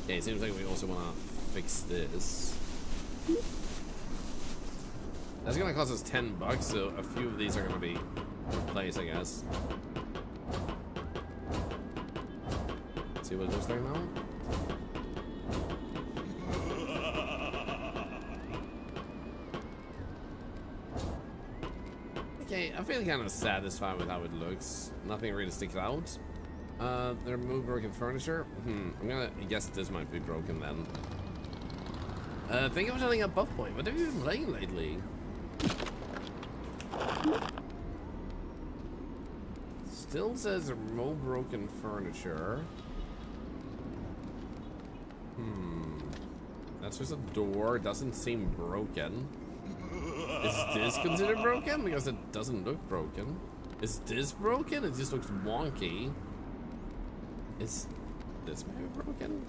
Okay, it seems like we also want to fix this. That's gonna cost us $10, so a few of these are gonna be replaced, I guess. See what it looks like now. Okay, I feel kind of satisfied with how it looks. Nothing really sticks out. They remove broken furniture. I'm gonna guess this might be broken then. Thank you for telling a Buff Boy. What have you been playing lately? Still says remove broken furniture. That's just a door. It doesn't seem broken. Is this considered broken? Because it doesn't look broken. Is this broken? It just looks wonky. Is this maybe broken?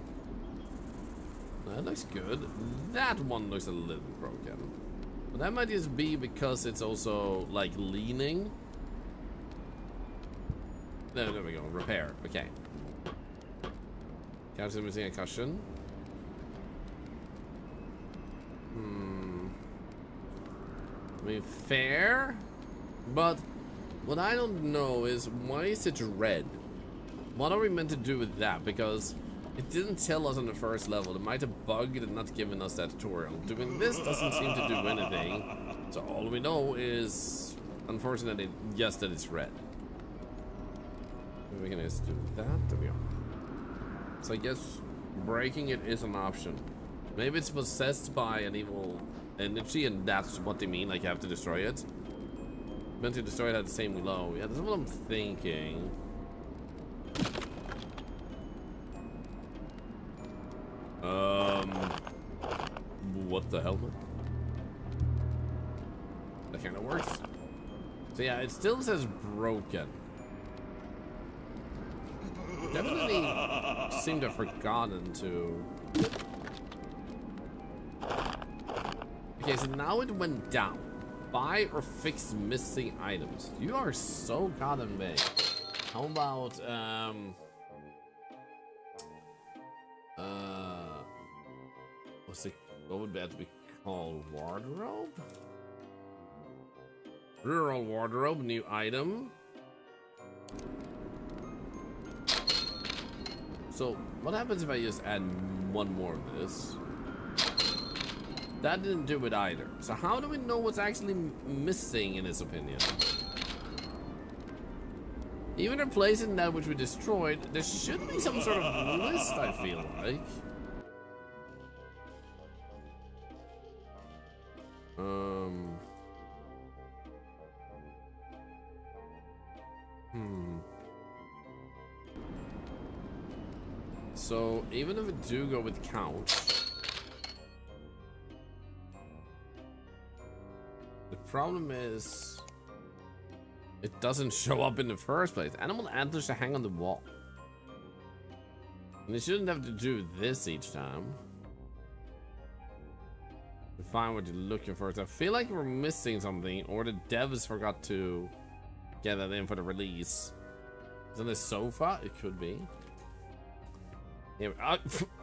That looks good. That one looks a little broken. But that might just be because it's also like leaning. No, there we go. Repair. Okay. Couch is missing a cushion. I mean, fair. But what I don't know is why is it red? What are we meant to do with that? Because it didn't tell us on the first level. It might have bugged and not given us that tutorial. Doing this doesn't seem to do anything. So all we know is, unfortunately, just that it's red. We can just do that. There we go. So I guess breaking it is an option. Maybe it's possessed by an evil energy and that's what they mean, like you have to destroy it. Meant to destroy it at the same glow. Yeah, that's what I'm thinking. What the hell, man? That kind of works. So yeah, it still says broken. Definitely seem to have forgotten to. Okay, so now it went down. Buy or fix missing items. You are so goddamn vague. How about what would that be called? Wardrobe? Rural wardrobe, new item. So what happens if I just add one more of this? That didn't do it either. So how do we know what's actually missing in his opinion? Even replacing that which we destroyed, there should be some sort of list, I feel like. So even if we do go with couch, the problem is it doesn't show up in the first place. Animal antlers to hang on the wall. And they shouldn't have to do this each time. To find what you're looking for. So I feel like we're missing something, or the devs forgot to get that in for the release. Is it a sofa? It could be. Yeah,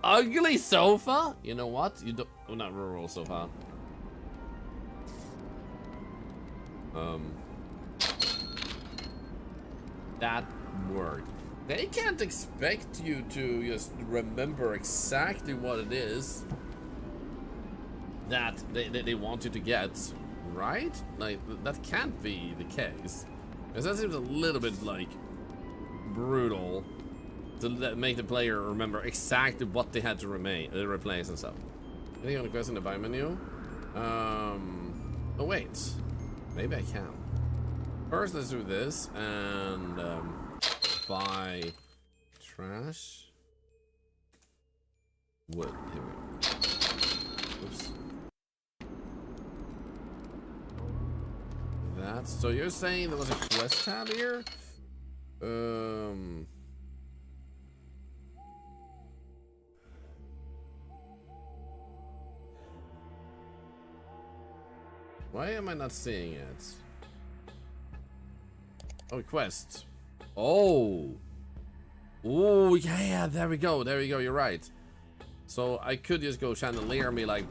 ugly sofa? You know what? You don't. Oh, not rural sofa. That worked. They can't expect you to just remember exactly what it is that they want you to get, right? Like, that can't be the case. Because that seems a little bit, like, brutal to make the player remember exactly what they had to replace and stuff. Anything on the quest in the buy menu? Oh, wait. Maybe I can. First, let's do this, and buy trash. Wood. Here we go. Oops. That. So you're saying there was a quest tab here? Why am I not seeing it? Oh, quest. Oh. Oh, yeah, there we go. There we go. You're right. So I could just go chandelier me like...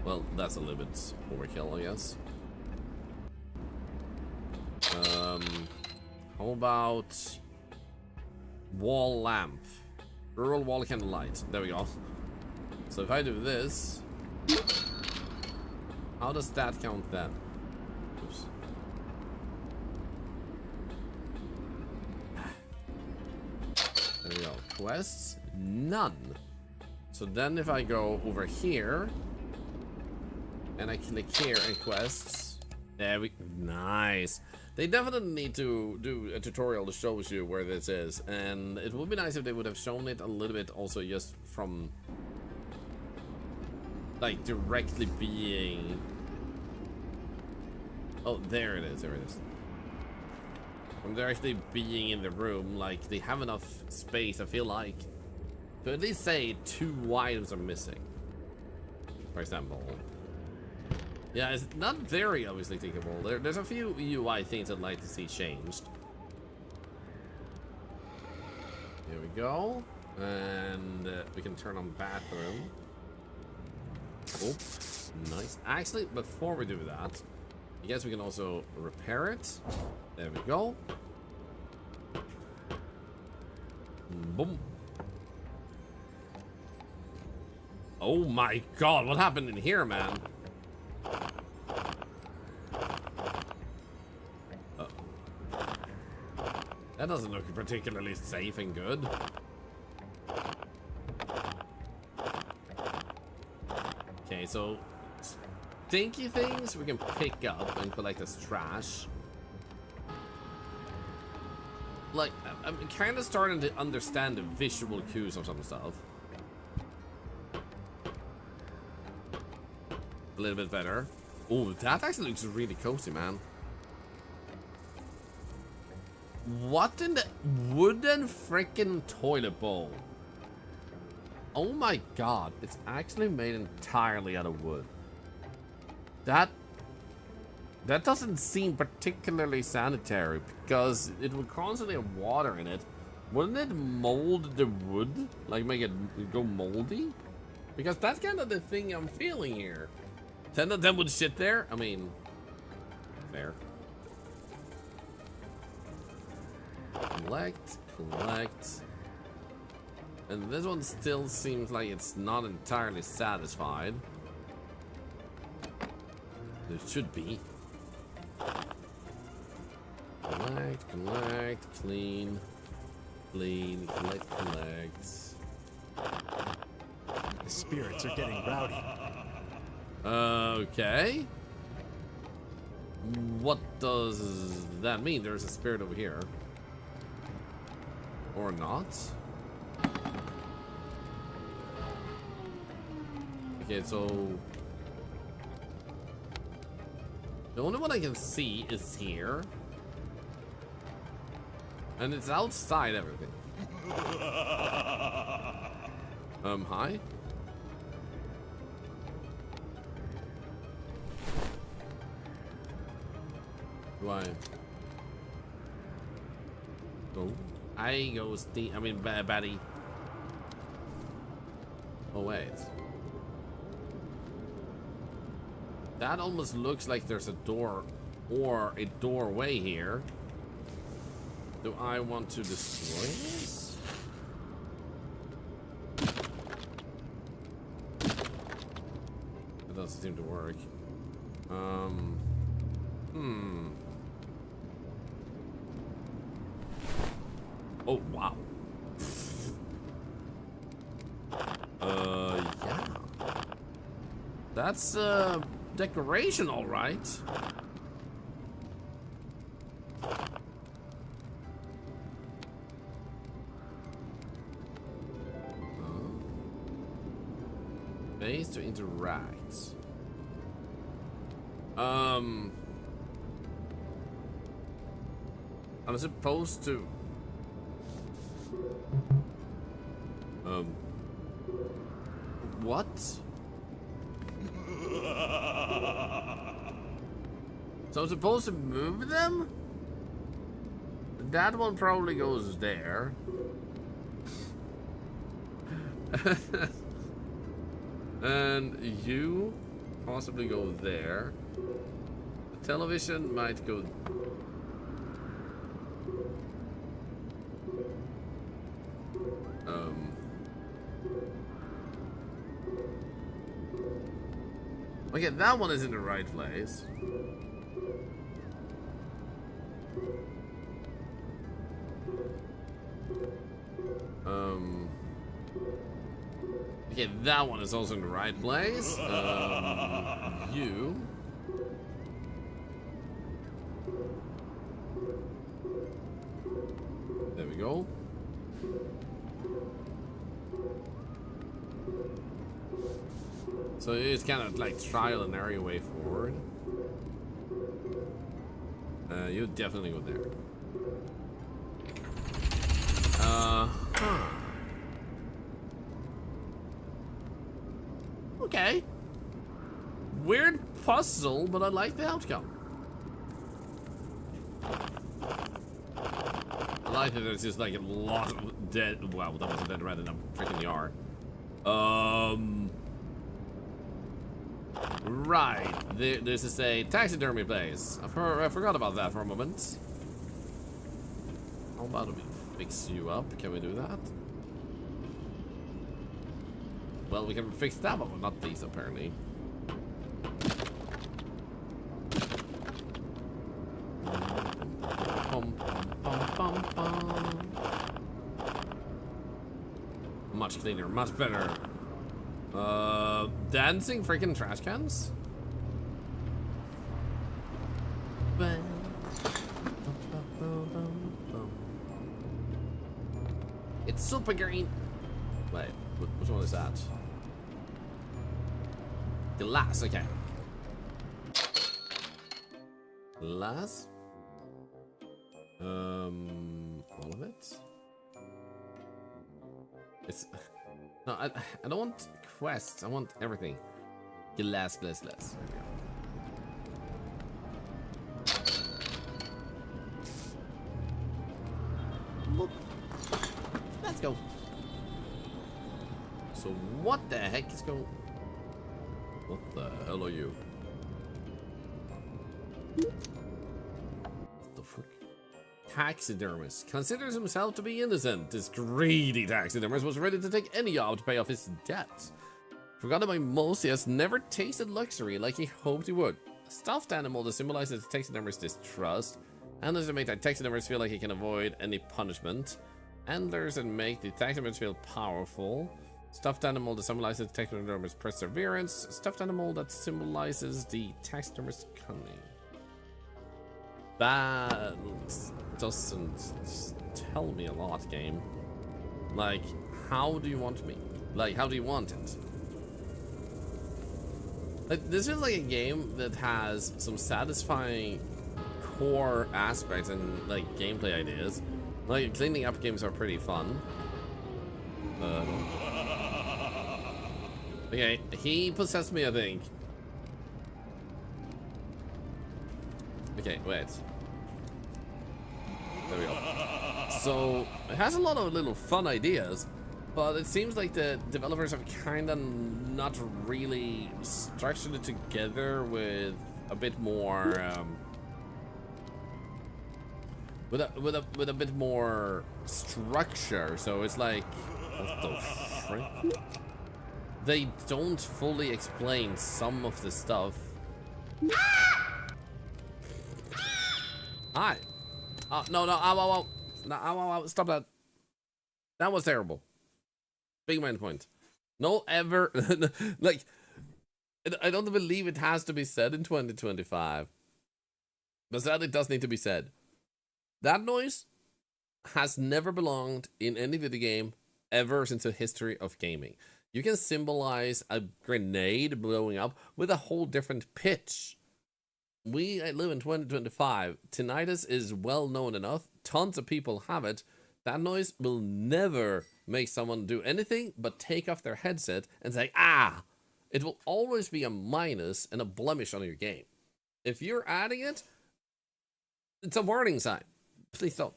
Well, that's a little bit overkill, I guess. How about... Wall lamp. Rural wall candle light. There we go. So if I do this... How does that count then? Oops. There we go. Quests? None. So then if I go over here and I click here and quests, there we nice. They definitely need to do a tutorial that shows you where this is, and it would be nice if they would have shown it a little bit also just from like directly being... Oh, there it is, there it is. From directly being in the room, like they have enough space, I feel like, to at least say 2 items are missing. For example. Yeah, it's not very obviously thinkable. There's a few UI things I'd like to see changed. Here we go. And we can turn on bathroom. Oh, nice. Actually, before we do that, I guess we can also repair it. There we go. Boom. Oh my god, what happened in here, man? That doesn't look particularly safe and good. Okay, so stinky things we can pick up and collect as trash. Like, I'm kind of starting to understand the visual cues of some stuff. A little bit better. Oh, that actually looks really cozy, man. What in the wooden freaking toilet bowl? Oh my god, it's actually made entirely out of wood. That doesn't seem particularly sanitary because it would constantly have water in it. Wouldn't it mold the wood? Like make it go moldy? Because that's kind of the thing I'm feeling here. 10 of them would sit there. I mean, fair. Collect. And this one still seems like it's not entirely satisfied. There should be. Collect, clean, collect. The spirits are getting rowdy. Okay. What does that mean? There's a spirit over here. Or not? Okay, so the only one I can see is here. And it's outside everything. Hi? Why? Oh, I go Steve. I mean, Batty. Oh wait. That almost looks like there's a door or a doorway here. Do I want to destroy this? It doesn't seem to work. Oh, wow. Yeah. That's, decoration, all right. Ways to interact. I'm supposed to. What? So I'm supposed to move them? That one probably goes there. And you possibly go there. The television might go. Okay, that one is in the right place. Okay, that one is also in the right place. You. There we go. So it's kind of like trial and error way forward. You definitely go there. Okay. Weird puzzle, but I like the outcome. I like that there's just like a lot of dead. Wow, that was a dead rat in a freaking yard. Right. This is a taxidermy place. I forgot about that for a moment. How about we fix you up? Can we do that? Well, we can fix that one, but not these apparently. Much cleaner, much better. Dancing freaking trash cans? It's super green. Wait, which one is that? Glass, okay. Glass? All of it? It's... No, I don't want quests. I want everything. Glass. There we go. Let's go. So what the heck is going? What the hell are you? What the fuck? Taxidermist considers himself to be innocent. This greedy taxidermist was ready to take any job to pay off his debts. Forgotten by most, he has never tasted luxury like he hoped he would. A stuffed animal that symbolizes the taxidermist's distrust. Handlers that make the taxidermist feel like he can avoid any punishment. Antlers that make the taxidermist feel powerful. Stuffed animal that symbolizes the taxidermist's perseverance. Stuffed animal that symbolizes the taxidermist's cunning. That doesn't tell me a lot, game. Like, how do you want me? Like, how do you want it? Like, this feels like a game that has some satisfying core aspects and like gameplay ideas. Like, cleaning up games are pretty fun. Okay, he possessed me, I think. Okay, wait. There we go. So, it has a lot of little fun ideas, but it seems like the developers have kind of not really structured it together with a bit more, with a bit more structure. So it's like, what the frick? They don't fully explain some of the stuff. Hi. No, ow, stop that. That was terrible. Big mind point. No, ever, like, I don't believe it has to be said in 2025. But sadly, it does need to be said. That noise has never belonged in any video game ever since the history of gaming. You can symbolize a grenade blowing up with a whole different pitch. We live in 2025. Tinnitus is well known enough. Tons of people have it. That noise will never make someone do anything but take off their headset and say, ah! It will always be a minus and a blemish on your game. If you're adding it, it's a warning sign. Please don't.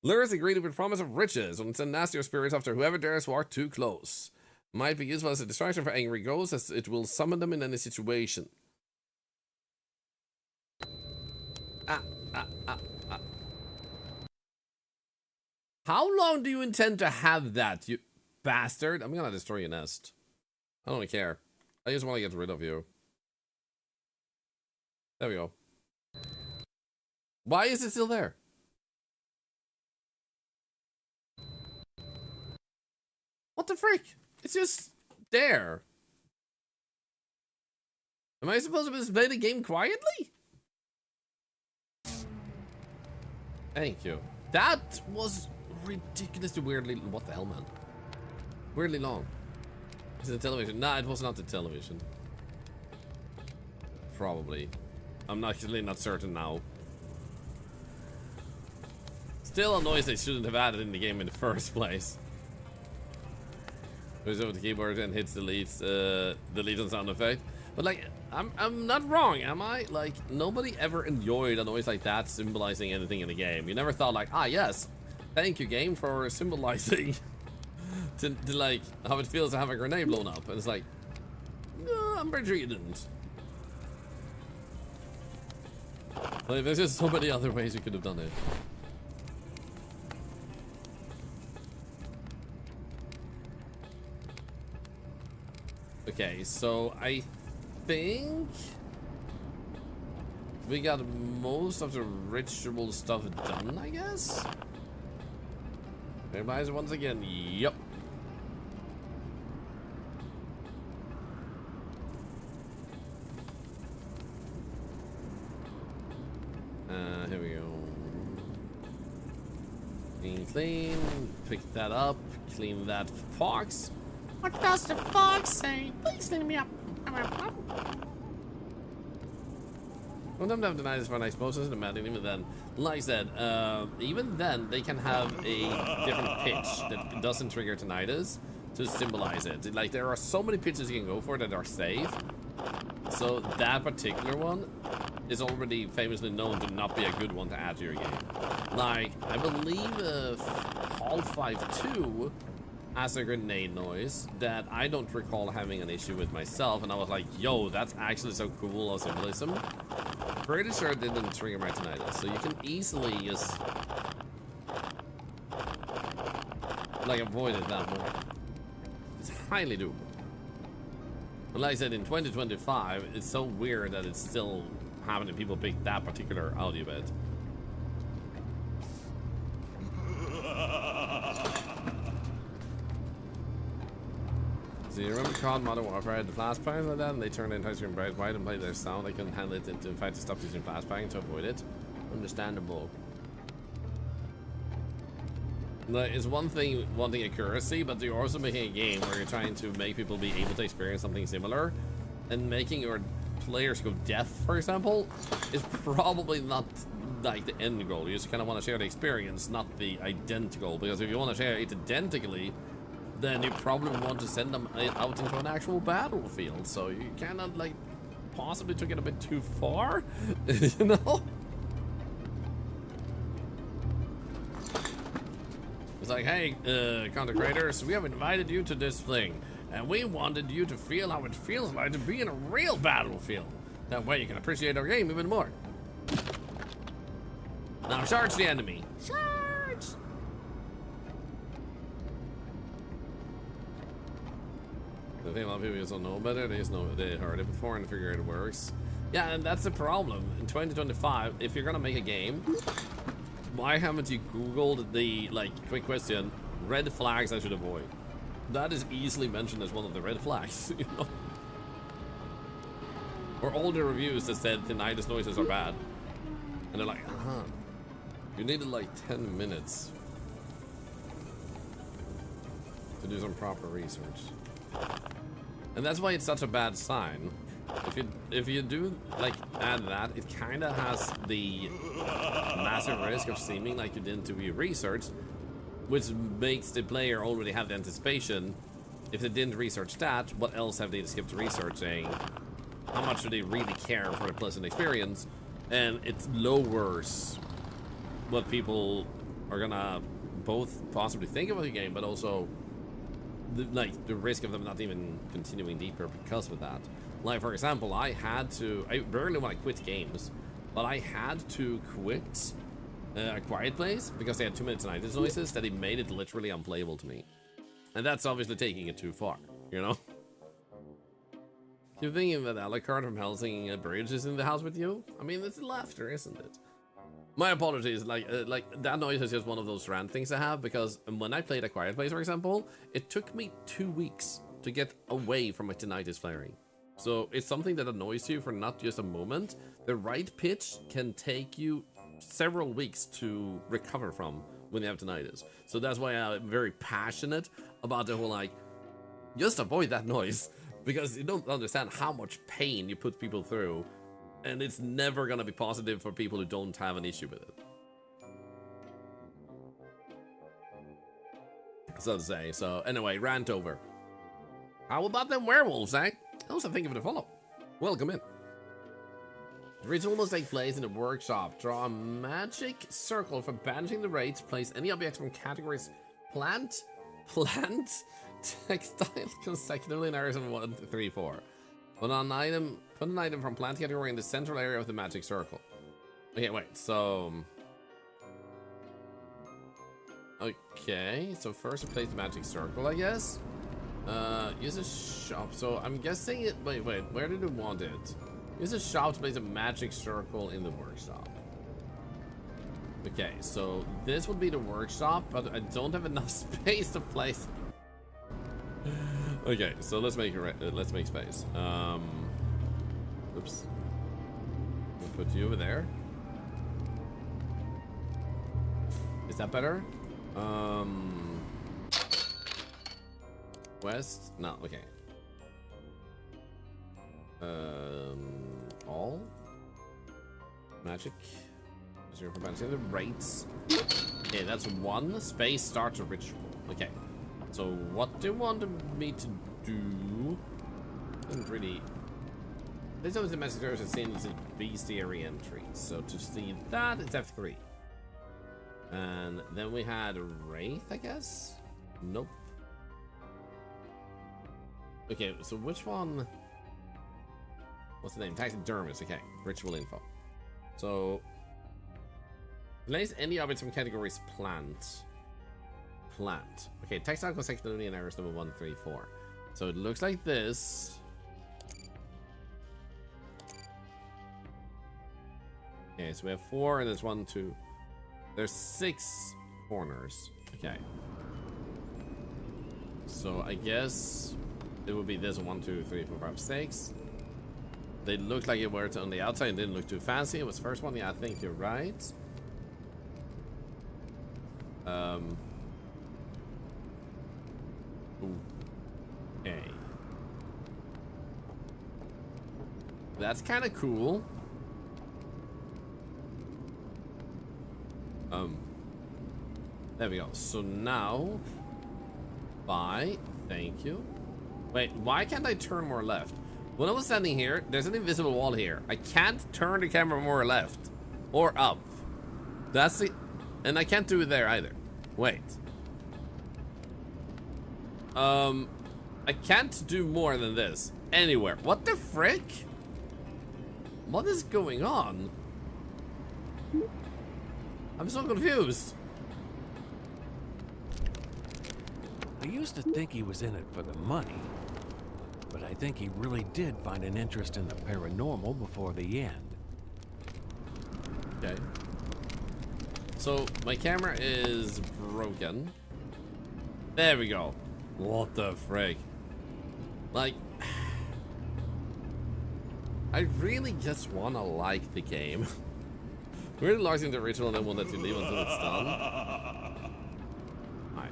Lures are greeted with promise of riches when send nastier spirits after whoever dares walk too close. Might be useful as a distraction for angry ghosts, as it will summon them in any situation. How long do you intend to have that, you bastard? I'm gonna destroy your nest. I don't really care. I just want to get rid of you. There we go. Why is it still there? What the freak? It's just there. Am I supposed to just play the game quietly? Thank you. That was ridiculously weirdly... What the hell, man? Weirdly long. Is it the television? Nah, it was not the television. Probably. I'm actually not certain now. Still a noise they shouldn't have added in the game in the first place. Goes over the keyboard and hits delete on sound effect. But like, I'm not wrong, am I? Like, nobody ever enjoyed a noise like that symbolizing anything in the game. You never thought like, ah yes, thank you game for symbolizing to like how it feels to have a grenade blown up. And it's like, no, I'm pretty sure you didn't. Like, there's just so many other ways you could have done it. Okay, so I think we got most of the ritual stuff done, I guess? Everybody's once again, yep. Here we go. Clean, pick that up, clean that fox. What does the fox say? Please clean me up. Well, them have denied this for an explosion, imagine even then. Like I said, even then they can have a different pitch that doesn't trigger tinnitus to symbolize it. Like, there are so many pitches you can go for that are safe. So that particular one is already famously known to not be a good one to add to your game. Like, I believe Half-Life 2 has a grenade noise that I don't recall having an issue with myself, and I was like, yo, that's actually so cool of symbolism. Pretty sure it didn't trigger my tinnitus, so you can easily just like avoid it that more. It's highly doable. But like I said, in 2025, it's so weird that it's still happening. People pick that particular audio bit. So you remember COD Modern Warfare had the flashbang like that, and they turned the entire screen bright white and played their sound. They couldn't handle it, in fact, to stop using flashbang to avoid it. Understandable. It's one thing wanting accuracy, but you're also making a game where you're trying to make people be able to experience something similar, and making your players go deaf, for example, is probably not like the end goal. You just kind of want to share the experience, not the identical, because if you want to share it identically, then you probably want to send them out into an actual battlefield, so you cannot like possibly took it a bit too far, you know? It's like, hey, content creators, we have invited you to this thing, and we wanted you to feel how it feels like to be in a real battlefield. That way you can appreciate our game even more. Now charge the enemy. Charge! I think a lot of people just don't know better. They just know they heard it before and figure it works. Yeah, and that's the problem. In 2025, if you're gonna make a game, why haven't you Googled the, like, quick question, red flags I should avoid? That is easily mentioned as one of the red flags, you know? Or all the reviews that said tinnitus noises are bad. And they're like, you needed like 10 minutes to do some proper research. And that's why it's such a bad sign. If you do like add that, it kind of has the massive risk of seeming like you didn't do your research, which makes the player already have the anticipation. If they didn't research that, what else have they skipped researching? How much do they really care for a pleasant experience? And it lowers what people are gonna both possibly think about the game, but also the risk of them not even continuing deeper because of that. Like, for example, I barely want to quit games, but I had to quit A Quiet Place because they had too many tinnitus noises that it made it literally unplayable to me. And that's obviously taking it too far, you know? You're thinking that Alucard from Hell singing a bridge is in the house with you? I mean, it's laughter, isn't it? My apologies, like that noise is just one of those rant things I have, because when I played A Quiet Place, for example, it took me 2 weeks to get away from my tinnitus flaring. So it's something that annoys you for not just a moment. The right pitch can take you several weeks to recover from when you have tinnitus. So that's why I'm very passionate about the whole, like, just avoid that noise, because you don't understand how much pain you put people through, and it's never gonna be positive for people who don't have an issue with it. So to say. So anyway, rant over. How about them werewolves, eh? I also think of it a follow. Welcome in. The ritual must take place in a workshop. Draw a magic circle for banishing the wraiths. Place any objects from categories plant, textile consecutively in areas of 1, 3, 4. Put an item from plant category in the central area of the magic circle. Okay, wait, so... Okay, so first place the magic circle, I guess. Use a shop. So I'm guessing it. Wait, where did it want it? Use a shop to place a magic circle in the workshop. Okay, so this would be the workshop, but I don't have enough space to place. Okay, so let's make space. Oops. We'll put you over there. Is that better? West? No, okay. All? Magic? 0 for balancing the rates. Okay, that's 1. Space starts a ritual. Okay. So what do you want me to do? Doesn't really... This always the message is seen as a bestiary entry. So to see that, it's F3. And then we had a Wraith, I guess? Nope. Okay, so which one? What's the name? Taxidermist. Okay, ritual info. So, place any objects from categories plant. Plant. Okay, textile consecutively in areas number 1, 3, 4. So it looks like this. Okay, so we have 4, and there's 1, 2. There's 6 corners. Okay. So I guess it would be this 1, 2, 3, 4, 5, 6. They looked like it were on the outside and didn't look too fancy. It was the first one. Yeah, I think you're right. Okay. That's kind of cool. There we go. So now, bye. Thank you. Wait, why can't I turn more left? When I was standing here, there's an invisible wall here. I can't turn the camera more left or up. That's the, and I can't do it there either. Wait. I can't do more than this anywhere. What the frick? What is going on? I'm so confused. I used to think he was in it for the money, but I think he really did find an interest in the paranormal before the end. Okay. So my camera is broken. There we go. What the frick? Like, I really just wanna like the game. Really logs into the ritual and then won't let you leave until it's done. Hi.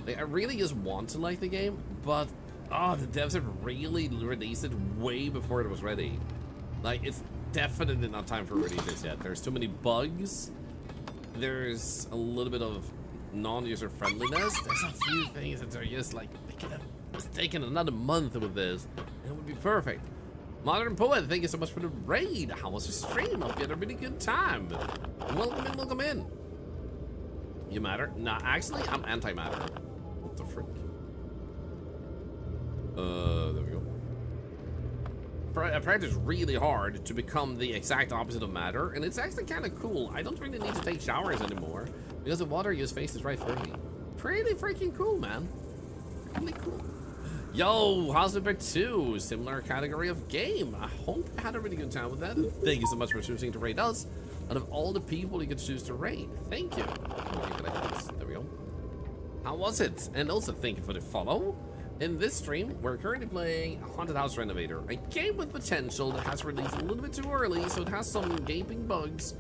Like, I really just want to like the game, but the devs have really released it way before it was ready. Like, it's definitely not time for releases yet. There's too many bugs. There's a little bit of non-user friendliness. There's a few things that are just like, they could have just taken another month with this, and it would be perfect. Modern Poet, thank you so much for the raid. How was your stream? Hope you had a really good time. Welcome in, welcome in. You matter? Nah, actually, I'm anti-matter. What the frick? There we go. I practice really hard to become the exact opposite of matter, and it's actually kind of cool. I don't really need to take showers anymore because the water use faces right through me. Pretty freaking cool, man. Really cool. Yo, House Flipper 2, similar category of game. I hope you had a really good time with that. And thank you so much for choosing to raid us. Out of all the people you could choose to raid, thank you. There we go. How was it? And also thank you for the follow. In this stream, we're currently playing Haunted House Renovator, a game with potential that has released a little bit too early, so it has some gaping bugs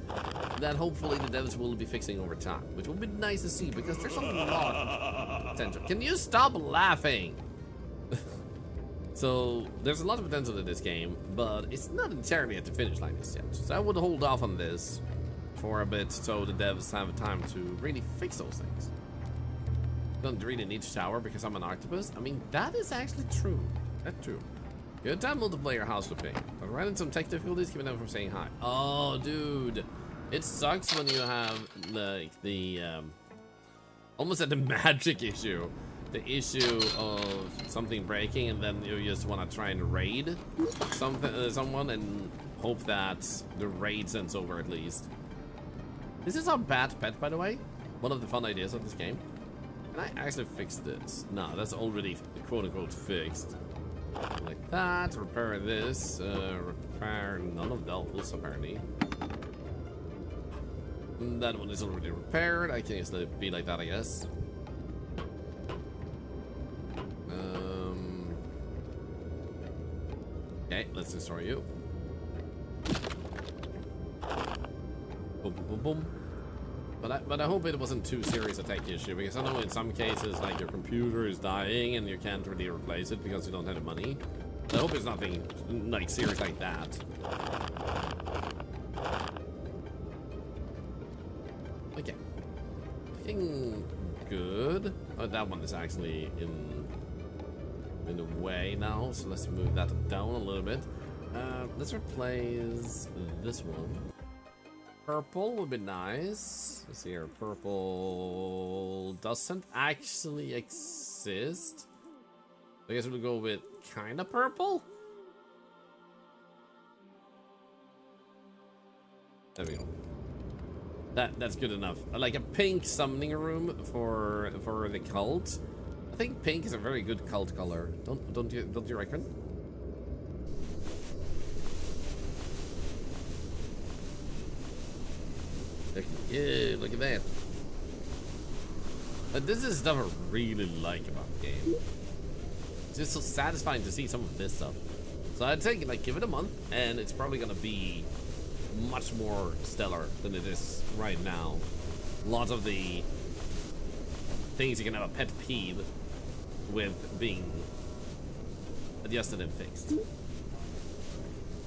that hopefully the devs will be fixing over time, which will be nice to see because there's a lot of potential. Can you stop laughing? So there's a lot of potential in this game, but it's not entirely at the finish line just yet. So I would hold off on this for a bit so the devs have time to really fix those things. Don't really need to shower because I'm an octopus. I mean, that is actually true. That's true. Good time multiplayer house flipping. I ran into some tech difficulties keeping them from saying hi. Oh, dude. It sucks when you have like the almost at the magic issue. The issue of something breaking and then you just want to try and raid someone and hope that the raid sends over at least. This is our bad pet, by the way. One of the fun ideas of this game. Can I actually fix this? No, that's already quote-unquote fixed. Like that, repair this, repair none of those apparently. That one is already repaired. I can just let it be like that, I guess. Okay, let's destroy you. Boom, boom, boom, boom. But I hope it wasn't too serious a tech issue because I know in some cases like your computer is dying and you can't really replace it because you don't have the money. I hope it's nothing like serious like that. Okay. Looking good. Oh, that one is actually in the way now, so let's move that down a little bit. Let's replace this one. Purple would be nice. Let's see here. Purple doesn't actually exist. I guess we'll go with kind of purple. There we go. That's good enough. Like a pink summoning room for the cult. I think pink is a very good cult color. Don't you reckon? Yeah, look at that. But this is stuff I really like about the game. It's just so satisfying to see some of this stuff. So I'd say like give it a month and it's probably gonna be much more stellar than it is right now. Lots of the things you can have a pet peeve with being adjusted and fixed.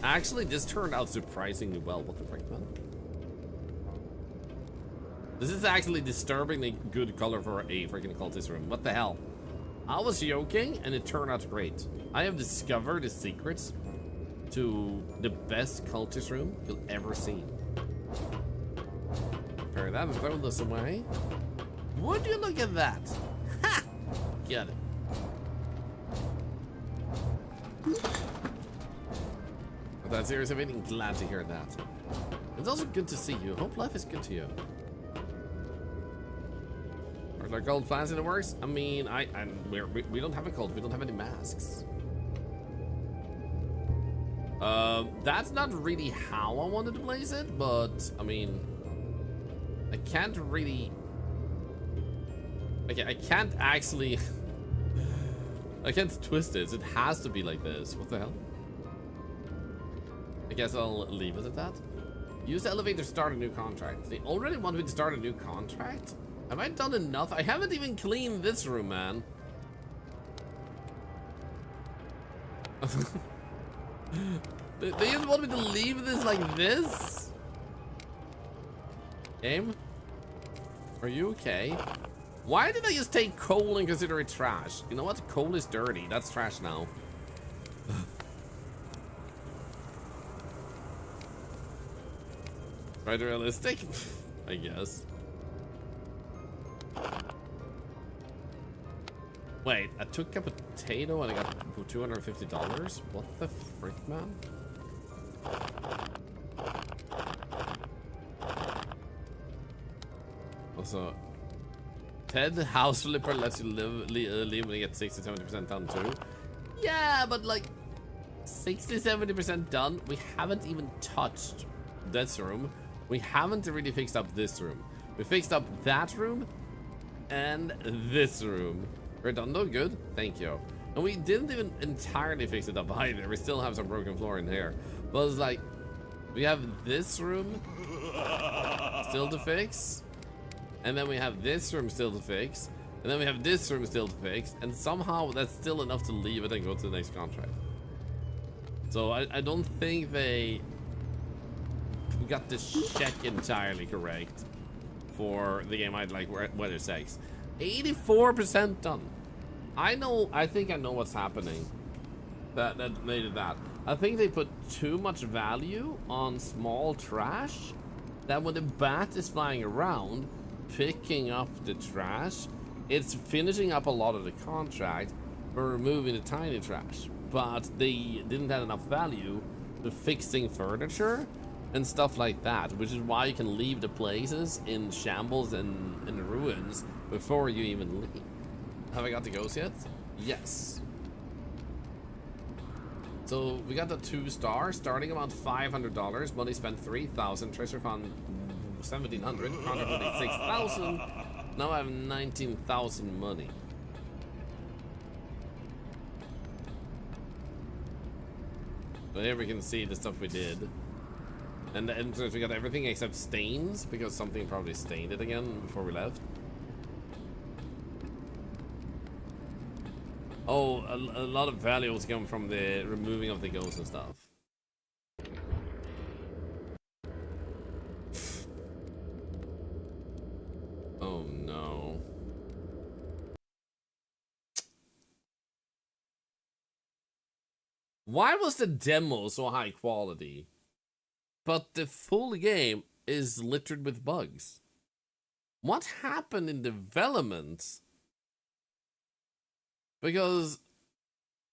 Actually, this turned out surprisingly well. What the frick, man? This is actually disturbingly good color for a freaking cultist room. What the hell? I was joking and it turned out great. I have discovered the secrets to the best cultist room you'll ever see. Prepare that and throw this away. Would you look at that? Ha! Get it. That's serious. I'm really glad to hear that. It's also good to see you. Hope life is good to you. Are there gold plans in the works? I mean, we don't have a cult. We don't have any masks. That's not really how I wanted to place it, but I mean, I can't really. Okay, I can't actually. I can't twist it. It has to be like this. What the hell? I guess I'll leave it at that. Use the elevator to start a new contract. They already want me to start a new contract? Have I done enough? I haven't even cleaned this room, man. They just want me to leave this like this? Game? Are you okay? Why did I just take coal and consider it trash? You know what? Coal is dirty. That's trash now. Right, realistic? I guess. Wait, I took a potato and I got $250? What the frick, man? Also, Ted House Flipper lets you leave when you get 60-70% done too. Yeah, but like 60-70% done. We haven't even touched this room. We haven't really fixed up this room. We fixed up that room and this room. We're done though, good. Thank you. And we didn't even entirely fix it up either. We still have some broken floor in here. But it's like, we have this room still to fix. And then we have this room still to fix. And then we have this room still to fix. And somehow that's still enough to leave it and go to the next contract. So I don't think they got this check entirely correct for the game I'd like Weather 6. 84% done. I think I know what's happening. That made it that. I think they put too much value on small trash, that when the bat is flying around, picking up the trash, it's finishing up a lot of the contract, but removing the tiny trash. But they didn't have enough value to fixing furniture and stuff like that, which is why you can leave the places in shambles and in ruins before you even leave. Have I got the ghost yet? Yes. So we got the 2-star, starting about $500. Money spent 3,000. Treasure found 1,700. Contract 6,000. Now I have 19,000 money. So here we can see the stuff we did. And the entrance, we got everything except stains, because something probably stained it again before we left. Oh, a lot of values come from the removing of the ghosts and stuff. Oh no. Why was the demo so high quality, but the full game is littered with bugs? What happened in development? Because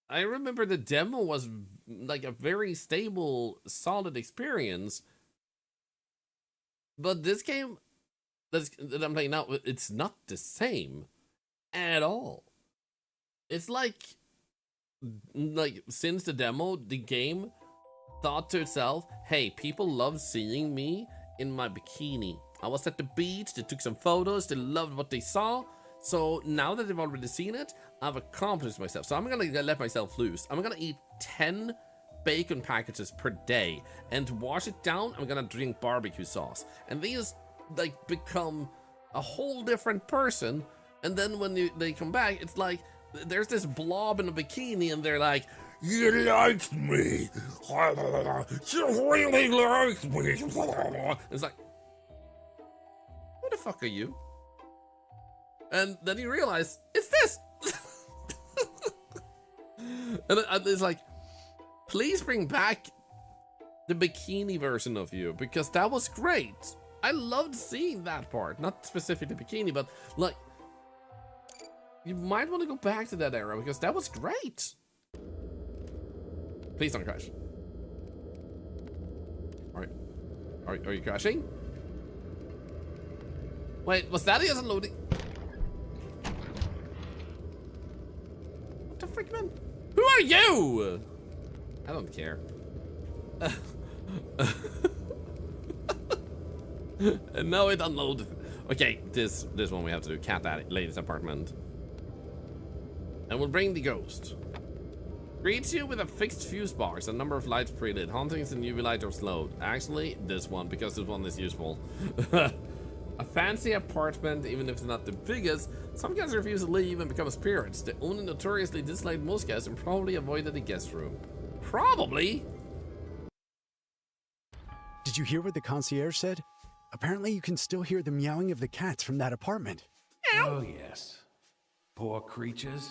I remember the demo was like a very stable, solid experience. But this game that I'm playing now, it's not the same at all. It's like since the demo, the game thought to itself, hey, people love seeing me in my bikini. I was at the beach, they took some photos, they loved what they saw. So now that they've already seen it, I've accomplished myself. So I'm gonna let myself loose. I'm gonna eat 10 bacon packages per day and to wash it down, I'm gonna drink barbecue sauce. And they just like become a whole different person. And then when they come back, it's like there's this blob in a bikini and they're like, you liked me. You really liked me. It's like, who the fuck are you? And then you realize, it's this! And it's like, please bring back the bikini version of you, because that was great. I loved seeing that part. Not specifically bikini, but like, you might want to go back to that era, because that was great. Please don't crash. Alright. Are you crashing? Wait, was that just loading? What the frick, man? Who are you? I don't care. And now it unloaded. Okay, this one we have to do. Cat lady's apartment. And we'll bring the ghost. Greets you with a fixed fuse box, a number of lights pre-lit. Hauntings and UV light are slowed. Actually, this one, because this one is useful. A fancy apartment, even if it's not the biggest, some guests refuse to leave and become spirits. They only notoriously disliked most guests and probably avoided the guest room. Probably? Did you hear what the concierge said? Apparently you can still hear the meowing of the cats from that apartment. Oh, yes. Poor creatures.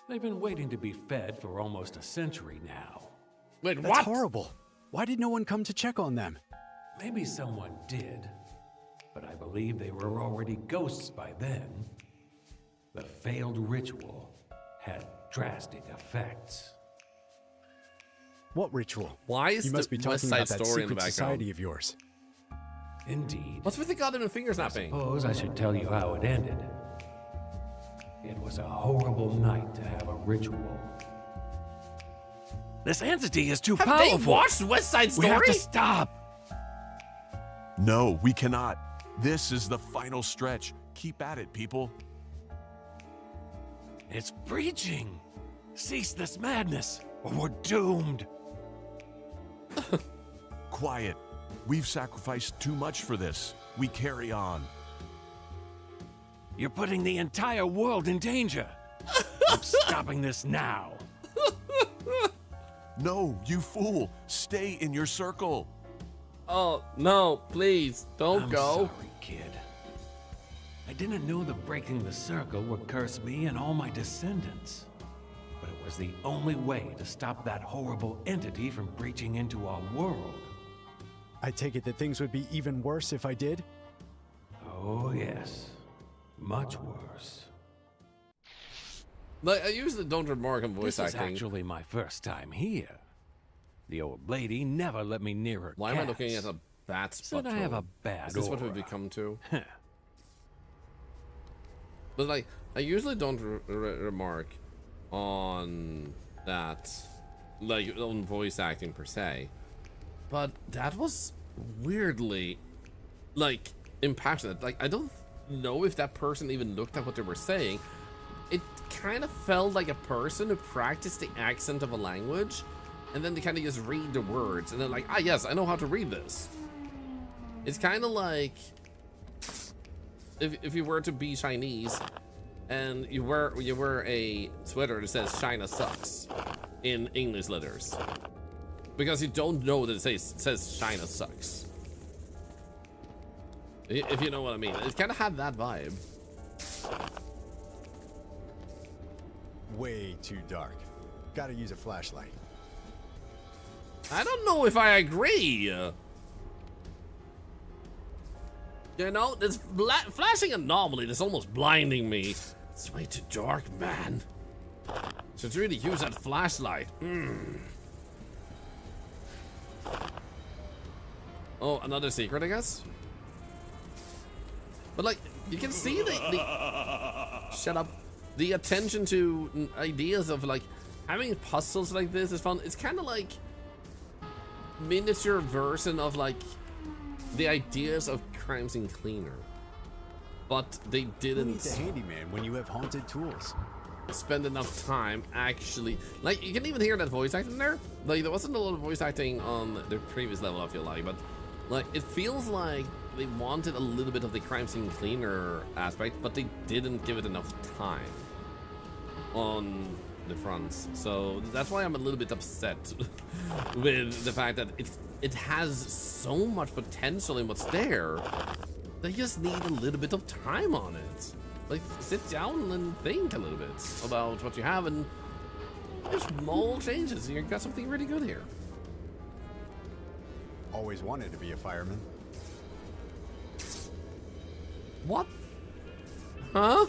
They've been waiting to be fed for almost a century now. Wait, That's what? horrible. Why did no one come to check on them? Maybe someone did, but I believe they were already ghosts by then. The failed ritual had drastic effects. What ritual? Why is You must the be West talking Side about that Story in the secret background? society of yours. Indeed. What's with the goddamn finger snapping? Suppose I should tell you how it ended. It was a horrible night to have a ritual. This entity is too Have powerful. they watched West Side We have Story? to stop. No, we cannot. This is the final stretch. Keep at it, people. It's breaching. Cease this madness, or we're doomed. Quiet. We've sacrificed too much for this. We carry on. You're putting the entire world in danger. I'm stopping this now. No, you fool. Stay in your circle. Oh, no, please, don't I'm go. sorry, kid. I didn't know that breaking the circle would curse me and all my descendants. But it was the only way to stop that horrible entity from breaching into our world. I take it that things would be even worse if I did? Oh, yes. Much worse. Like, I usually don't remark on voice This is acting. actually my first time here. The old lady never let me near her Why am I looking at a bat spot? Said I have a bad Is this what we've aura. become to? But like, I usually don't remark on that, like on voice acting per se. But that was weirdly, like, impassionate. Like, I don't know if that person even looked at what they were saying. It kind of felt like a person who practiced the accent of a language, and then they kind of just read the words, and then like, ah, yes, I know how to read this. It's kind of like if you were to be Chinese, and you wear a sweater that says China sucks in English letters, because you don't know that it says China sucks. If you know what I mean. It kind of had that vibe. Way too dark. Gotta use a flashlight. I don't know if I agree. You know, this flashing anomaly that's almost blinding me. It's way too dark, man. Should really use that flashlight. Oh, another secret, I guess? But like, you can see the shut up. The attention to ideas of like having puzzles like this is fun. It's kind of like miniature version of like the ideas of Crime Scene Cleaner, but they Who didn't needs a handyman when you have haunted tools? spend enough time actually. Like, you can even hear that voice acting there. Like, there wasn't a lot of voice acting on the previous level, I feel like, but like, it feels like they wanted a little bit of the Crime Scene Cleaner aspect, but they didn't give it enough time on the fronts. So that's why I'm a little bit upset with the fact that it has so much potential in what's there. They just need a little bit of time on it. Like, sit down and think a little bit about what you have, and there's small changes, and you've got something really good here. Always wanted to be a fireman. What? Huh?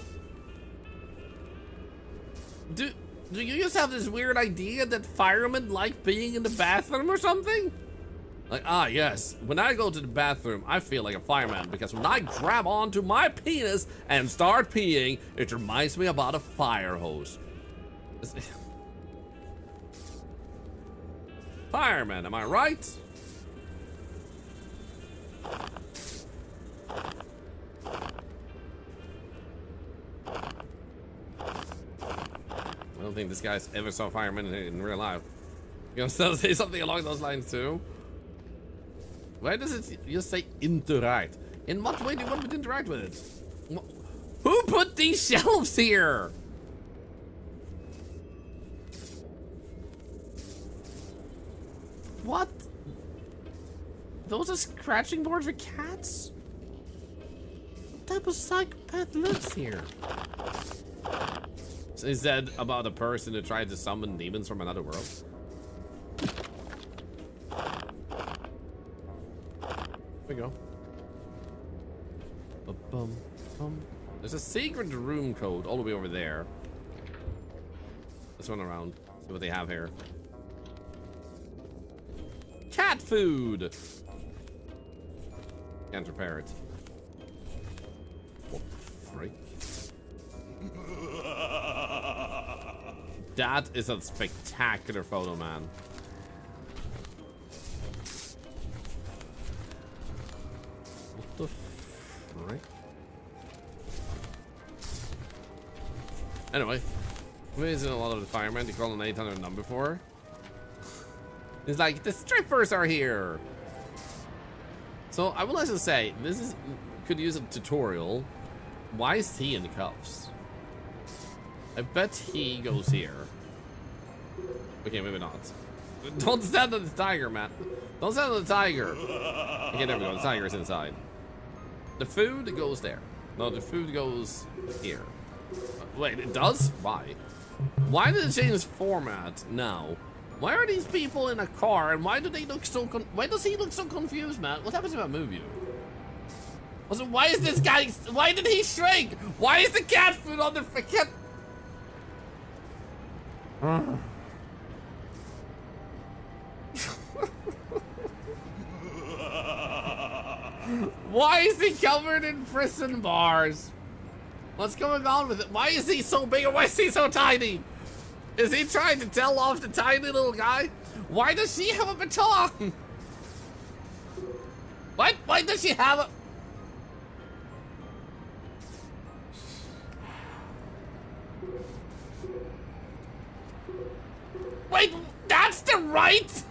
Do you just have this weird idea that firemen like being in the bathroom or something? Like, ah, yes, when I go to the bathroom, I feel like a fireman, because when I grab onto my penis and start peeing, it reminds me about a fire hose. Fireman, am I right? I don't think this guy's ever saw firemen in real life. You gonna say something along those lines too? Why does it just say into right? In what way do you want me to interact with it? Who put these shelves here? What? Those are scratching boards for cats? What type of psychopath lives here? So is that about a person who tried to summon demons from another world? Here we go. Ba-bum-bum. There's a secret room code all the way over there. Let's run around, see what they have here. Cat food! Can't repair it. What the frick? That is a spectacular photo, man. What the frick? Anyway, I'm using a lot of the firemen to call an 800 number for. It's like, the strippers are here! So, I would like to say, this is, could use a tutorial. Why is he in cuffs? I bet he goes here. Okay, maybe not. Don't stand on the tiger, man. Don't stand on the tiger. Okay, there we go. The tiger is inside. The food goes there. No, the food goes here. Wait, it does? Why? Why did it change format now? Why are these people in a car, and why do they look so why does he look so confused, man? What happens if I move you? Also, why is this guy, why did he shrink? Why is the cat food on the freaking... Why is he covered in prison bars? What's going on with it? Why is he so big and why is he so tiny? Is he trying to tell off the tiny little guy? Why does she have a baton? What? Why does she have a... Wait, that's the right?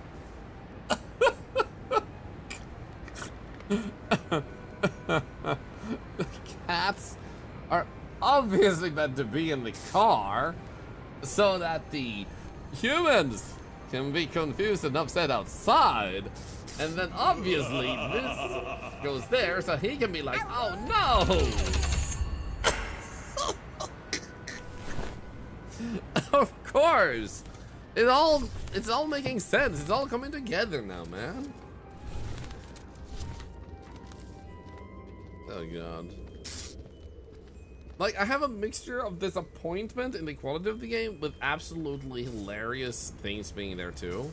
The cats are obviously meant to be in the car so that the humans can be confused and upset outside, and then obviously this goes there so he can be like, oh no. Of course, it's all making sense. It's all coming together now, man. Oh god. Like, I have a mixture of disappointment in the quality of the game with absolutely hilarious things being there too.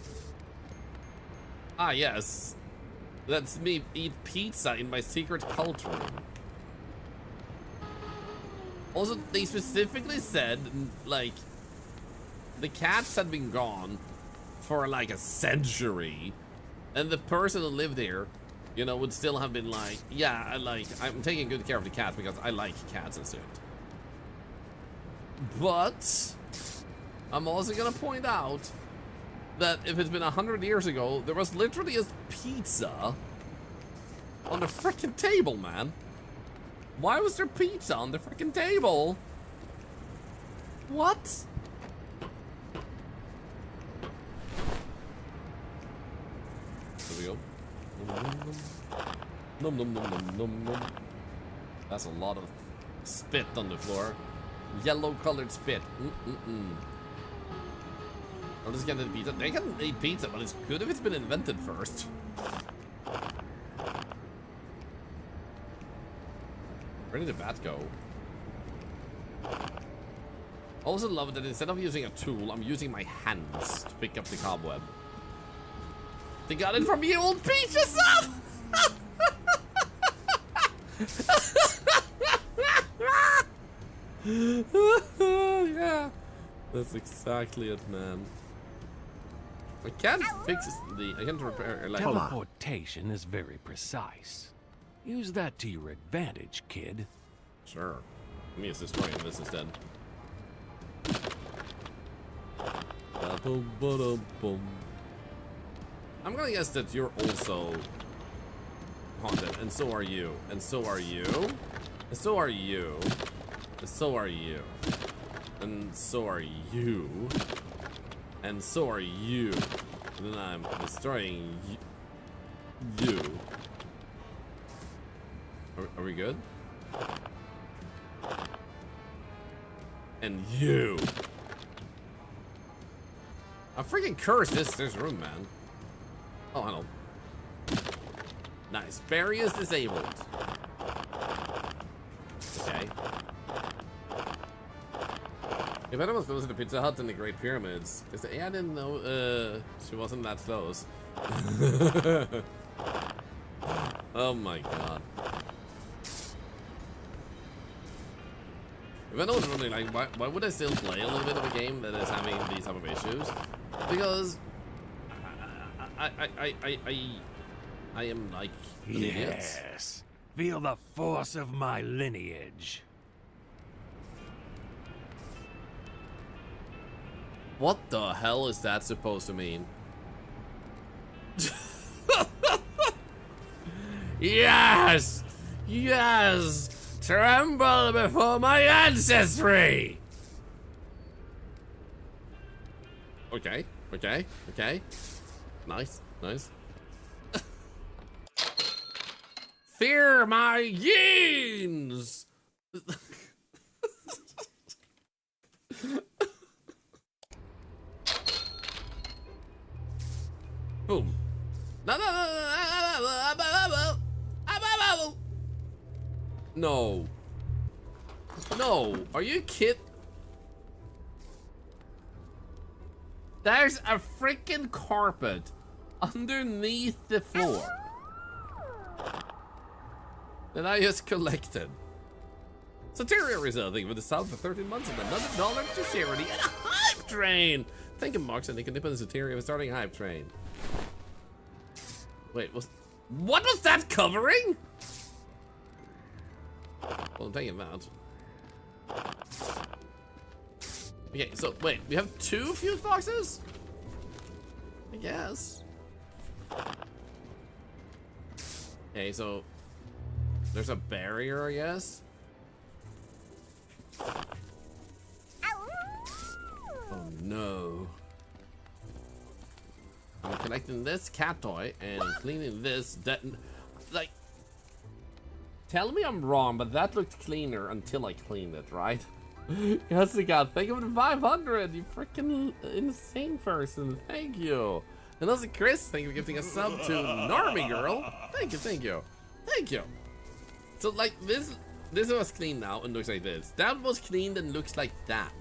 Ah, yes. That's me eat pizza in my secret cult room. Also, they specifically said, like, the cats had been gone for like a century, and the person who lived there, you know, would still have been like, yeah, I'm taking good care of the cat because I like cats and shit. But I'm also gonna point out that if it's been 100 years ago, there was literally a pizza on the frickin' table, man. Why was there pizza on the frickin' table? What? There we go. Nom nom nom nom nom nom. That's a lot of spit on the floor. Yellow colored spit. I'm just getting pizza. They can eat pizza, but it's good if it's been invented first. Where did the bat go? I also love that instead of using a tool, I'm using my hands to pick up the cobweb. They got it from you, old piece of stuff! Yeah, that's exactly it, man. I can't fix the. I can't repair. Like, teleportation is very precise. Use that to your advantage, kid. Sure. Let me use this way this instead. I'm gonna guess that you're also haunted, and so are you, and so are you, and so are you, and so are you, and so are you, and so are you. And then I'm destroying you. Are we good? And you. I freaking cursed this room, man. Oh, hello. Nice. Barrier is disabled. Okay. If anyone was close to the Pizza Hut and the Great Pyramids, because I didn't know she wasn't that close. Oh my god. If anyone's wondering, like, why would I still play a little bit of a game that is having these type of issues? Because I am like an idiot. Yes. Feel the force of my lineage. What the hell is that supposed to mean? Yes! Yes! Tremble before my ancestry! Okay, okay, okay. Nice, nice. Fear my genes! Boom. No. No. Are you kidding? There's a freaking carpet underneath the floor that I just collected. Soteria resulting with the sub for 13 months and another $1 to charity and a hype train. Thank you, Marks, and they can dip in the Soteria for starting a hype train. Wait, what was that covering? Well, I'm taking that. Okay, so wait, we have 2 fuse boxes? I guess. Okay, so there's a barrier, I guess. Oh no. I'm collecting this cat toy and cleaning this. Like, tell me I'm wrong, but that looked cleaner until I cleaned it, right? Yes, the god. Thank you for the 500. You freaking insane person. Thank you. And also, Chris, thank you for gifting a sub to Normie Girl. Thank you, thank you, thank you. So, like, this was clean now and looks like this. That was cleaned and looks like that.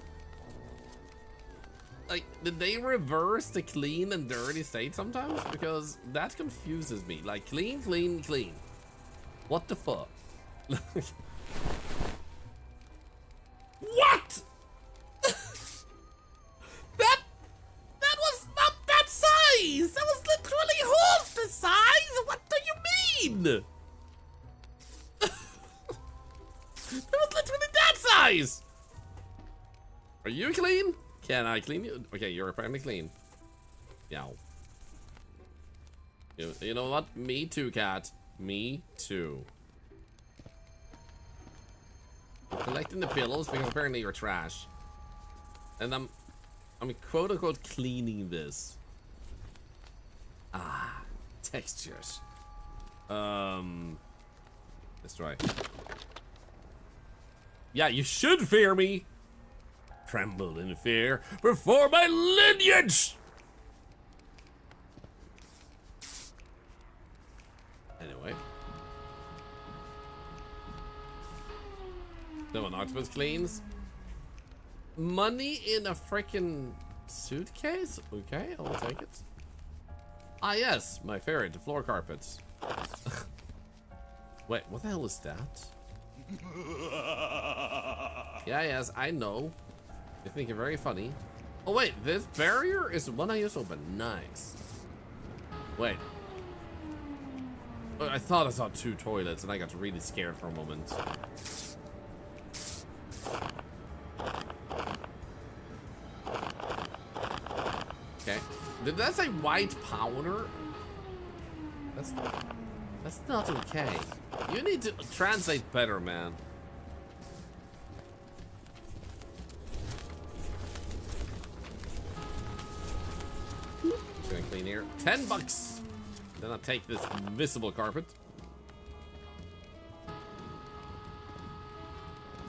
Like, did they reverse the clean and dirty state sometimes? Because that confuses me. Like, clean, clean, clean. What the fuck? What? that was not that size. That was literally half the size. What do you mean? That was literally that size. Are you clean? Can I clean you? Okay, you're apparently clean. Yow. You know what? Me too, cat. Me too. I'm collecting the pillows because apparently you're trash. And I'm quote unquote cleaning this. Ah, textures. Let's try. Yeah, you should fear me. Tremble in fear before my lineage. Anyway. No, an octopus cleans. Money in a freaking suitcase? Okay, I'll take it. Ah, yes, my favorite, the floor carpets. Wait, what the hell is that? Yeah, yes, I know. I think you're very funny. Oh, wait, this barrier is the one I used to open. Nice. Wait. Oh, I thought I saw 2 toilets and I got really scared for a moment. Okay. Did that say white powder? That's That's not okay. You need to translate better, man. Just gonna clean here. $10. Then I'll take this visible carpet.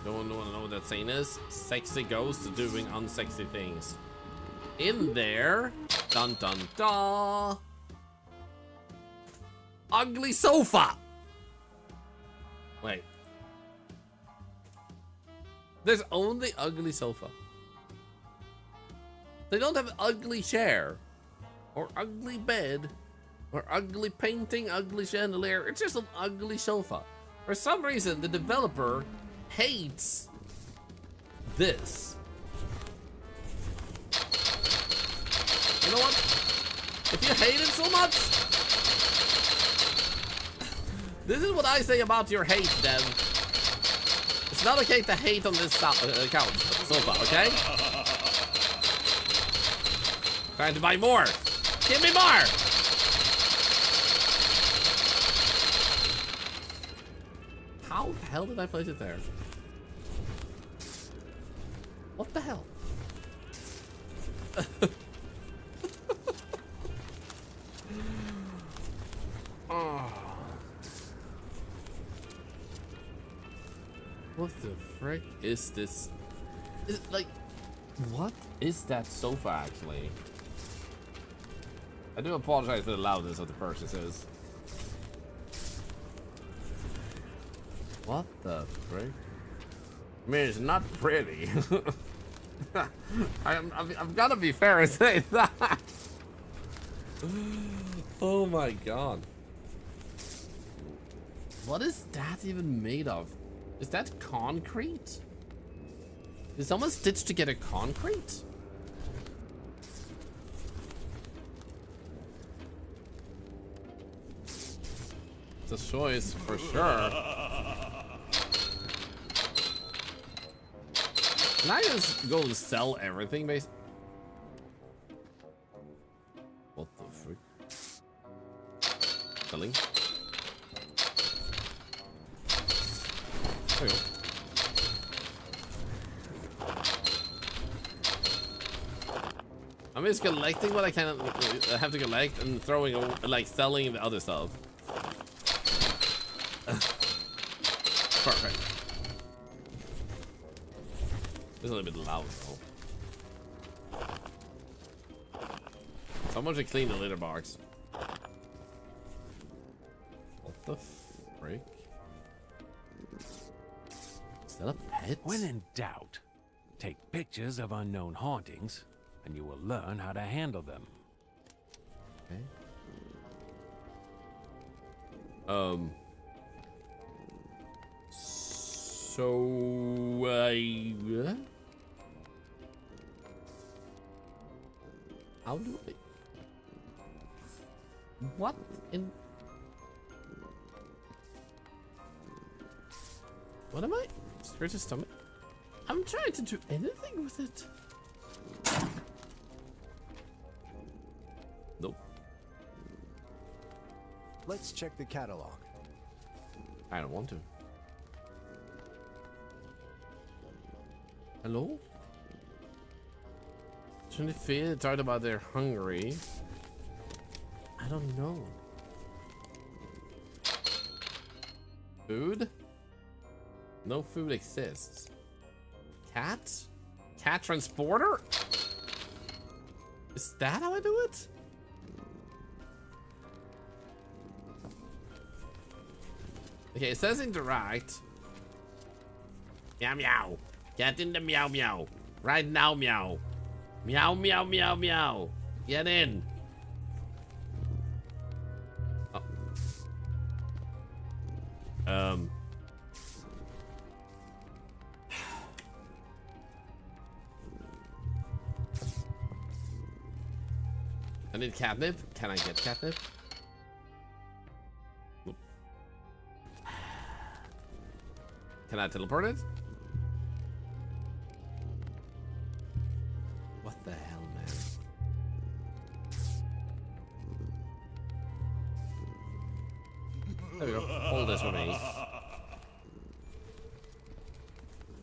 Don't wanna know what that saying is? Sexy ghosts doing unsexy things. In there. Dun dun dun. Ugly sofa. Wait. There's only ugly sofa. They don't have an ugly chair, or ugly bed, or ugly painting, ugly chandelier. It's just an ugly sofa. For some reason, the developer hates this. You know what? If you hate it so much, this is what I say about your hate, then. It's not okay to hate on this couch, sofa, okay? Trying to buy more. Give me more. How the hell did I place it there? What the hell? Oh. What the frick is this? Is it like, what is that sofa actually? I do apologize for the loudness of the purchases. What the frick? I mean, it's not pretty. I've got to be fair and say that. Oh my god. What is that even made of? Is that concrete? Did someone stitch together concrete? It's a choice for sure. Can I just go and sell everything, basically? What the frick? Selling? There we go. I'm just collecting what I can have to collect and throwing, like, selling the other stuff. Perfect. It's a little bit loud though. Someone should clean the litter box. What the frick? Is that a pet? When in doubt, take pictures of unknown hauntings, and you will learn how to handle them. Okay. So how do I? What in? What am I? Scratch his stomach. I'm trying to do anything with it. Nope. Let's check the catalog. I don't want to. Hello? 25 talked about they're hungry. I don't know. Food? No food exists. Cat? Cat transporter? Is that how I do it? Okay, it says interact. Meow meow. Get in the meow meow. Right now meow. Meow meow meow meow. Get in. Oh. I need catnip. Can I get catnip? Nope. Can I teleport it? What the hell, man? There we go. Hold this for me.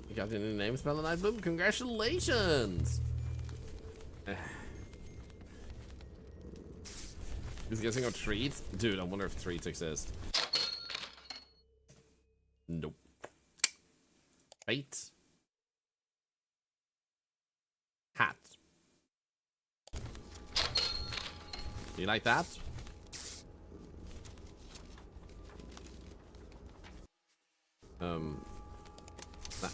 You got the new name, Spell the Night Bloom. Congratulations! He's guessing of treats? Dude, I wonder if treats exist. Nope. Bait. Hat. Do you like that? Nah.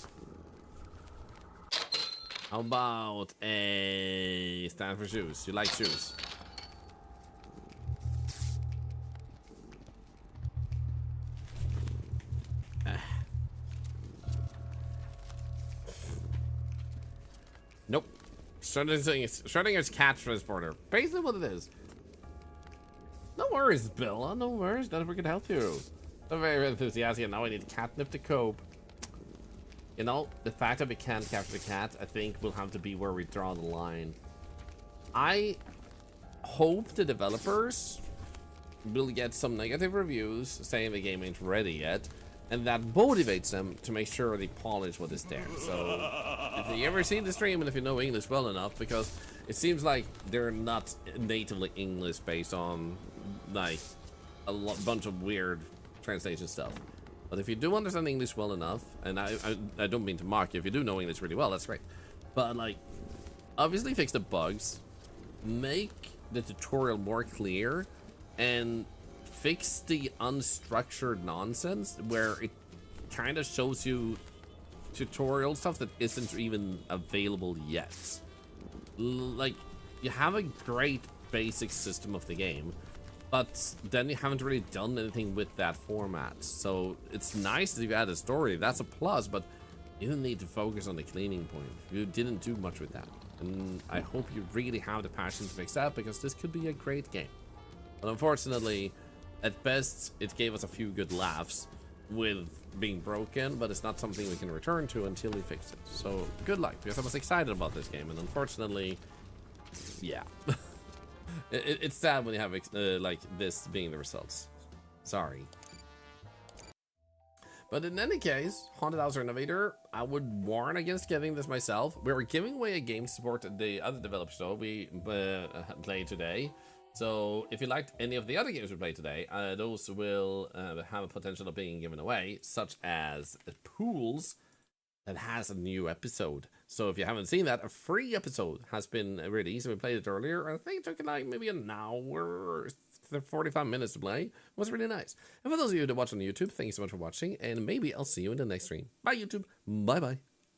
How about a stand for shoes? You like shoes? Nope. Schrodinger's cat transporter. Basically what it is. No worries, Bill. No worries. Not if we can help you. I'm very enthusiastic, and now I need catnip to cope. You know, the fact that we can't capture the cat, I think will have to be where we draw the line. I hope the developers will get some negative reviews saying the game ain't ready yet, and that motivates them to make sure they polish what is there. So, if you ever seen the stream and if you know English well enough, because it seems like they're not natively English based on like a bunch of weird translation stuff. But if you do understand English well enough, and I don't mean to mock you, if you do know English really well, that's great. But like, obviously fix the bugs, make the tutorial more clear, and fix the unstructured nonsense where it kind of shows you tutorial stuff that isn't even available yet. Like, you have a great basic system of the game, but then you haven't really done anything with that format. So it's nice that you add a story, that's a plus, but you need to focus on the cleaning point. You didn't do much with that, and I hope you really have the passion to fix that, because this could be a great game. But unfortunately, at best, it gave us a few good laughs with being broken, but it's not something we can return to until we fix it. So good luck, because I was excited about this game, and unfortunately, yeah. It's sad when you have like this being the results. Sorry. But in any case, Haunted House Renovator, I would warn against getting this myself. We were giving away a game to support the other developers though we played today. So if you liked any of the other games we played today, those will have a potential of being given away, such as Pools, that has a new episode. So if you haven't seen that, a free episode has been released. We played it earlier. I think it took like maybe an hour, 45 minutes to play. It was really nice. And for those of you that watch on YouTube, thank you so much for watching, and maybe I'll see you in the next stream. Bye, YouTube. Bye-bye.